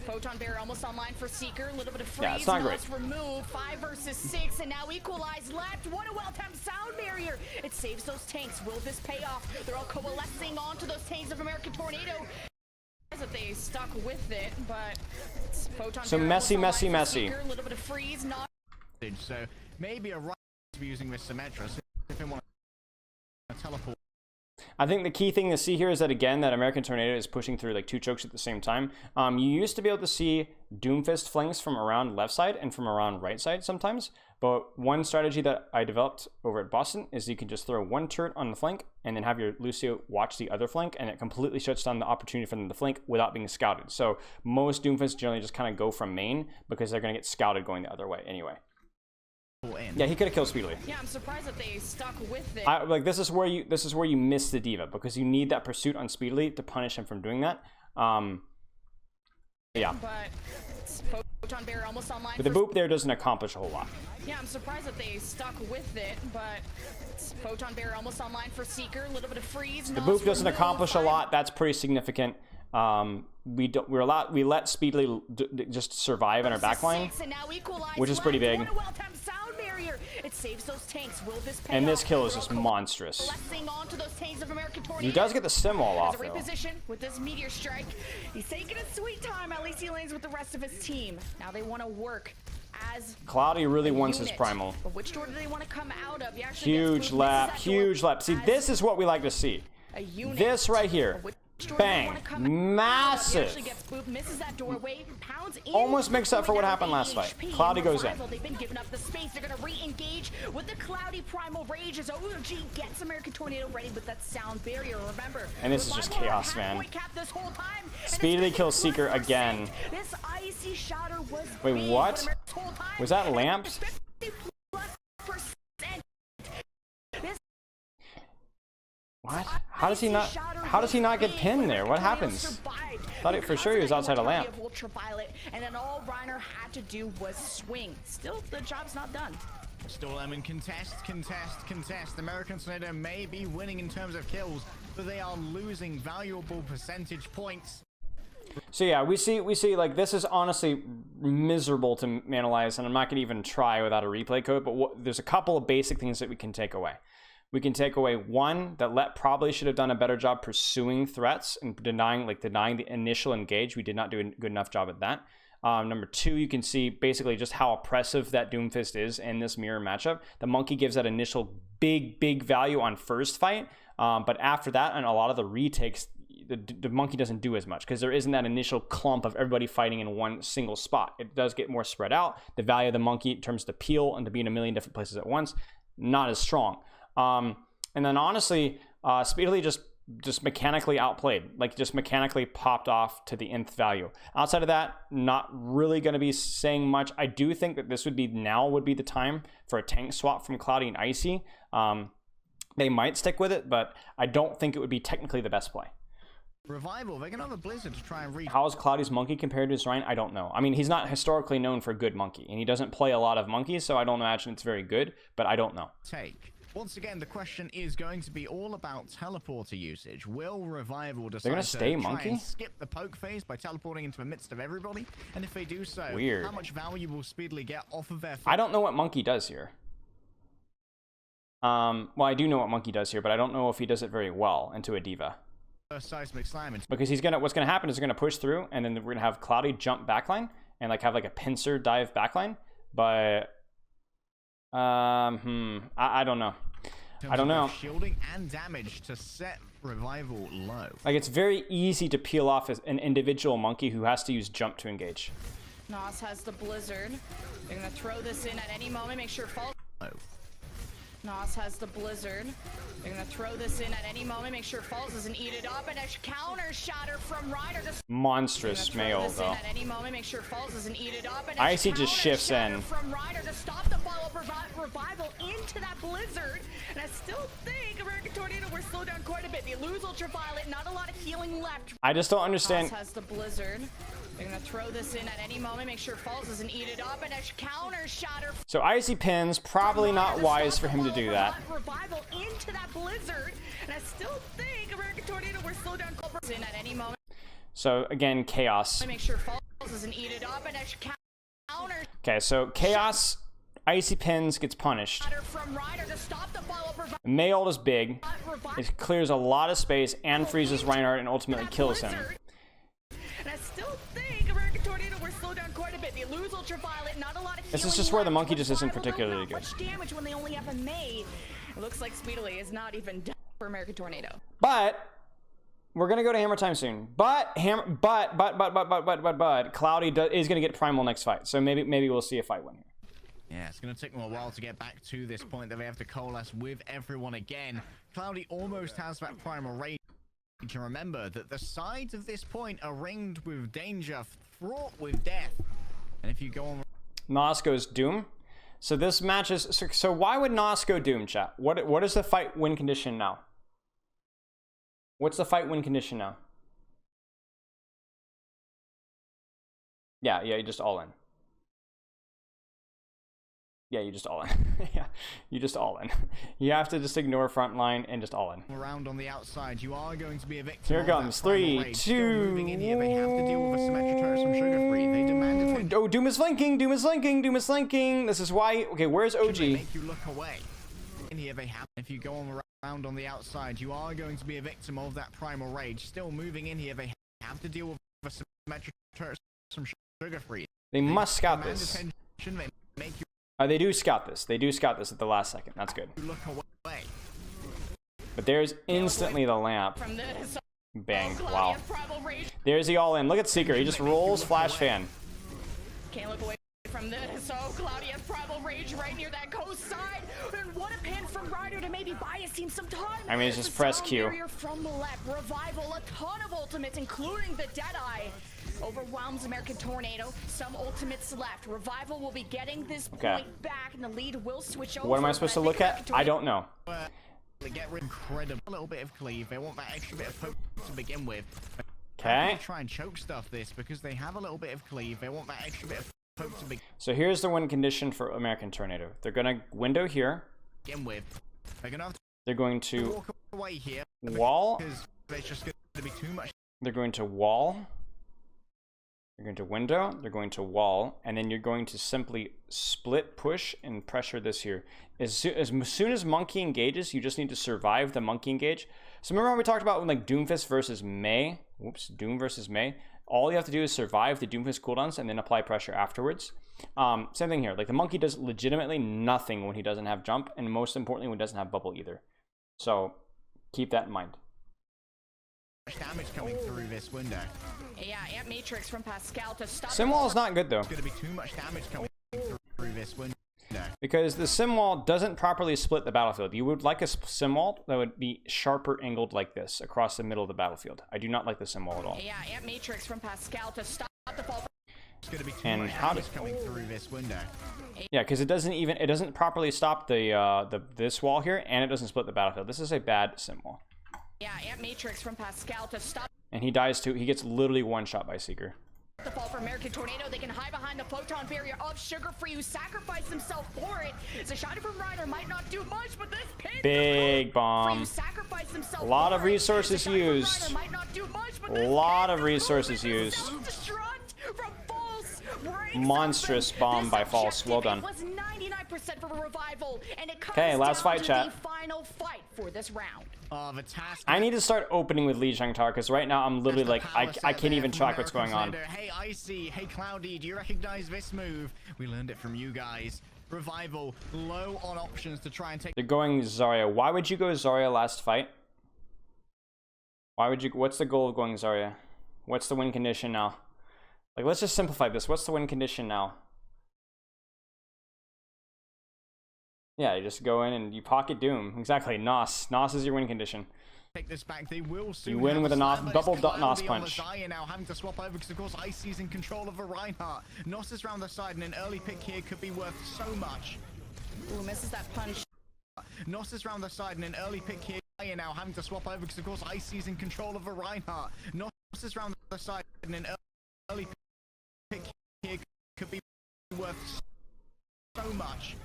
Photon Bear almost online for Seeker. A little bit of freeze. Yeah, it's not great. Remove 5 versus 6, and now equalize left. What a well-timed sound barrier. It saves those tanks. Will this pay off? They're all coalescing onto those tanks of American Tornado. That they stuck with it, but Photon so Bear messy. A little bit of freeze. Not. So maybe a right to be using this Symmetra. So if they want to teleport. I think the key thing to see here is that, again, that American Tornado is pushing through like 2 chokes at the same time. You used to be able to see Doomfist flanks from around left side and from around right side sometimes. But one strategy that I developed over at Boston is you can just throw one turret on the flank and then have your Lucio watch the other flank, and it completely shuts down the opportunity for them to flank without being scouted. So most Doomfists generally just kind of go from main because they're going to get scouted going the other way anyway. Yeah, he could have killed Speedily. Yeah, I'm surprised that they stuck with it. Like this is where you miss the diva, because you need that pursuit on Speedily to punish him from doing that. Yeah. But Photon Bear almost online. But the boop there doesn't accomplish a whole lot. Yeah, I'm surprised that they stuck with it, but Photon Bear almost online for Seeker. A little bit of freeze. The boop doesn't accomplish a lot. That's pretty significant. We let Speedily just survive in our backline, which is pretty big. It saves those tanks. Will this pay and this off? kill is just monstrous. Onto those tanks of American Tornado. He does get the stim wall off though. Reposition with this meteor strike. He's taking a sweet time. At least he lanes with the rest of his team. Now they want to work as Cloudy really wants his primal. But which door do they want to come out of? Huge lap, huge lap. See, this is what we like to see. This right here. Bang. Massive. Almost makes up for what happened last fight. Cloudy goes in. They've been given up the space. They're going to re-engage with the Cloudy Primal Rage as OG gets American Tornado ready with that sound barrier. Remember. And this is just chaos, man. Speedily kills Seeker again. This icy shatter was wait, what? Was that lamps? What? How does he not get pinned there? What happens? Thought it for sure he was outside a lamp. And then all Reiner had to do was swing. Still, the job's not done. Still Lemon contest. American Tornado may be winning in terms of kills, but they are losing valuable percentage points. So yeah, we see like this is honestly miserable to analyze, and I'm not gonna even try without a replay code, but there's a couple of basic things that we can take away. We can take away one, that Let probably should have done a better job pursuing threats and denying the initial engage. We did not do a good enough job at that. Number 2, you can see basically just how oppressive that Doomfist is in this mirror matchup. The monkey gives that initial big value on first fight, but after that, and a lot of the retakes, the monkey doesn't do as much because there isn't that initial clump of everybody fighting in one single spot. It does get more spread out. The value of the monkey in terms of the peel and to be in a million different places at once, not as strong. And then honestly, Speedily just mechanically outplayed, like just mechanically popped off to the nth value. Outside of that, not really going to be saying much. I do think that this would be the time for a tank swap from Cloudy and Icy. They might stick with it, but I don't think it would be technically the best play. Revival, they're gonna have a blizzard to try and reach. How is Cloudy's monkey compared to his Rhine? I don't know. I mean, he's not historically known for good monkey, and he doesn't play a lot of monkeys, so I don't imagine it's very good, but I don't know. Take. Once again, the question is going to be all about teleporter usage. Will Revival decide They're gonna stay to try monkey? and skip the poke phase by teleporting into the midst of everybody? And if they do so, Weird. how much value will Speedily get off of their... I don't know what monkey does here. Well, I do know what monkey does here, but I don't know if he does it very well into a diva. Seismic slam. Because what's gonna happen is they're gonna push through, and then we're gonna have Cloudy jump backline and like have like a pincer dive backline. But I don't know. I don't know. Shielding and damage to set Revival low. Like, it's very easy to peel off as an individual monkey who has to use jump to engage. Nos has the blizzard. They're gonna throw this in at any moment. Make sure fall. Nos has the blizzard. They're gonna throw this in at any moment. Make sure Falls doesn't eat it up, and a counter shatter from Ryder. Monstrous mail though. At any moment. Make sure Falls doesn't eat it up, and Icy just shifts in. from Ryder to stop the follow-up revival into that blizzard. And I still think American Tornado were slowed down quite a bit. They lose ultraviolet, not a lot of healing left. I just don't understand. Nos has the blizzard. They're gonna throw this in at any moment. Make sure Falls doesn't eat it up, and a counter shatter. So Icy Pins, probably not wise for him to do that. Revival into that blizzard, and I still think American Tornado were slowed down in at any moment. So again, Chaos. Make sure Falls doesn't eat it up, and a counter. Okay, so Chaos, Icy Pins gets punished. From Ryder to stop the follow-up Mayold is big. It clears a lot of space and freezes Reinhardt and ultimately kills him. And I still think American Tornado were slowed down quite a bit. They lose ultraviolet, not a lot of This is healing just where the left. monkey just isn't Revival, particularly not good. much damage when they only have a May. It looks like Speedily is not even done for American Tornado. But we're gonna go to Hammer time soon. But Cloudy is gonna get primal next fight. So maybe we'll see a fight win here. Yeah, it's going to take them a while to get back to this point that they have to coalesce with everyone again. Cloudy almost has that primal rage. And remember that the sides of this point are ringed with danger, fraught with death. And if you go on... Nos goes Doom. So this match is... So why would Nos go Doom, chat? What is the fight win condition now? What's the fight win condition now? Yeah, you just all in. Yeah, you just all in. Yeah, you just all in. You have to just ignore front line and just all in. Around on the outside, you are going to be a victim. Here comes 3, 2. They have to deal with a symmetric turret from Sugar Free. They demanded. Oh, Doom is flanking. Doom is flanking. Doom is flanking. This is why. Okay, where's OG? They make you look away. In here, they have. If you go around on the outside, you are going to be a victim of that primal rage. Still moving in here, they have to deal with a symmetric turret from Sugar Free. They must scout this. Attention, they make you They do scout this. They do scout this at the last second. That's good. look away. But there's instantly the lamp. From this, Bang. Claudia's Wow. primal rage. There's the all in. Look at Seeker. He just rolls flash fan. Can't look away from this. So Claudia's primal rage right near that coast side. And what a pin from Ryder to maybe buy us team some time. I mean, it's just The press sound Q. barrier from the left. Revival, a ton of ultimates, including the Deadeye. Overwhelms American Tornado. Some ultimates left. Revival will be getting this point back, and the lead will switch over. What am I supposed to look at? I don't know. They get incredible. A little bit of cleave. They want that extra bit of poke to begin with. Okay. Try and choke stuff this because they have a little bit of cleave. They want that extra bit of poke to So here's the win condition for American Tornado. They're gonna window here. begin with. They're gonna have to They're going to walk away here. wall. Because there's just going to be too much. They're going to wall. You're going to window, they're going to wall, and then you're going to simply split push and pressure this here. As soon as Monkey engages, you just need to survive the Monkey engage. So remember how we talked about when, like, Doomfist versus May? Whoops, Doom versus May. All you have to do is survive the Doomfist cooldowns and then apply pressure afterwards. Same thing here. Like, the Monkey does legitimately nothing when he doesn't have jump, and most importantly, when he doesn't have bubble either. So keep that in mind. Damage coming through this window. Yeah, Amp Matrix from Pascal to stop. Simwall is not good though. There's going to be too much damage coming through this window. Because the Simwall doesn't properly split the battlefield. You would like a Simwall that would be sharper angled like this across the middle of the battlefield. I do not like the Simwall at all. Yeah, Amp Matrix from Pascal to stop the fall. There's going to be too much damage coming through this window. Yeah, because it doesn't properly stop this wall here, and it doesn't split the battlefield. This is a bad Simwall. Yeah, Amp Matrix from Pascal to stop And he dies too. He gets literally one shot by Seeker. The fall for American Tornado, they can hide behind the photon barrier of Sugar Free, who sacrificed himself for it. So shot from Ryder might not do much, but this pin Big bomb. A lot of resources used. A lot of resources used. Monstrous bomb by False. Well done. Okay, last fight, chat. Final fight for this round. I need to start opening with Lee Zhangtar because right now I'm literally like I can't even track what's going on. Hey Icy, hey Cloudy, do you recognize this move? We learned it from you guys. Revival low on options to try and take. They're going Zarya. Why would you go Zarya last fight? Why would you? What's the goal of going Zarya? What's the win condition now? Like, let's just simplify this. What's the win condition now? Yeah, you just go in and you pocket Doom. Exactly. Nos is your win condition. Take this back. They will soon you win with a double Nos punch. Now having to swap over because of course Icy's in control of a Reinhardt. Nos is round the side and an early pick here could be worth so much. Ooh, misses that punch. Nos is round the side and an early pick here now having to swap over because of course Icy's in control of a Reinhardt. Nos is round the side and an early pick here could be worth so much.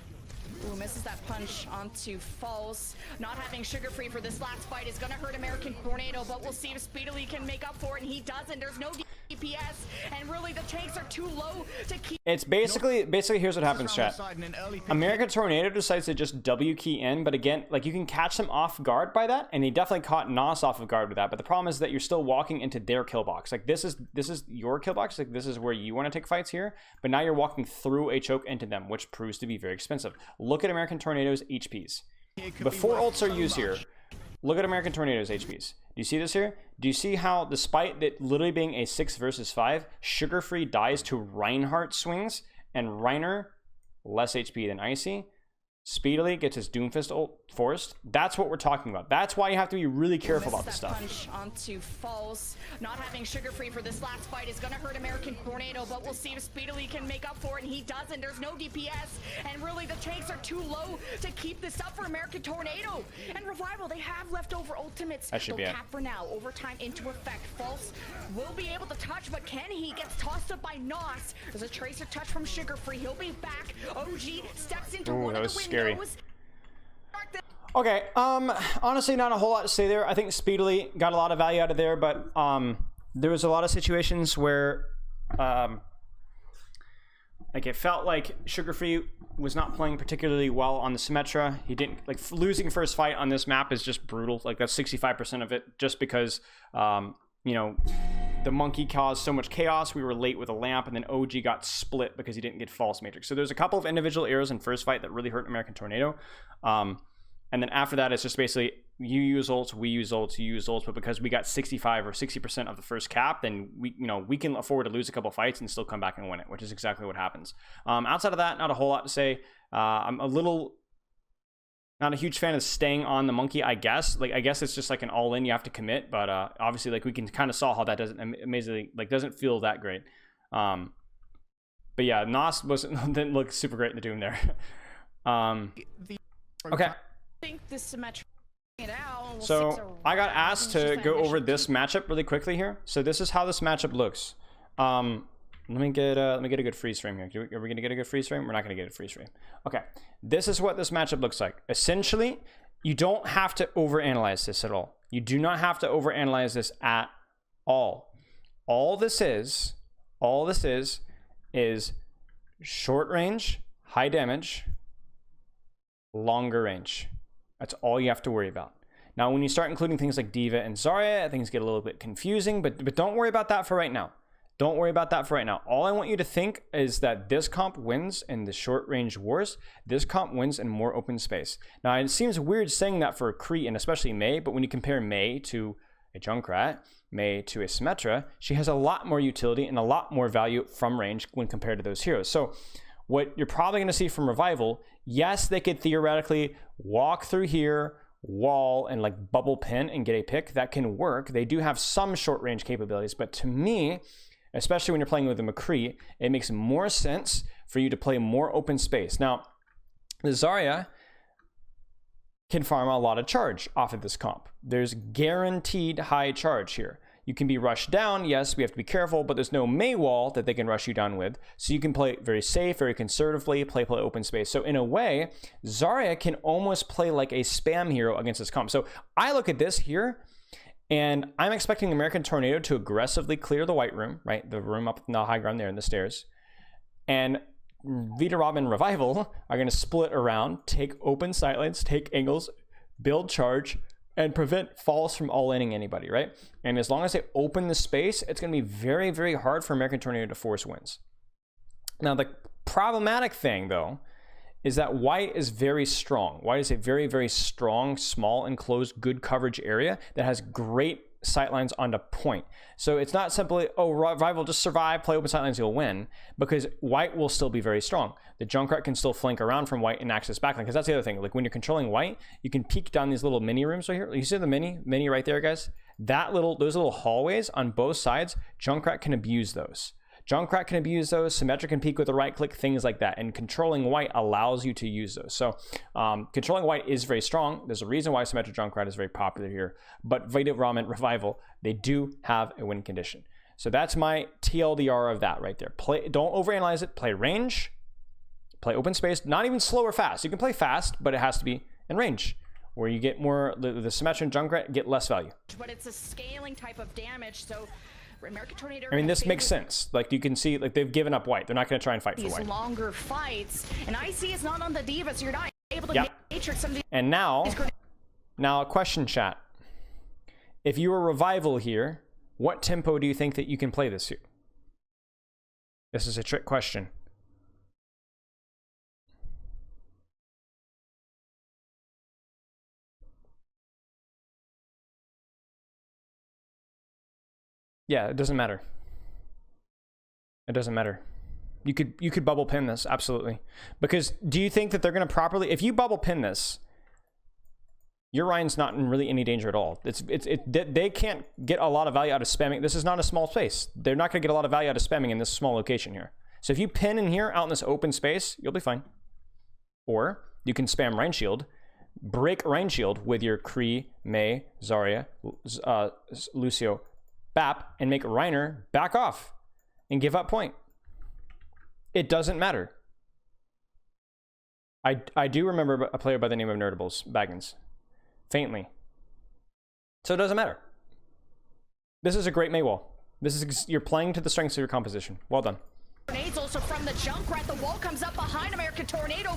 Ooh, misses that punch onto False. Not having Sugar Free for this last fight is gonna hurt American Tornado, but we'll see if Speedily can make up for it, and he doesn't. There's no DPS, and really the tanks are too low to keep. It's basically here's what happens, chat. American Tornado decides to just W key in, but again, like you can catch them off guard by that, and he definitely caught Nos off of guard with that. But the problem is that you're still walking into their kill box. Like this is your kill box. Like this is where you want to take fights here, but now you're walking through a choke into them, which proves to be very expensive. Look at American Tornado's HPs. Before ults are used here, look at American Tornado's HPs. Do you see this here? Do you see how, despite that literally being a 6 versus 5, Sugar Free dies to Reinhardt swings, and Reiner, less HP than Icy, speedily gets his Doomfist ult forced? That's what we're talking about. That's why you have to be really careful about this stuff. Punch onto False. Not having Sugar Free for this last fight is gonna hurt American Tornado, but we'll see if Speedily can make up for it, and he doesn't. There's no DPS, and really the tanks are too low to keep this up for American Tornado. And Revival, they have leftover ultimates. That should be it. Cap for now. Overtime into effect. False will be able to touch, but can he? Gets tossed up by Nos. There's a Tracer touch from Sugar Free. He'll be back. OG steps into one of the windows. Scary. Okay, honestly, not a whole lot to say there. I think Speedily got a lot of value out of there, but there was a lot of situations where like it felt like Sugar Free was not playing particularly well on the Symmetra. He didn't, like, losing first fight on this map is just brutal. Like, that's 65% of it, just because you know, the monkey caused so much chaos. We were late with a lamp, and then OG got split because he didn't get False Matrix. So there's a couple of individual errors in first fight that really hurt American Tornado. And then after that, it's just basically you use ults, we use ults, you use ults. But because we got 65 or 60% of the first cap, then we can afford to lose a couple fights and still come back and win it, which is exactly what happens. Outside of that, not a whole lot to say. I'm not a huge fan of staying on the monkey, I guess. Like, I guess it's just like an all-in, you have to commit. But obviously, like, we can kind of saw how that doesn't feel that great. But yeah, Nos didn't look super great in the Doom there. Okay. Think this Symmetra out. So I got asked to go over this matchup really quickly here. So this is how this matchup looks. Let me get a good freeze frame here. Are we gonna get a good freeze frame? We're not gonna get a freeze frame. Okay, this is what this matchup looks like. Essentially, you don't have to overanalyze this at all. You do not have to overanalyze this at all. All this is short range, high damage, longer range. That's all you have to worry about. Now, when you start including things like Diva and Zarya, things get a little bit confusing, but don't worry about that for right now. Don't worry about that for right now. All I want you to think is that this comp wins in the short range wars. This comp wins in more open space. Now, it seems weird saying that for Kree and especially Mei, but when you compare Mei to a Junkrat, Mei to a Symmetra, she has a lot more utility and a lot more value from range when compared to those heroes. So what you're probably going to see from Revival, yes, they could theoretically walk through here, wall, and like bubble pin and get a pick. That can work. They do have some short range capabilities, but to me, especially when you're playing with a McCree, it makes more sense for you to play more open space. Now, the Zarya can farm a lot of charge off of this comp. There's guaranteed high charge here. You can be rushed down. Yes, we have to be careful, but there's no Mei wall that they can rush you down with. So you can play very safe, very conservatively, play open space. So in a way, Zarya can almost play like a spam hero against this comp. So I look at this here, and I'm expecting American Tornado to aggressively clear the white room, right? The room up in the high ground there in the stairs. And Vita Robin Revival are going to split around, take open sightlines, take angles, build charge, and prevent falls from all-inning anybody, right? And as long as they open the space, it's going to be very, very hard for American Tornado to force wins. Now, the problematic thing, though, is that white is very strong. White is a very, very strong, small, enclosed, good coverage area that has great sightlines onto point. So it's not simply, oh, Revival, just survive, play open sightlines, you'll win, because white will still be very strong. The Junkrat can still flank around from white and access backline, because that's the other thing. Like when you're controlling white, you can peek down these little mini rooms right here. You see the mini right there, guys? Those little hallways on both sides, Junkrat can abuse those. Junkrat can abuse those, Symmetra can peek with a right click, things like that. And controlling white allows you to use those. So controlling white is very strong. There's a reason why Symmetra Junkrat is very popular here. But Vita Ramen Revival, they do have a win condition. So that's my TLDR of that right there. Don't overanalyze it. Play range, play open space, not even slow or fast. You can play fast, but it has to be in range, where you get more, the Symmetra and Junkrat get less value. But it's a scaling type of damage, so American Tornado. I mean, this makes sense. Like you can see, like they've given up white. They're not going to try and fight for white. These longer fights, and IC is not on the diva, so you're not able to matrix some of these. And now a question, chat. If you were Revival here, what tempo do you think that you can play this here? This is a trick question. Yeah, it doesn't matter. It doesn't matter. You could bubble pin this, absolutely. Because do you think that they're going to properly, if you bubble pin this, your Ryan's not in really any danger at all. They can't get a lot of value out of spamming. This is not a small space. They're not going to get a lot of value out of spamming in this small location here. So if you pin in here out in this open space, you'll be fine. Or you can spam Rhine Shield, break Rhine Shield with your Kree, Mei, Zarya, Lucio, BAP, and make Reiner back off and give up point. It doesn't matter. I do remember a player by the name of Nerdables, Baggins, faintly. So it doesn't matter. This is a great Maywall. You're playing to the strengths of your composition. Well done. Grenades also from the Junkrat. The wall comes up behind American Tornado.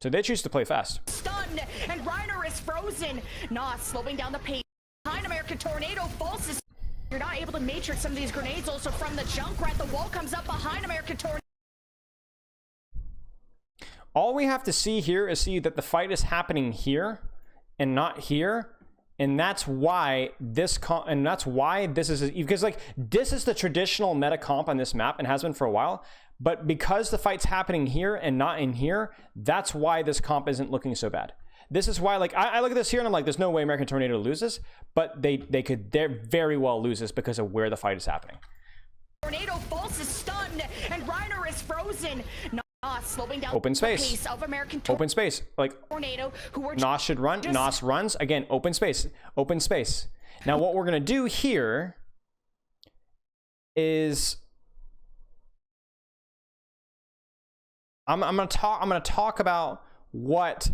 So they choose to play fast. Stunned, and Reiner is frozen. Nah, slowing down the pace. Behind American Tornado, false is. You're not able to matrix some of these grenades also from the Junkrat. The wall comes up behind American Tornado. All we have to see here is see that the fight is happening here and not here. And that's why this is, because like this is the traditional meta comp on this map and has been for a while. But because the fight's happening here and not in here, that's why this comp isn't looking so bad. This is why, like, I look at this here and I'm like, there's no way American Tornado loses, but they very well lose this because of where the fight is happening. Tornado false is stunned, and Reiner is frozen. Nos slowing down open space. The pace of American open space. Like Tornado, who are Nos should run. Nos runs again. Open space. Open space. Now what we're gonna do here is I'm gonna talk about what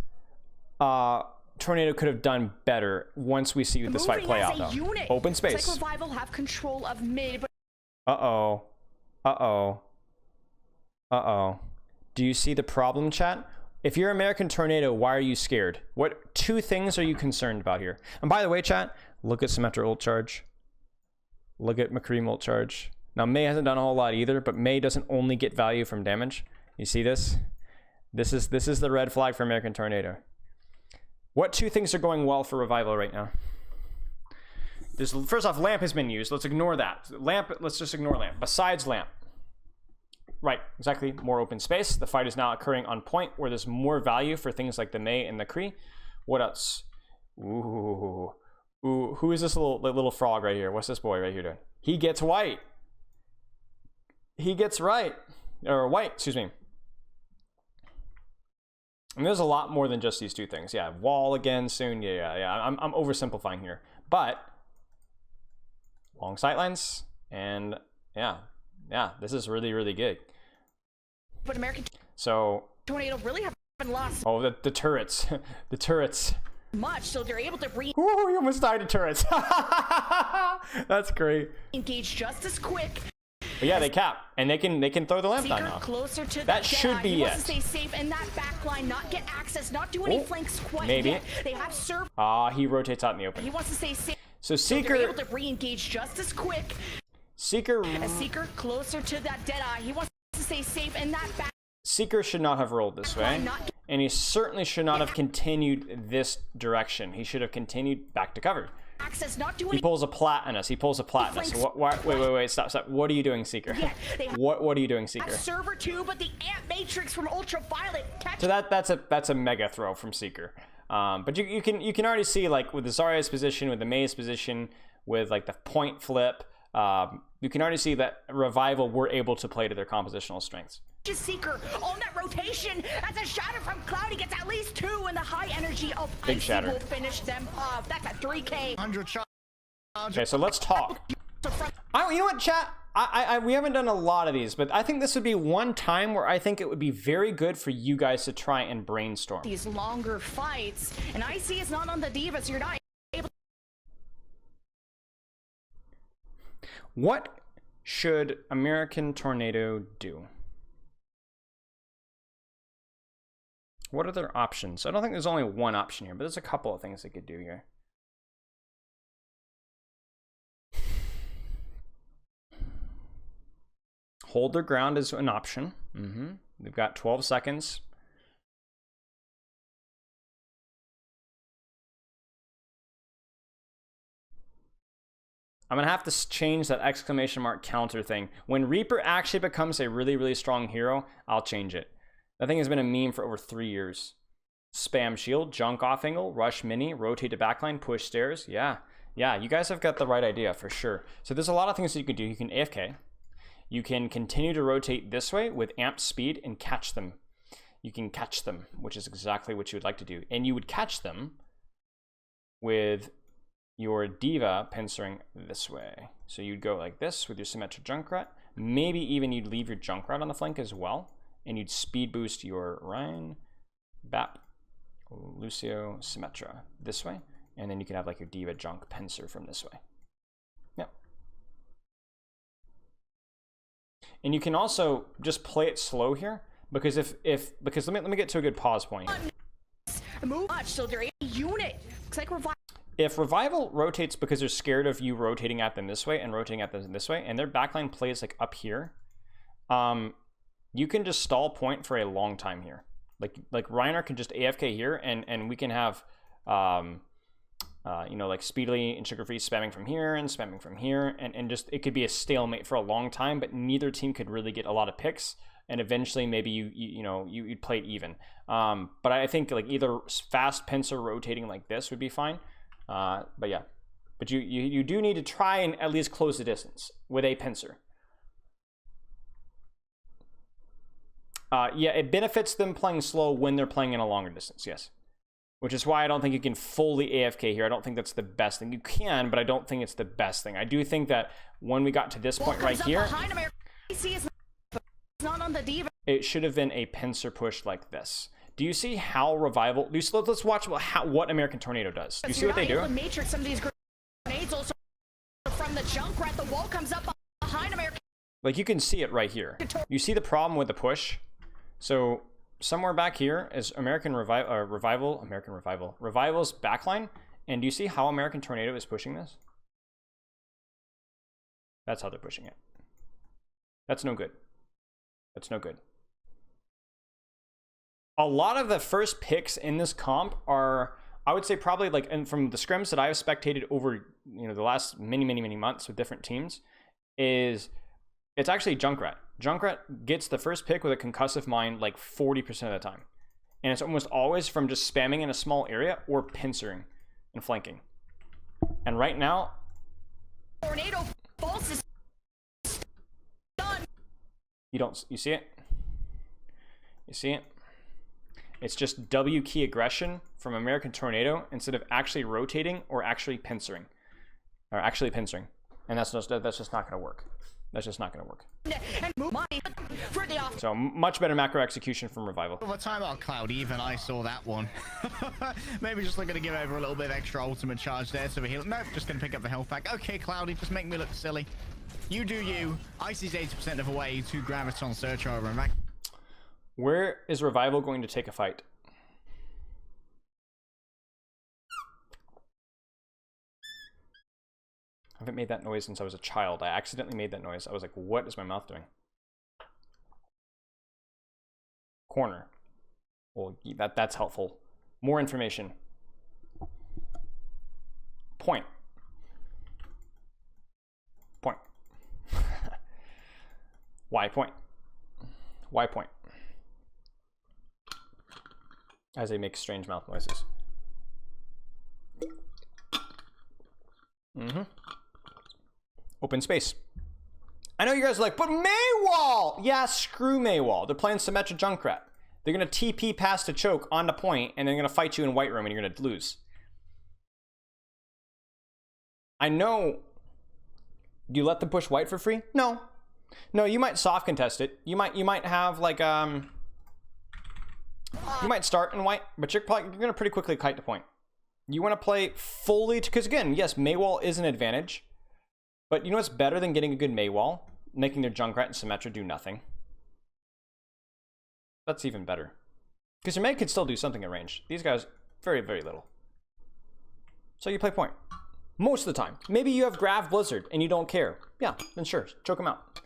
Tornado could have done better once we see this fight play out, though. Unit. Open space. Psych Revival have control of mid. Uh-oh. Uh-oh. Uh-oh. Do you see the problem, chat? If you're American Tornado, why are you scared? What two things are you concerned about here? And by the way, chat, look at Symmetra ult charge. Look at McCree ult charge. Now, Mei hasn't done a whole lot either, but Mei doesn't only get value from damage. You see this? This is the red flag for American Tornado. What two things are going well for Revival right now? First off, Lamp has been used. Let's ignore that. Let's just ignore Lamp. Besides Lamp. Right, exactly. More open space. The fight is now occurring on point where there's more value for things like the Mei and the Kree. What else? Ooh. Ooh, who is this little frog right here? What's this boy right here doing? He gets white. He gets white, excuse me. And there's a lot more than just these two things. Yeah, wall again soon. Yeah. I'm oversimplifying here. But long sightlines, and yeah, this is really, really good. But American So, Tornado really haven't lost oh, the turrets, the turrets. much, so they're able to Ooh, you almost died to turrets. That's great. re-engage just as quick. But yeah, they cap, and they can throw the lamp down Seeker now. closer to That should be he it. wants to stay safe in that back line, not get access, not do any Oh, flanks quite maybe. yet. They have serve. He rotates out in the open. He wants to stay safe. So They're Seeker, able to re-engage just as quick. Seeker, A Seeker closer to that Deadeye. He wants to stay safe in that back Seeker should not have rolled this way, line, not and he certainly should not have continued this direction. He should have continued back to cover. access, not do He any. pulls a platinus. He pulls a platinus. Wait, stop. What are you doing, Seeker? Yeah, they have What are you doing, Seeker? server 2, but the Ant Matrix from Ultraviolet catch. So that's a mega throw from Seeker. But you can already see, like, with the Zarya's position, with the Mei's position, with like the point flip, you can already see that Revival were able to play to their compositional strengths. Seeker on that rotation as a shatter from Cloud. He gets at least 2, and the high energy of Big Icy shatter. will finish them off. That's a 3K. 100 charge. Okay, so let's talk. So from You know what, chat? We haven't done a lot of these, but I think this would be one time where I think it would be very good for you guys to try and brainstorm. these longer fights, and Icy is not on the Diva, so you're not able. What should American Tornado do? What are their options? I don't think there's only one option here, but there's a couple of things they could do here. Hold their ground is an option. They've got 12 seconds. I'm going to have to change that exclamation mark counter thing. When Reaper actually becomes a really, really strong hero, I'll change it. That thing has been a meme for over 3 years. Spam shield, junk off angle, rush mini, rotate to backline, push stairs. Yeah, you guys have got the right idea for sure. So there's a lot of things that you can do. You can AFK. You can continue to rotate this way with amped speed and catch them. You can catch them, which is exactly what you would like to do. And you would catch them with your Diva pincering this way. So you'd go like this with your Symmetra Junkrat. Maybe even you'd leave your Junkrat on the flank as well. And you'd speed boost your Ryan, Bap, Lucio, Symmetra this way. And then you can have like your Diva Junk pincer from this way. Yep. And you can also just play it slow here. Because because let me get to a good pause point. Move much, so they're a unit. Looks like Revival. If Revival rotates because they're scared of you rotating at them this way and rotating at them this way, and their backline plays like up here, you can just stall point for a long time here. Like Reiner can just AFK here, and we can have you know, like Speedily and Sugar Free spamming from here and spamming from here, and just it could be a stalemate for a long time, but neither team could really get a lot of picks, and eventually maybe you'd play it even. But I think like either fast pincer rotating like this would be fine. But yeah, but you do need to try and at least close the distance with a pincer. Yeah, it benefits them playing slow when they're playing in a longer distance, yes. Which is why I don't think you can fully AFK here. I don't think that's the best thing. You can, but I don't think it's the best thing. I do think that when we got to this point right here, Not on the Diva. it should have been a pincer push like this. Do you see how Revival... Let's watch what American Tornado does. Do you see what they do? Matrix some of these grenades also from the Junkrat. The wall comes up behind American. Like, you can see it right here. You see the problem with the push? So somewhere back here is Revival's backline. And do you see how American Tornado is pushing this? That's how they're pushing it. That's no good. That's no good. A lot of the first picks in this comp are, I would say probably like, and from the scrims that I've spectated over, the last many months with different teams, is it's actually Junkrat. Junkrat gets the first pick with a concussive mine like 40% of the time. And it's almost always from just spamming in a small area or pincering and flanking. And right now, Tornado false is done. you see it? You see it? It's just W key aggression from American Tornado instead of actually rotating or actually pincering. And that's just not going to work. That's just not going to work. And move money for the off. So much better macro execution from Revival. Over timeout, Cloud, even I saw that one. Maybe just looking to give over a little bit of extra ultimate charge there so we heal. Nope, just going to pick up the health pack. Okay, Cloudy, just make me look silly. You do you. Icy's 80% of the way to Graviton Searcher and back. Where is Revival going to take a fight? I haven't made that noise since I was a child. I accidentally made that noise. I was like, what is my mouth doing? Corner. Well, that's helpful. More information. Point. Point. Why point? Why point? As they make strange mouth noises. Mm-hmm. Open space. I know you guys are like, but Maywall! Yeah, screw Maywall. They're playing Symmetra Junkrat. They're going to TP past a choke on the point, and they're going to fight you in White Room, and you're going to lose. I know. Do you let them push White for free? No. No, you might soft contest it. You might have, like, you might start in White, but you're going to pretty quickly kite to point. You want to play fully, because again, yes, Maywall is an advantage. But you know what's better than getting a good Maywall? Making their Junkrat and Symmetra do nothing. That's even better. Because your May could still do something at range. These guys, very, very little. So you play point. Most of the time. Maybe you have Grav Blizzard and you don't care. Yeah, then sure, choke them out.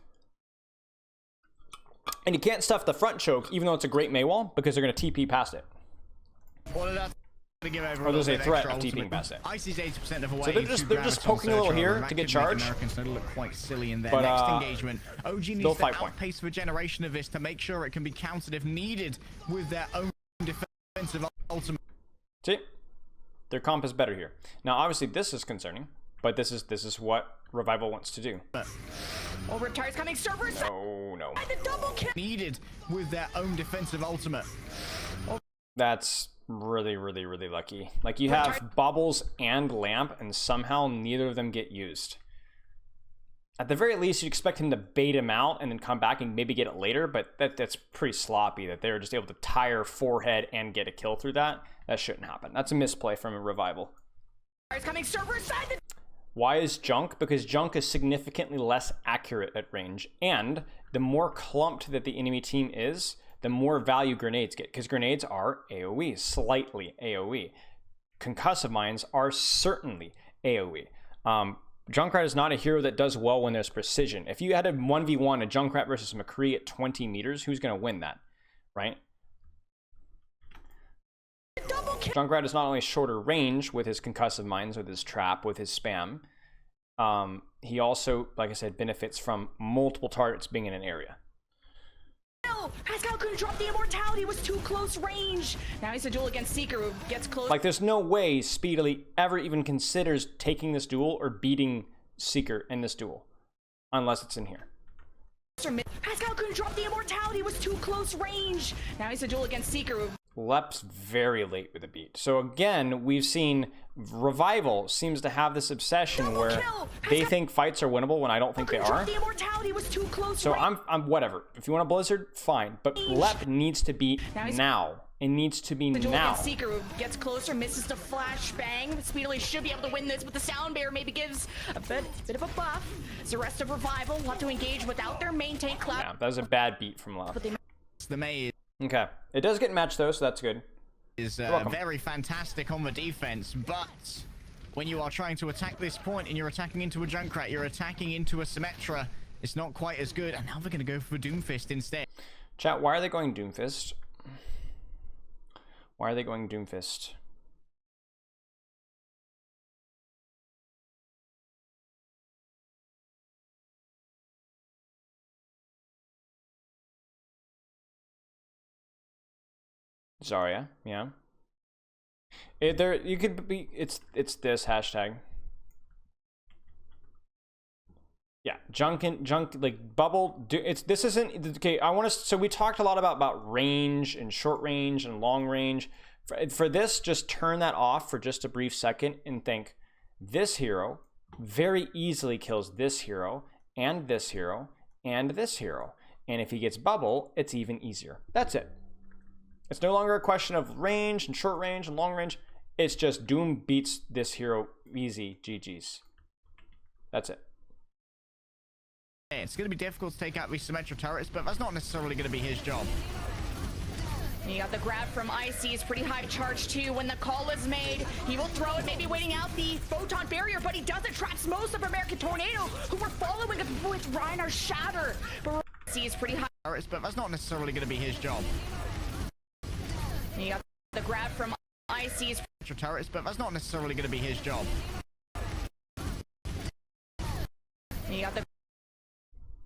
And you can't stuff the front choke, even though it's a great Maywall, because they're going to TP past it. Or there's a threat of TPing past it. Icy's 80% of the way. So they're just poking a little here to get charged. Americans look quite silly in their But, next engagement. OG needs to point. outpace the generation of this to make sure it can be countered if needed with their own defensive ultimate. See, their comp is better here. Now, obviously, this is concerning, but this is what Revival wants to do. Oh, Retire's coming, servers. Oh no. The double kill. Needed with their own defensive ultimate. That's really, really, really lucky. Like, you have Bubbles and Lamp, and somehow neither of them get used. At the very least, you'd expect him to bait him out and then come back and maybe get it later, but that's pretty sloppy that they were just able to tire forehead and get a kill through that. That shouldn't happen. That's a misplay from a Revival. Coming server side. Why is Junk? Because Junk is significantly less accurate at range, and the more clumped that the enemy team is, the more value grenades get, because grenades are AoE, slightly AoE. Concussive mines are certainly AoE. Junkrat is not a hero that does well when there's precision. If you had a 1v1, a Junkrat versus McCree at 20 meters, who's going to win that, right? Junkrat is not only shorter range with his concussive mines, with his trap, with his spam. He also, like I said, benefits from multiple targets being in an area. Pascal couldn't drop the immortality, was too close range. Now he's a duel against Seeker who gets close. Like, there's no way Speedily ever even considers taking this duel or beating Seeker in this duel, unless it's in here. Pascal couldn't drop the immortality, was too close range. Now he's a duel against Seeker who... Lep's very late with a beat. So again, we've seen Revival seems to have this obsession where they think fights are winnable when I don't think they are. The immortality was too close. So I'm whatever. If you want a Blizzard, fine. But Lep needs to be now. It needs to be now. Seeker who gets closer, misses the flash bang. Speedily should be able to win this, but the Sound Bear maybe gives a bit of a buff. So the rest of Revival will have to engage without their main tank Cloud. Yeah, that was a bad beat from Lep. It's the maze. Okay, it does get matched though, so that's good. Is very fantastic on the defense, but when you are trying to attack this point and you're attacking into a Junkrat, you're attacking into a Symmetra, it's not quite as good. And now they're going to go for Doomfist instead. Chat, why are they going Doomfist? Why are they going Doomfist? Zarya, yeah. You could be. It's this hashtag. Yeah, junk like bubble. This isn't okay. I want to. So we talked a lot about range and short range and long range. For this, just turn that off for just a brief second and think. This hero very easily kills this hero and this hero and this hero. And if he gets bubble, it's even easier. That's it. It's no longer a question of range and short range and long range. It's just Doom beats this hero easy. GG's. That's it. It's going to be difficult to take out these symmetrical turrets, but that's not necessarily going to be his job. You got the grab from Icy. It's pretty high charge too. When the call is made, he will throw it, maybe waiting out the photon barrier, but he doesn't. Traps most of American Tornado, who were following it with Reiner's Shatter. But Icy is pretty high. But that's not necessarily going to be his job. You got the grab from Icy. Turrets, but that's not necessarily going to be his job. You got the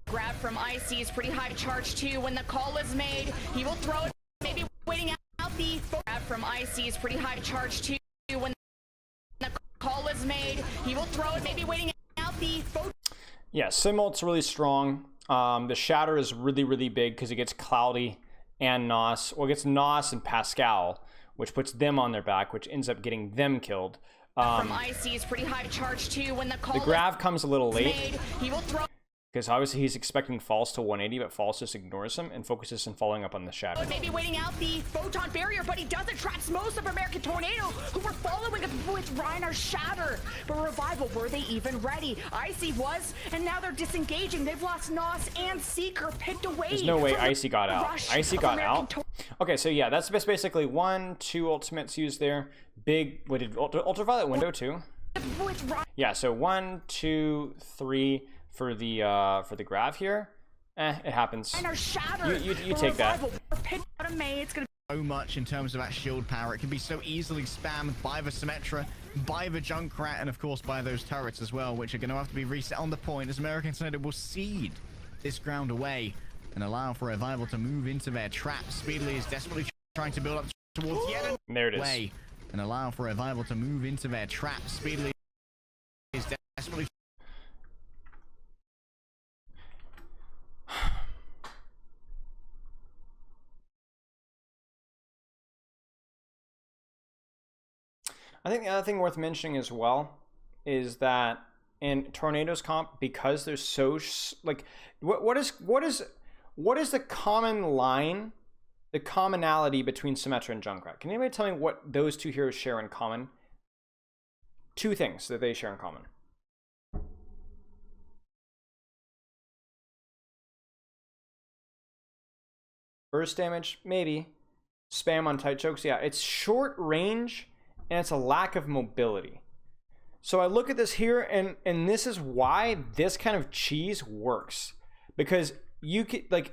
grab from Icy. It's pretty high charge too. When the call is made, he will throw it, maybe waiting out the grab from Icy. It's pretty high charge too. When the call is made, he will throw it, maybe waiting out the yeah, Simult's really strong. The Shatter is really, really big because it gets Cloudy and Nos. Well, it gets Nos and Pascal, which puts them on their back, which ends up getting them killed. From Icy is pretty high charge too. When the call the grab comes a little late. made, he will throw Because obviously he's expecting False to 180, but False just ignores him and focuses on following up on the Shatter. maybe waiting out the photon barrier, but he doesn't. Traps most of American Tornado, who were following it with Reiner's Shatter. But Revival, were they even ready? Icy was, and now they're disengaging. They've lost Nos and Seeker, picked away. There's no way from the Icy got out. rush Icy of got American out. Okay, so yeah, that's basically 1, 2 ultimates used there. Big, what did Ultraviolet window too? with Yeah, so 1, 2, 3 for the grab here. It happens. Reiner's Shatter. You take that. Revival, picked out of May. It's gonna So much in terms of that shield power. It can be so easily spammed by the Symmetra, by the Junkrat, and of course by those turrets as well, which are going to have to be reset on the point as American Tornado will cede this ground away and allow for Revival to move into their trap. Speedily is desperately trying to build up towards yet another There it is. way and allow for Revival to move into their trap. Speedily is desperately I think the other thing worth mentioning as well is that in Tornado's comp, because they're so like, what is the common line, the commonality between Symmetra and Junkrat? Can anybody tell me what those two heroes share in common? Two things that they share in common. Burst damage, maybe. Spam on tight chokes, yeah. It's short range and it's a lack of mobility. So I look at this here, and this is why this kind of cheese works, because you can, like,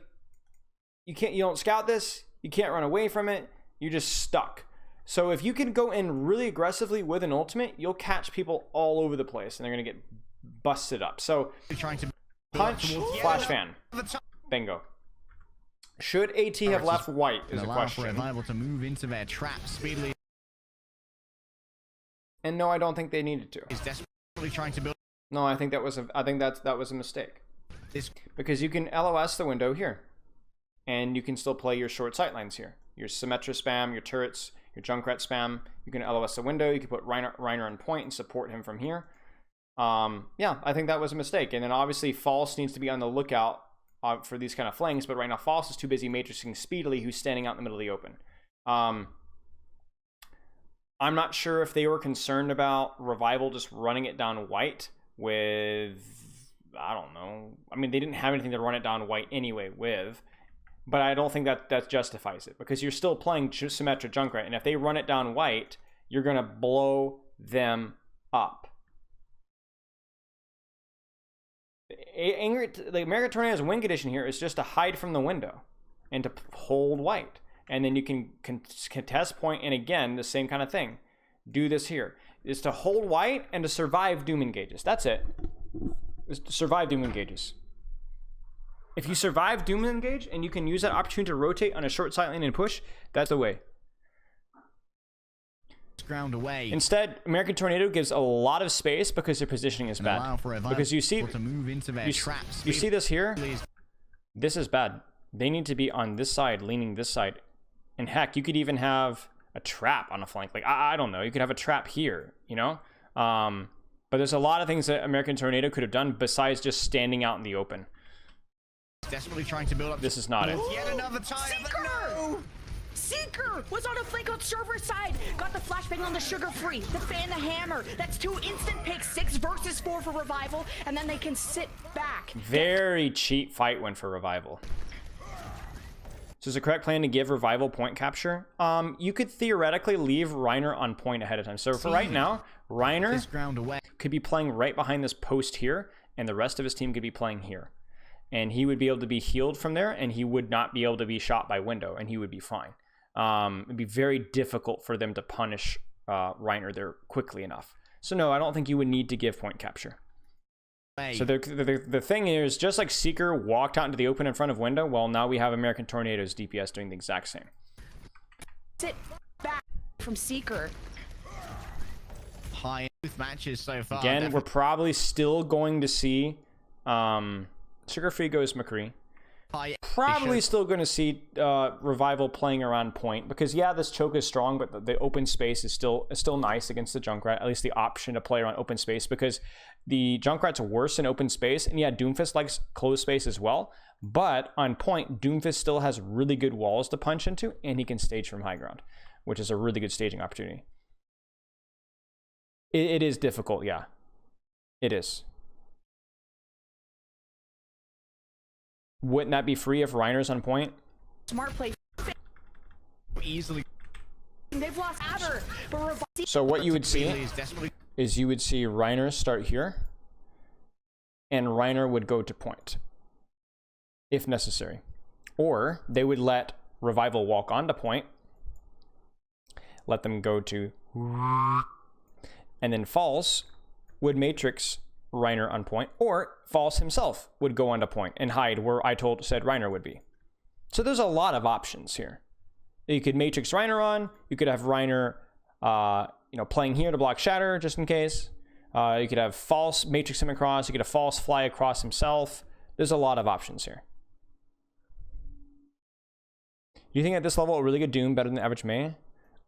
you don't scout this, you can't run away from it, you're just stuck. So if you can go in really aggressively with an ultimate, you'll catch people all over the place and they're gonna get busted up. So trying to punch, flash fan, bingo. Should AT have left white is a question. For Revival to move into their trap. Speedily and no, I don't think they needed to. is desperately trying to build. No, I think that was a mistake. Because you can LOS the window here, and you can still play your short sightlines here. Your Symmetra spam, your turrets, your Junkrat spam. You can LOS the window. You can put Reiner on point and support him from here. Yeah, I think that was a mistake. And then obviously False needs to be on the lookout for these kind of flanks. But right now False is too busy matrixing Speedily, who's standing out in the middle of the open. I'm not sure if they were concerned about Revival just running it down white with, I don't know. I mean, they didn't have anything to run it down white anyway with, but I don't think that justifies it, because you're still playing Symmetra Junkrat, and if they run it down white, you're going to blow them up. The American Tornado's win condition here is just to hide from the window and to hold white. And then you can contest point, and again, the same kind of thing. Do this here. Is to hold white and to survive Doom engages. That's it. Is to survive Doom engages. If you survive Doom engage and you can use that opportunity to rotate on a short sight lane and push, that's the way. Ground away. Instead, American Tornado gives a lot of space because their positioning is bad. Because you see, to move into their traps. You see this here? This is bad. They need to be on this side, leaning this side. And heck, you could even have a trap on a flank. Like, I don't know. You could have a trap here, you know? But But there's a lot of things that American Tornado could have done besides just standing out in the open. Desperately trying to build up. This is not it. Yet another time. No. Seeker was on a flank on server side. Got the flashbang on the sugar free. The fan, the hammer. That's 2 instant picks. 6 versus 4 for Revival. And then they can sit back. Very cheap fight win for Revival. So is the correct plan to give Revival point capture? You could theoretically leave Reiner on point ahead of time. So for right now, Reiner Ground away. could be playing right behind this post here, and the rest of his team could be playing here. And he would be able to be healed from there, and he would not be able to be shot by window, and he would be fine. It'd be very difficult for them to punish Reiner there quickly enough. So no, I don't think you would need to give point capture. So the thing is, just like Seeker walked out into the open in front of window, well, now we have American Tornado's DPS doing the exact same. Sit back from Seeker. High with matches so far. Again, we're probably still going to see Sugar Free goes McCree. Probably still going to see Revival playing around point because yeah, this choke is strong, but the open space is still nice against the Junkrat. At least the option to play around open space because the Junkrat's worse in open space, and yeah, Doomfist likes closed space as well. But on point, Doomfist still has really good walls to punch into, and he can stage from high ground, which is a really good staging opportunity. It is difficult, yeah, it is. Wouldn't that be free if Reiner's on point? Smart play. Easily. They've lost ever. So what you would see is you would see Reiner start here, and Reiner would go to point, if necessary. Or they would let Revival walk onto point, let them go to, and then False would Matrix Reiner on point, or False himself would go onto point and hide where I said Reiner would be. So there's a lot of options here. You could Matrix Reiner on. You could have Reiner, playing here to block Shatter just in case. You could have False Matrix him across. You could have False fly across himself. There's a lot of options here. Do you think at this level a really good Doom better than average Mei?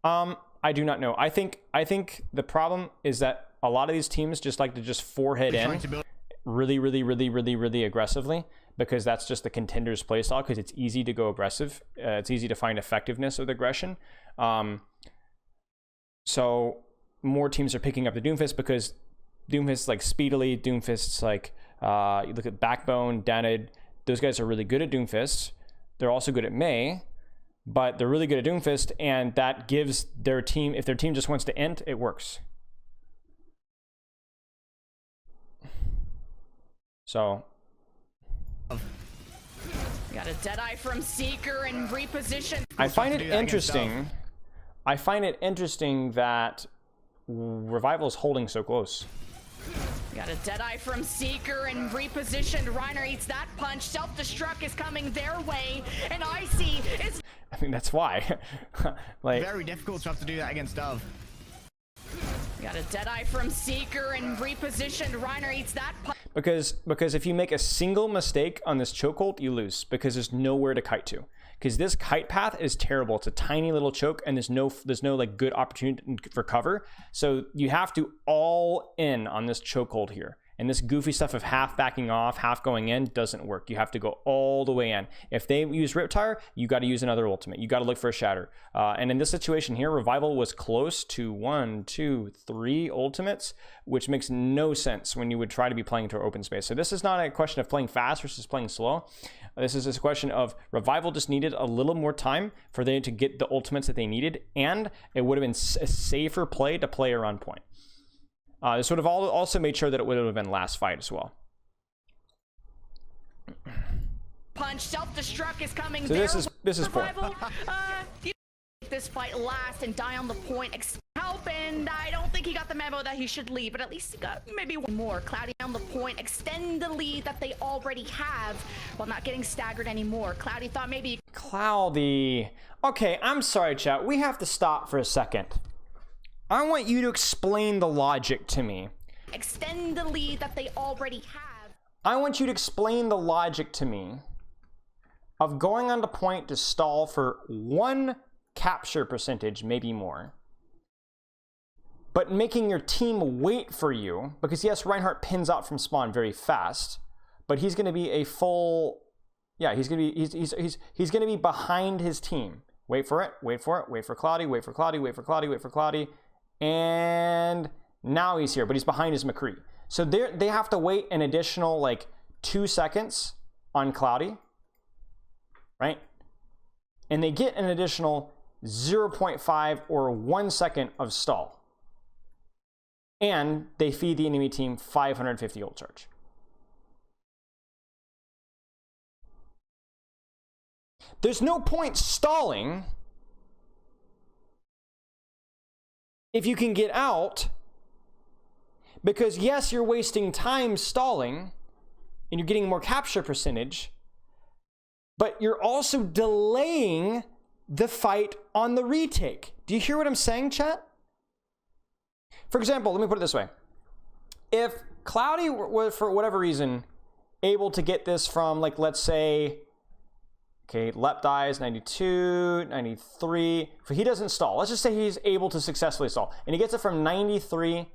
I do not know. I think the problem is that a lot of these teams just like to just forehead in really aggressively because that's just the Contenders playstyle because it's easy to go aggressive. It's easy to find effectiveness with aggression. So more teams are picking up the Doomfist because Doomfist's like speedily, Doomfist's like, you look at Backbone, Danid, those guys are really good at Doomfist. They're also good at Mei, but they're really good at Doomfist, and that gives their team, if their team just wants to end, it works. So got a Deadeye from Seeker and reposition. I find it interesting. I find it interesting that Revival is holding so close. Got a Deadeye from Seeker and repositioned. Reiner eats that punch. Self-destruct is coming their way, and Icy is. I mean, that's why. Like, very difficult to have to do that against Dove. Got a Deadeye from Seeker and repositioned. Reiner eats that punch. Because if you make a single mistake on this chokehold, you lose because there's nowhere to kite to. Because this kite path is terrible. It's a tiny little choke, and there's no like good opportunity for cover. So you have to all in on this chokehold here. And this goofy stuff of half backing off, half going in doesn't work. You have to go all the way in. If they use Riptire, you got to use another ultimate. You got to look for a Shatter. And in this situation here, Revival was close to 1, 2, 3 ultimates, which makes no sense when you would try to be playing into open space. So this is not a question of playing fast versus playing slow. This is a question of Revival just needed a little more time for them to get the ultimates that they needed, and it would have been a safer play to play around point. This would have also made sure that it would have been last fight as well. Punch, self-destruct is coming. So this is poor. This fight last and die on the point. Help, and I don't think he got the memo that he should leave, but at least he got maybe one more. Cloudy on the point, extend the lead that they already have while not getting staggered anymore. Cloudy thought maybe. Cloudy. Okay, I'm sorry, chat. We have to stop for a second. I want you to explain the logic to me. Extend the lead that they already have. I want you to explain the logic to me of going on to point to stall for 1 capture percentage, maybe more. but making your team wait for you, because yes, Reinhardt pins out from spawn very fast, but he's going to be a full, yeah, he's going to be, he's going to be behind his team. Wait for it, wait for it, wait for Cloudy, wait for Cloudy, wait for Cloudy, wait for Cloudy, and now he's here, but he's behind his McCree. So they have to wait an additional like 2 seconds on Cloudy, right? And they get an additional 0.5 or 1 second of stall. And they feed the enemy team 550 ult charge. There's no point stalling if you can get out, because yes, you're wasting time stalling and you're getting more capture percentage, but you're also delaying the fight on the retake. Do you hear what I'm saying, chat? For example, let me put it this way. If Cloudy was, for whatever reason, able to get this from, like, let's say, okay, Lep dies 92, 93. If he doesn't stall, let's just say he's able to successfully stall, and he gets it from 93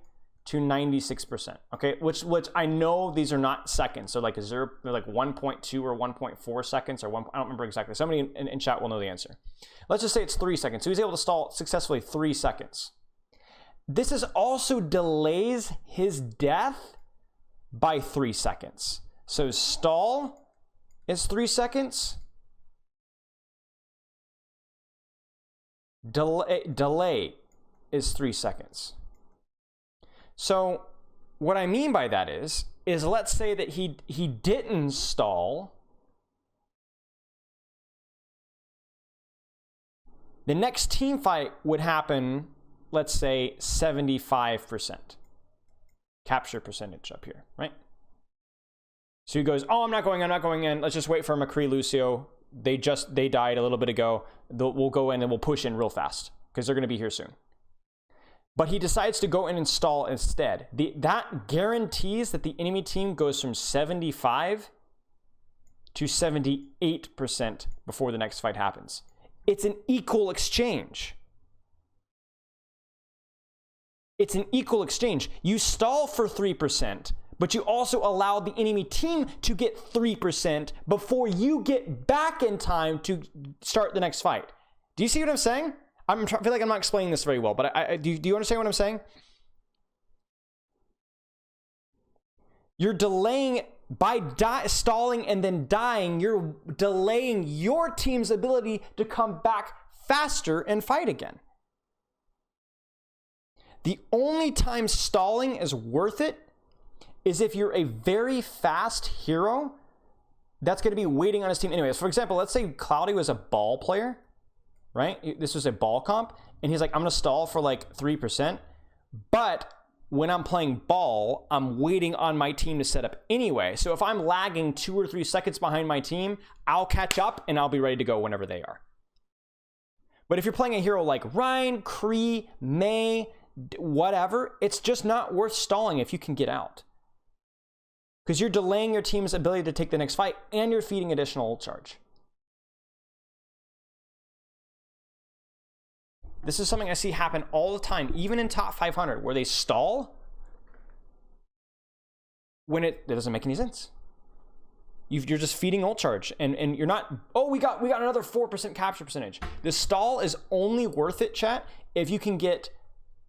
to 96%. Okay, which I know these are not seconds. So like a zero, like 1.2 or 1.4 seconds, or one. I don't remember exactly. Somebody in chat will know the answer. Let's just say it's 3 seconds. So he's able to stall successfully 3 seconds. This is also delays his death by 3 seconds. So stall is 3 seconds. Delay is 3 seconds. So what I mean by that is let's say that he didn't stall. The next team fight would happen, let's say 75% capture percentage up here, right? So he goes, oh, I'm not going in. Let's just wait for McCree Lucio. They died a little bit ago. We'll go in and we'll push in real fast because they're going to be here soon. But he decides to go in and stall instead. That guarantees that the enemy team goes from 75 to 78% before the next fight happens. It's an equal exchange. It's an equal exchange. You stall for 3%, but you also allow the enemy team to get 3% before you get back in time to start the next fight. Do you see what I'm saying? I feel like I'm not explaining this very well, but do you understand what I'm saying? You're delaying by stalling and then dying. You're delaying your team's ability to come back faster and fight again. The only time stalling is worth it is if you're a very fast hero that's going to be waiting on his team anyways. For example, let's say Cloudy was a ball player, right? This was a ball comp, and he's like, I'm going to stall for like 3%, but when I'm playing ball, I'm waiting on my team to set up anyway. So if I'm lagging 2 or 3 seconds behind my team, I'll catch up and I'll be ready to go whenever they are. But if you're playing a hero like Ryan, Kree, Mei, whatever, it's just not worth stalling if you can get out. Because you're delaying your team's ability to take the next fight and you're feeding additional ult charge. This is something I see happen all the time, even in top 500, where they stall when it doesn't make any sense. You're just feeding ult charge, and you're not, oh, we got another 4% capture percentage. The stall is only worth it, chat, if you can get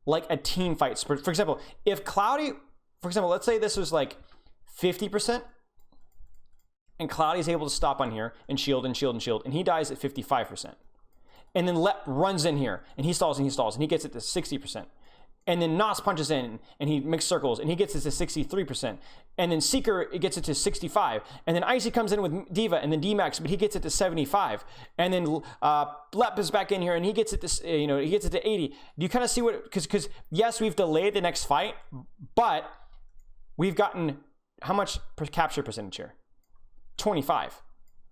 like a team fight. For example, if Cloudy, for example, let's say this was like 50%, and Cloudy's able to stop on here and shield and shield and shield, and he dies at 55%. And then Lep runs in here, and he stalls, and he gets it to 60%. And then Nos punches in, and he makes circles, and he gets it to 63%. And then Seeker, it gets it to 65. And then Icy comes in with Diva, and then D-Max, but he gets it to 75. And then Lep is back in here, and he gets it to, he gets it to 80. Do you kind of see what, because yes, we've delayed the next fight, but we've gotten, how much capture percentage here? 25.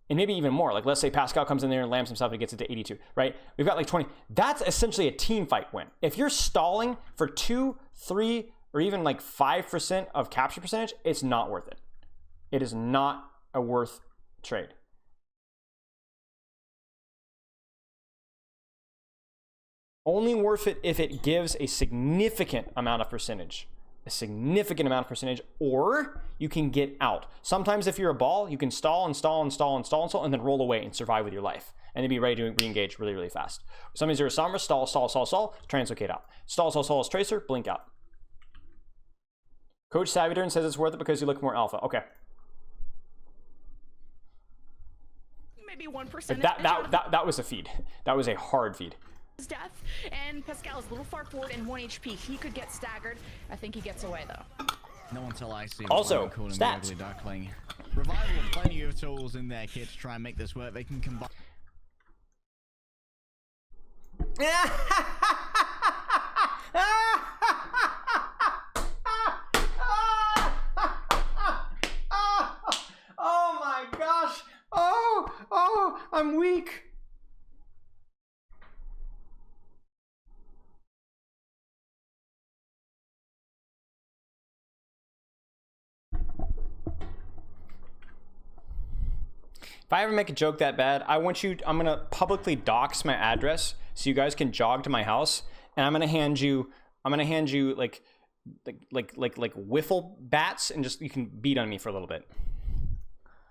And maybe even more. Like, let's say Pascal comes in there and lambs himself and gets it to 82, right? We've got like 20. That's essentially a team fight win. If you're stalling for 2, 3, or even like 5% of capture percentage, it's not worth it. It is not a worth trade. Only worth it if it gives a significant amount of percentage. A significant amount of percentage, or you can get out. Sometimes if you're a ball, you can stall, and then roll away and survive with your life. And then be ready to re-engage really, really fast. Sometimes you're a Sombra, stall, translocate out. Stall as Tracer, blink out. Coach Savitern says it's worth it because you look more alpha. Okay. Maybe 1%. That was a feed. That was a hard feed. Death, and Pascal is a little far forward and 1 HP. He could get staggered. I think he gets away though. No until I see. Also, calling stats. The ugly duckling. Revival with plenty of tools in their kit to try and make this work. They can combine. Oh my gosh. Oh, I'm weak. If I ever make a joke that bad, I'm gonna publicly dox my address so you guys can jog to my house, and I'm gonna hand you like wiffle bats, and just you can beat on me for a little bit.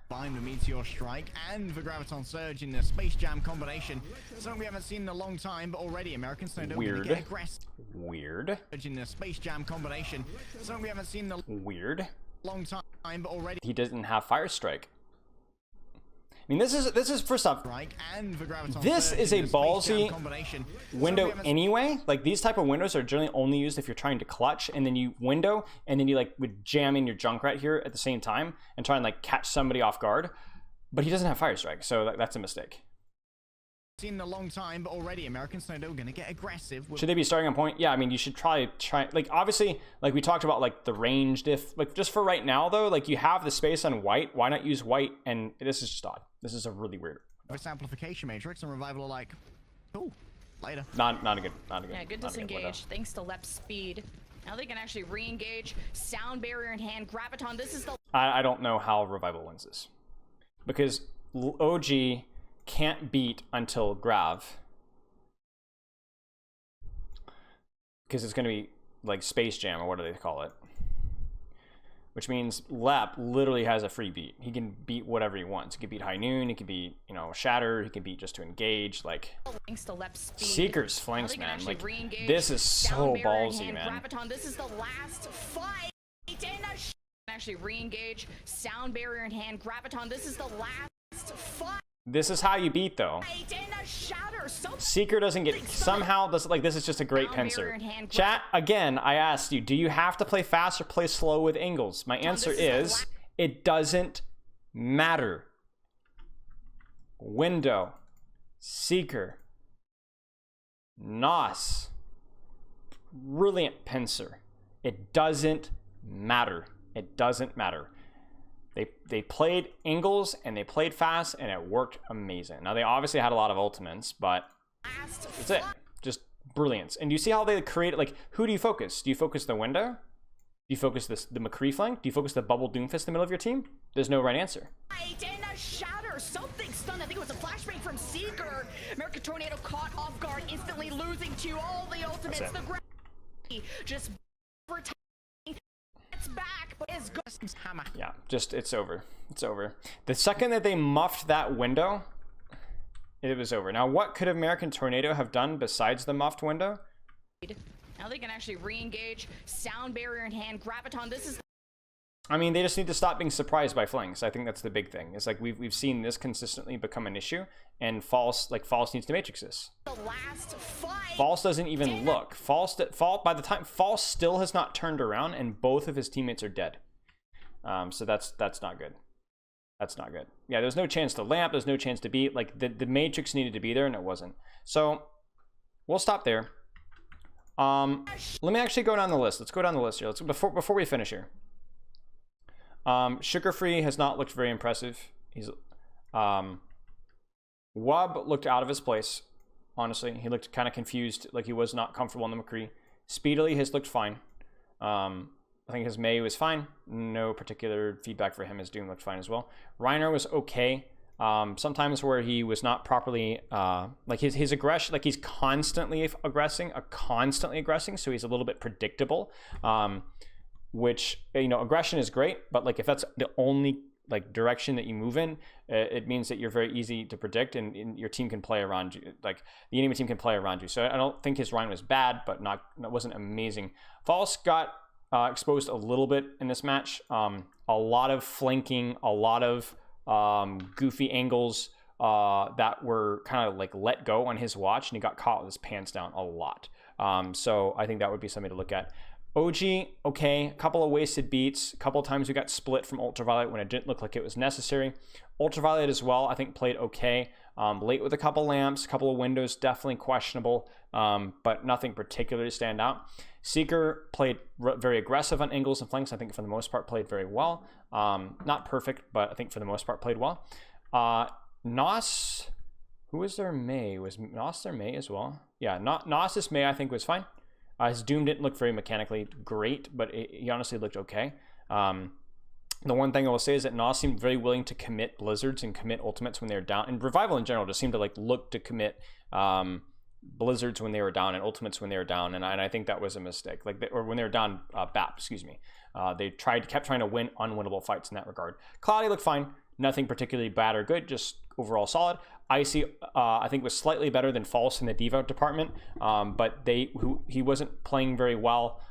Find the Meteor Strike and the Graviton Surge in the Space Jam combination. Something we haven't seen in a long time, but already Americans don't Weird. get aggressive. Weird. In the Space Jam combination. Something we haven't seen in a Weird. long time, but already. He doesn't have Fire Strike. I mean, this is first off, this is a ballsy window anyway. Like, these type of windows are generally only used if you're trying to clutch, and then you window, and then you like would jam in your Junkrat here at the same time and try and like catch somebody off guard. But he doesn't have Fire Strike, so that's a mistake. Seen in a long time, but already American Snowdo gonna get aggressive. Should they be starting on point? Yeah, I mean, you should try like, obviously, like we talked about, like the range diff. Like, just for right now though, like you have the space on white, why not use white? And this is just odd. This is a really weird. This amplification matrix and Revival are like, cool, later. Not a good. Yeah, good disengage. Thanks to Lep's speed. Now they can actually re-engage. Sound barrier in hand. Graviton. This is the. I don't know how Revival wins this, because OG can't beat until Grav, because it's going to be like Space Jam, or what do they call it, which means Lep literally has a free beat. He can beat whatever he wants. He can beat High Noon, he can beat, you know, Shatter, he can beat just to engage, like thanks to Lep's speed. Seeker's flanks, man. Like, this is so ballsy, man. Graviton, this is the last fight in a actually re-engage. Sound barrier in hand. Graviton, this is the last fight. This is how you beat, though. Seeker doesn't get, somehow doesn't, like, this is just a great pincer. Chat, again, I asked you, do you have to play fast or play slow with angles? My answer is, it doesn't matter. Window, Seeker, Nos, brilliant pincer. It doesn't matter. It doesn't matter. They played angles and they played fast and it worked amazing. Now they obviously had a lot of ultimates, but that's it. Just brilliance. And do you see how they create, like, who do you focus? Do you focus the window? Do you focus the McCree flank? Do you focus the bubble Doomfist in the middle of your team? There's no right answer. Shatter, something stunned. I think it was a flashbang from Seeker. American Tornado caught off guard, instantly losing to all the ultimates. The gravity just it's back, but it's good. Yeah, just, it's over. It's over. The second that they muffed that window, it was over. Now, what could American Tornado have done besides the muffed window? Now they can actually re-engage. Sound barrier in hand. Graviton, this is... I mean, they just need to stop being surprised by flanks. I think that's the big thing. It's like we've seen this consistently become an issue, and False needs to matrix this. The last fight. False doesn't even look. By the time False still has not turned around, and both of his teammates are dead. So that's not good. That's not good. Yeah, there's no chance to lamp. There's no chance to beat. Like, the matrix needed to be there, and it wasn't. So we'll stop there. Let me actually go down the list. Let's go down the list here. Let's before we finish here. Sugar Free has not looked very impressive. He's Wub looked out of his place. Honestly, he looked kind of confused, like he was not comfortable in the McCree. Speedily has looked fine. I think his May was fine. No particular feedback for him. His Doom looked fine as well. Reiner was okay. Sometimes where he was not properly, like his aggression, like he's constantly aggressing, so he's a little bit predictable, which, you know, aggression is great, but like if that's the only like direction that you move in, it means that you're very easy to predict, and your team can play around you. Like the enemy team can play around you. So I don't think his Rhine was bad, but it wasn't amazing. False got exposed a little bit in this match. A lot of flanking, a lot of goofy angles that were kind of like let go on his watch, and he got caught with his pants down a lot. So I think that would be something to look at. OG, okay, a couple of wasted beats, a couple of times we got split from Ultraviolet when it didn't look like it was necessary. Ultraviolet as well, I think played okay. Late with a couple lamps, a couple of windows, definitely questionable, but nothing particularly stand out. Seeker played very aggressive on angles and flanks. I think for the most part played very well. Not perfect, but I think for the most part played well. Nos, who was their May? Was Nos their May as well? Yeah, Nos's May I think was fine. His Doom didn't look very mechanically great, but he honestly looked okay. The one thing I will say is that Nos seemed very willing to commit Blizzards and commit Ultimates when they were down. And Revival in general just seemed to like look to commit Blizzards when they were down and Ultimates when they were down. And I think that was a mistake. Or when they were down, BAP, excuse me. They kept trying to win unwinnable fights in that regard. Cloudy looked fine. Nothing particularly bad or good, just overall solid. Icy, I think, was slightly better than False in the devout department, but he wasn't playing very well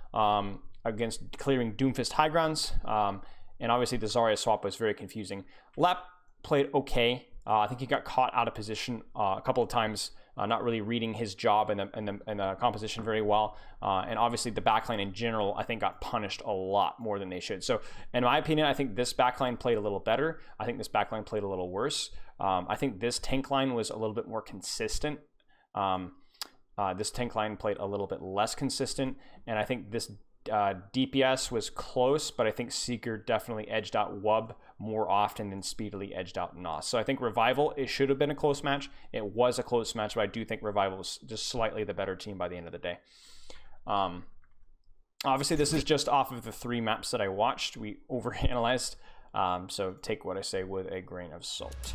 against clearing Doomfist high grounds, and obviously the Zarya swap was very confusing. Lep played okay. I think he got caught out of position a couple of times, not really reading his job and the composition very well. And obviously the backline in general, I think, got punished a lot more than they should. So in my opinion, I think this backline played a little better. I think this backline played a little worse. I think this tank line was a little bit more consistent. This tank line played a little bit less consistent. And I think this DPS was close, but I think Seeker definitely edged out Wub more often than speedily edged out Nos. So I think Revival, it should have been a close match. It was a close match, but I do think Revival was just slightly the better team by the end of the day. Obviously, this is just off of the 3 maps that I watched. We overanalyzed, so take what I say with a grain of salt.